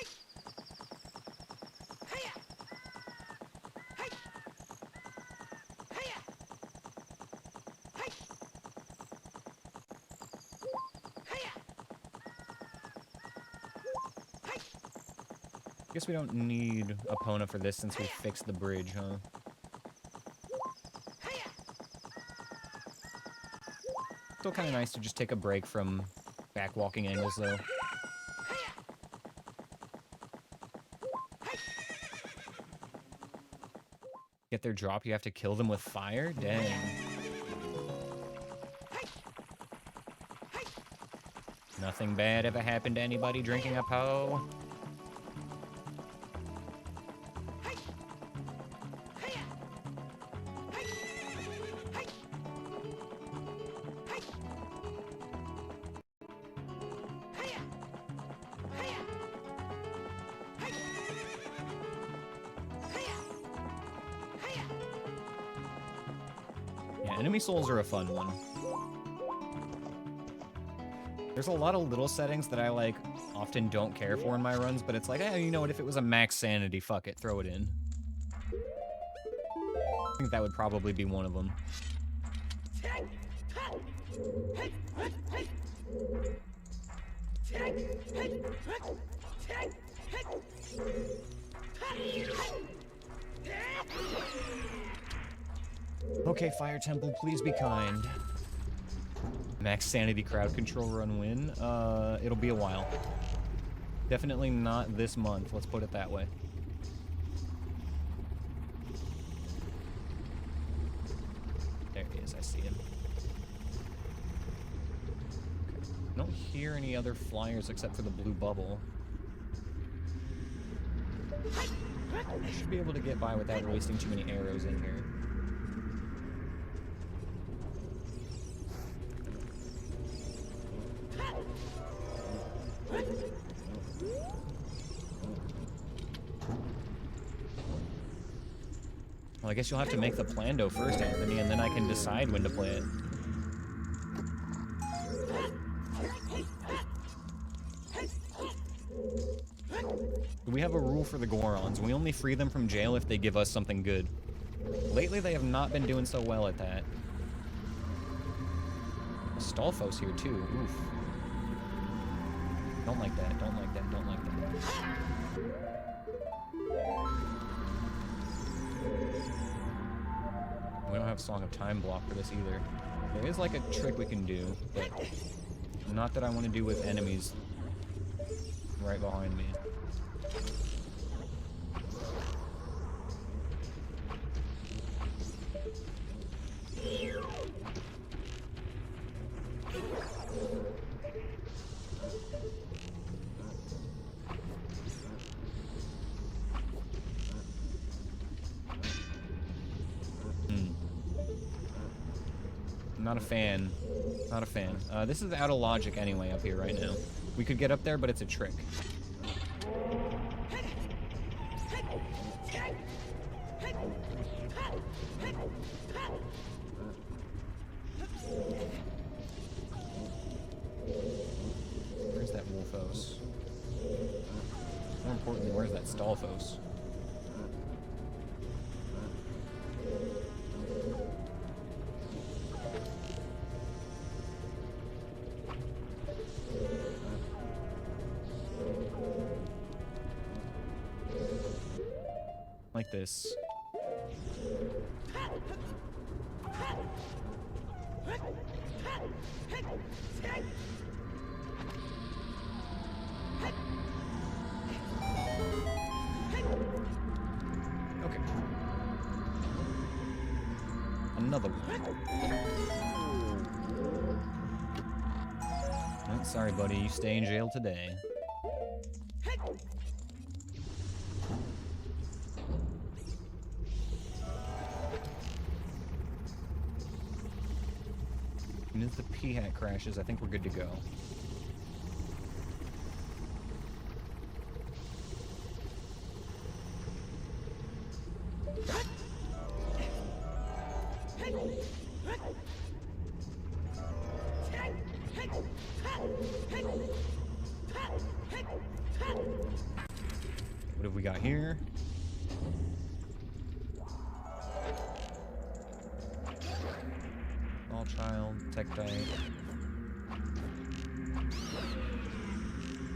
Guess we don't need Epona for this since we fixed the bridge, huh? Still kind of nice to just take a break from back-walking angles, though. Get their drop, you have to kill them with fire? Dang. Nothing bad ever happened to anybody drinking a Poe. Enemy souls are a fun one. There's a lot of little settings that I, like, often don't care for in my runs, but it's like, eh, you know what, if it was a max sanity, fuck it, throw it in. I think that would probably be one of them. Okay, Fire Temple, please be kind. Max sanity crowd control run win. It'll be a while. Definitely not this month, let's put it that way. There he is, I see him. Okay. I don't hear any other flyers except for the blue bubble. I should be able to get by without wasting too many arrows in here. Well, I guess you'll have to make the Plando first, Anthony, and then I can decide when to play it. We have a rule for the Gorons. We only free them from jail if they give us something good. Lately, they have not been doing so well at that. Stalfos here, too. Oof. Don't like that, don't like that, don't like that. We don't have Song of Time block for this either. There is like a trick we can do, but not that I want to do with enemies right behind me. Not a fan. Not a fan. This is out of logic anyway up here right now. We could get up there, but it's a trick. Where's that Wolfos? More importantly, where's that Stalfos? Like this. another one. Oh, sorry, buddy. You stay in jail today. And if the P-hat crashes, I think we're good to go. What have we got here? Small child, Tektite.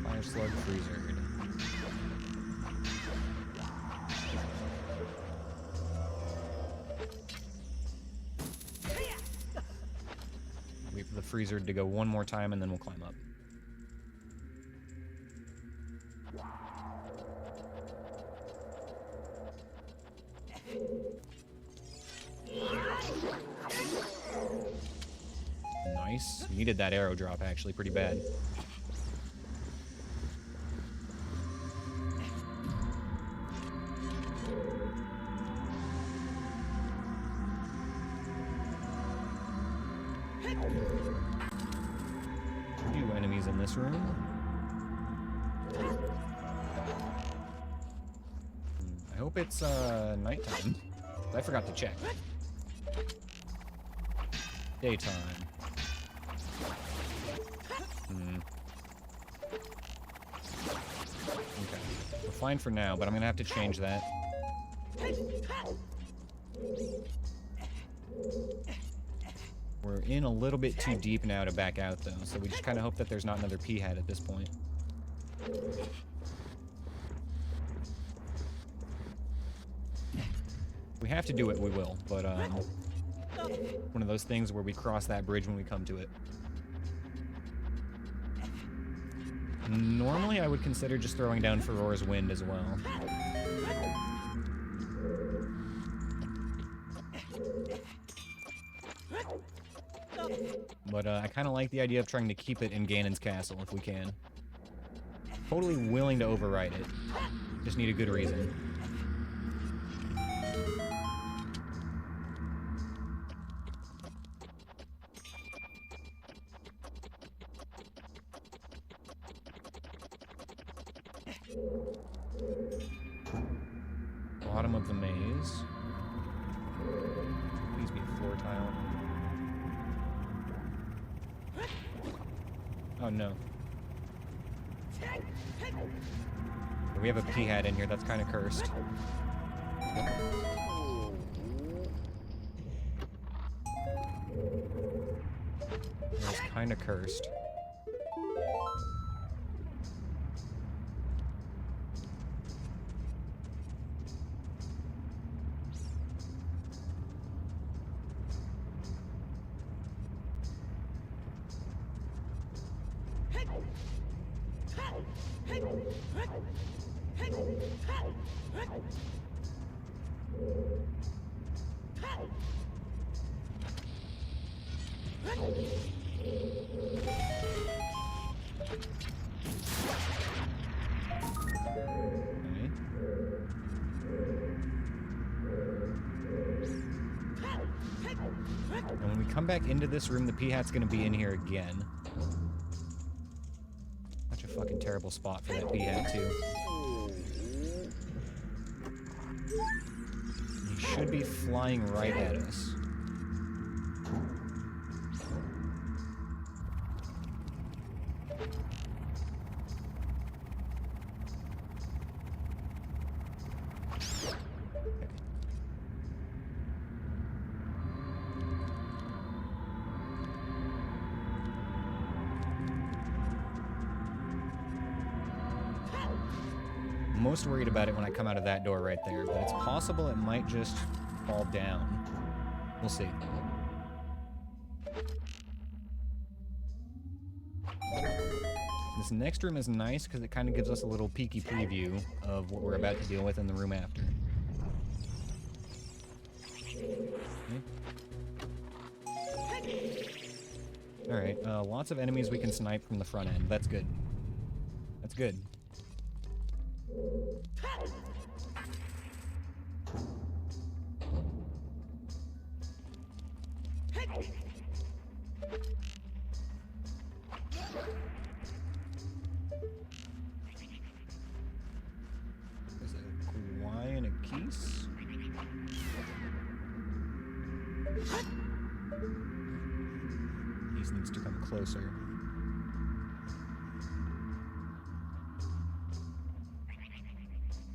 Fire slug, freezer. Wait for the freezer to go one more time and then we'll climb up. Nice. Needed that arrow drop actually pretty bad. Few enemies in this room. I hope it's nighttime. I forgot to check. Daytime. Okay. We're fine for now, but I'm gonna have to change that. We're in a little bit too deep now to back out, though, so we just kind of hope that there's not another P-hat at this point. If we have to do it, we will, but one of those things where we cross that bridge when we come to it. Normally, I would consider just throwing down Ferora's Wind as well. But I kind of like the idea of trying to keep it in Ganon's castle if we can. Totally willing to override it. Just need a good reason. Bottom of the maze. Please be a floor tile. Oh no. We have a P-hat in here, that's kind of cursed. It's kind of cursed. And when we come back into this room, the P-hat's gonna be in here again. Such a fucking terrible spot for that P-hat, too. He should be flying right at us. Most worried about it when I come out of that door right there, but it's possible it might just fall down. We'll see. This next room is nice because it kind of gives us a little peeky preview of what we're about to deal with in the room after. Okay. Alright, lots of enemies we can snipe from the front end. That's good. That's good. There's a Y and a keys. Keys needs to come closer.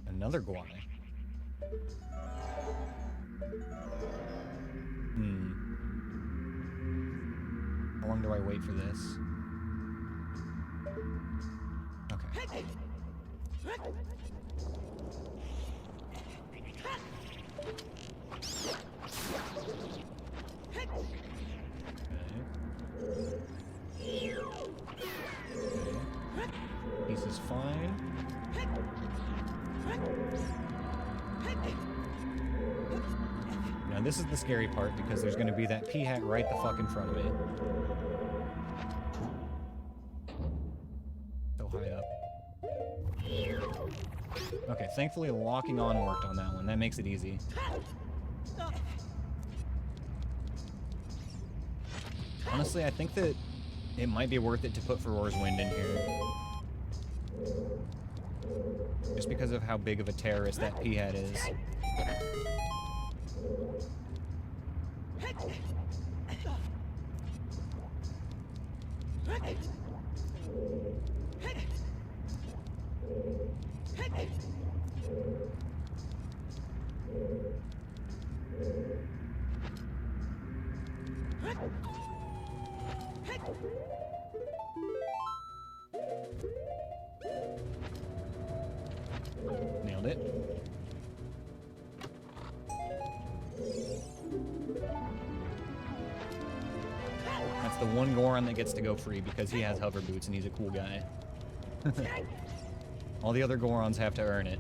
Another guai. How long do I wait for this? Okay. Piece is fine. Now this is the scary part because there's going to be that pea hat right the fuck in front of me. So high up. Okay, thankfully locking on worked on that one. That makes it easy. Honestly, I think that it might be worth it to put Farore's Wind in here. Just because of how big of a terrorist that pea hat is. Nailed it. That's the one Goron that gets to go free because he has hover boots and he's a cool guy. All the other Gorons have to earn it.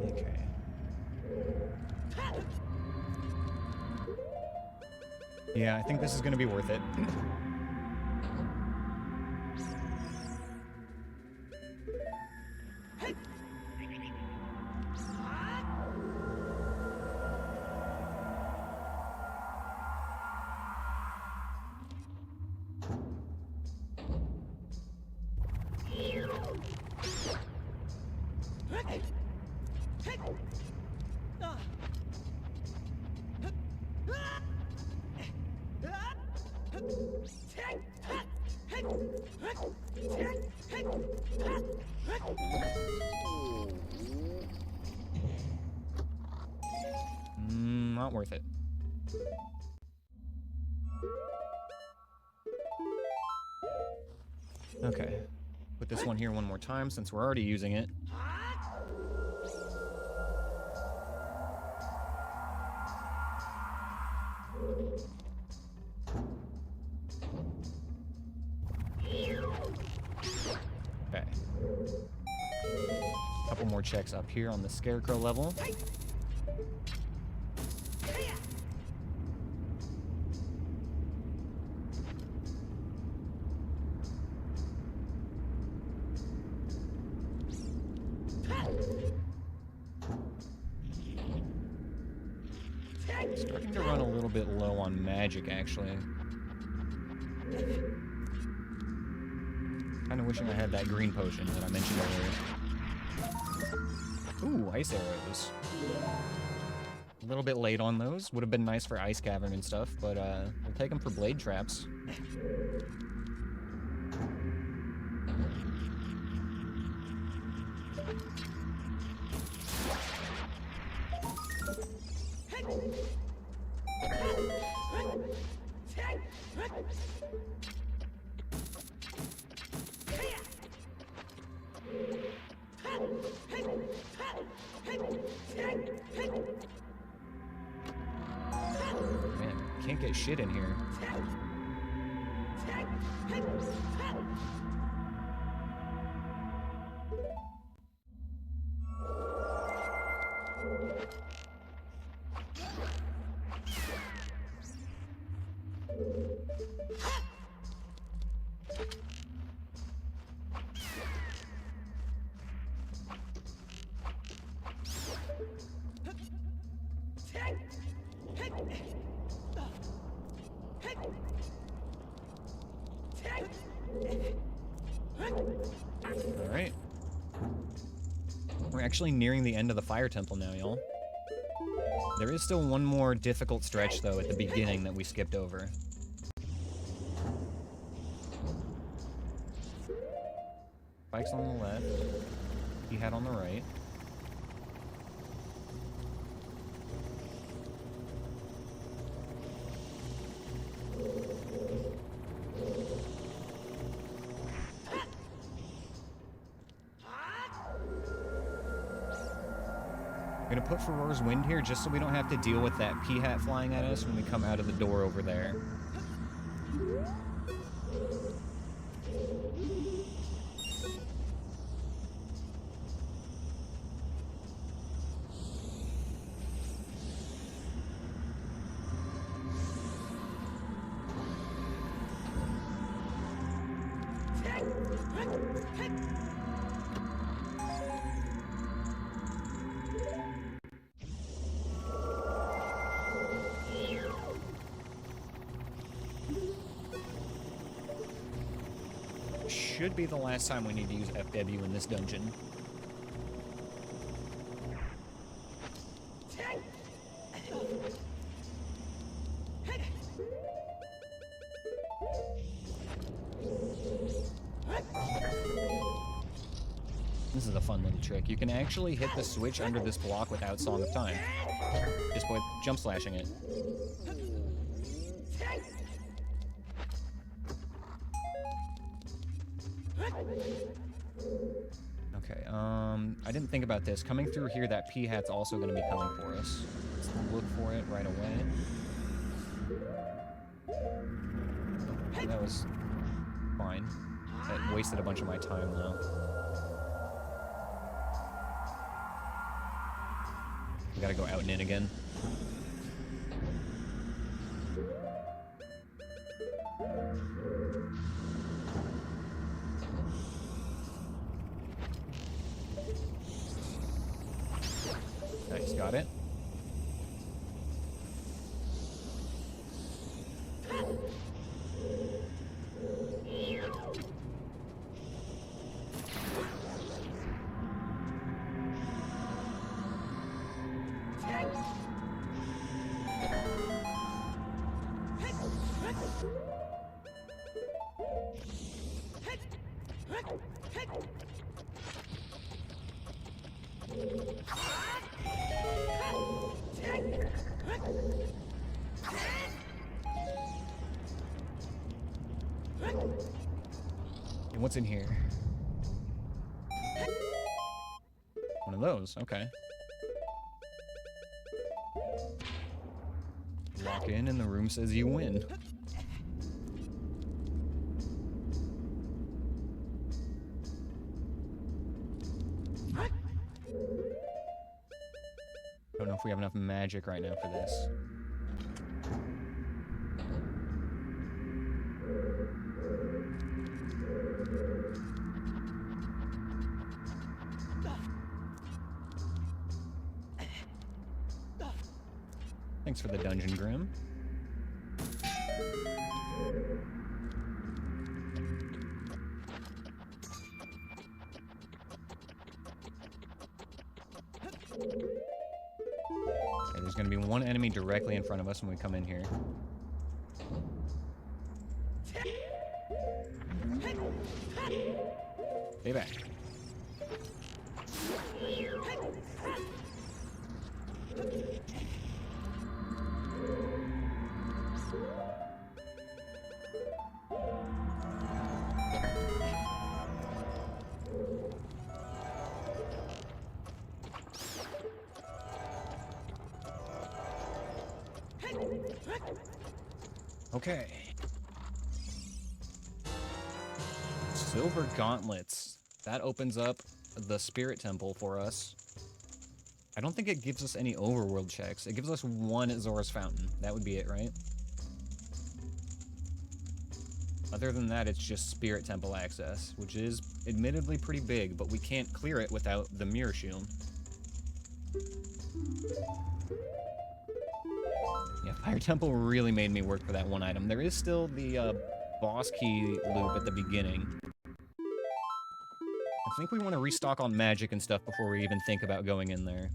Okay. Yeah, I think this is going to be worth it. Not worth it. Okay. Put this one here one more time since we're already using it. Okay. Couple more checks up here on the Scarecrow level. Starting to run a little bit low on magic, actually. Kind of wishing I had that green potion that I mentioned earlier. Ooh, ice arrows. A little bit late on those. Would have been nice for Ice Cavern and stuff, but we'll take them for blade traps. Man, can't get shit in here. Alright. We're actually nearing the end of the fire temple now, y'all. There is still one more difficult stretch, though, at the beginning that we skipped over. Spike's on the left. He had on the right. I'm gonna put Ferore's Wind here just so we don't have to deal with that P-hat flying at us when we come out of the door over there. Should be the last time we need to use FW in this dungeon. This is a fun little trick. You can actually hit the switch under this block without Song of Time. Just by jump slashing it. Okay, I didn't think about this. Coming through here, that P-hat's also going to be coming for us. Let's look for it right away. Oh, that was fine. That wasted a bunch of my time, though. We gotta go out and in again. Nice, got it. And what's in here? One of those, okay. Walk in and the room says you win. Don't know if we have enough magic right now for this. Thanks for the dungeon, Grim. Okay, there's gonna be one enemy directly in front of us when we come in here. Stay back. Okay. Silver gauntlets. That opens up the spirit temple for us. I don't think it gives us any overworld checks. It gives us one at Zora's Fountain. That would be it, right? Other than that, it's just Spirit Temple access, which is admittedly pretty big, but we can't clear it without the Mirror Shield. Yeah, Fire Temple really made me work for that one item. There is still the boss key loop at the beginning. I think we want to restock on magic and stuff before we even think about going in there.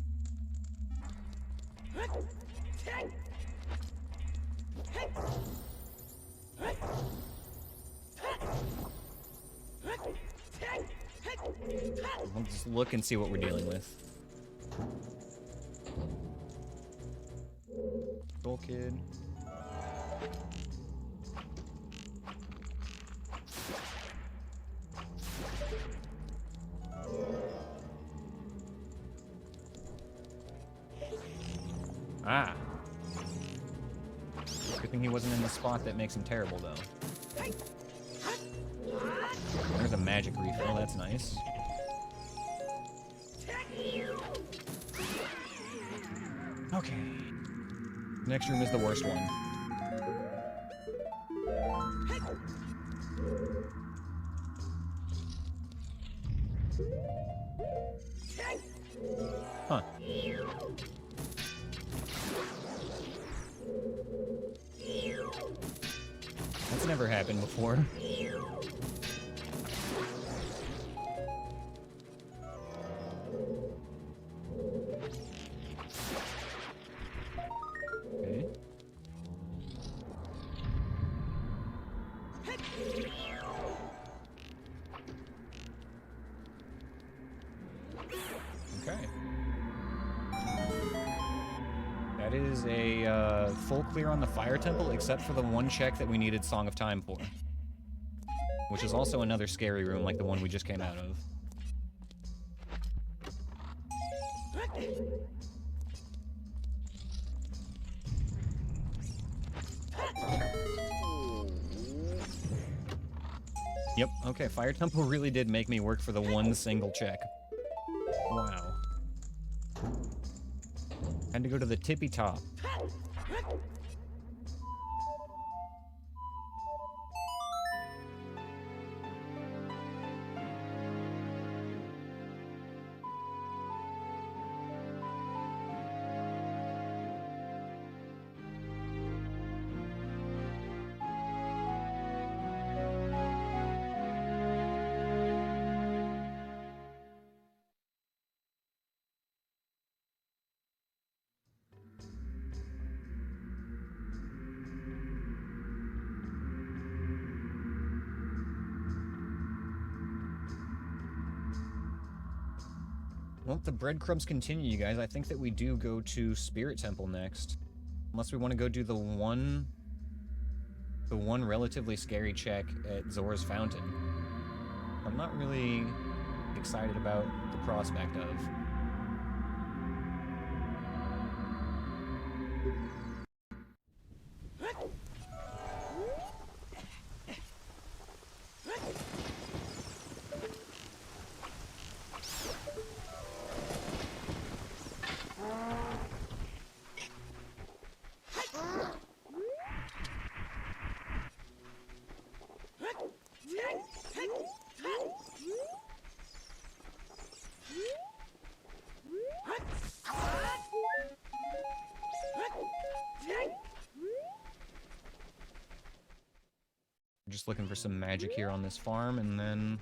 We'll just look and see what we're dealing with. Soul Kid. Ah. Good thing he wasn't in the spot that makes him terrible, though. There's a magic refill, that's nice. Okay. Next room is the worst one. Huh. That's never happened before. Okay. Okay. That is a full clear on the Fire Temple, except for the one check that we needed Song of Time for. Which is also another scary room like the one we just came out of. Yep, okay, Fire Temple really did make me work for the one single check. Wow. Had to go to the tippy top. Well, the breadcrumbs continue, you guys. I think that we do go to Spirit Temple next. Unless we want to go do the one relatively scary check at Zora's Fountain. I'm not really excited about the prospect of. Just looking for some magic here on this farm, and then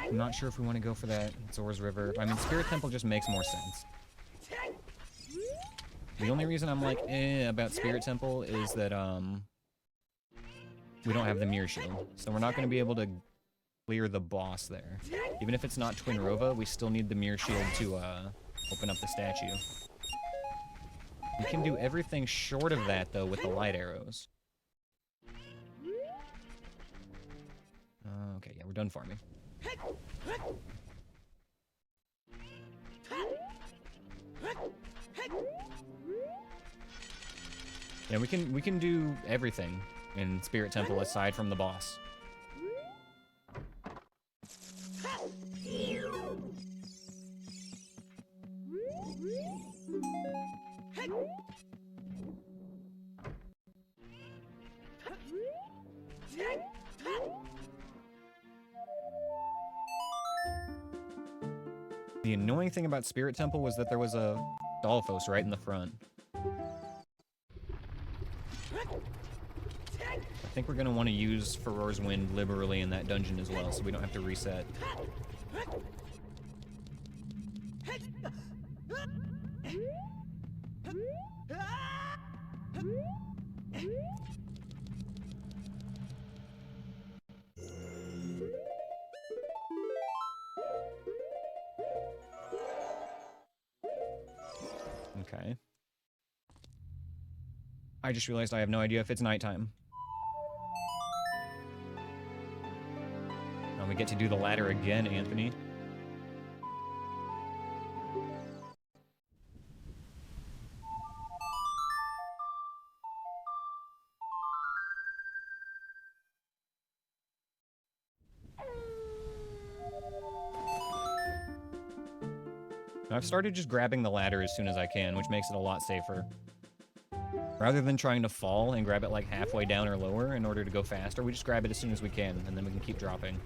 I'm not sure if we want to go for that Zora's River. I mean, Spirit Temple just makes more sense. The only reason I'm like, about Spirit Temple is that, we don't have the Mirror Shield, so we're not going to be able to clear the boss there. Even if it's not Twin Rova, we still need the Mirror Shield to, open up the statue. We can do everything short of that, though, with the light arrows. Okay, yeah, we're done farming. Yeah, we can do everything in Spirit Temple aside from the boss. The annoying thing about Spirit Temple was that there was a Dolphos right in the front. I think we're going to want to use Furor's Wind liberally in that dungeon as well, so we don't have to reset. Okay. I just realized I have no idea if it's nighttime. Now we get to do the ladder again, Anthony. I've started just grabbing the ladder as soon as I can, which makes it a lot safer. Rather than trying to fall and grab it like halfway down or lower in order to go faster, we just grab it as soon as we can, and then we can keep dropping.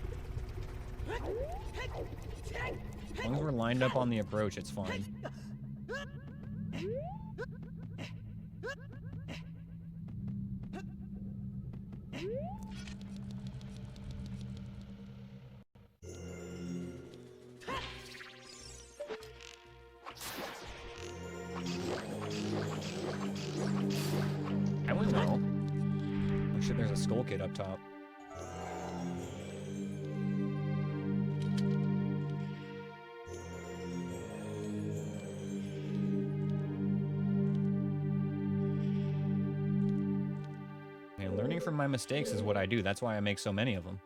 As long as we're lined up on the approach, it's fine. I wouldn't know. Oh shit, there's a skull kid up top. Man, learning from my mistakes is what I do. That's why I make so many of them.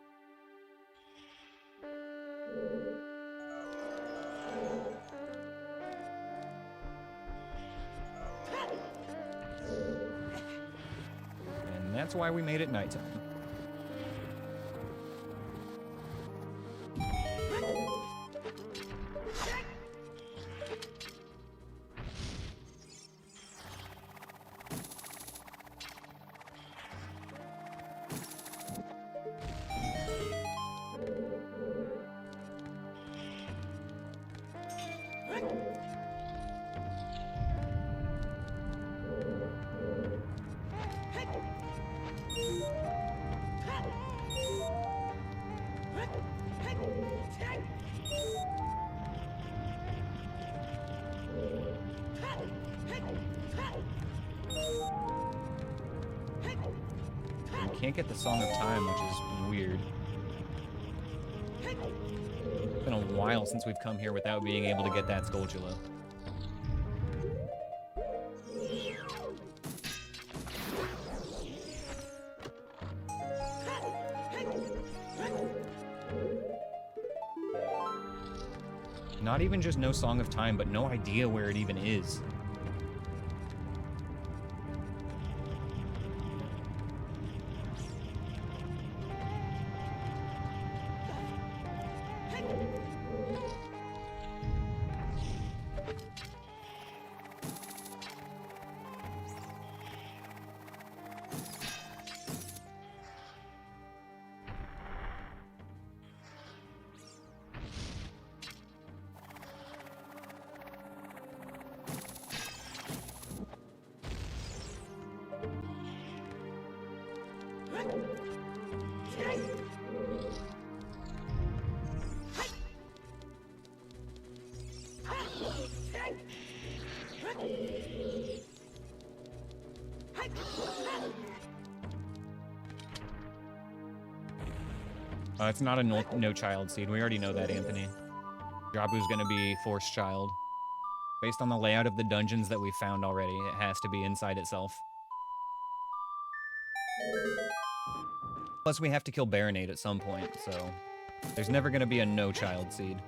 That's why we made it nighttime. Can't get the Song of Time, which is weird. It's been a while since we've come here without being able to get that Skulltula. Not even just no Song of Time, but no idea where it even is. It's not a no child seed. We already know that, Anthony. Jabu's gonna be Force Child. Based on the layout of the dungeons that we found already, it has to be inside itself. Plus, we have to kill Baronade at some point, so there's never gonna be a no child seed.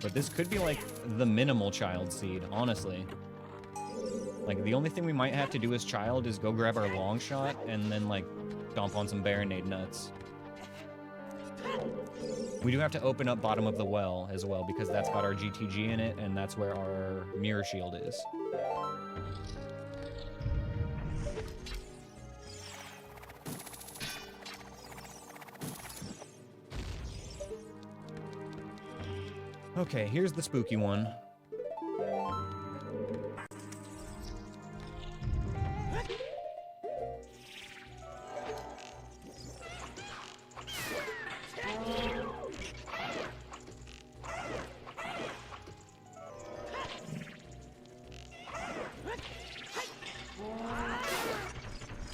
But this could be like the minimal child seed, honestly. Like, the only thing we might have to do as child is go grab our long shot and then, like, stomp on some Baronade nuts. We do have to open up bottom of the well as well, because that's got our GTG in it, and that's where our mirror shield is. Okay, here's the spooky one.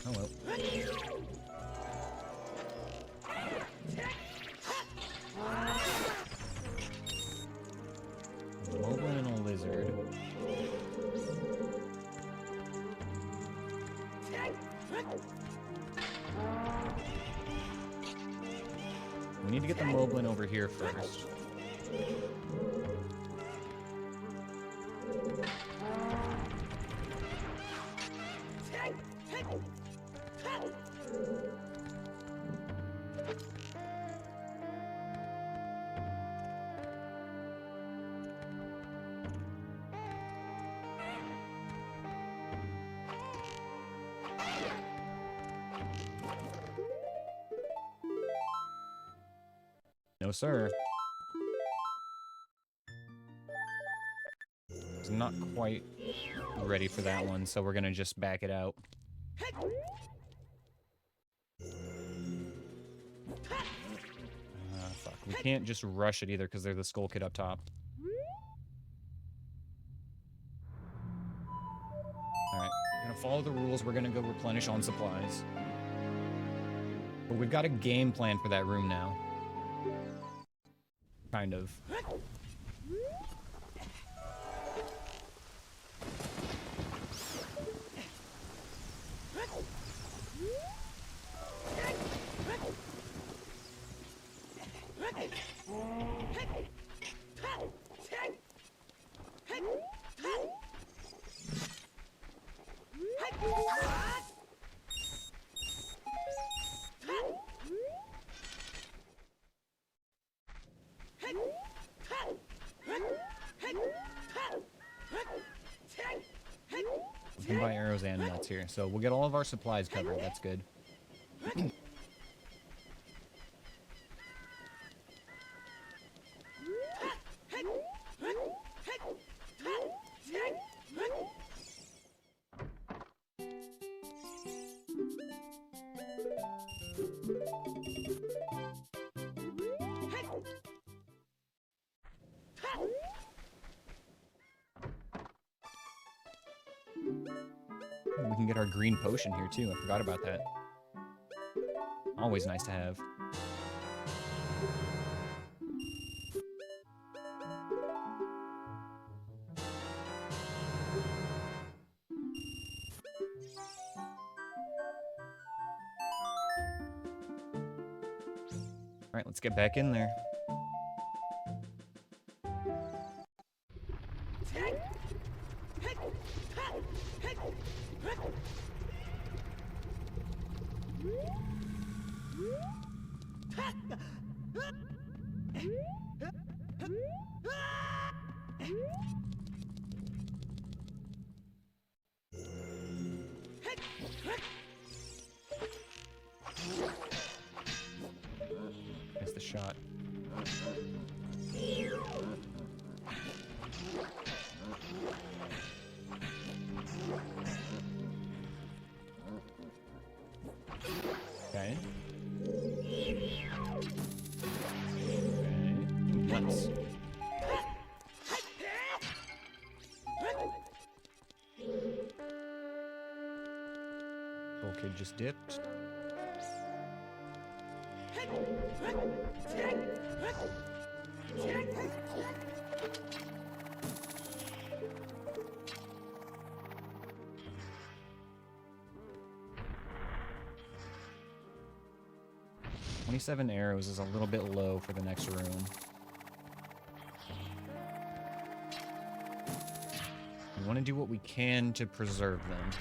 Oh well. A moblin and a lizard. We need to get the moblin over here first. No, sir. It's not quite ready for that one, so we're gonna just back it out. Fuck. We can't just rush it either because they're the Skull Kid up top. Alright, we're gonna follow the rules. We're gonna go replenish on supplies. But we've got a game plan for that room now. Kind of. We can buy arrows and nuts here, so we'll get all of our supplies covered. That's good. We can get our green potion here too. I forgot about that. Always nice to have. All right, let's get back in there. That's the shot. Okay. Nuts. Old kid just dipped. "27 arrows is a little bit low for the next room. We want to do what we can to preserve them.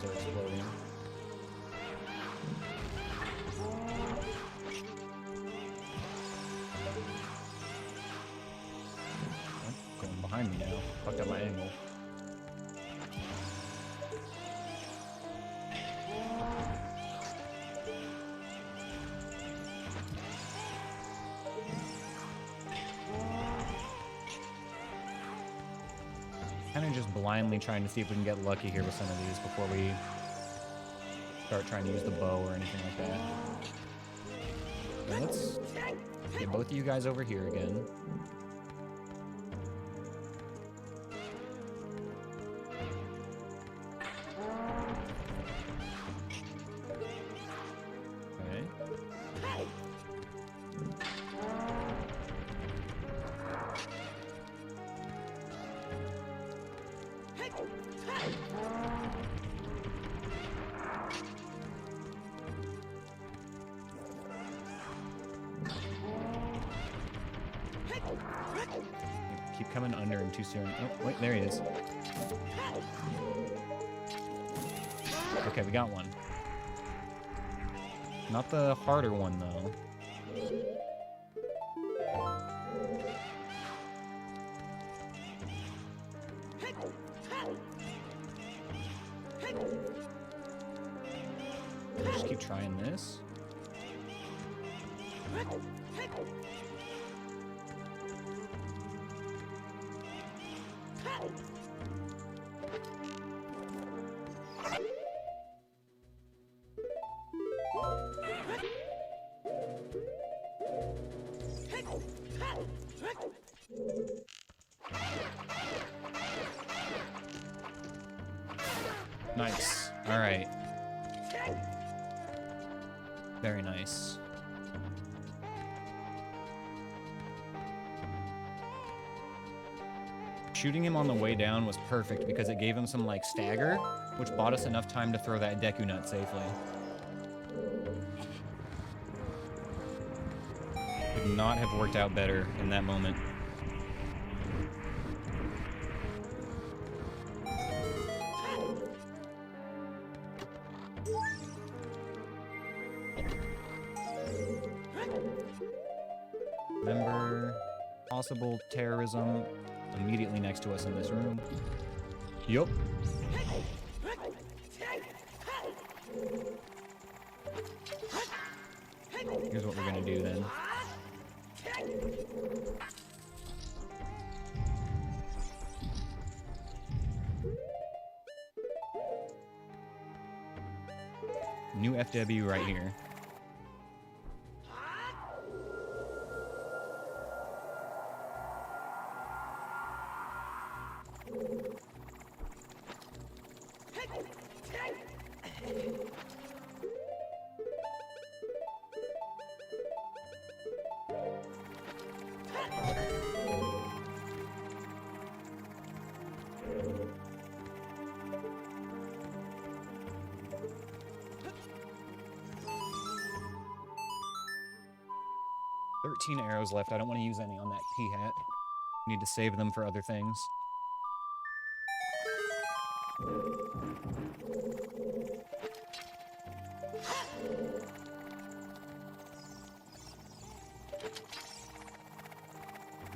arrows are exploding. Oh, going behind me now. Fucked up my angle. Kind of just blindly trying to see if we can get lucky here with some of these before we start trying to use the bow or anything like that. Now let's get both of you guys over here again. Okay. Keep coming under him too soon. Oh, wait, there he is. Okay, we got one. Not the harder one, though. Just keep trying this. Nice. All right. Very nice. Shooting him on the way down was perfect because it gave him some like stagger, which bought us enough time to throw that Deku Nut safely. Could not have worked out better in that moment. Remember, possible terrorism immediately next to us in this room. Yup. Here's what we're gonna do then. New FW right here. Arrows left. I don't want to use any on that P-hat. Need to save them for other things.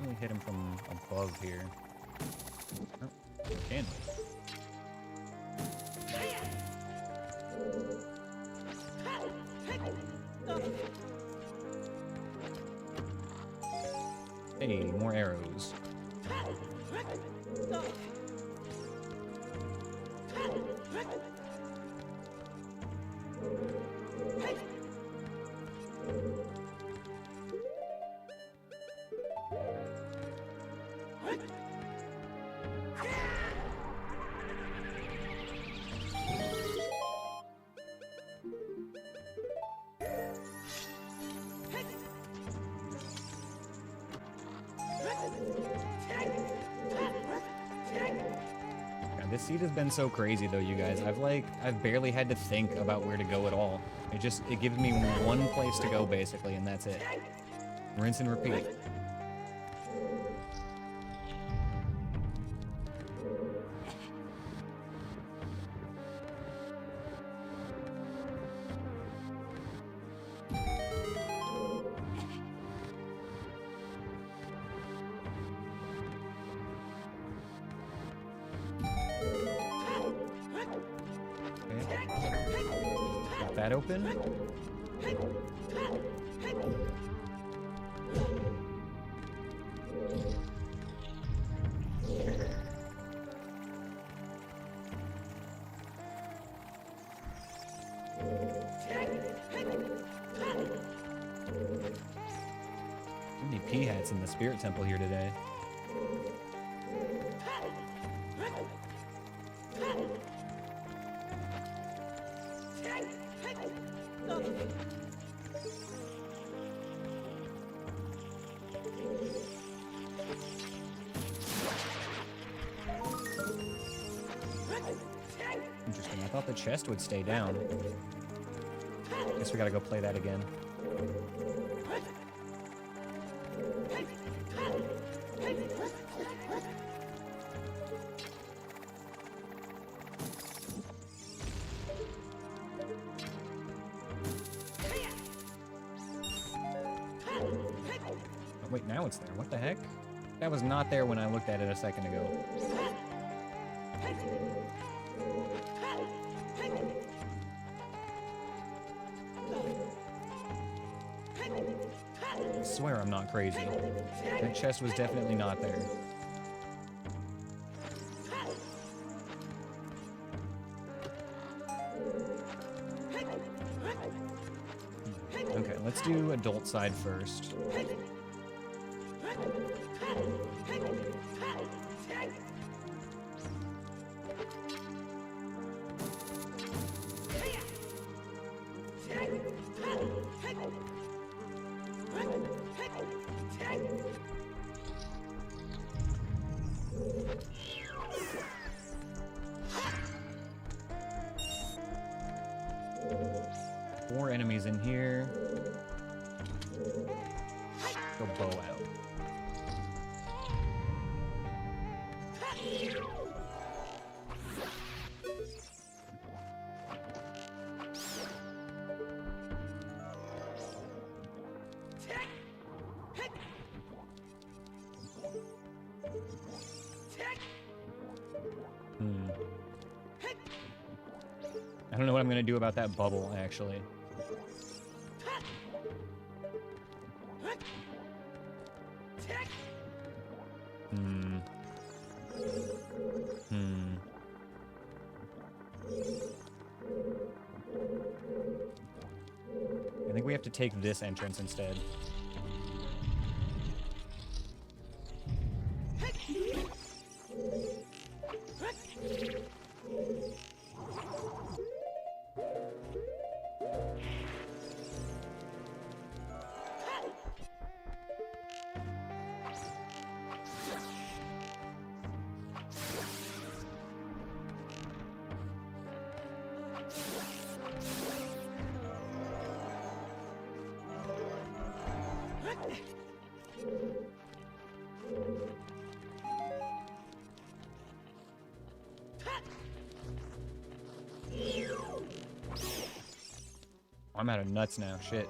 Really hit him from above here. Oh, we can. Hey, more arrows. This seed has been so crazy though, you guys. I've barely had to think about where to go at all. It gives me one place to go basically, and that's it. Rinse and repeat. that open? Too many pea hats in the spirit temple here today. Interesting. I thought the chest would stay down. Guess we gotta go play that again. Oh, wait, now it's there. What the heck? That was not there when I looked at it a second ago. I swear I'm not crazy. That chest was definitely not there. Okay, let's do adult side first. Four enemies in here. Go bow out. I don't know what I'm gonna do about that bubble, actually. I think we have to take this entrance instead. I'm out of nuts now, shit.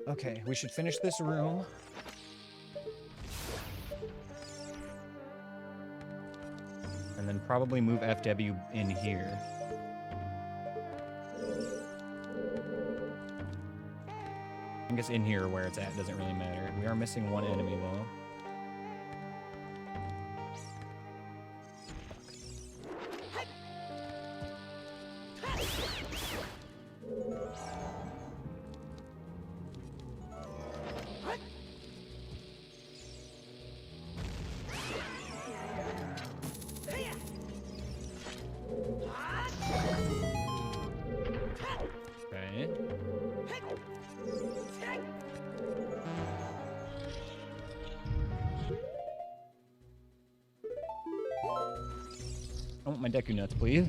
Okay, we should finish this room. And then probably move FW in here. I guess in here where it's at doesn't really matter. We are missing one enemy though. Okay. I want my Deku Nuts, please.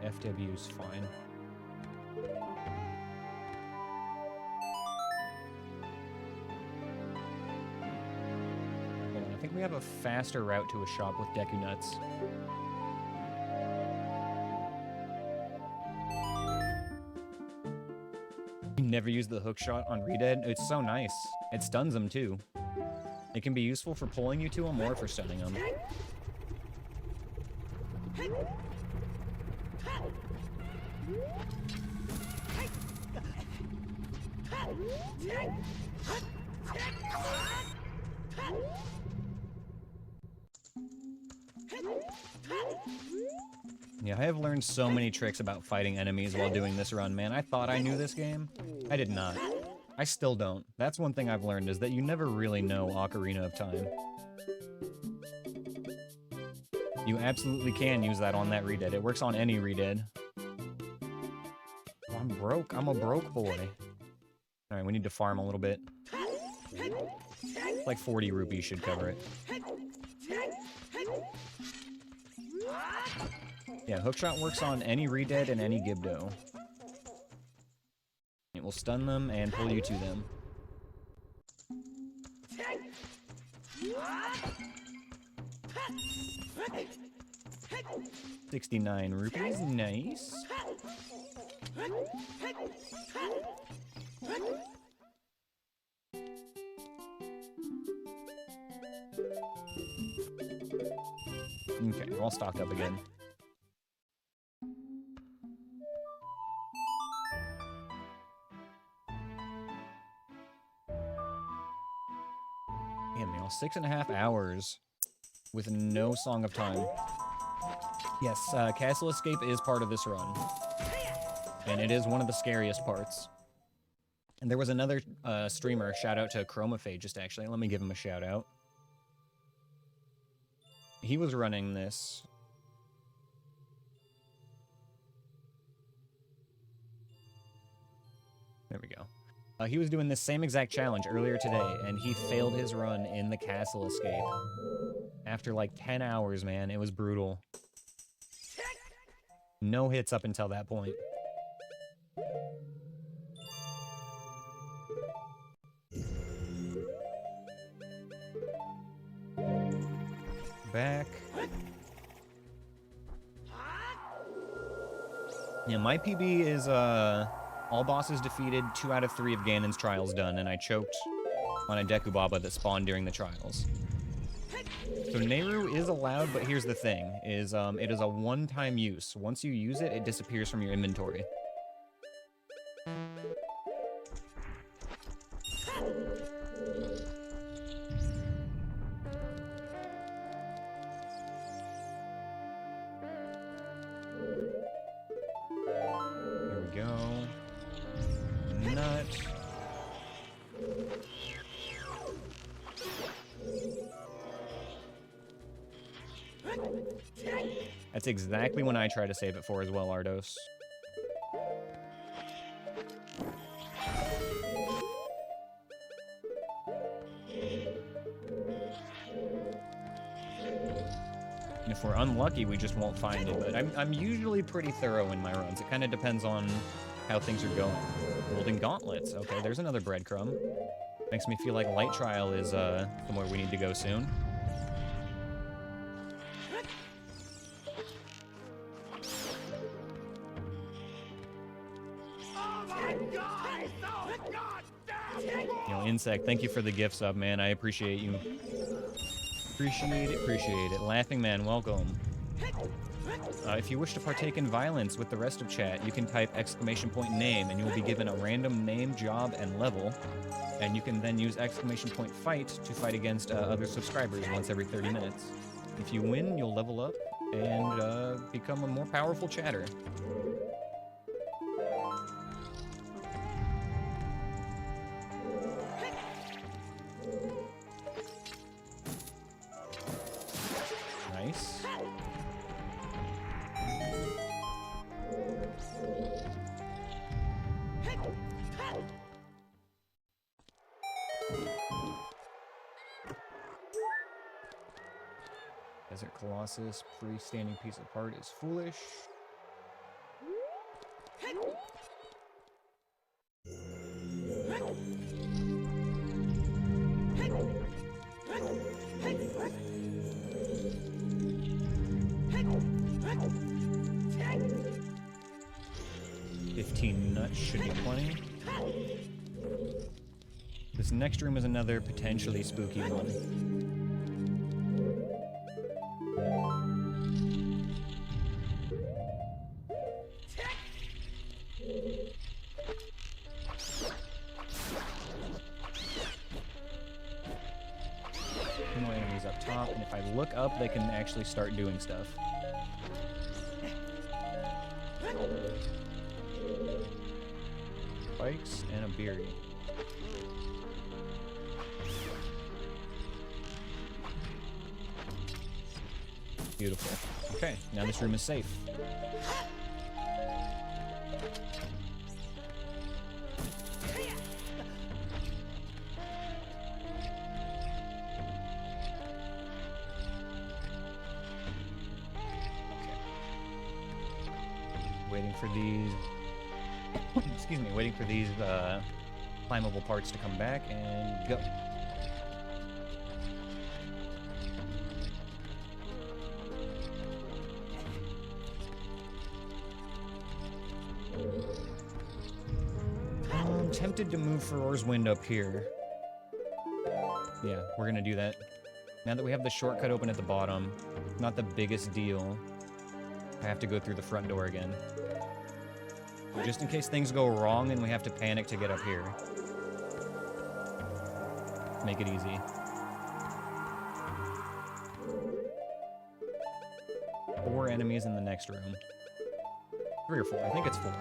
FW's fine. Hold on, I think we have a faster route to a shop with Deku Nuts. You never use the hook shot on Redead? It's so nice. It stuns him too. It can be useful for pulling you to him or for stunning him. Yeah, I have learned so many tricks about fighting enemies while doing this run, man. I thought I knew this game. I did not. I still don't. That's one thing I've learned, is that you never really know Ocarina of Time. You absolutely can use that on that redead. It works on any redead. Oh, I'm broke. I'm a broke boy. Alright, we need to farm a little bit. Like 40 rupees should cover it. Yeah, hookshot works on any redead and any Gibdo. It will stun them and pull you to them. $69 rupees, nice. Okay, I'll stock up again. Damn, y'all, 6.5 hours with no Song of Time. Yes, Castle Escape is part of this run. And it is one of the scariest parts. And there was another streamer, shout out to Chromophagus, actually. Let me give him a shout out. He was running this. There we go. He was doing this same exact challenge earlier today, and he failed his run in the Castle Escape. After like 10 hours, man. It was brutal. No hits up until that point. Back. Yeah, my PB is all bosses defeated, 2 out of 3 of Ganon's trials done, and I choked on a Deku Baba that spawned during the trials. So Nehru is allowed, but here's the thing, is it is a one-time use. Once you use it, it disappears from your inventory. Here we go. Nut. That's exactly when I try to save it for as well, Ardos. And if we're unlucky, we just won't find it. But I'm usually pretty thorough in my runs. It kind of depends on how things are going. Golden Gauntlets. Okay, there's another breadcrumb. Makes me feel like Light Trial is somewhere we need to go soon. You know, Insect, thank you for the gift sub, man. I appreciate you. Appreciate it. Laughing Man, welcome. If you wish to partake in violence with the rest of chat, you can type !name and you will be given a random name, job, and level. And you can then use !fight to fight against other subscribers once every 30 minutes. If you win, you'll level up and become a more powerful chatter. Nice. Desert Colossus, freestanding piece of heart is foolish. $15 nuts should be plenty. This next room is another potentially spooky one. More enemies up top, and if I look up, they can actually start doing stuff. Spikes and a beery. Beautiful. Okay, now this room is safe. Waiting for these excuse me, waiting for these climbable parts to come back and go. I'm tempted to move Farore's Wind up here. Yeah, we're gonna do that. Now that we have the shortcut open at the bottom, not the biggest deal. I have to go through the front door again. Just in case things go wrong and we have to panic to get up here. Make it easy. 4 enemies in the next room. 3 or 4, I think it's 4.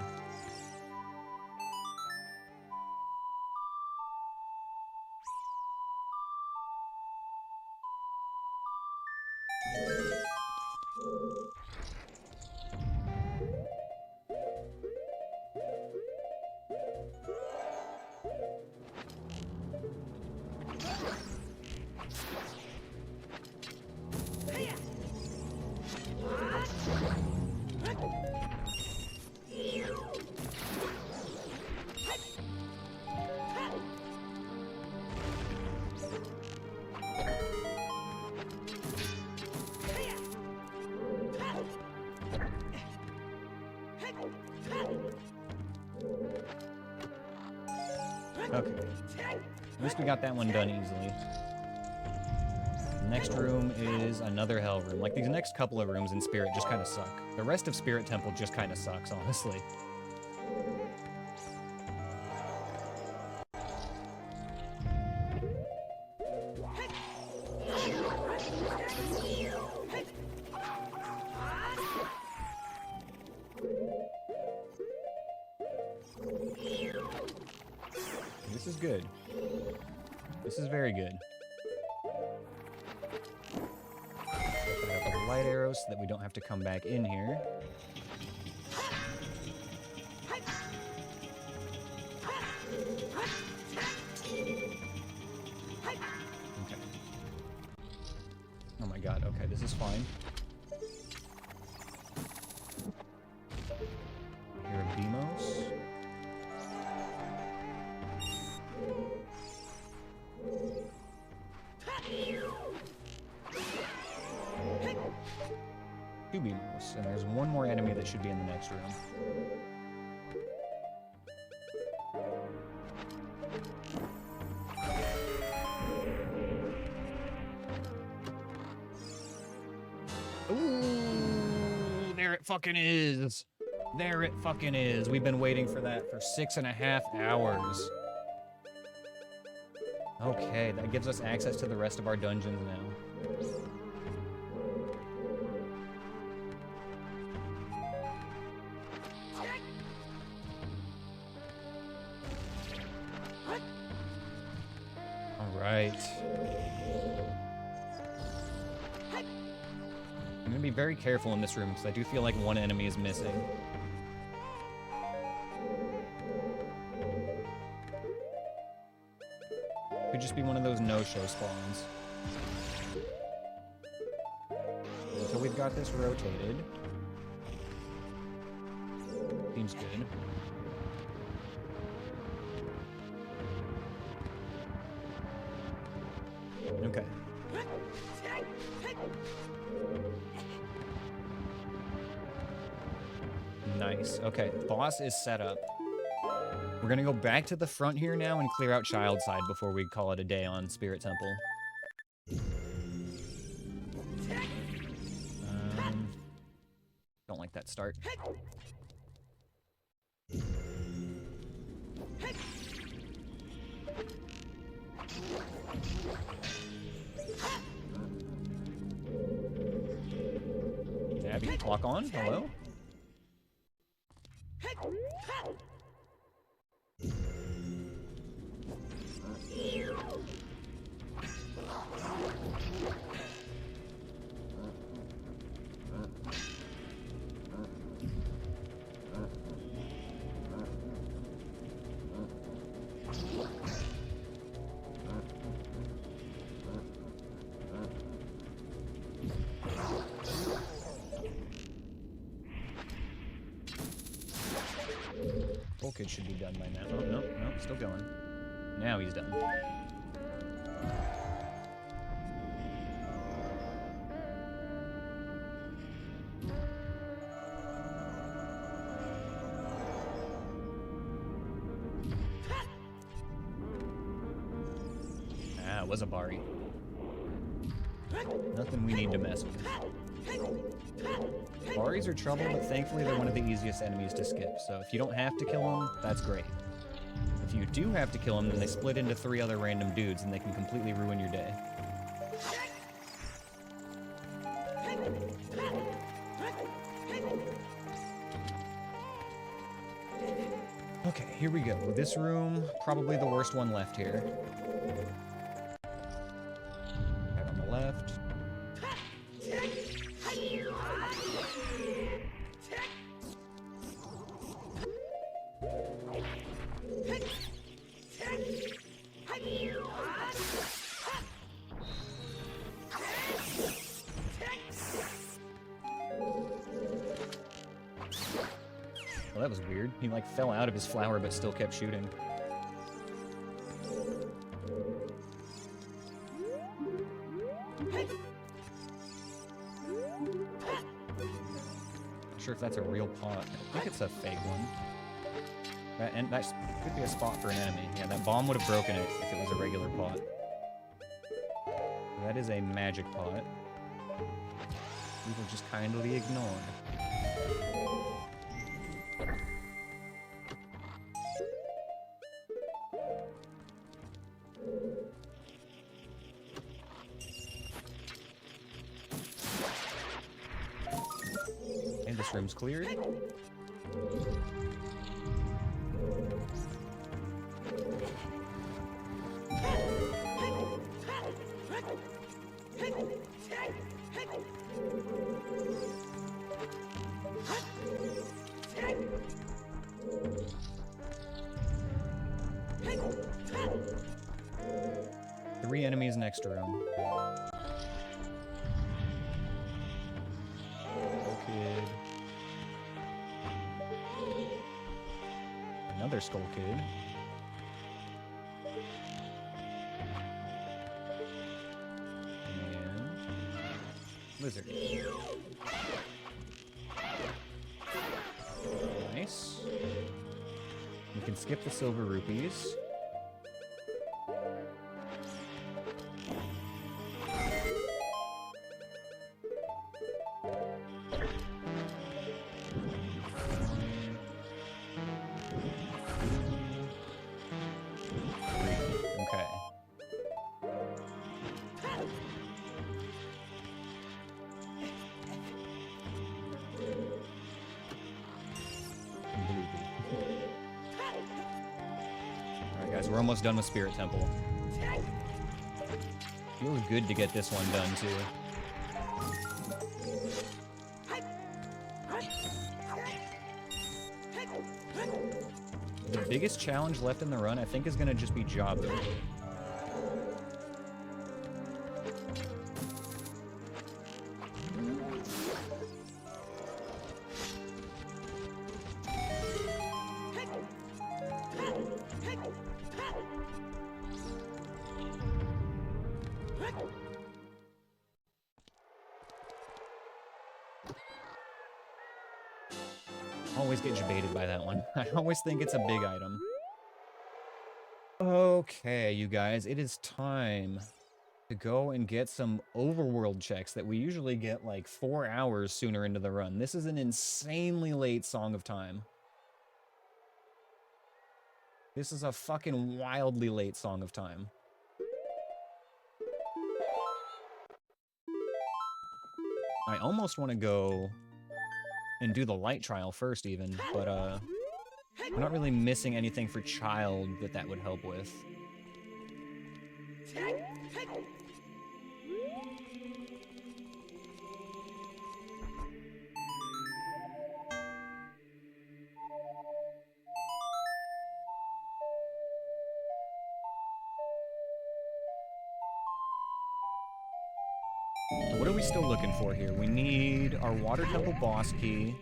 Okay. At least we got that one done easily. The next room is another hell room. Like, these next couple of rooms in Spirit just kind of suck. The rest of Spirit Temple just kind of sucks, honestly. This is good. This is very good. Put up the light arrows so that we don't have to come back in here. Okay. Oh my god, okay, this is fine. Here are Beamos. Two Beamos, and there's one more enemy that should be in the next room. Ooh, there it fucking is. There it fucking is. We've been waiting for that for 6.5 hours. Okay, that gives us access to the rest of our dungeons now. Alright. I'm gonna be very careful in this room because I do feel like one enemy is missing. Could just be one of those no-show spawns. So we've got this rotated. Seems good. Okay. Nice. Okay, boss is set up. We're gonna go back to the front here now and clear out Child Side before we call it a day on Spirit Temple. Don't like that start. Abby, clock on. Hello? Full kid should be done by now. Oh, no, no, still going. Now he's done. Ah, it was a Bari. Nothing we need to mess with. Baris are trouble, but thankfully they're one of the easiest enemies to skip, so if you don't have to kill them, that's great. If you do have to kill them, then they split into 3 other random dudes and they can completely ruin your day. Okay, here we go. This room, probably the worst one left here. Right on the left. Well, that was weird. He like fell out of his flower but still kept shooting. Not sure if that's a real pot. I think it's a fake one. And that could be a spot for an enemy. Yeah, that bomb would have broken it if it was a regular pot. That is a magic pot. We will just kindly ignore. And this room's cleared. Three enemies next to him. Skull Kid. Another Skull Kid. And Lizard. Nice. We can skip the silver rupees. We're almost done with Spirit Temple. Feels good to get this one done, too. The biggest challenge left in the run, I think, is going to just be Jabu. Always get debated by that one. I always think it's a big item. Okay, you guys, it is time to go and get some overworld checks that we usually get like 4 hours sooner into the run. This is an insanely late Song of Time. This is a fucking wildly late Song of Time. I almost want to go and do the light trial first even, but I'm not really missing anything for child that would help with. What are we still looking for here? We need our Water Temple boss key.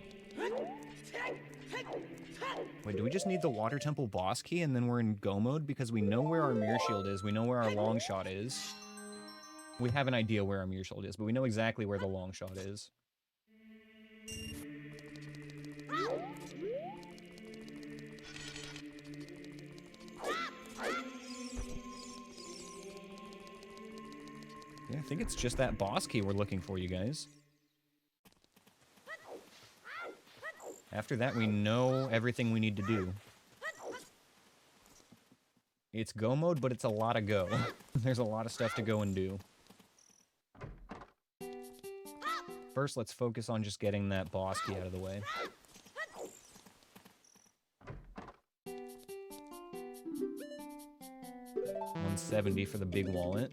Wait, do we just need the Water Temple boss key and then we're in go mode? Because we know where our mirror shield is, we know where our long shot is. We have an idea where our mirror shield is, but we know exactly where the long shot is. Yeah, I think it's just that boss key we're looking for, you guys. After that, we know everything we need to do. It's go mode, but it's a lot of go. There's a lot of stuff to go and do. First, let's focus on just getting that boss key out of the way. $170 for the big wallet.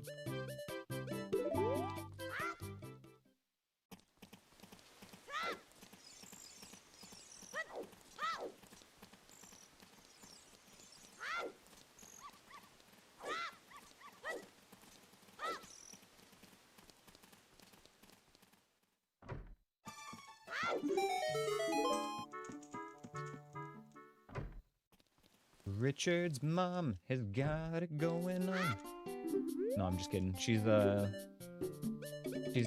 Richard's mom has got it going on. No, I'm just kidding. She's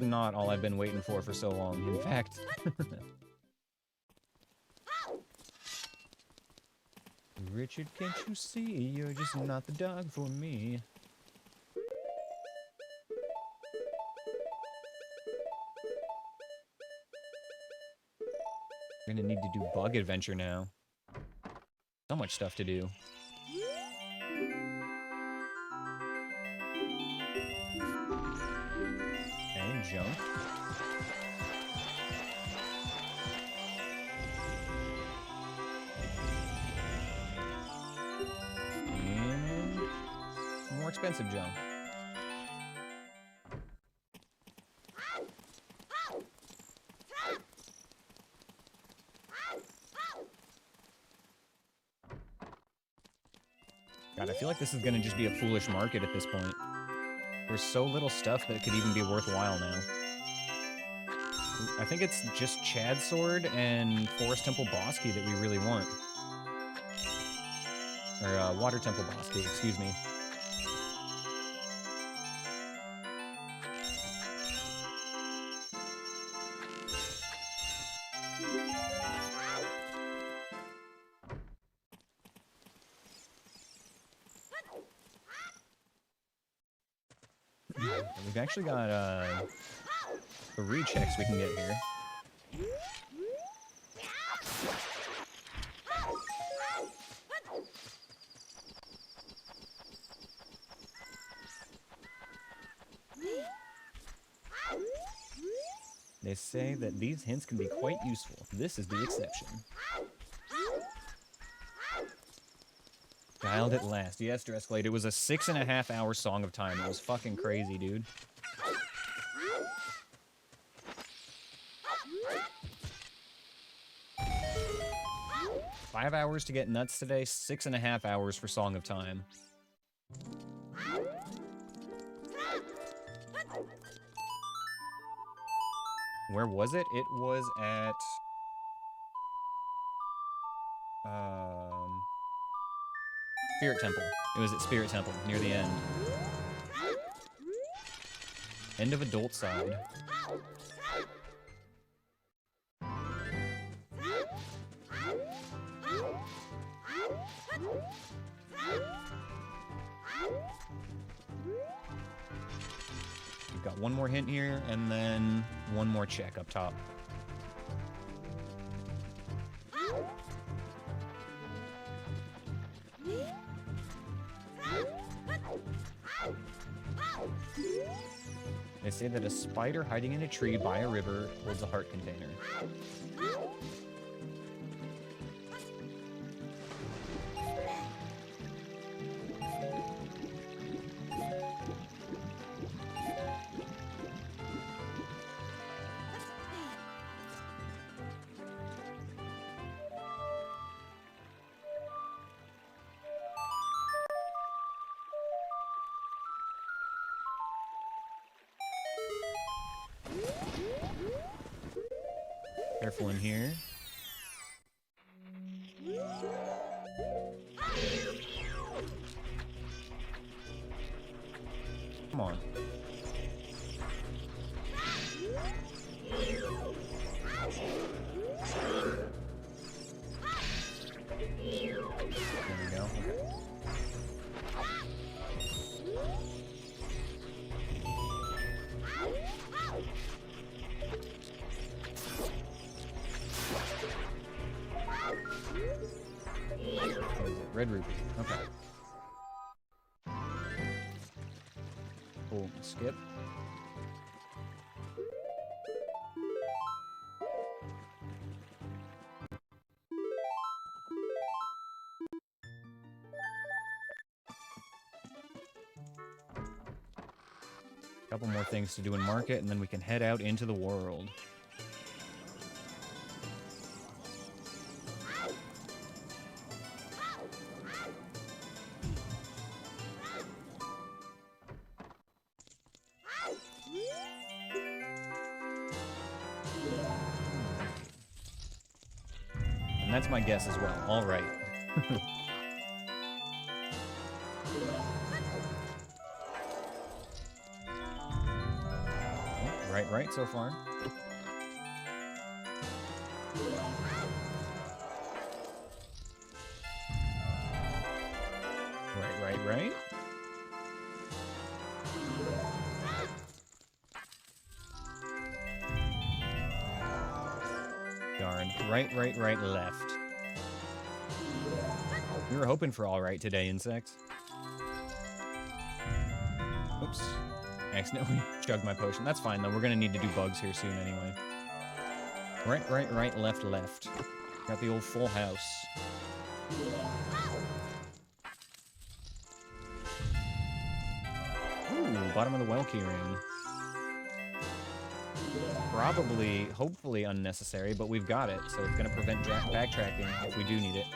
not all I've been waiting for so long. In fact, Richard, can't you see you're just not the dog for me? We're gonna need to do bug adventure now. So much stuff to do. And jump. And more expensive jump. God, I feel like this is gonna just be a foolish market at this point. There's so little stuff that could even be worthwhile now. I think it's just Chad's sword and Forest Temple boss key that we really want. Or Water Temple boss key, excuse me. We've actually got 3 checks we can get here. They say that these hints can be quite useful. This is the exception. Dialed at last. Yes, Dressglade. It was a 6.5 hour Song of Time. It was fucking crazy, dude. $5 hours to get nuts today, 6.5 hours for Song of Time. Where was it? It was at... Spirit Temple. It was at Spirit Temple, near the end. End of Adult Side. We've got one more hint here, and then one more check up top. They say that a spider hiding in a tree by a river holds a heart container. Careful in here. Come on. There we go. Okay. What is it? Red ruby. Okay. Cool. Skip. Couple more things to do in market, and then we can head out into the world. And that's my guess as well. All right. Right so far. Right. Darn. Right, left. We were hoping for all right today, insects. Oops. Accidentally chugged my potion. That's fine, though. We're gonna need to do bugs here soon anyway. Right, left. Got the old full house. Ooh, bottom of the well keyring. Probably, hopefully unnecessary, but we've got it, so it's gonna prevent backtracking if we do need it.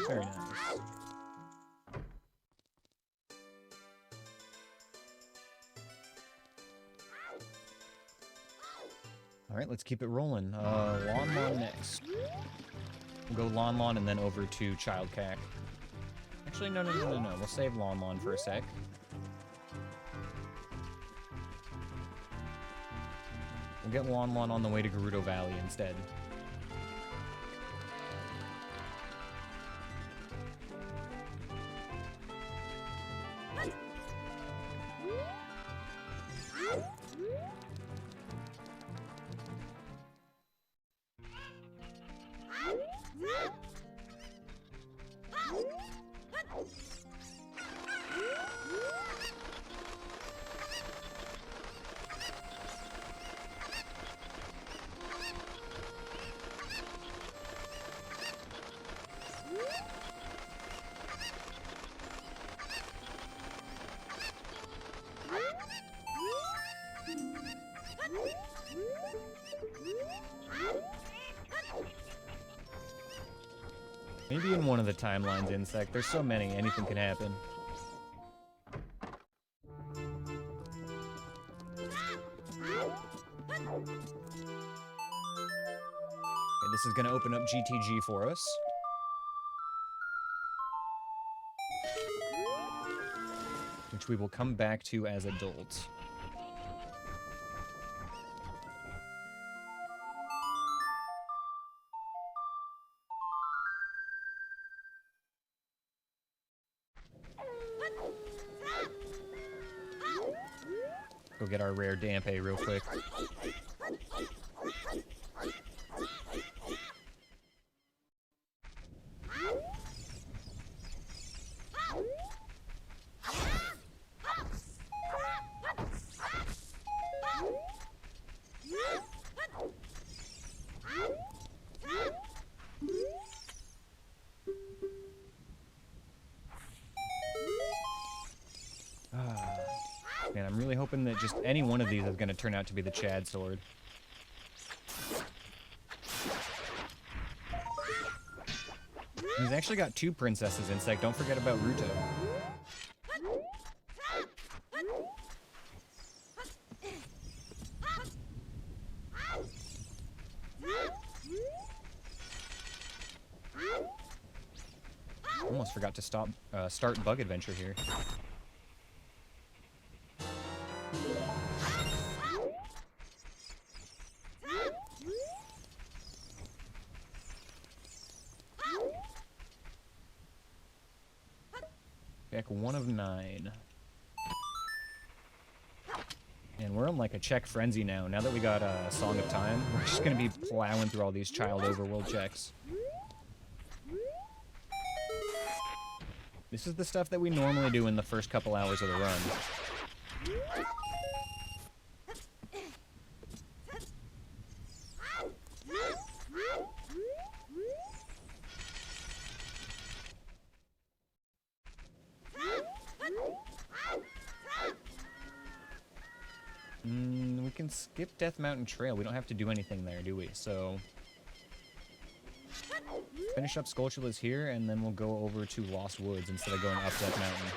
Very nice. All right, let's keep it rolling. Lawn next. We'll go Lawn and then over to Child Cack. Actually, no. We'll save Lawn for a sec. We'll get Lawn on the way to Gerudo Valley instead. Maybe in one of the timelines, Insect. There's so many, anything can happen. Okay, this is gonna open up GTG for us. Which we will come back to as adults. Go get our rare Dampe real quick. Man, I'm really hoping that just any one of these is going to turn out to be the Chad sword. He's actually got 2 princesses, Insect. Don't forget about Ruto. Almost forgot to start Bug Adventure here. Deck 1 of 9. And we're in like a check frenzy now. Now that we got a Song of Time, we're just gonna be plowing through all these child overworld checks. This is the stuff that we normally do in the first couple hours of the run. We can skip Death Mountain Trail. We don't have to do anything there, do we? So finish up Skulltula's here, and then we'll go over to Lost Woods instead of going up Death Mountain.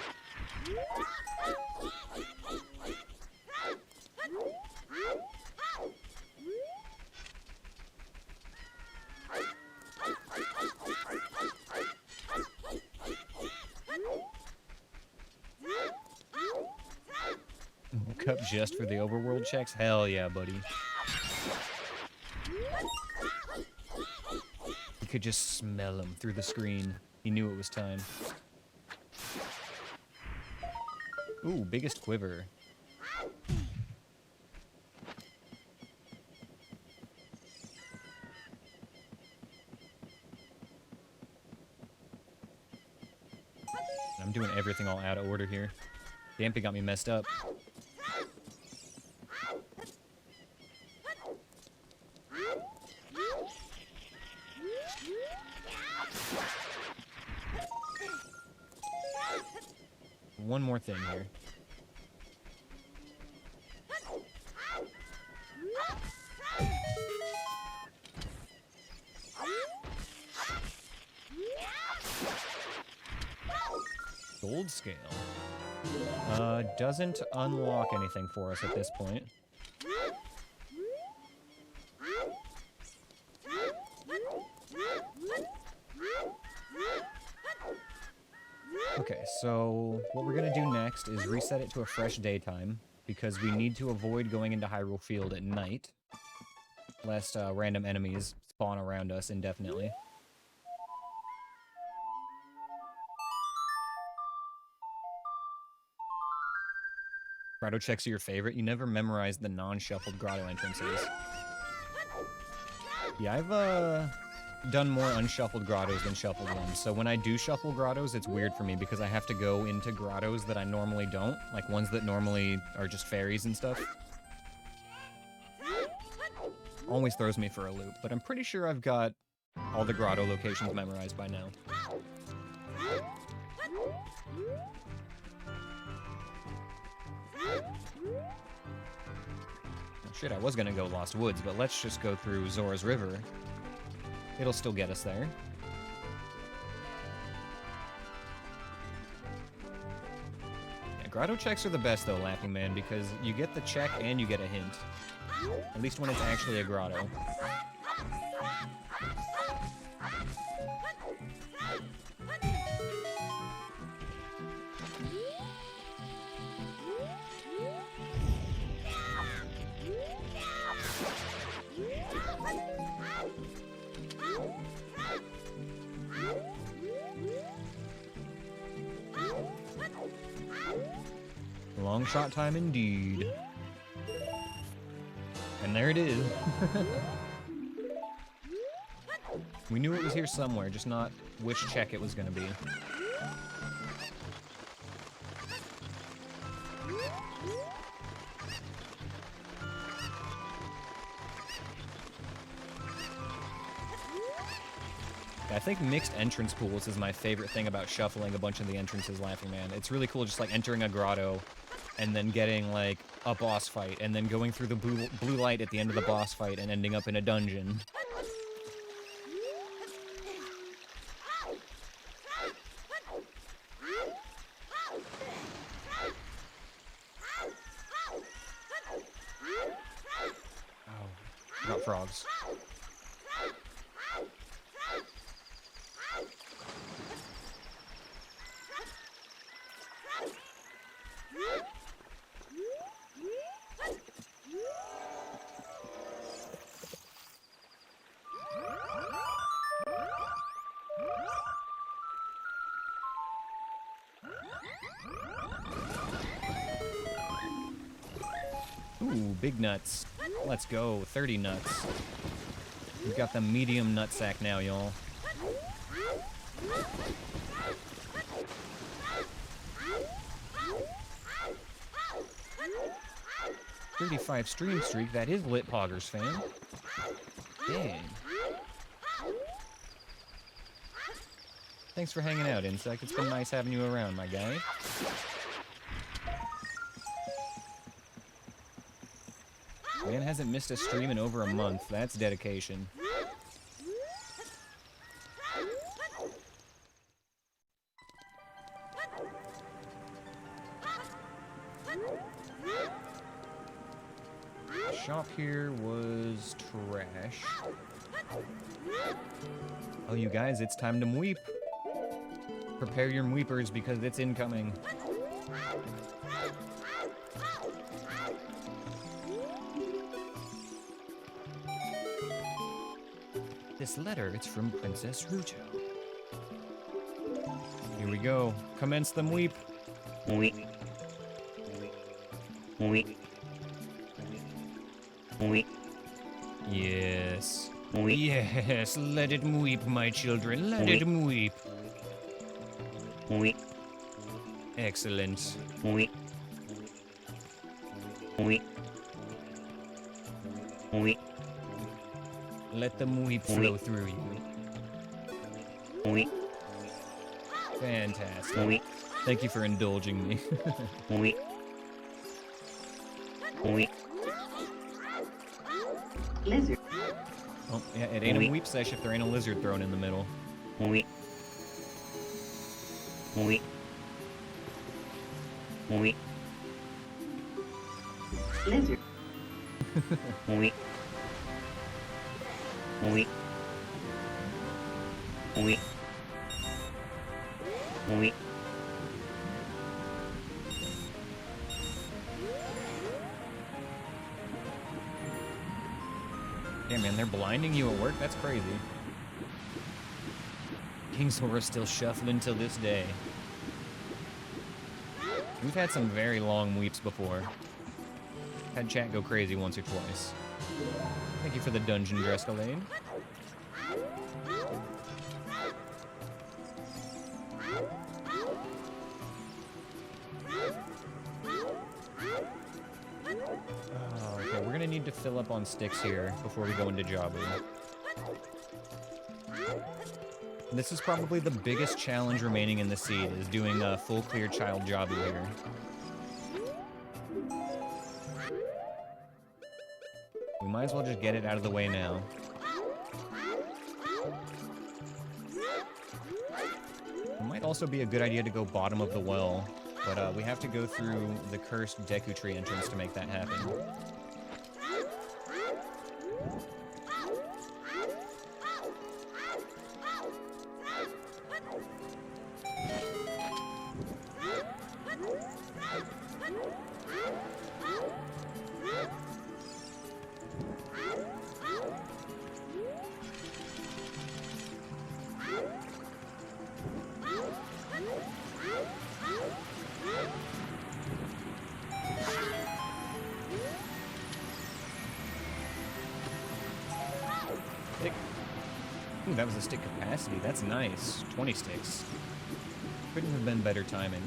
Woke up just for the overworld checks? Hell yeah, buddy. You could just smell him through the screen. He knew it was time. Ooh, biggest quiver. I'm doing everything all out of order here. Dampy got me messed up. One more thing here. Gold scale. Doesn't unlock anything for us at this point. Okay, so what we're gonna do next is reset it to a fresh daytime, because we need to avoid going into Hyrule Field at night, lest random enemies spawn around us indefinitely. Grotto checks are your favorite? You never memorized the non-shuffled grotto entrances. Yeah, I've done more unshuffled grottos than shuffled ones, so when I do shuffle grottos, it's weird for me because I have to go into grottos that I normally don't, like ones that normally are just fairies and stuff. Always throws me for a loop, but I'm pretty sure I've got all the grotto locations memorized by now. Shit, I was gonna go Lost Woods, but let's just go through Zora's River. It'll still get us there. Yeah, grotto checks are the best though, Laughing Man, because you get the check and you get a hint. At least when it's actually a grotto. Long shot time indeed. And there it is. We knew it was here somewhere, just not which check it was gonna be. I think mixed entrance pools is my favorite thing about shuffling a bunch of the entrances, Laughing Man. It's really cool just like entering a grotto and then getting like a boss fight and then going through the blue light at the end of the boss fight and ending up in a dungeon. Oh, got frogs. Ooh, big nuts. Let's go, 30 nuts. We've got the medium nutsack now, y'all. 35 stream streak, that is lit poggers, fam. Dang. Thanks for hanging out, Insect. It's been nice having you around, my guy. Man hasn't missed a stream in over a month. That's dedication. Shop here was trash. Oh, you guys, it's time to mweep. Prepare your mweepers because it's incoming. This letter, it's from Princess Ruto. Here we go. Commence the mweep. Mweep. Mweep. Mweep. Yes. Mweep. Yes, let it mweep, my children. Let it mweep. Mweep. Excellent. Mweep. Mweep. Mweep. Let the mweep flow through you. Mweep. Fantastic. Mweep. Thank you for indulging me. Mweep. Mweep. Lizard. Oh, yeah, it ain't a mweep sesh if there ain't a lizard thrown in the middle. Mweep. Mweep. Mweep. Lizard. Mweep. Mweep. Mweep. Mweep. Yeah, man, they're blinding you at work? That's crazy. King Zora's still shuffling till this day. We've had some very long weeps before. Had chat go crazy once or twice. Thank you for the dungeon, Drescalade. Oh, okay, we're gonna need to fill up on sticks here before we go into Jabu. This is probably the biggest challenge remaining in the seed, is doing a full clear child Jabu here. We might as well just get it out of the way now. It might also be a good idea to go bottom of the well, but we have to go through the cursed Deku Tree entrance to make that happen. Ooh, that was a stick capacity. That's nice. 20 sticks. Couldn't have been better timing.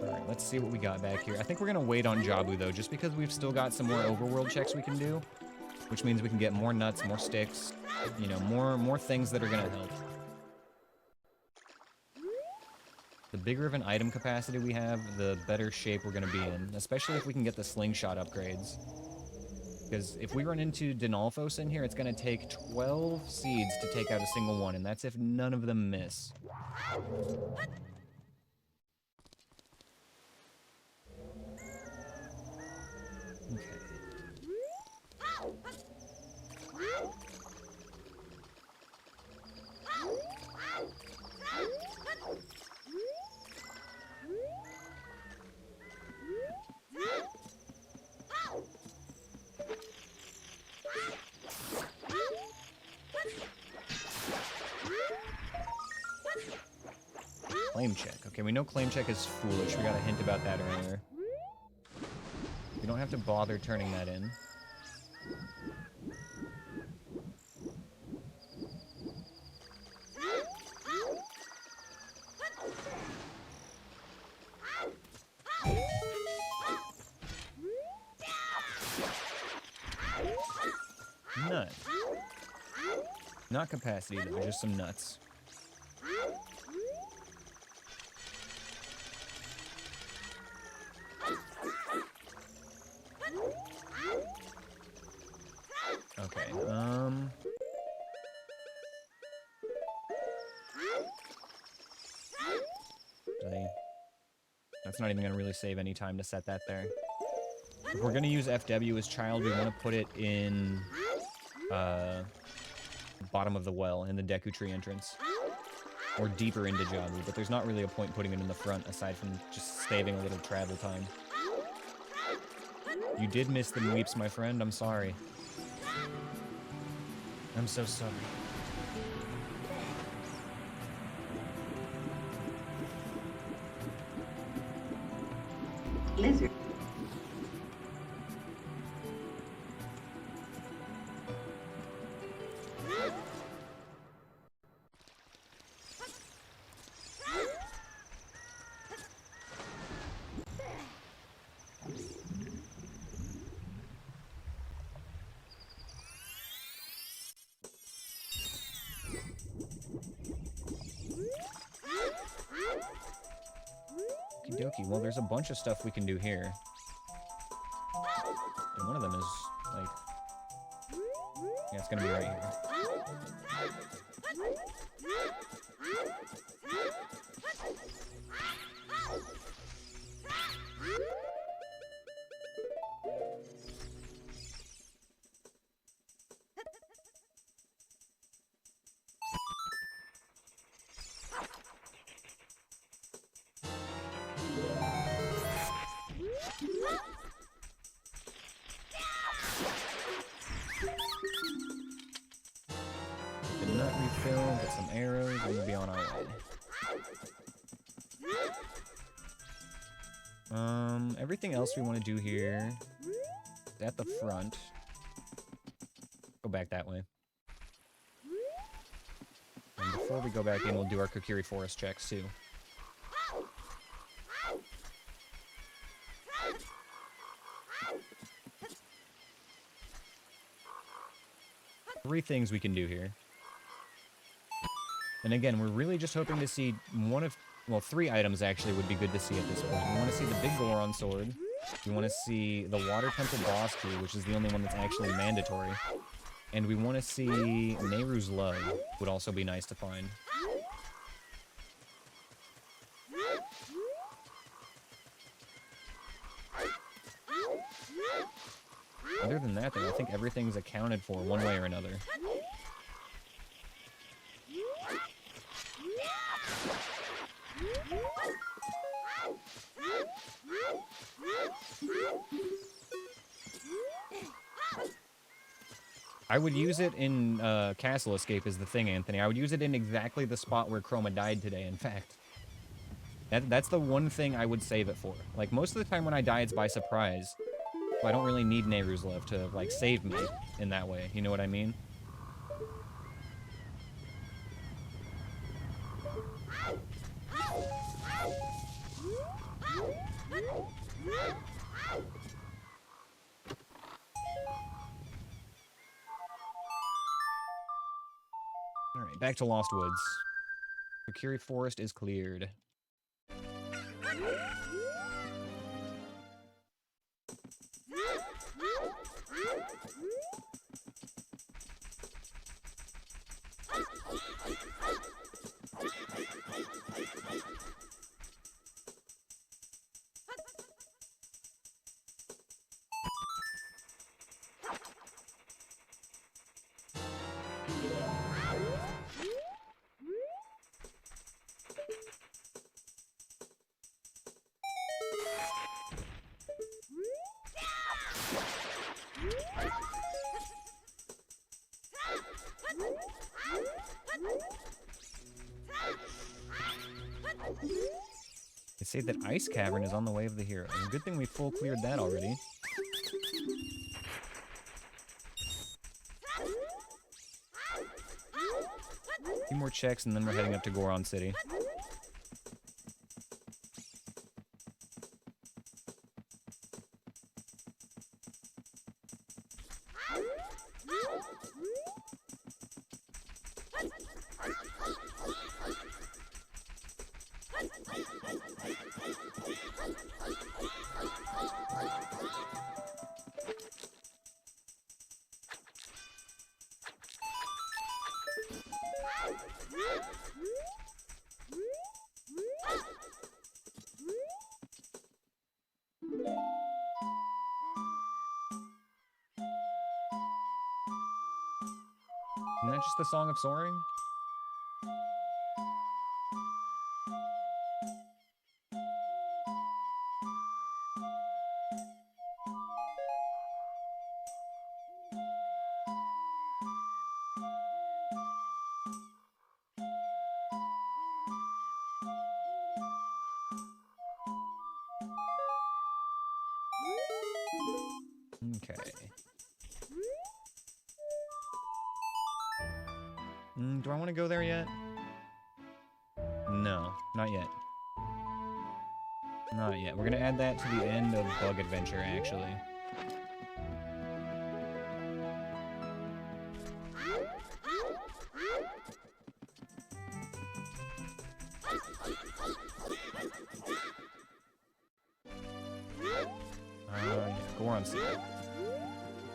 Alright, let's see what we got back here. I think we're gonna wait on Jabu, though, just because we've still got some more overworld checks we can do. Which means we can get more nuts, more sticks, you know, more things that are gonna help. The bigger of an item capacity we have, the better shape we're gonna be in, especially if we can get the slingshot upgrades. Because if we run into Dinalfos in here, it's gonna take 12 seeds to take out a single one, and that's if none of them miss. Okay. Claim check. Okay, we know claim check is foolish. We got a hint about that earlier. We don't have to bother turning that in. Nut. Not capacity though, just some nuts. Okay, that's not even gonna really save any time to set that there. If we're gonna use FW as child, we want to put it in bottom of the well in the Deku Tree entrance, or deeper into Jabu. But there's not really a point putting it in the front aside from just saving a little travel time. You did miss the weeps, my friend. I'm sorry. I'm so sorry. Lizard. Okie dokie. Well, there's a bunch of stuff we can do here. And one of them is, like... yeah, it's gonna be right here. Get the nut refill, get some arrows, and we'll be on our way. Everything else we want to do here is at the front. Go back that way. And before we go back in, we'll do our Kokiri Forest checks too. 3 things we can do here. And again, we're really just hoping to see one of... Well, 3 items actually would be good to see at this point. We want to see the big Goron sword. We want to see the Water Temple boss key, which is the only one that's actually mandatory. And we want to see Nehru's Love, would also be nice to find. Other than that, though, I think everything's accounted for one way or another. I would use it in Castle Escape is the thing, Anthony. I would use it in exactly the spot where Chroma died today, in fact. That's the one thing I would save it for. Like, most of the time when I die, it's by surprise. So I don't really need Nehru's Love to, like, save me in that way. You know what I mean? Alright, back to Lost Woods. Kokiri Forest is cleared. They say that Ice Cavern is on the way of the hero. Good thing we full cleared that already. A few more checks and then we're heading up to Goron City. Isn't that just the Song of Soaring? Okay. Do I want to go there yet? No, not yet. Not yet. We're gonna add that to the end of Bug Adventure, actually. Yeah, Goron City.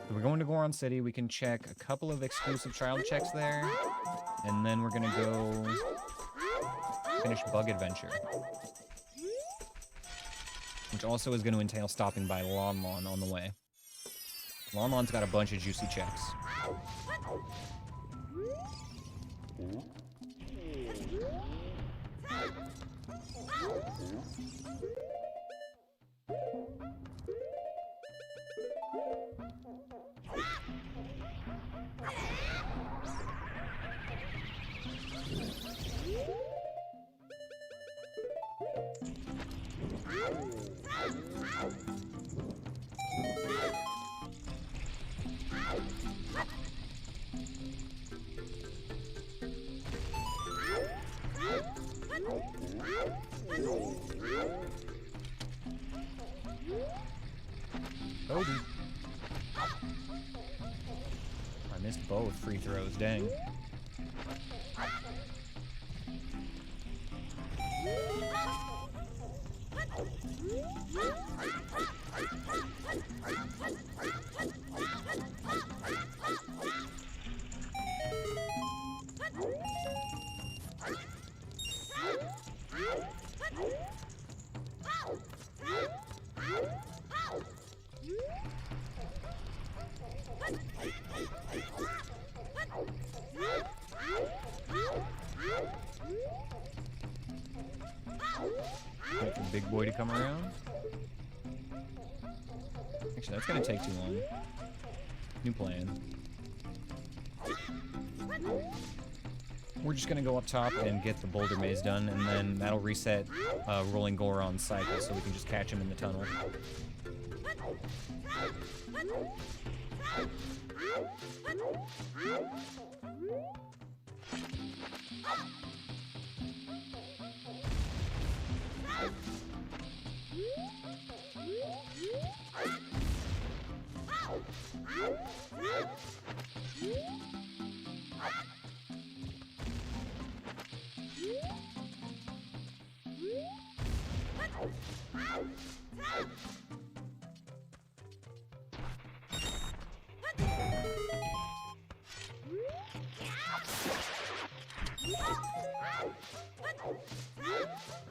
So we're going to Goron City. We can check a couple of exclusive child checks there. And then we're gonna go finish Bug Adventure. Which also is going to entail stopping by Lon Lon on the way. Lon Lon's got a bunch of juicy checks. I missed both free throws, dang. Wait for the big boy to come around. Actually, that's gonna take too long. New plan. We're just gonna go up top and get the boulder maze done, and then that'll reset Rolling Goron's cycle, so we can just catch him in the tunnel.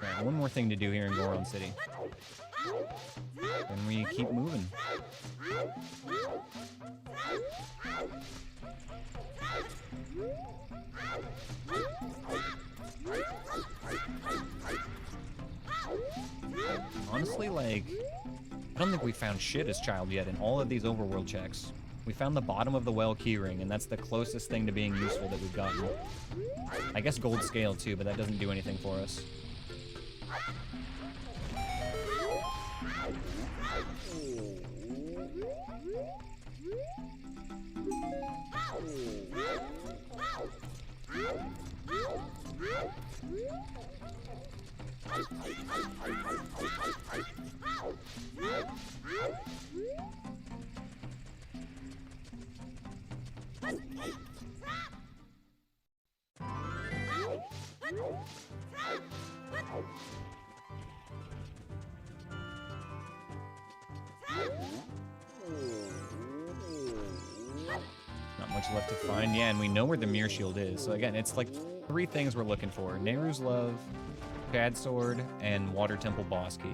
Alright, one more thing to do here in Goron City. And we keep moving. Honestly, like, I don't think we found shit as Child yet in all of these overworld checks. We found the bottom of the well keyring, and that's the closest thing to being useful that we've gotten. I guess gold scale too, but that doesn't do anything for us. Not much left to find. Yeah, and we know where the Mirror Shield is. So again, it's like 3 things we're looking for. Nehru's Love, Chad Sword, and Water Temple Boss Key.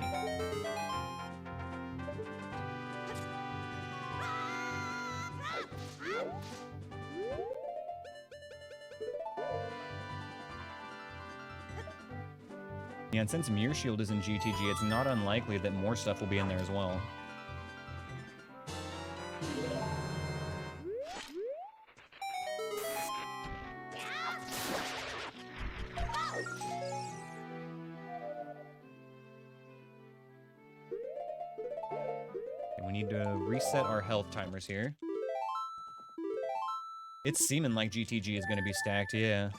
Yeah, and since Mirror Shield is in GTG, it's not unlikely that more stuff will be in there as well. Okay, we need to reset our health timers here. It's seeming like GTG is going to be stacked, yeah.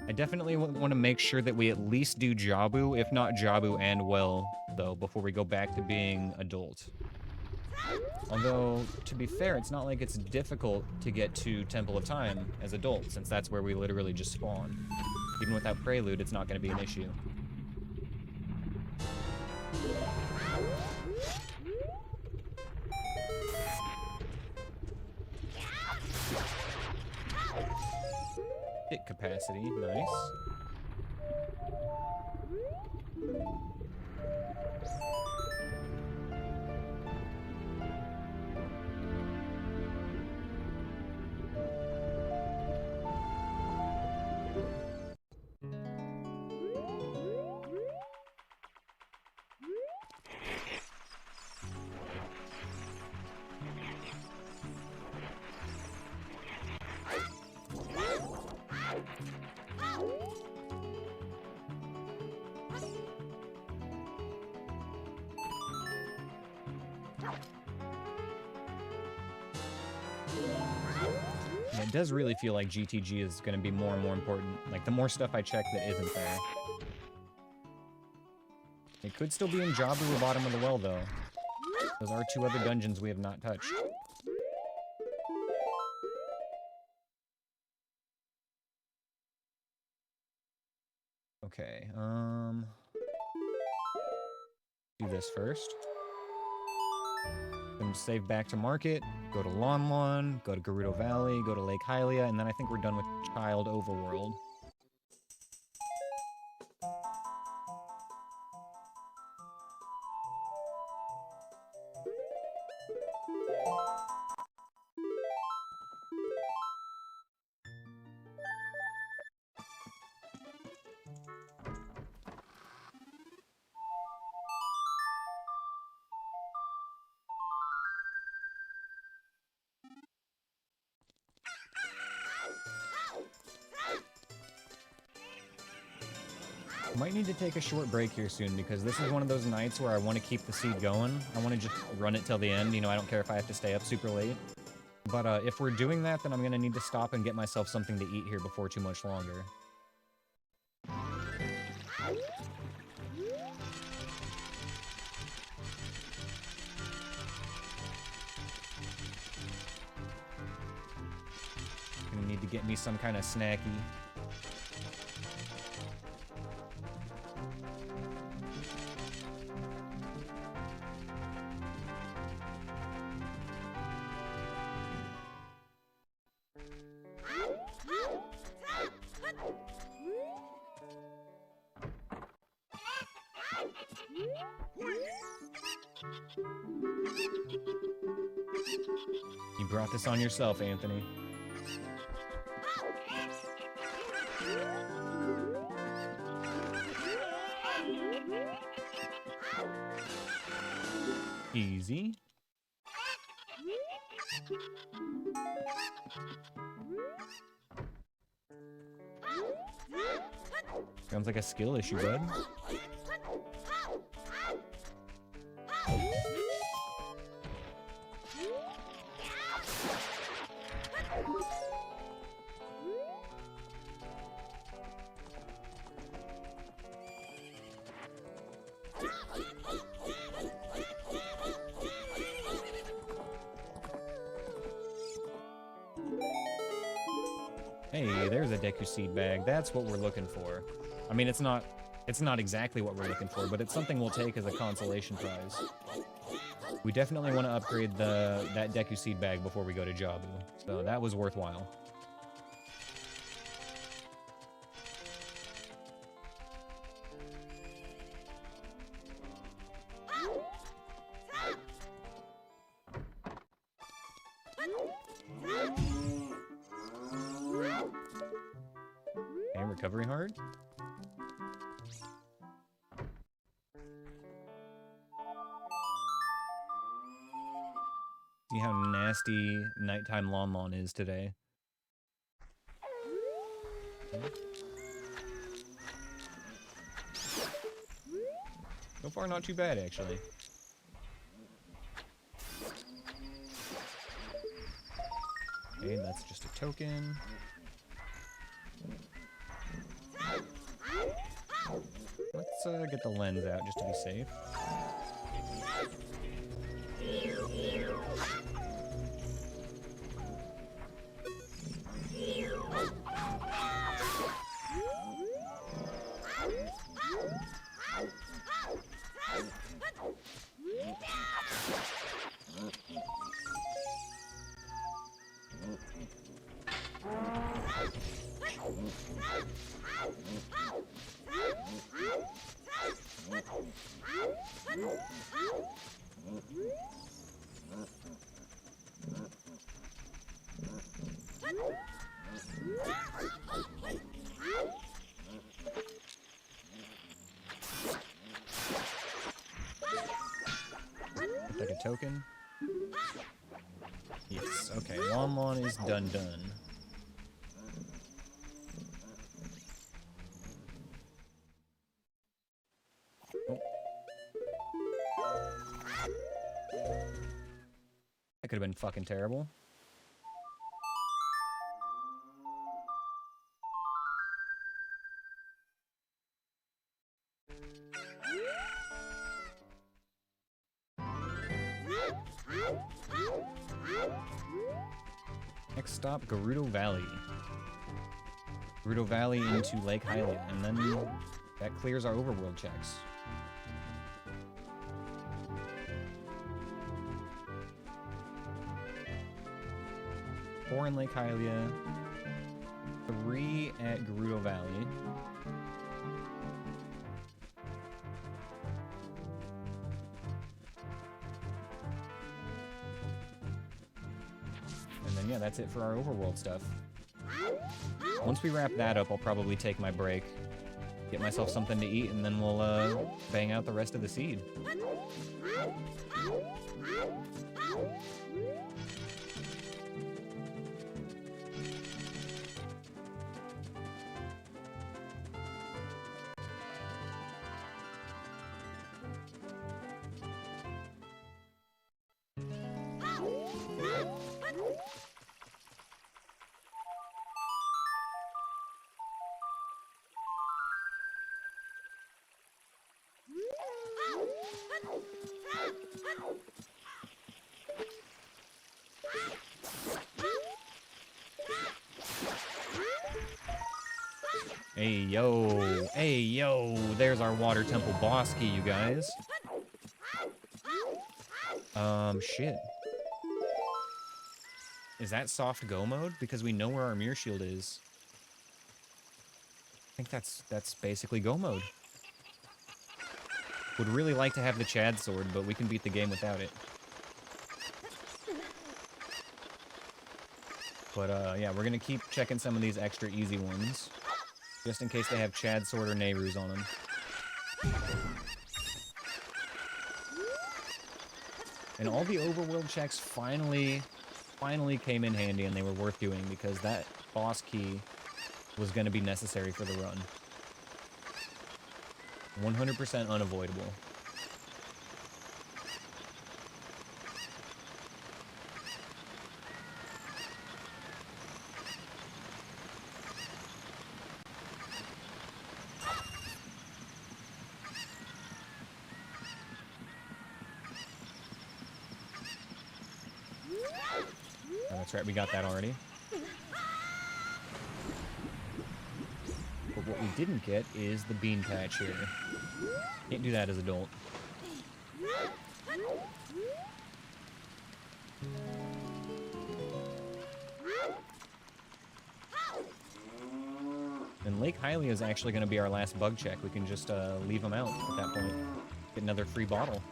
I definitely want to make sure that we at least do Jabu, if not Jabu and Well, though, before we go back to being adult. Although, to be fair, it's not like it's difficult to get to Temple of Time as adults, since that's where we literally just spawn. Even without Prelude, it's not going to be an issue. Hit capacity, nice. It does really feel like GTG is going to be more and more important. Like, the more stuff I check that isn't there. It could still be in Jabu or bottom of the well, though. Those are two other dungeons we have not touched. Okay, do this first. Then save back to Market, go to Lon Lon, go to Gerudo Valley, go to Lake Hylia, and then I think we're done with Child Overworld. Might need to take a short break here soon because this is one of those nights where I want to keep the seed going. I want to just run it till the end. You know, I don't care if I have to stay up super late. But if we're doing that, then I'm going to need to stop and get myself something to eat here before too much longer. Gonna need to get me some kind of snacky. You brought this on yourself, Anthony. Easy. Sounds like a skill issue, bud. Hey, there's a Deku Seed bag. That's what we're looking for. I mean, it's not exactly what we're looking for, but it's something we'll take as a consolation prize. We definitely want to upgrade that Deku Seed bag before we go to Jabu, so that was worthwhile. Okay, recovery hard. See how nasty nighttime Lon Lon is today. So far, not too bad, actually. Okay, that's just a token. Let's get the lens out just to be safe. Take a token. Yes, okay. Lon Lon is done. Oh. That could have been fucking terrible. Next stop, Gerudo Valley. Gerudo Valley into Lake Hylia, and then that clears our overworld checks. Four in Lake Hylia, 3 at Gerudo Valley. And then, yeah, that's it for our overworld stuff. Once we wrap that up, I'll probably take my break, get myself something to eat, and then we'll bang out the rest of the seed. Hey yo, there's our water temple boss key, you guys. Shit. Is that soft go mode? Because we know where our mirror shield is. I think that's basically go mode. Would really like to have the Chad sword, but we can beat the game without it. But yeah, we're gonna keep checking some of these extra easy ones, just in case they have Chad sword or Nehru's on them. And all the overworld checks finally came in handy, and they were worth doing because that boss key was going to be necessary for the run. 100% unavoidable. Oh, that's right, we got that already. But what we didn't get is the bean patch here. Can't do that as adult. And Lake Hylia is actually going to be our last bug check. We can just leave them out at that point. Get another free bottle.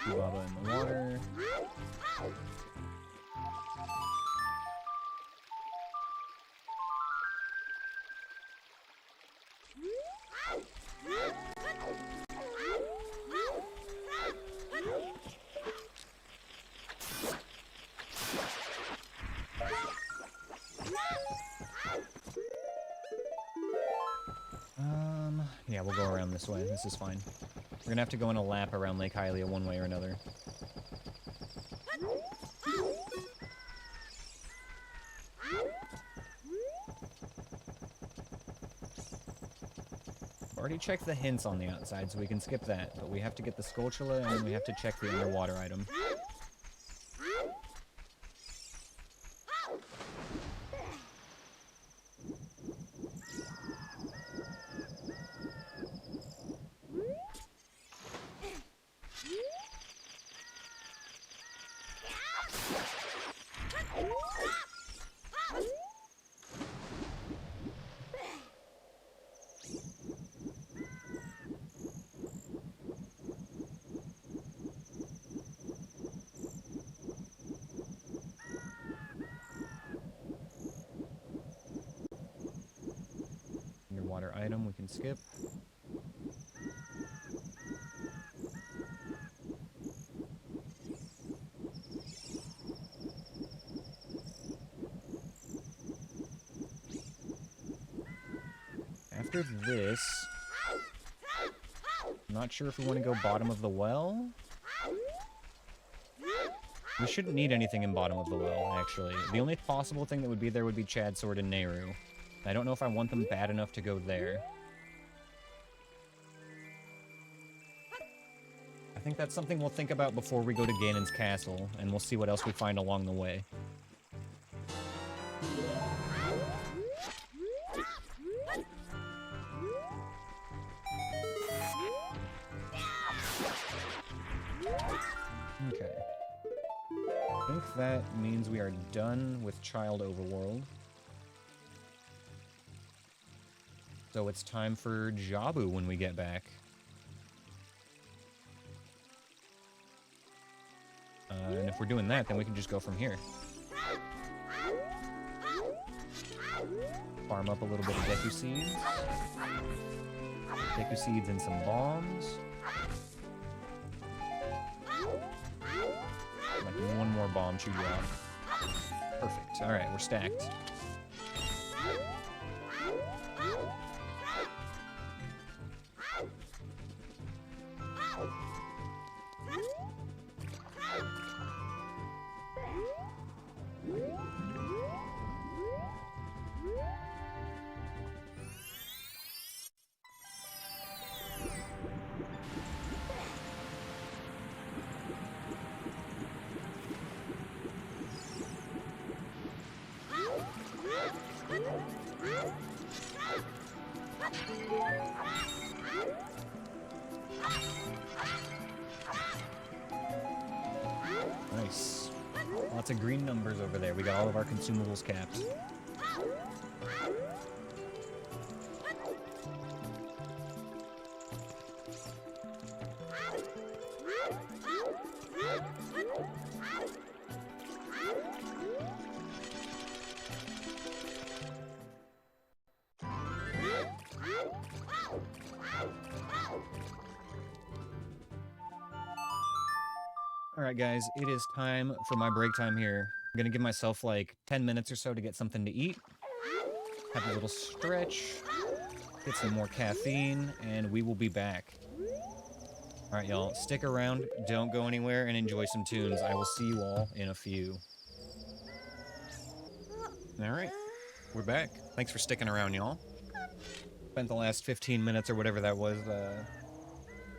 Lava in the water. Yeah, we'll go around this way. This is fine. We're gonna have to go on a lap around Lake Hylia one way or another. Already checked the hints on the outside, so we can skip that. But we have to get the Skulltula, and then we have to check the underwater item. Underwater item we can skip. after this, I'm not sure if we want to go bottom of the well. We shouldn't need anything in bottom of the well, actually. The only possible thing that would be there would be Chad Sword and Nehru. I don't know if I want them bad enough to go there. I think that's something we'll think about before we go to Ganon's castle, and we'll see what else we find along the way. Okay. I think that means we are done with Child Overworld. So it's time for Jabu when we get back. And if we're doing that, then we can just go from here. Farm up a little bit of Deku Seeds. Deku Seeds and some bombs. Like one more bomb should drop. Perfect. Alright, we're stacked. Nice. Lots of green numbers over there. We got all of our consumables capped. Alright guys, it is time for my break time here. I'm gonna give myself like 10 minutes or so to get something to eat, have a little stretch, get some more caffeine, and we will be back. Alright y'all, stick around, don't go anywhere, and enjoy some tunes. I will see you all in a few. Alright, we're back. Thanks for sticking around, y'all. Spent the last 15 minutes or whatever that was,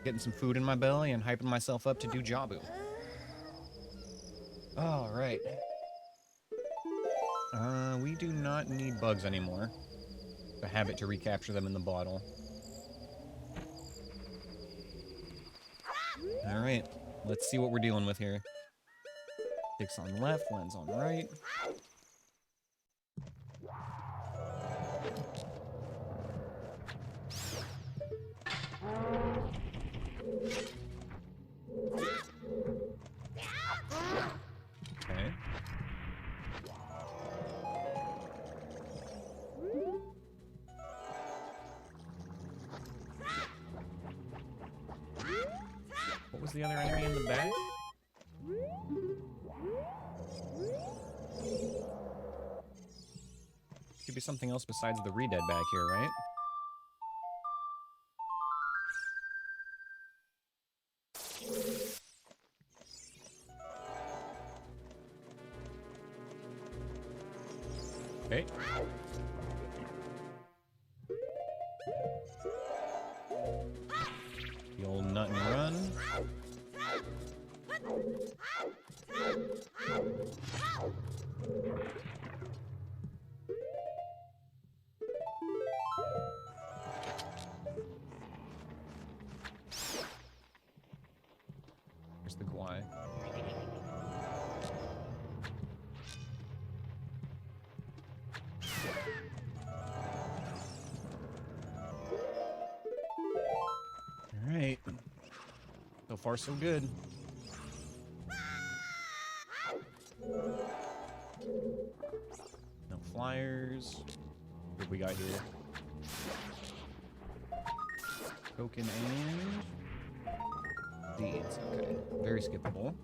getting some food in my belly and hyping myself up to do Jabu. All right. We do not need bugs anymore. The habit to recapture them in the bottle. All right. Let's see what we're dealing with here. Sticks on left, lens on right. Okay. What was the other enemy in the back? Could be something else besides the Re-Dead back here, right? Okay. The old nut and run. Here's the Gwai. Alright. So far, so good. No flyers. What we got here? Token and deeds. Okay. Very skippable.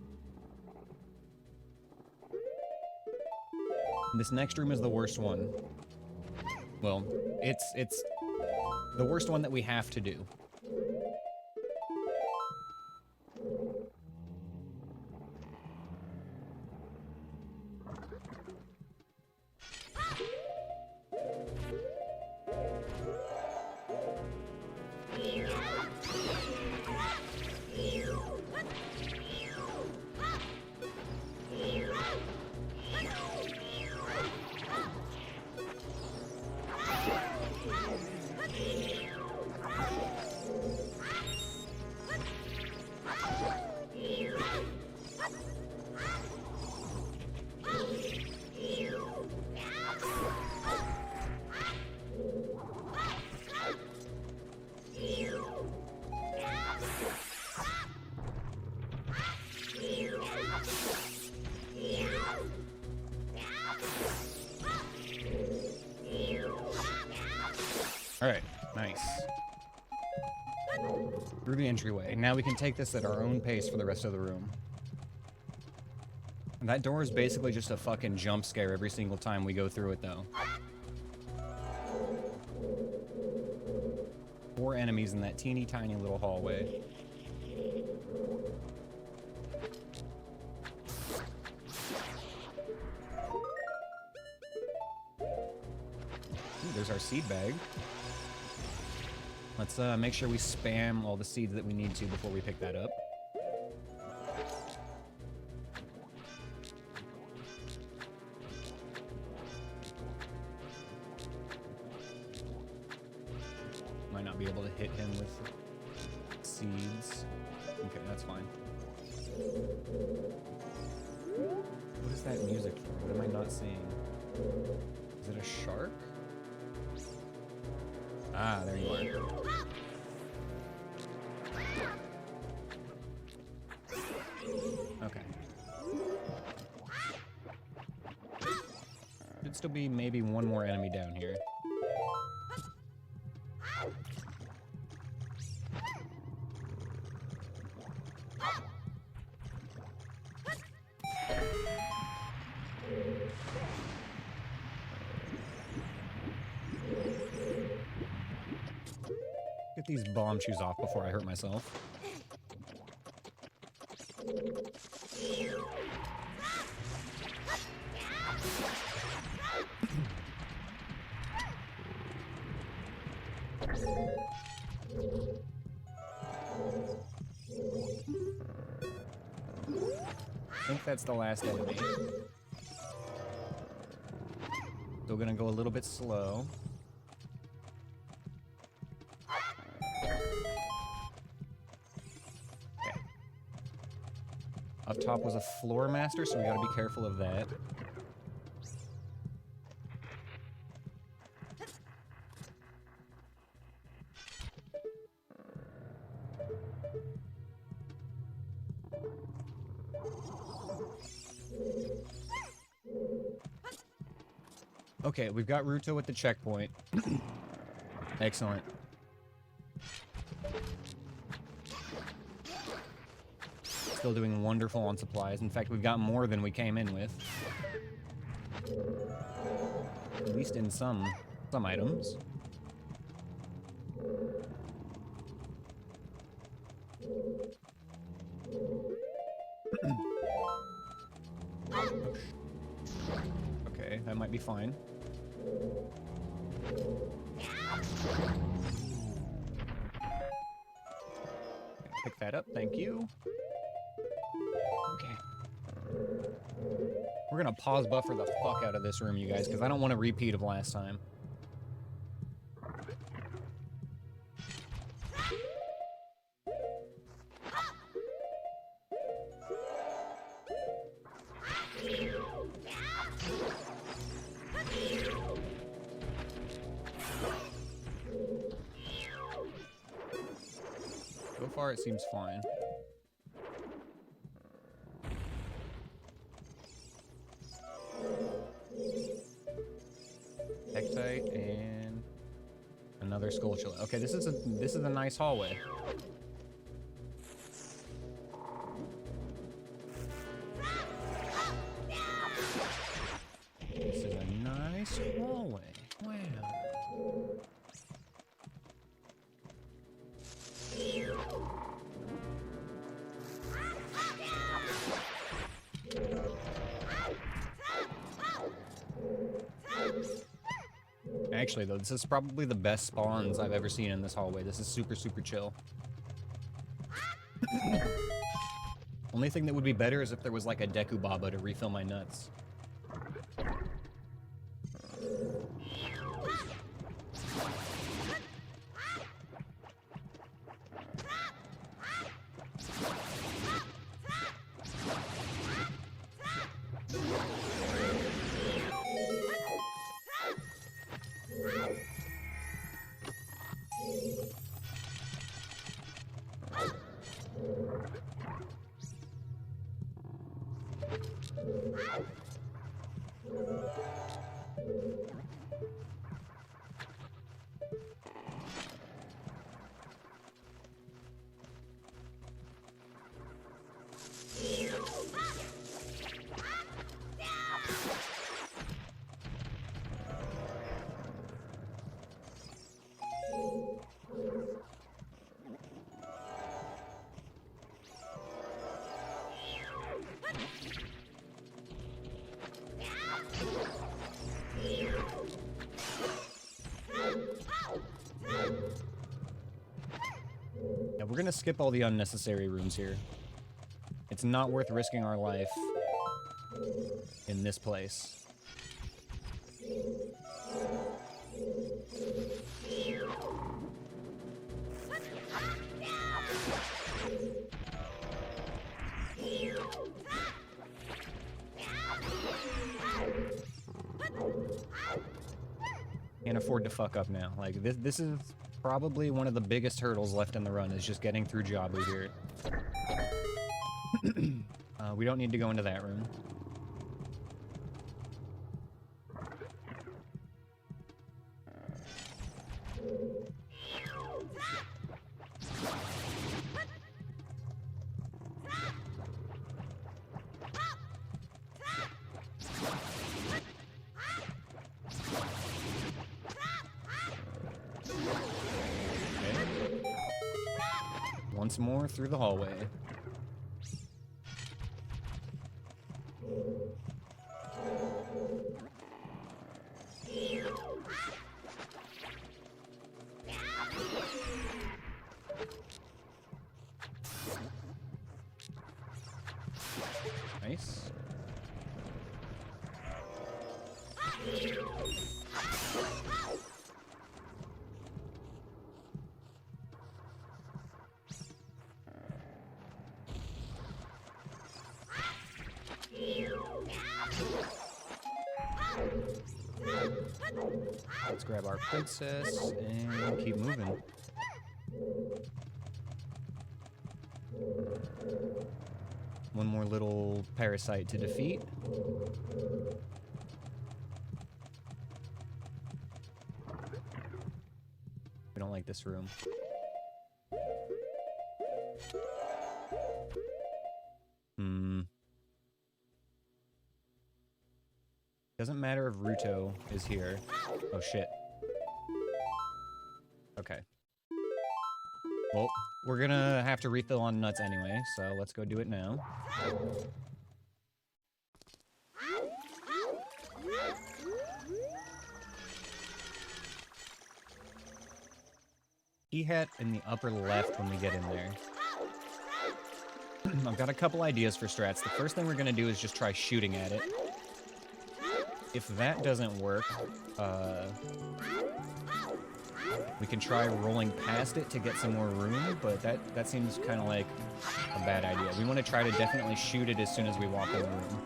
This next room is the worst one. Well, it's The worst one that we have to do. Alright, nice. Through the entryway. Now we can take this at our own pace for the rest of the room. And that door is basically just a fucking jump scare every single time we go through it, though. 4 enemies in that teeny tiny little hallway. Ooh, there's our seed bag. Let's make sure we spam all the seeds that we need to before we pick that up. Might not be able to hit him with seeds. Okay, that's fine. What is that music for? What am I not seeing? Is it a shark? Ah, there you are. Okay. Should still be maybe one more enemy down here. Get these bomb shoes off before I hurt myself. I think that's the last enemy. Still gonna go a little bit slow. Okay. Up top was a floor master, so we gotta be careful of that. Okay, we've got Ruto at the checkpoint. Excellent. Still doing wonderful on supplies. In fact, we've got more than we came in with. At least in some items. Okay, that might be fine. Pick that up, thank you. Okay. We're gonna pause buffer the fuck out of this room, you guys, because I don't want a repeat of last time. So far, it seems fine. Hectite and another Skulltula. Okay, this is a nice hallway. This is a nice hallway. Wow. Actually, though, this is probably the best spawns I've ever seen in this hallway. This is super, super chill. Only thing that would be better is if there was like a Deku Baba to refill my nuts. Yeah, we're gonna skip all the unnecessary rooms here. It's not worth risking our life in this place. Can't afford to fuck up now. Like, this is probably one of the biggest hurdles left in the run, is just getting through Jabu here. We don't need to go into that room. Once more through the hallway. Nice. Let's grab our princess and keep moving. One more little parasite to defeat. We don't like this room. Doesn't matter if Ruto is here. Oh shit. Okay. Well, we're gonna have to refill on nuts anyway, so let's go do it now. Key hat in the upper left when we get in there. I've got a couple ideas for strats. The first thing we're gonna do is just try shooting at it. If that doesn't work, we can try rolling past it to get some more room, but that seems kind of like a bad idea. We want to try to definitely shoot it as soon as we walk in the room.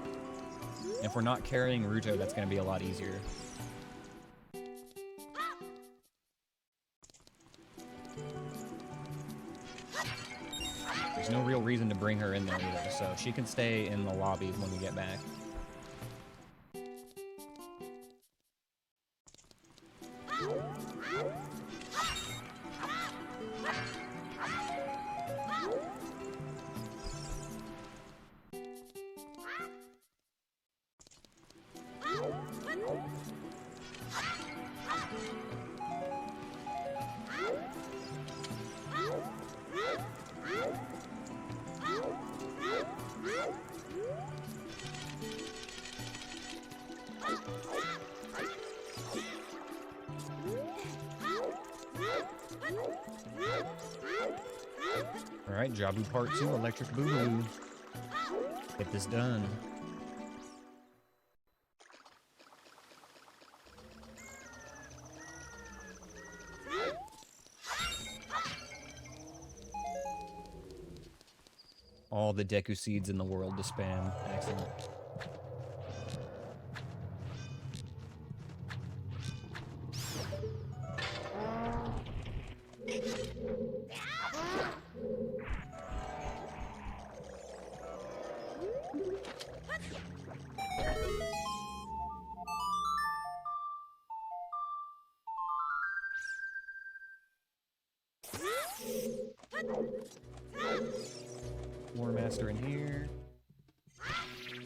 If we're not carrying Ruto, that's going to be a lot easier. There's no real reason to bring her in there either, so she can stay in the lobby when we get back. Alright, Jabu Part 2, Electric Boogaloo. Get this done. All the Deku Seeds in the world to spam. Excellent. War Master in here.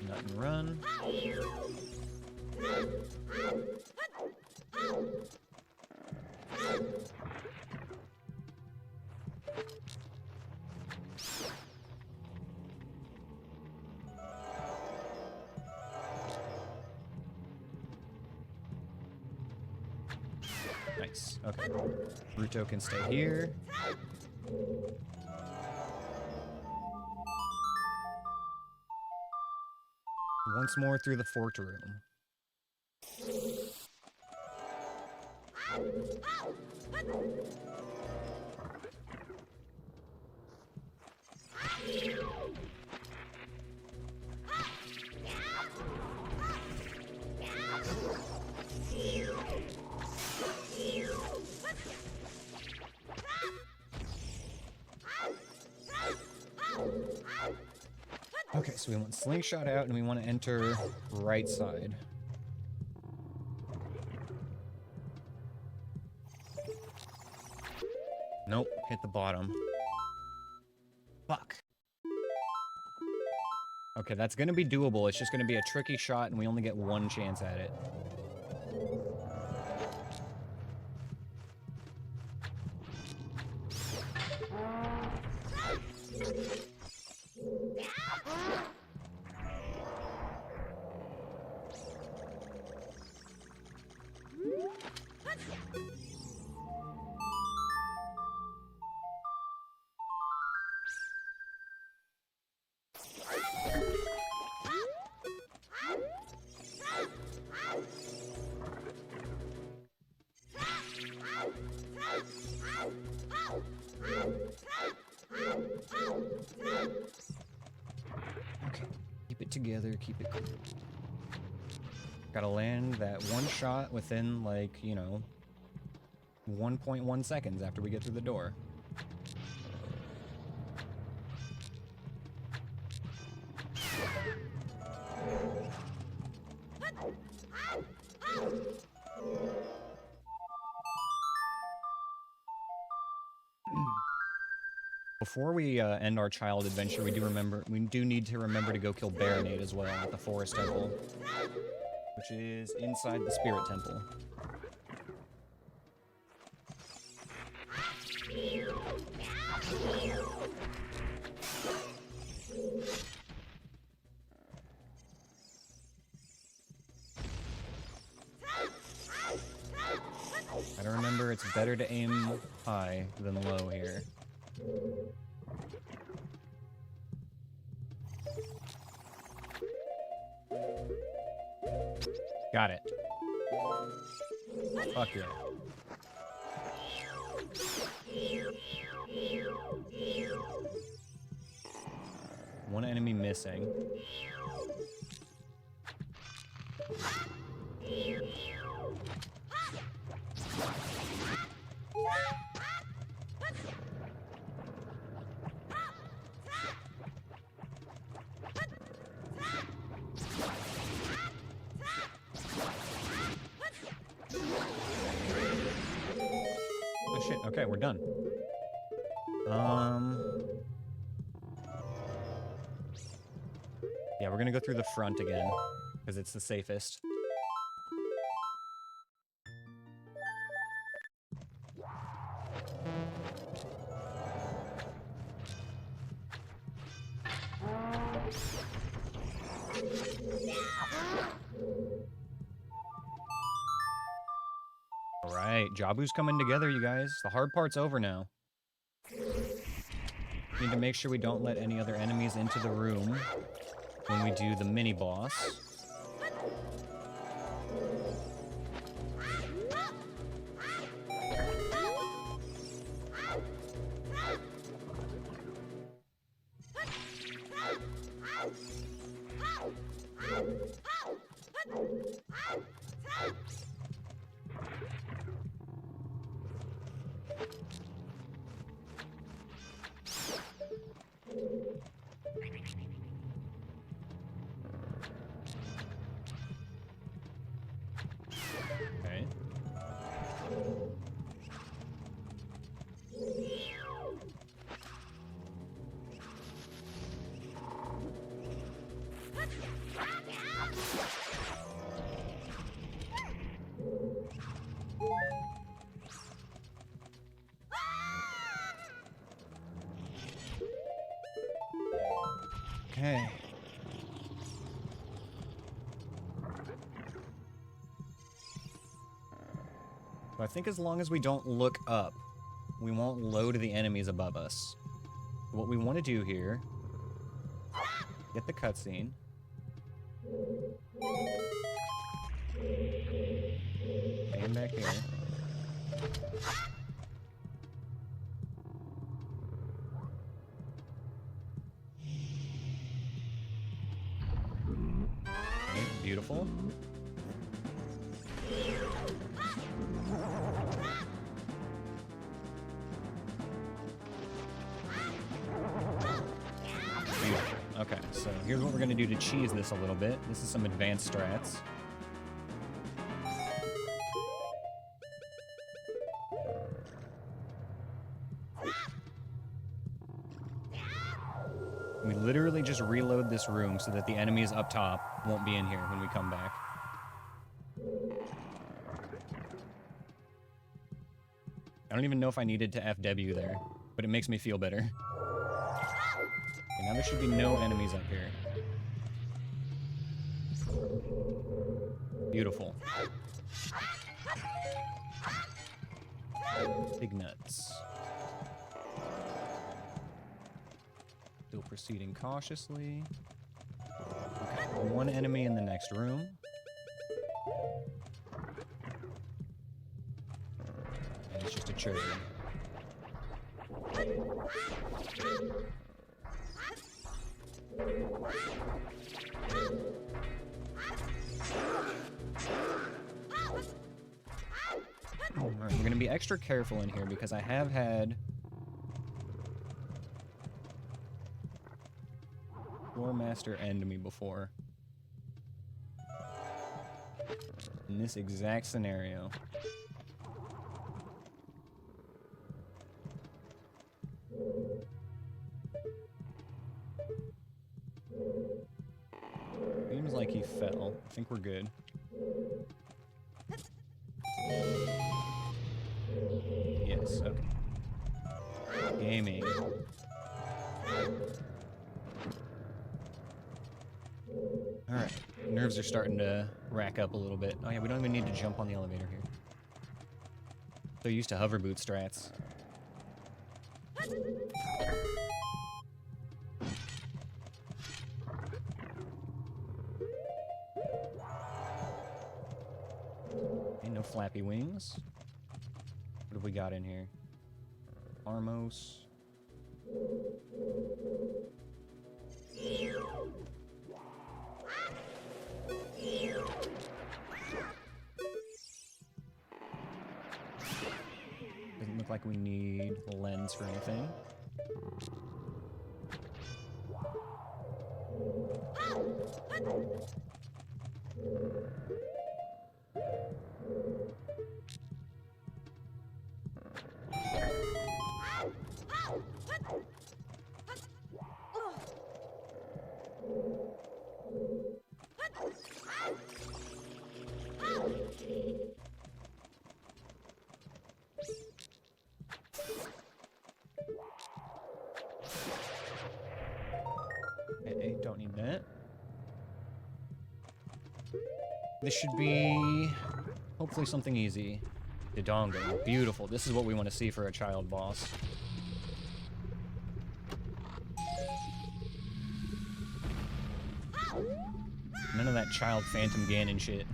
Nut and run. Nice. Okay. Bruto can stay here. Once more through the fort room. Okay, so we want slingshot out and we want to enter right side. Nope, hit the bottom. Fuck. Okay, that's gonna be doable. It's just gonna be a tricky shot and we only get one chance at it. Okay, keep it together, keep it cool. Gotta land that one shot within, like, you know, 1.1 seconds after we get through the door. Before we end our child adventure, we do need to remember to go kill Baronade as well at the Forest Temple, which is inside the Spirit Temple. Gotta remember, it's better to aim high than low here. Got it. Fuck yeah. One enemy missing. Oh shit, okay, we're done. Yeah, we're gonna go through the front again, because it's the safest. Alright, Jabu's coming together, you guys. The hard part's over now. Need to make sure we don't let any other enemies into the room when we do the mini boss. Okay. Okay. So I think as long as we don't look up, we won't load the enemies above us. What we want to do here, get the cutscene. Stand back here. Okay, beautiful. Beautiful. Okay, so here's what we're gonna do to cheese this a little bit. This is some advanced strats. We literally just reload this room so that the enemies up top won't be in here when we come back. I don't even know if I needed to FW there, but it makes me feel better. Okay, now there should be no enemies up here. Beautiful. Big nuts. Still proceeding cautiously. Okay, one enemy in the next room. And it's just a cherry. Alright, we're gonna be extra careful in here because I have had Floor Master end me before. In this exact scenario. Seems like he fell. I think we're good. Yes, okay. Gaming. Alright, nerves are starting to rack up a little bit. Oh yeah, we don't even need to jump on the elevator here. So used to hover boot strats. Okay, no flappy wings. What have we got in here? Armos. Doesn't look like we need a lens for anything. Okay, don't need that. This should be hopefully something easy. Dodongo, beautiful. This is what we want to see for a child boss. None of that child Phantom Ganon shit.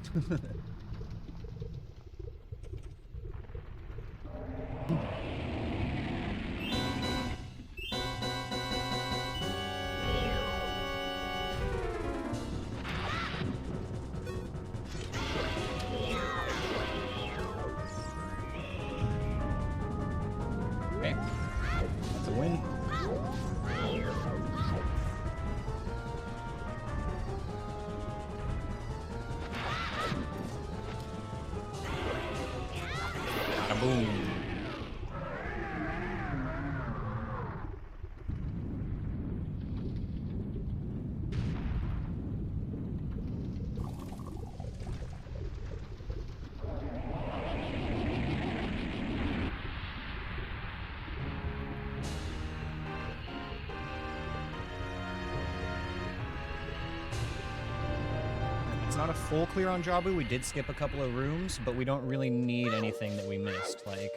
Okay. That's a win. Boom. It's not a full clear on Jabu. We did skip a couple of rooms, but we don't really need anything that we missed. Like,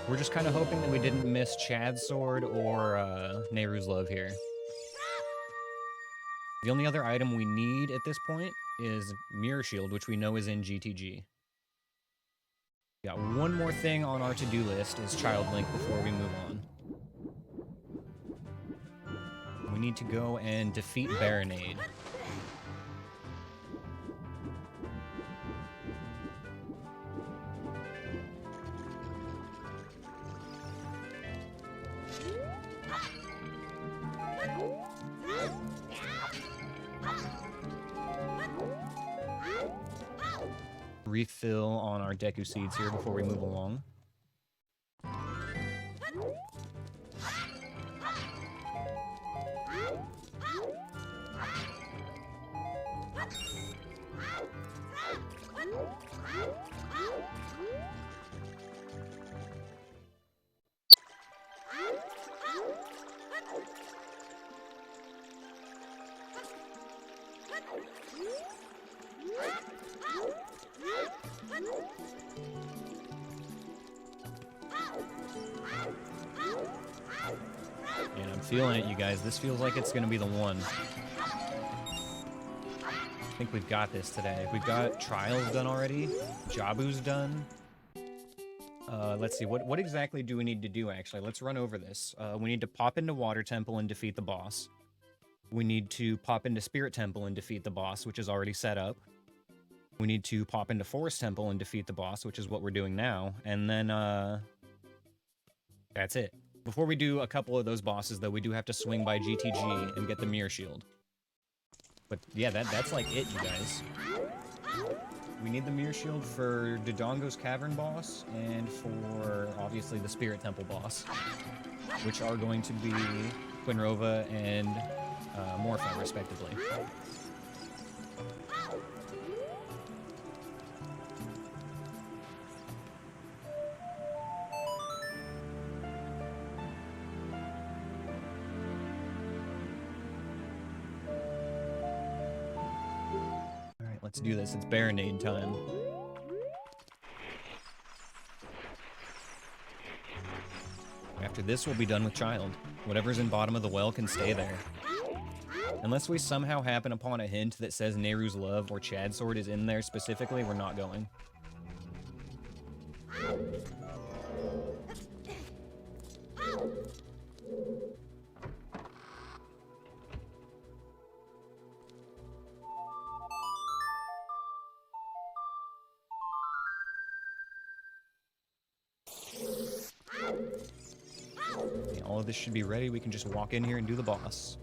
we're just kind of hoping that we didn't miss Chad's sword or Nehru's love here. The only other item we need at this point is Mirror Shield, which we know is in GTG. Got one more thing on our to-do list is Child Link before we move on. We need to go and defeat Baronade. Refill on our Deku Seeds here before we move along. And I'm feeling it, you guys. This feels like it's going to be the one. I think we've got this today. We've got Trials done already. Jabu's done. Let's see. What exactly do we need to do, actually? Let's run over this. We need to pop into Water Temple and defeat the boss. We need to pop into Spirit Temple and defeat the boss, which is already set up. We need to pop into Forest Temple and defeat the boss, which is what we're doing now. And then, that's it. Before we do a couple of those bosses, though, we do have to swing by GTG and get the Mirror Shield. But yeah, that's like it, you guys. We need the Mirror Shield for Dodongo's Cavern boss and for, obviously, the Spirit Temple boss, which are going to be Quinrova and Morpha, respectively. Let's do this. It's Baronade time. After this, we'll be done with Child. Whatever's in bottom of the well can stay there. Unless we somehow happen upon a hint that says Nehru's Love or Chad's Sword is in there specifically, we're not going. All of this should be ready. We can just walk in here and do the boss.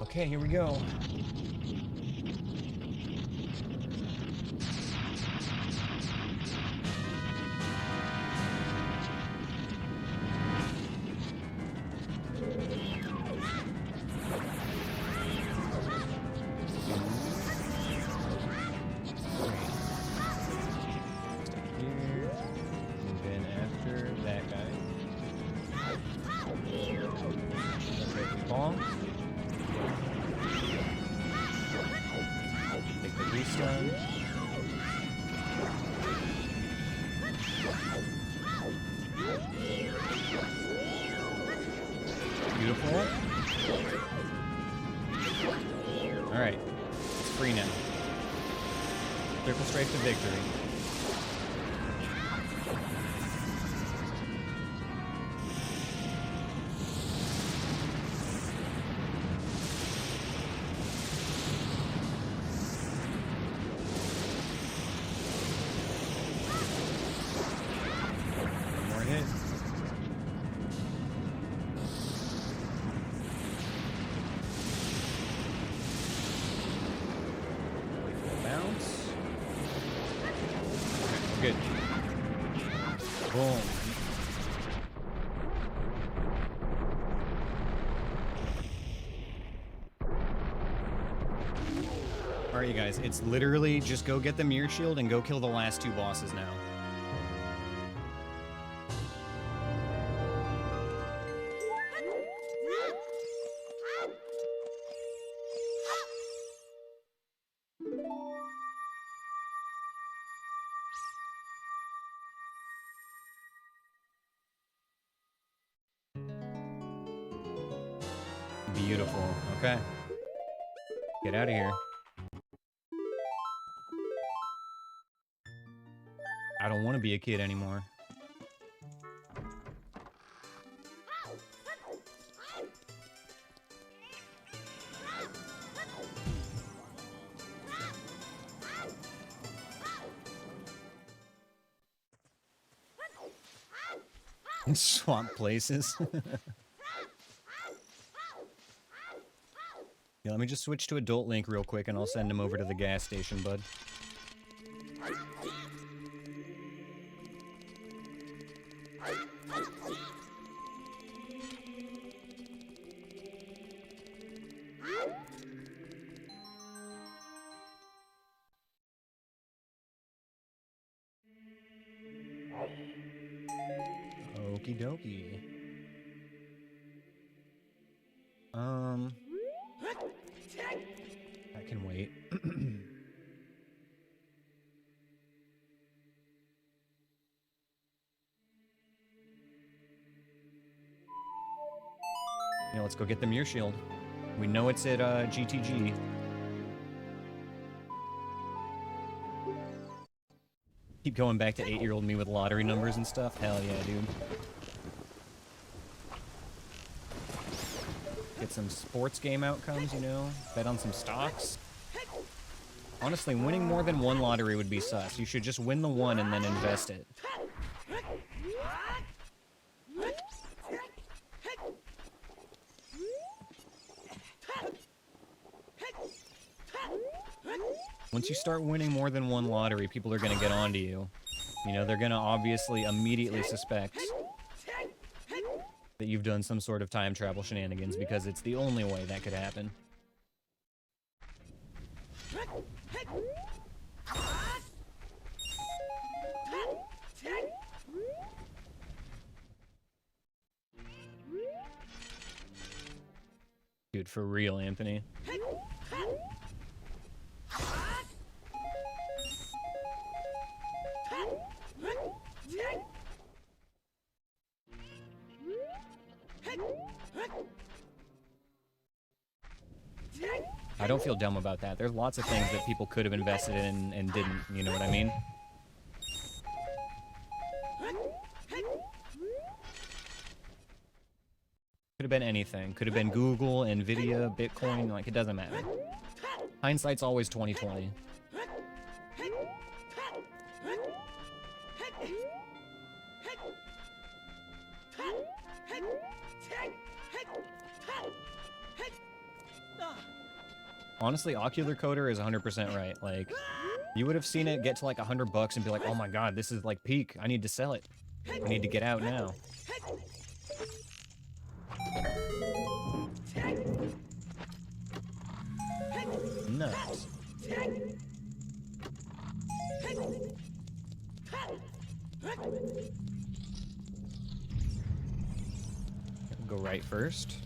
Okay, here we go. almost done. Beautiful. Alright. It's free now. Circle straight to victory. One more hit. Bounce. Okay, we're good. Boom. Alright, you guys, it's literally just go get the mirror shield and go kill the last two bosses now. Beautiful. Okay. Get out of here. I don't want to be a kid anymore. Swap places. Yeah, let me just switch to Adult Link real quick and I'll send him over to the gas station, bud. Okie dokie. I can wait. Yeah, let's go get the mirror shield. We know it's at GTG. Keep going back to 8-year-old me with lottery numbers and stuff. Hell yeah, dude. Get some sports game outcomes, you know? Bet on some stocks. Honestly, winning more than one lottery would be sus. You should just win the one and then invest it. Once you start winning more than one lottery, people are going to get onto you. You know, they're going to obviously immediately suspect that you've done some sort of time travel shenanigans because it's the only way that could happen. Dude, for real, Anthony. I don't feel dumb about that. There's lots of things that people could have invested in and didn't, you know what I mean? Could have been anything. Could have been Google, Nvidia, Bitcoin, like it doesn't matter. Hindsight's always 20/20. Honestly, Ocular Coder is 100% right. Like, you would have seen it get to like $100 and be like, oh my god, this is like peak. I need to sell it. I need to get out now. Nuts. Go right first.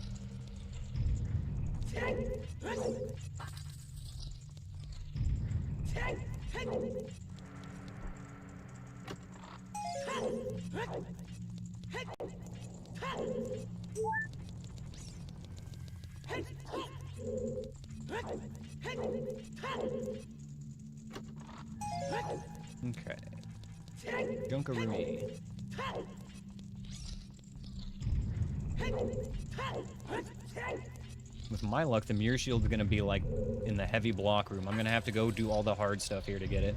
Okay. Junkaroo. With my luck, the mirror shield's gonna be like in the heavy block room. I'm gonna have to go do all the hard stuff here to get it.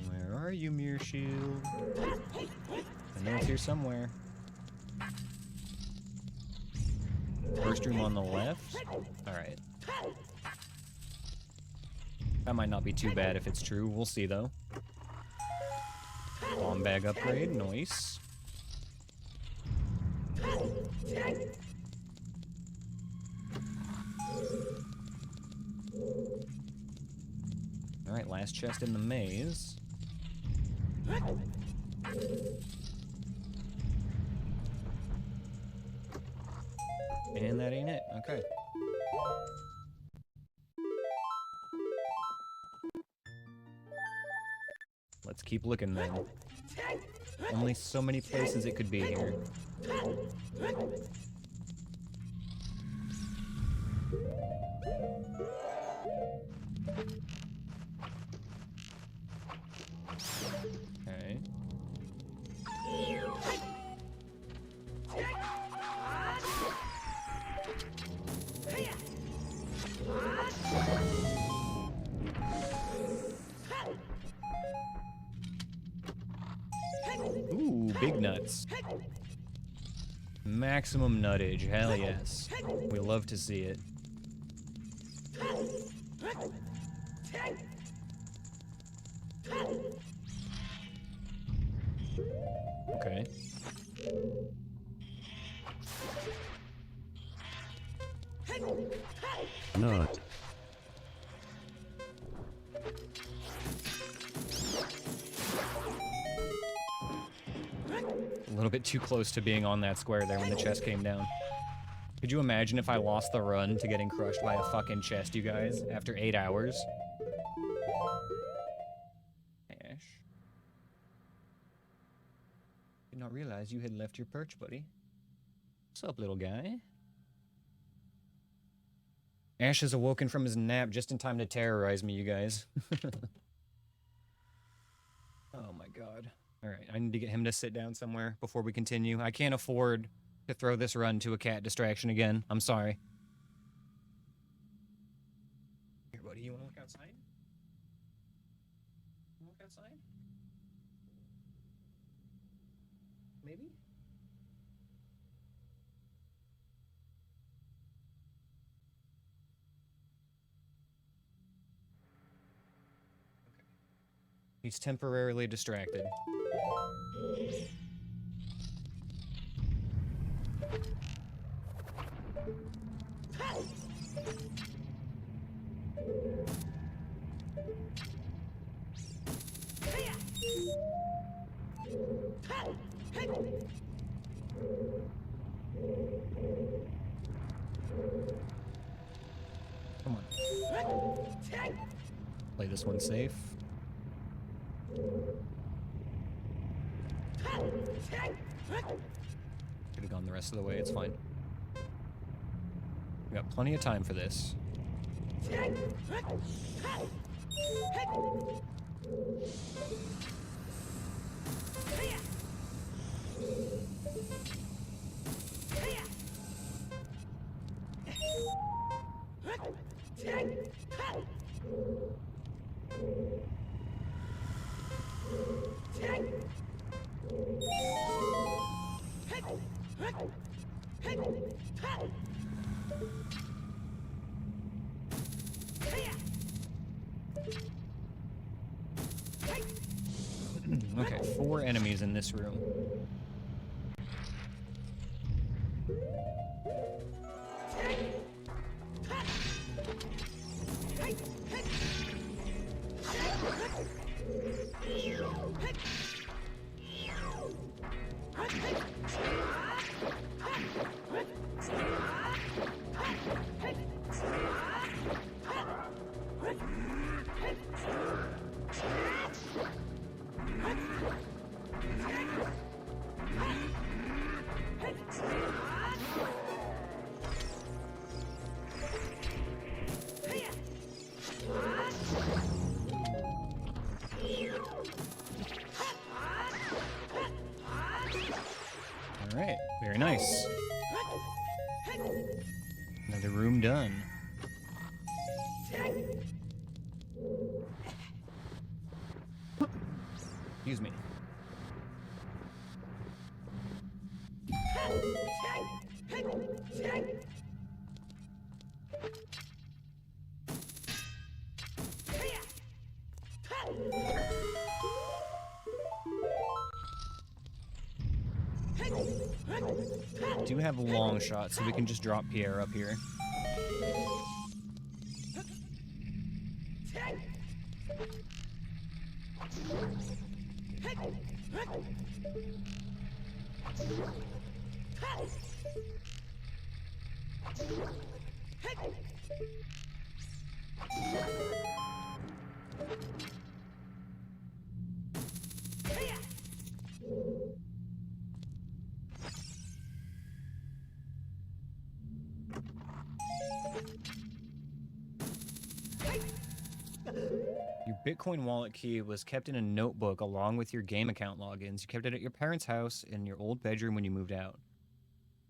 Where are you, mirror shield? I know it's here somewhere. First room on the left? Alright. That might not be too bad if it's true. We'll see, though. Bomb bag upgrade. Nice. Alright, last chest in the maze. And that ain't it. Okay. Let's keep looking then. Only so many places it could be here. Okay. Ooh, big nuts. Maximum nuttage, hell yes. We love to see it. Okay. Nut. A little bit too close to being on that square there when the chest came down. Could you imagine if I lost the run to getting crushed by a fucking chest, you guys, after 8 hours? Ash. Did not realize you had left your perch, buddy. What's up, little guy? Ash has awoken from his nap just in time to terrorize me, you guys. Oh my god. Alright, I need to get him to sit down somewhere before we continue. I can't afford to throw this run to a cat distraction again. I'm sorry. Here, buddy, you wanna look outside? You wanna look outside? Maybe? He's temporarily distracted. Come on. Play this one safe. Could have gone the rest of the way, it's fine. We got plenty of time for this. Okay, 4 enemies in this room. Very nice. Another room done. Excuse me. Do have a long shot, so we can just drop Pierre up here. Your Bitcoin wallet key was kept in a notebook along with your game account logins. You kept it at your parents' house in your old bedroom when you moved out.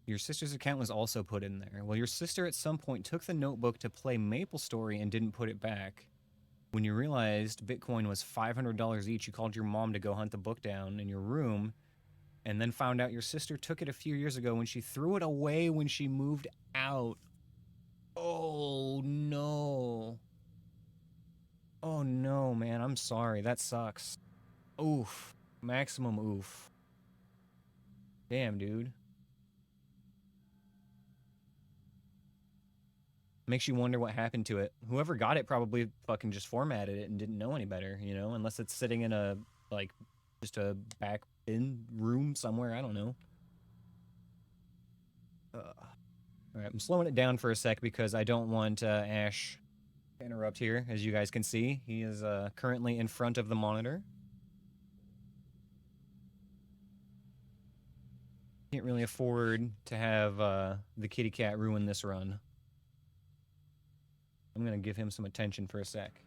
Your sister's account was also put in there. Well, your sister at some point took the notebook to play MapleStory and didn't put it back. When you realized Bitcoin was $500 each, you called your mom to go hunt the book down in your room, and then found out your sister took it a few years ago when she threw it away when she moved out. Oh, no. Oh, no, man. I'm sorry. That sucks. Oof. Maximum oof. Damn, dude. Makes you wonder what happened to it. Whoever got it probably fucking just formatted it and didn't know any better, you know? Unless it's sitting in a, like, just a back bin room somewhere. I don't know. Alright, I'm slowing it down for a sec because I don't want Ash to interrupt here. As you guys can see, he is currently in front of the monitor. Can't really afford to have the kitty cat ruin this run. I'm gonna give him some attention for a sec.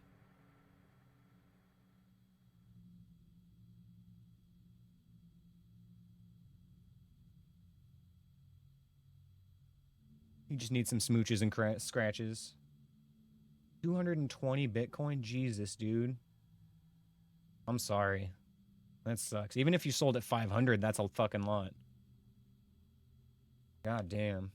He just needs some smooches and scratches. 220 Bitcoin? Jesus, dude. I'm sorry. That sucks. Even if you sold at 500, that's a fucking lot. God damn.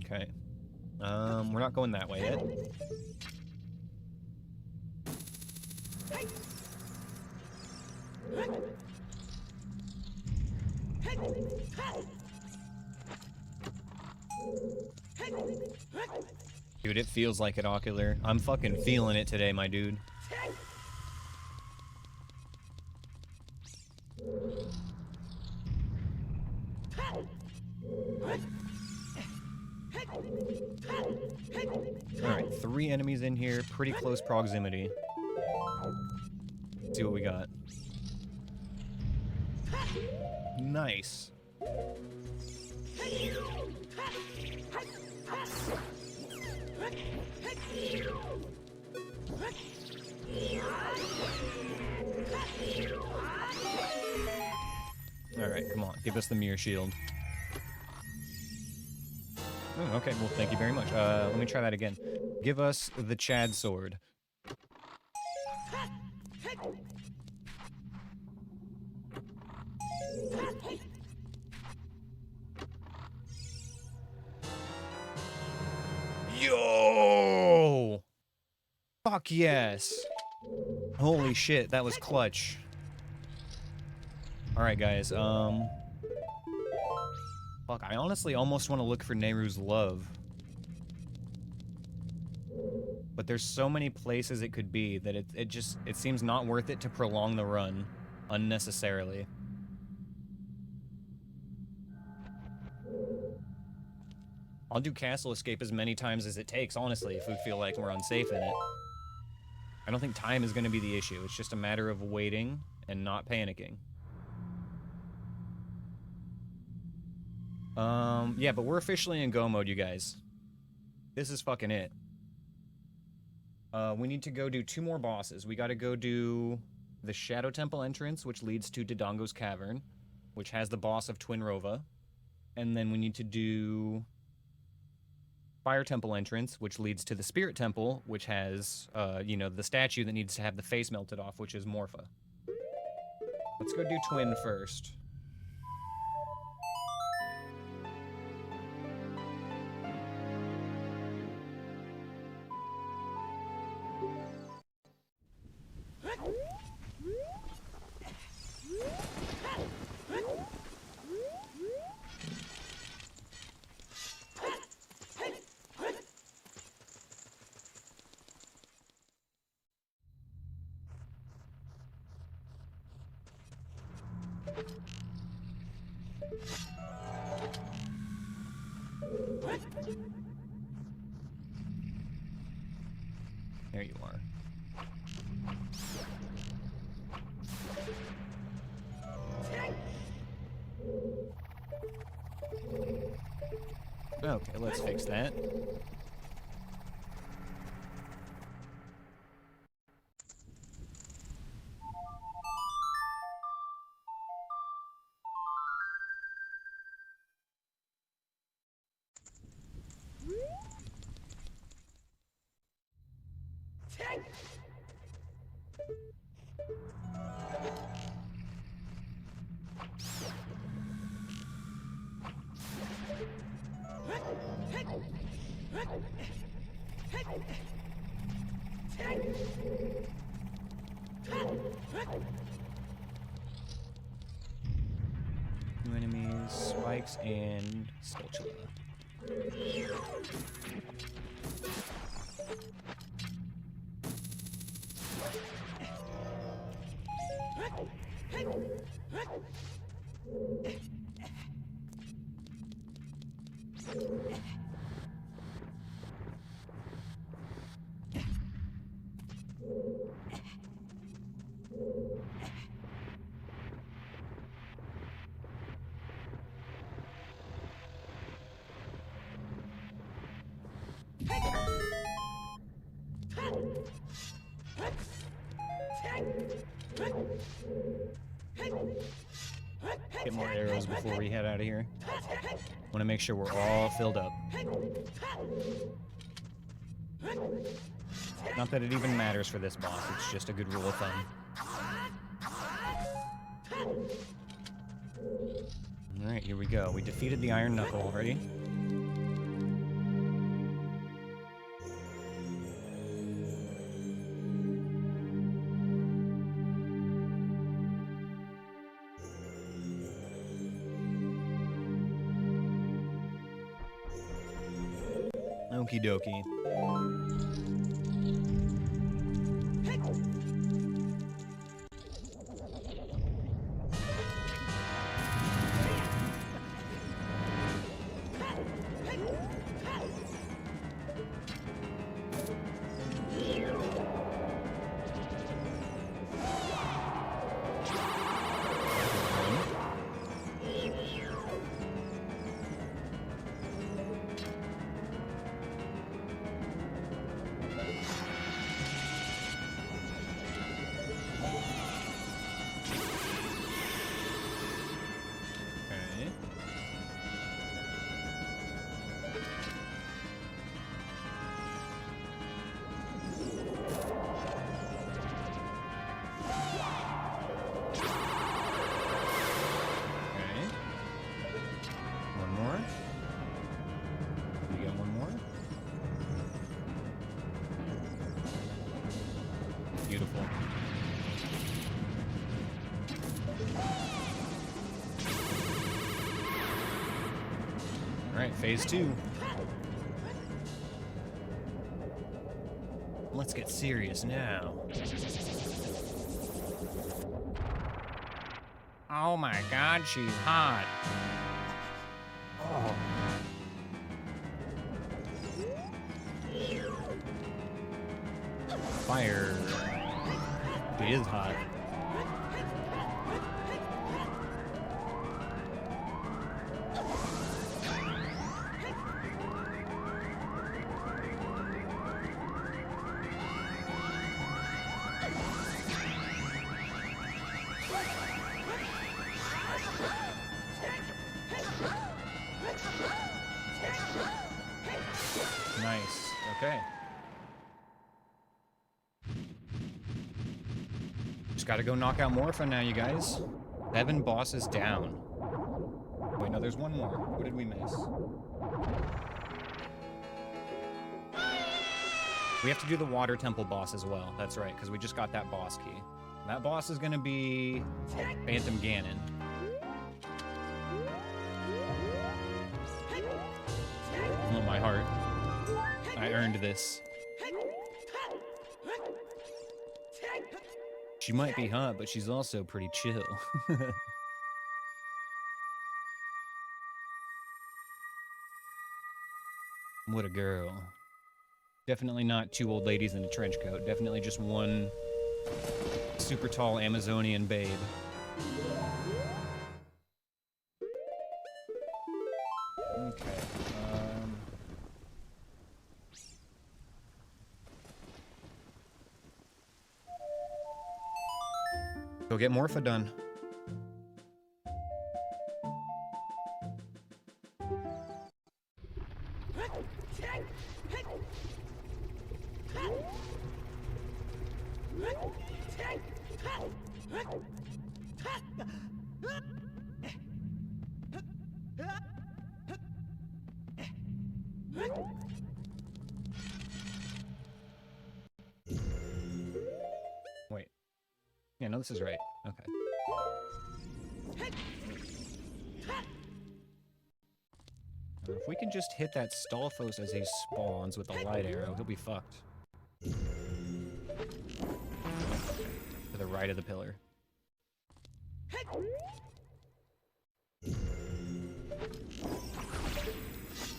Okay. We're not going that way yet. Dude, it feels like it, Ocular. I'm fucking feeling it today, my dude. Alright, 3 enemies in here, pretty close proximity. Let's see what we got. Nice. Alright, come on, give us the mirror shield. Oh, okay, well, thank you very much. Let me try that again. Give us the Chad sword. Yo! Fuck yes! Holy shit, that was clutch. Alright, guys, fuck, I honestly almost want to look for Nehru's love. But there's so many places it could be that it seems not worth it to prolong the run unnecessarily. I'll do Castle Escape as many times as it takes, honestly, if we feel like we're unsafe in it. I don't think time is going to be the issue. It's just a matter of waiting and not panicking. Yeah, but we're officially in go mode, you guys. This is fucking it. We need to go do 2 more bosses. We gotta go do the Shadow Temple entrance, which leads to Dodongo's Cavern, which has the boss of Twin Rova. And then we need to do Fire Temple entrance, which leads to the Spirit Temple, which has, you know, the statue that needs to have the face melted off, which is Morpha. Let's go do Twin first. There you are. Okay, let's fix that. New enemies, Spikes and Skulltula. Get more arrows before we head out of here. Want to make sure we're all filled up. Not that it even matters for this boss, it's just a good rule of thumb. Alright, here we go. We defeated the Iron Knuckle already. Okie dokie. Alright, phase 2. Let's get serious now. Oh my god, she's hot. Oh. Fire. She is hot. Okay. Just gotta go knock out Morpha now, you guys. 7 bosses down. Wait, no, there's one more. What did we miss? We have to do the Water Temple boss as well. That's right, because we just got that boss key. That boss is gonna be Phantom Ganon. Oh, my heart. I earned this. She might be hot, but she's also pretty chill. What a girl. Definitely not 2 old ladies in a trench coat. Definitely just one super tall Amazonian babe. Okay. Go get Morpha done. Wait. Yeah, no, this is right. Okay. If we can just hit that Stalfos as he spawns with a light arrow, he'll be fucked. To the right of the pillar.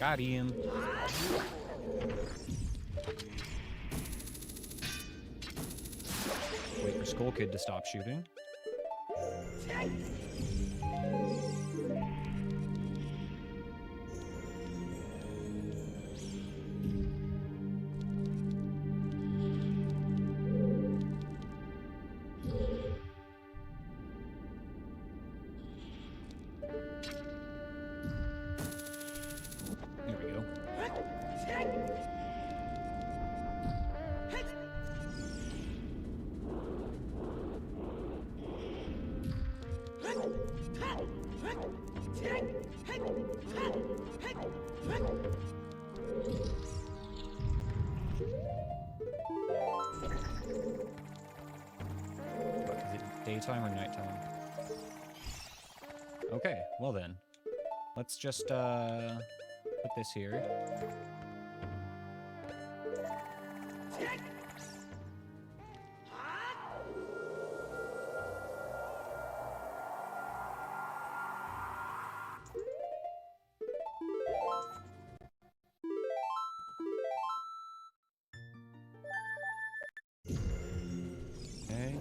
Got him. Wait for Skull Kid to stop shooting. There we go. Is it daytime or nighttime? Okay, well then. Let's just put this here. Okay.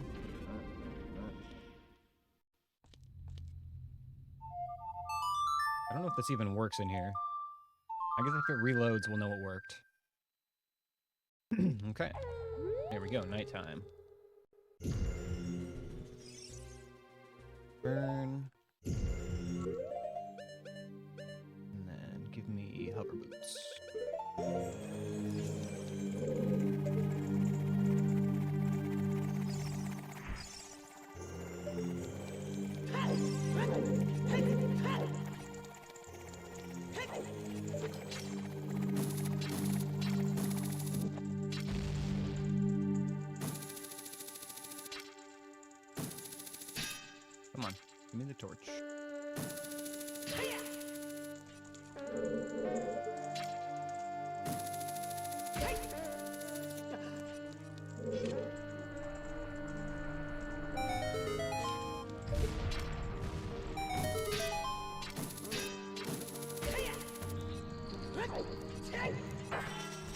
I don't know if this even works in here. I guess if it reloads, we'll know it worked. Okay. There we go, nighttime. Burn. And then give me hover boots. Come on, give me the torch.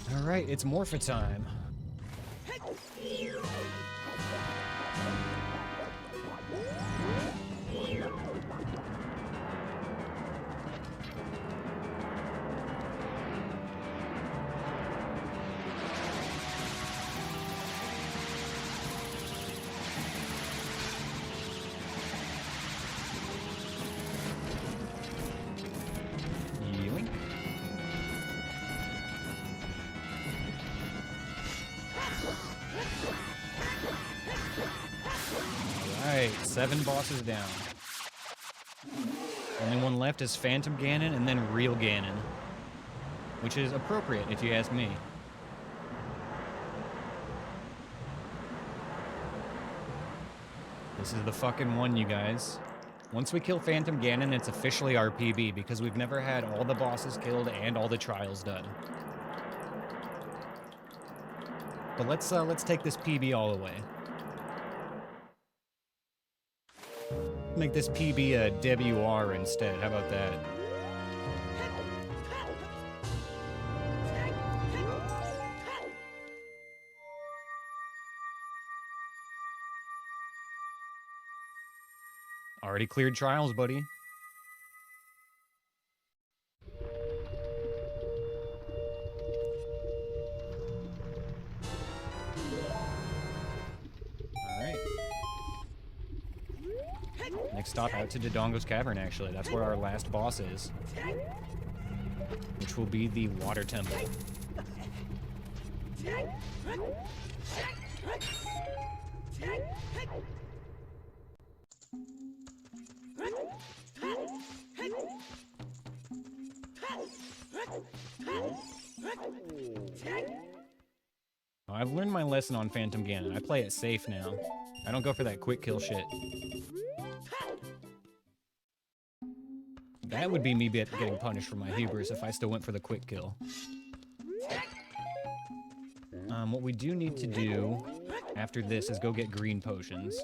All right, it's Morpha time. Yoink. Alright, 7 bosses down. Only one left is Phantom Ganon and then Real Ganon. Which is appropriate, if you ask me. This is the fucking one, you guys. Once we kill Phantom Ganon, it's officially our PB, because we've never had all the bosses killed and all the trials done. But let's take this PB all the way. Make this PB a WR instead. How about that? Already cleared trials, buddy. Alright. Next stop out to Dodongo's Cavern, actually. That's where our last boss is. Which will be the Water Temple. I've learned my lesson on Phantom Ganon. I play it safe now. I don't go for that quick kill shit. That would be me getting punished for my hubris if I still went for the quick kill. What we do need to do after this is go get green potions.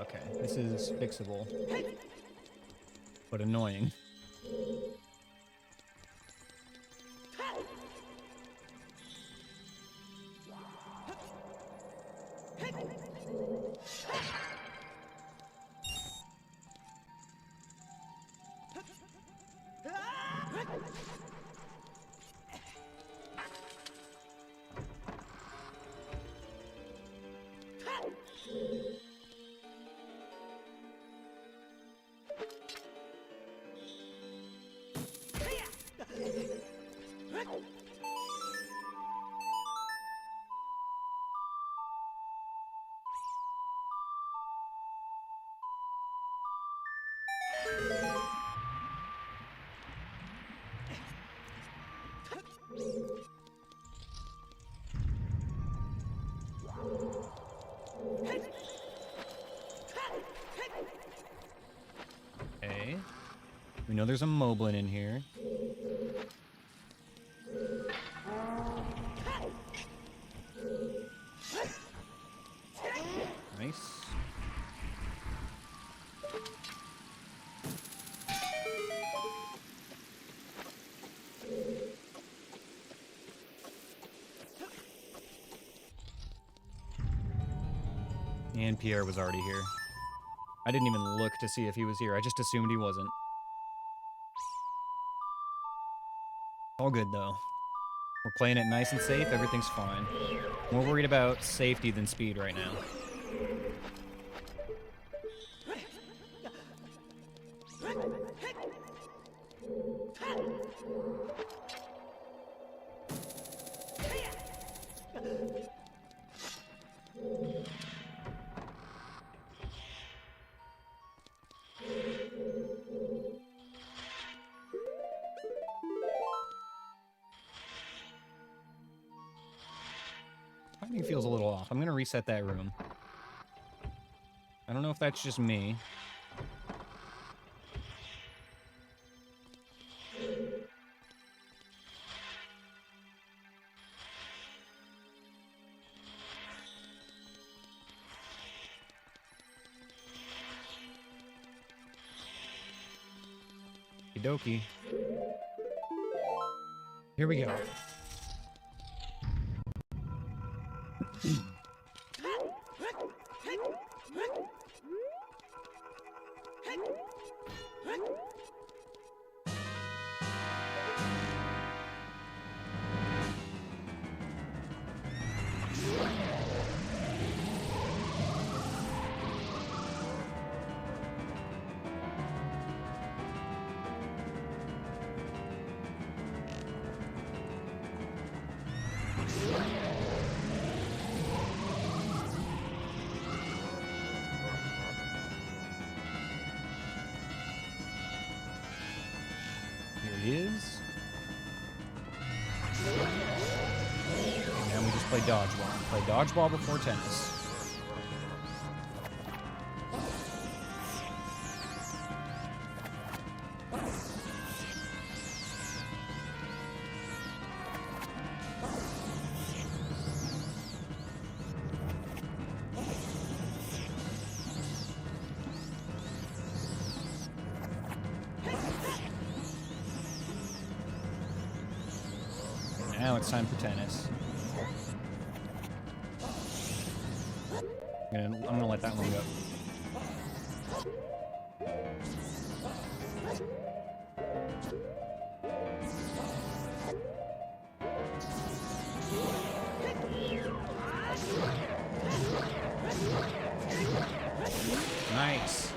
Okay. This is fixable. But annoying. Okay. We know there's a Moblin in here. Nice. And Pierre was already here. I didn't even look to see if he was here. I just assumed he wasn't. All good, though. We're playing it nice and safe. Everything's fine. More worried about safety than speed right now. Timing feels a little off. I'm gonna reset that room. I don't know if that's just me. Okie dokie. Here we go. Here he is. And now we just play dodgeball. Play dodgeball before tennis. Now it's time for tennis. I'm gonna let that one go. Nice.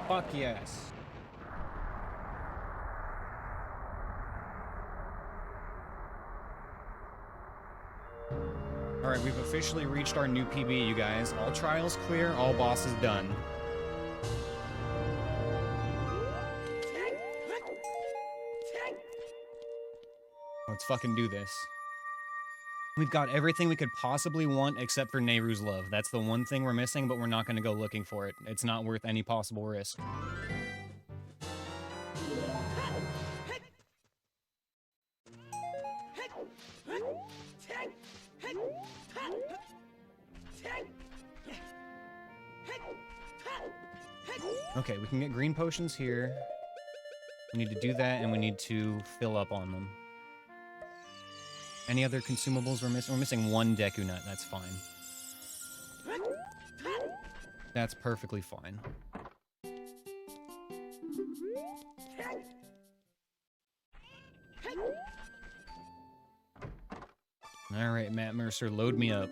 Fuck yes. Alright, we've officially reached our new PB, you guys. All trials clear, all bosses done. Let's fucking do this. We've got everything we could possibly want except for Nehru's love. That's the one thing we're missing, but we're not going to go looking for it. It's not worth any possible risk. Okay, we can get green potions here. We need to do that, and we need to fill up on them. Any other consumables we're missing? We're missing one Deku Nut. That's fine. That's perfectly fine. Alright, Matt Mercer, load me up.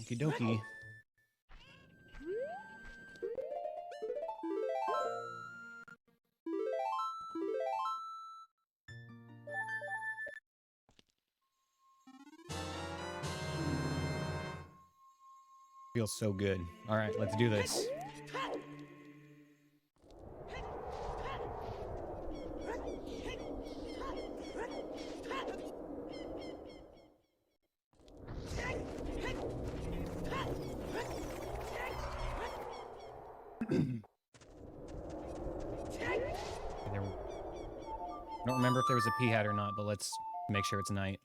Okie dokie. Feels so good. All right, let's do this. I don't remember if there was a P-hat or not, but let's make sure it's night.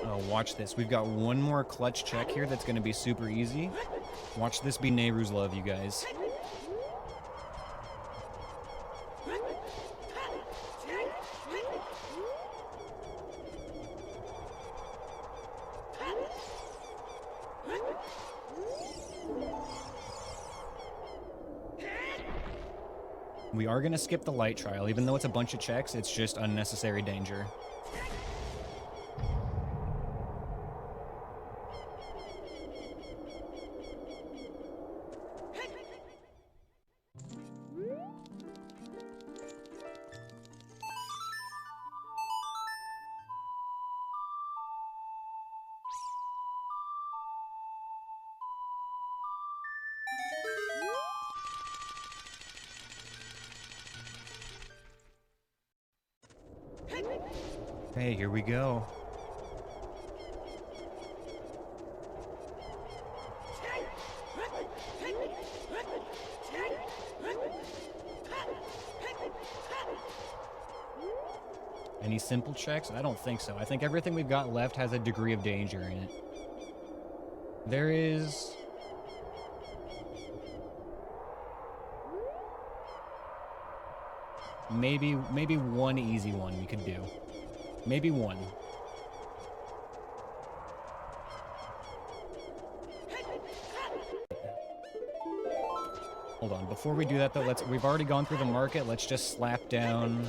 Oh, watch this. We've got one more clutch check here that's going to be super easy. Watch this be Nehru's love, you guys. We are going to skip the light trial. Even though it's a bunch of checks, it's just unnecessary danger. Hey, here we go. Any simple checks? I don't think so. I think everything we've got left has a degree of danger in it. There is... Maybe one easy one we could do. Maybe one. Hold on, before we do that though, we've already gone through the market, let's just slap down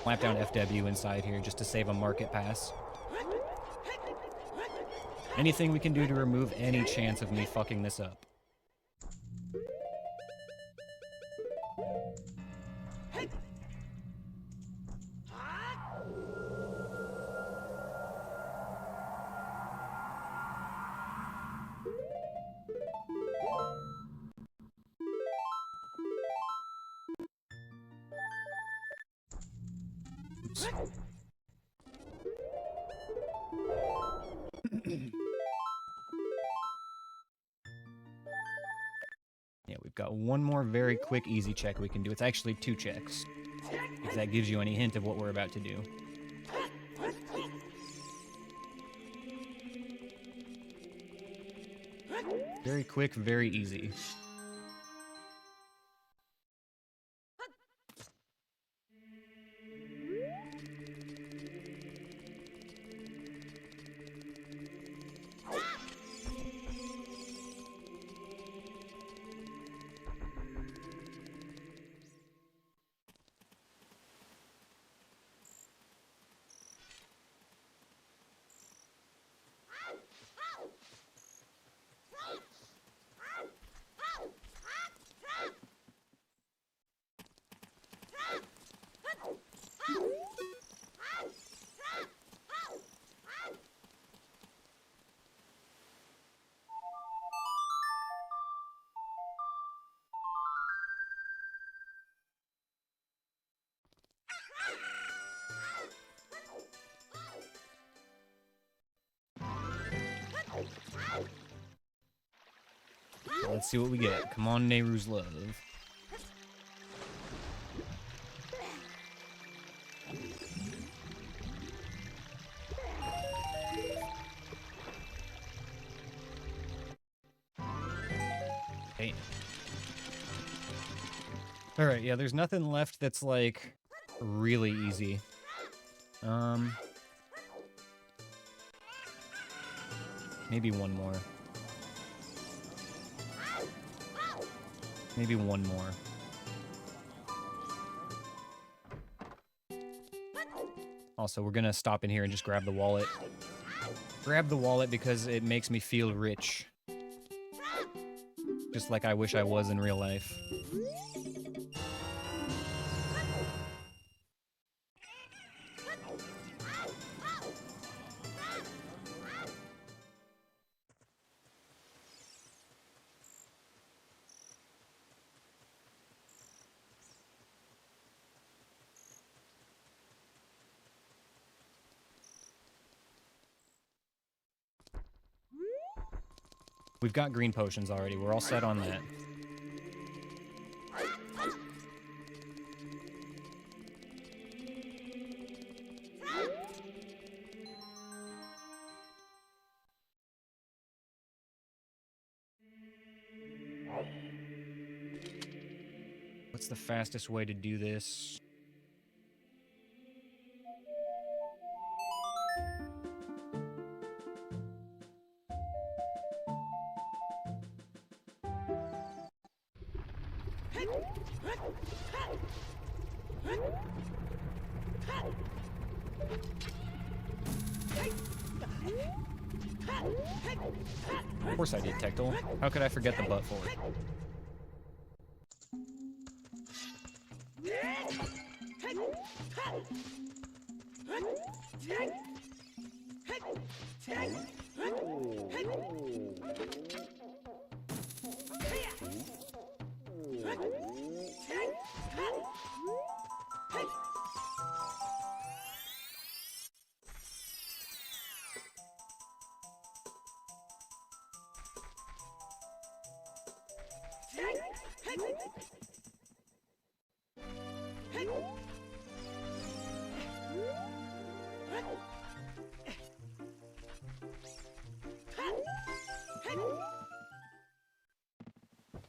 FW inside here just to save a market pass. Anything we can do to remove any chance of me fucking this up. Yeah, we've got one more very quick, easy check we can do. It's actually 2 checks, if that gives you any hint of what we're about to do. Very quick, very easy. Let's see what we get. Come on, Nehru's love. Damn. Alright, yeah, there's nothing left that's, like, really easy. Maybe one more. Maybe one more. Also, we're gonna stop in here and just grab the wallet. Grab the wallet because it makes me feel rich. Just like I wish I was in real life. We've got green potions already. We're all set on that. What's the fastest way to do this? Of course I did, Tectile. How could I forget the butt for it?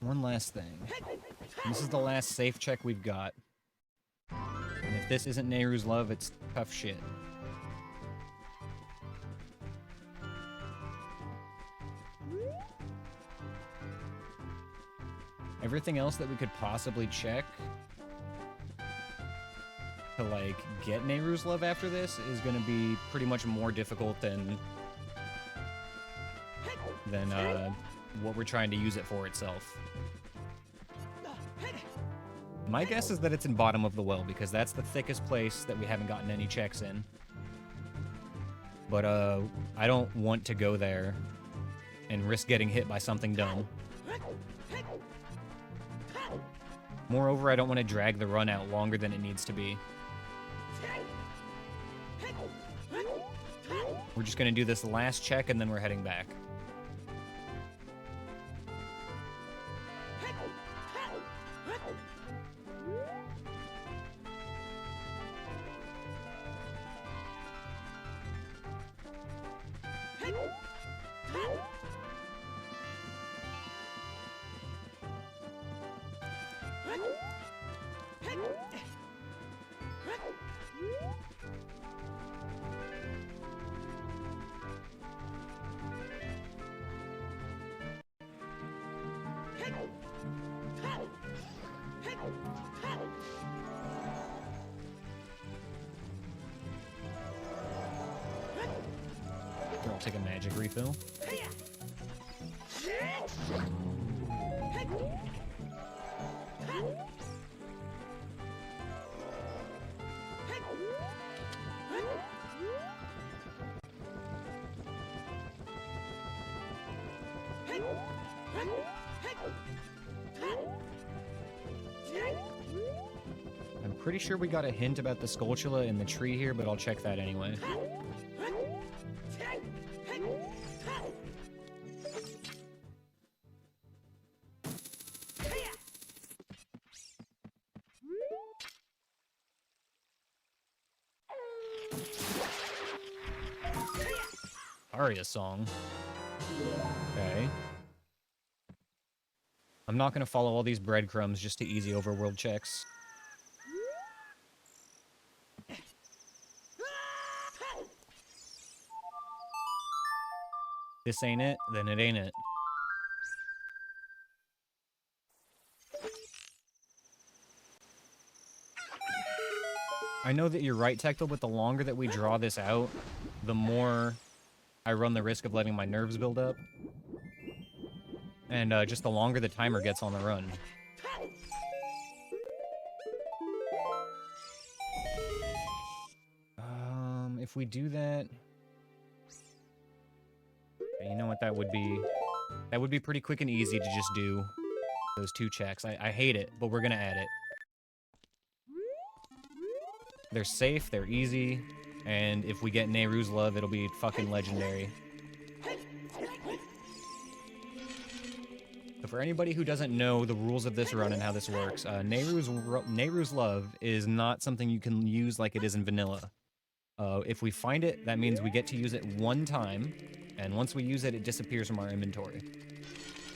One last thing. This is the last safe check we've got. And if this isn't Nehru's Love, it's tough shit. Everything else that we could possibly check to, like, get Nehru's Love after this is gonna be pretty much more difficult than what we're trying to use it for itself. My guess is that it's in bottom of the well, because that's the thickest place that we haven't gotten any checks in. But, I don't want to go there and risk getting hit by something dumb. Moreover, I don't want to drag the run out longer than it needs to be. We're just gonna do this last check and then we're heading back. I'll take a magic refill. I'm pretty sure we got a hint about the Skulltula in the tree here, but I'll check that anyway. Aria song. Okay. I'm not gonna follow all these breadcrumbs just to easy overworld checks. This ain't it, then it ain't it. I know that you're right, Tectal, but the longer that we draw this out, the more I run the risk of letting my nerves build up. And just the longer the timer gets on the run. If we do that... You know what that would be? That would be pretty quick and easy to just do those 2 checks. I hate it, but we're gonna add it. They're safe, they're easy, and if we get Nehru's Love, it'll be fucking legendary. So for anybody who doesn't know the rules of this run and how this works, Nehru's Love is not something you can use like it is in vanilla. If we find it, that means we get to use it 1 time, and once we use it, it disappears from our inventory.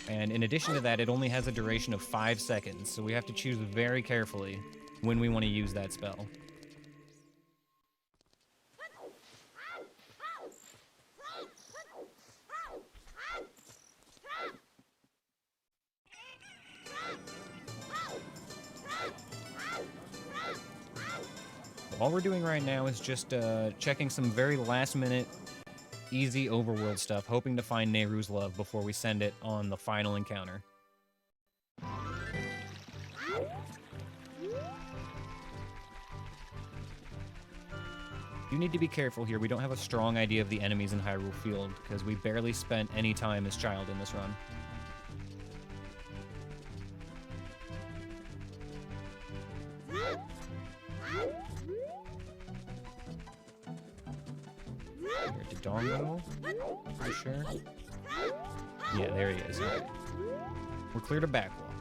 And in addition to that, it only has a duration of 5 seconds, so we have to choose very carefully when we want to use that spell. All we're doing right now is just checking some very last-minute, easy overworld stuff, hoping to find Nehru's Love before we send it on the final encounter. You need to be careful here. We don't have a strong idea of the enemies in Hyrule Field, because we barely spent any time as Child in this run. Dongo? For sure. Yeah, there he is. Right. We're clear to backwalk.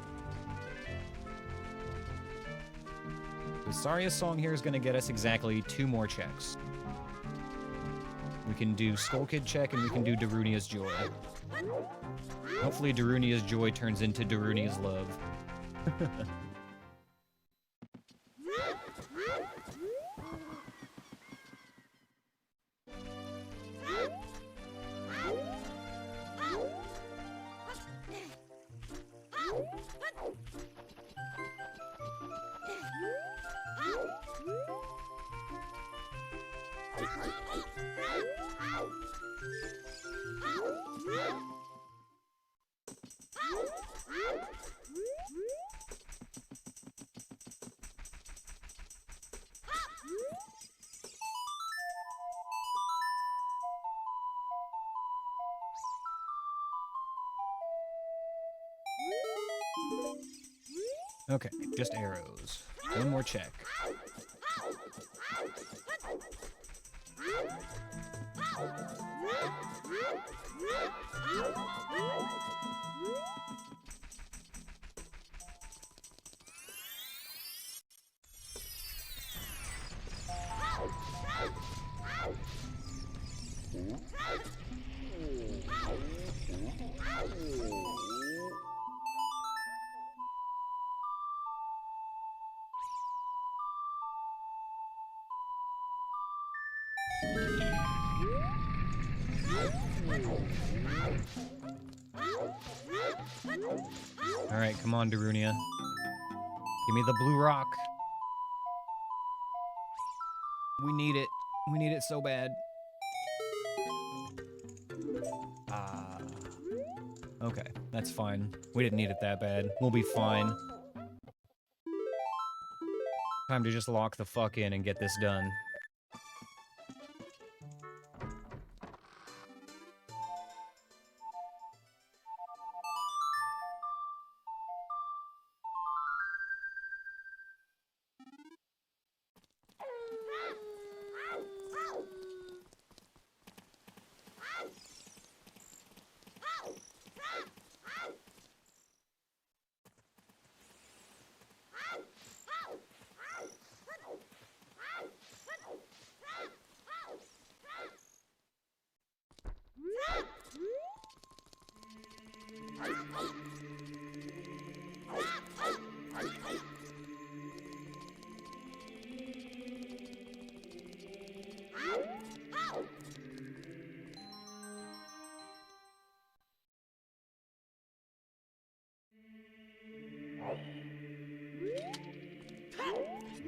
So Saria's song here is going to get us exactly 2 more checks. We can do Skull Kid check and we can do Darunia's Joy. Hopefully Darunia's Joy turns into Darunia's Love. Okay, just arrows. 1 more check. Alright, come on, Darunia. Give me the blue rock. We need it. We need it so bad. Okay, that's fine. We didn't need it that bad. We'll be fine. Time to just lock the fuck in and get this done.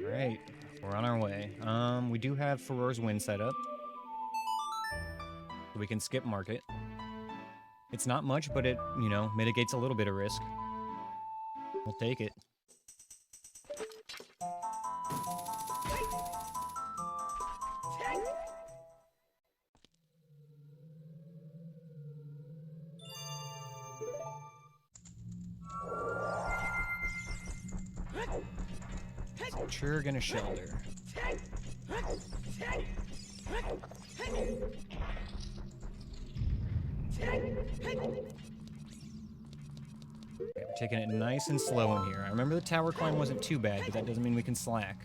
Alright, we're on our way. We do have Farore's Wind set up. So we can skip market. It's not much, but it, you know, mitigates a little bit of risk. We'll take it. Sure gonna shelter. Okay, we're taking it nice and slow in here. I remember the tower climb wasn't too bad, but that doesn't mean we can slack.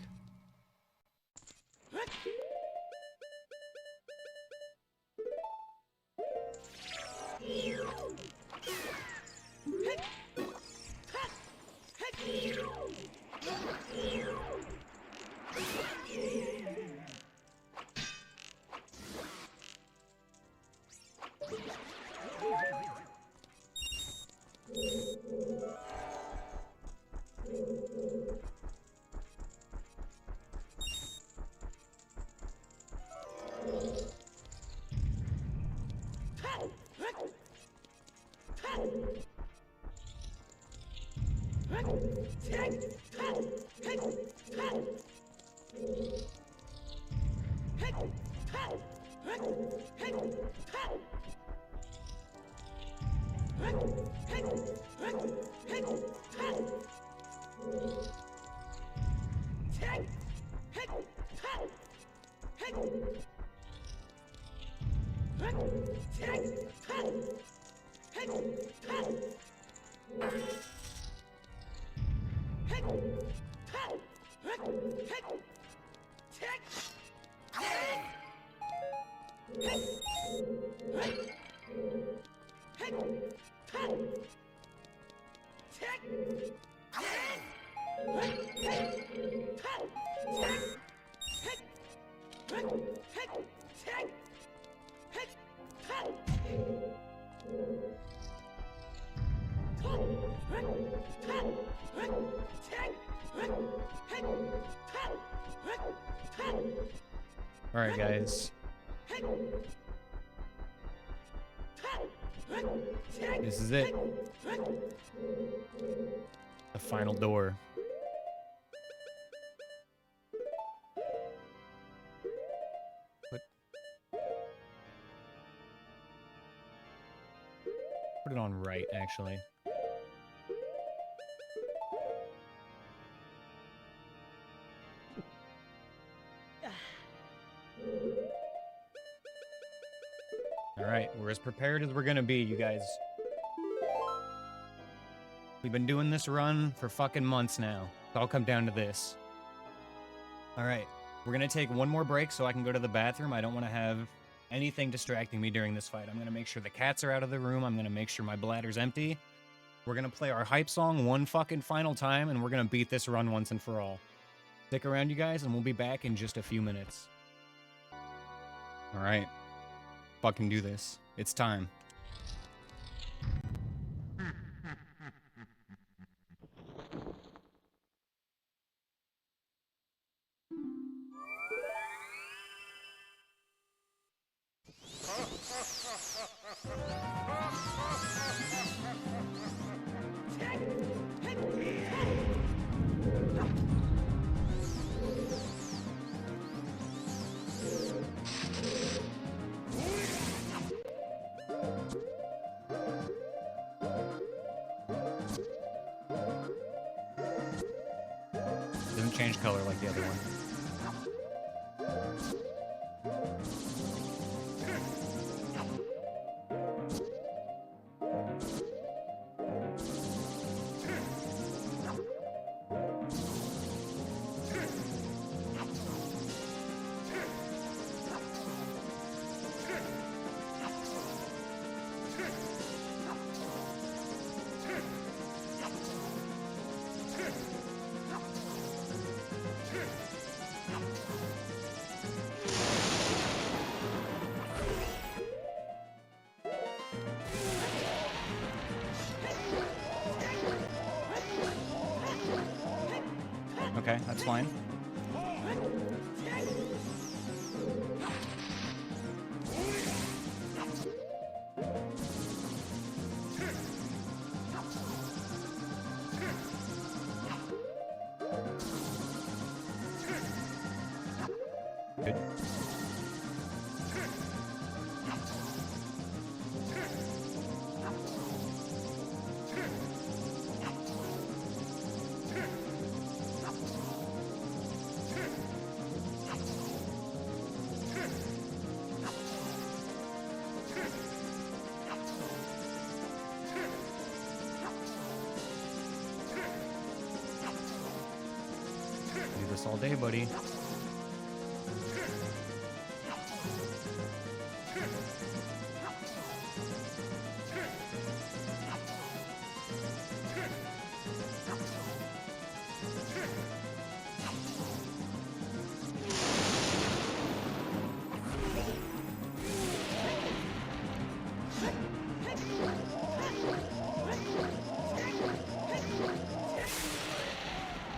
All right, guys. This is it. The final door. Put it on right, actually. Alright, we're as prepared as we're gonna be, you guys. We've been doing this run for fucking months now. It's all come down to this. Alright, we're gonna take one more break so I can go to the bathroom. I don't want to have anything distracting me during this fight. I'm gonna make sure the cats are out of the room. I'm gonna make sure my bladder's empty. We're gonna play our hype song one fucking final time, and we're gonna beat this run once and for all. Stick around, you guys, and we'll be back in just a few minutes. Alright. Fucking do this. It's time. Doesn't change color like the other one. Okay, that's fine. Good. Do this all day, buddy.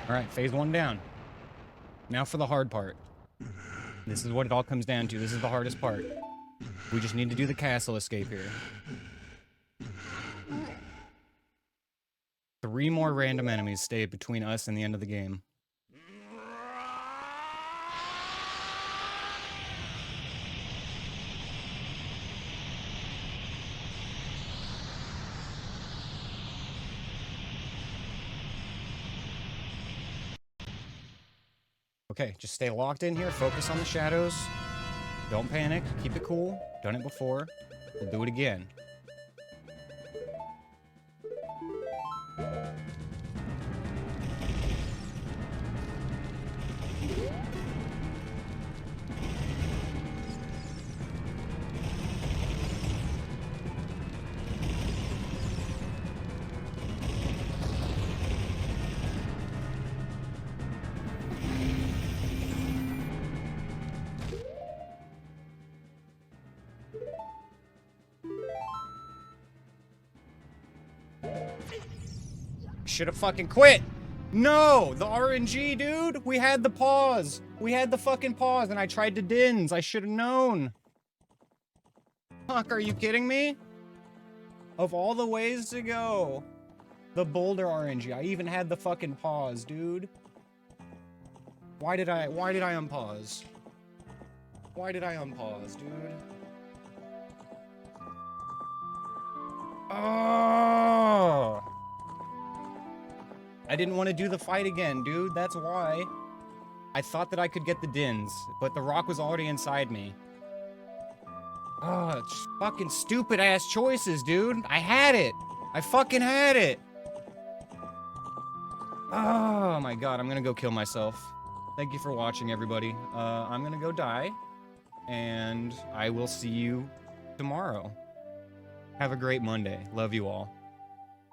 All right, phase one down. Now for the hard part. This is what it all comes down to. This is the hardest part. We just need to do the castle escape here. 3 more random enemies stay between us and the end of the game. Okay, just stay locked in here, focus on the shadows. Don't panic, keep it cool. Done it before. We'll do it again. should have fucking quit. No, the RNG, dude. We had the pause. We had the fucking pause, and I tried to dins. I should have known. Fuck, are you kidding me? Of all the ways to go, the boulder RNG. I even had the fucking pause, dude. Why did I unpause? Why did I unpause, dude? Oh! I didn't want to do the fight again, dude. That's why. I thought that I could get the dins, but the rock was already inside me. Oh, it's fucking stupid ass choices, dude. I had it. I fucking had it. Oh my god, I'm gonna go kill myself. Thank you for watching, everybody. I'm gonna go die, and I will see you tomorrow. Have a great Monday. Love you all.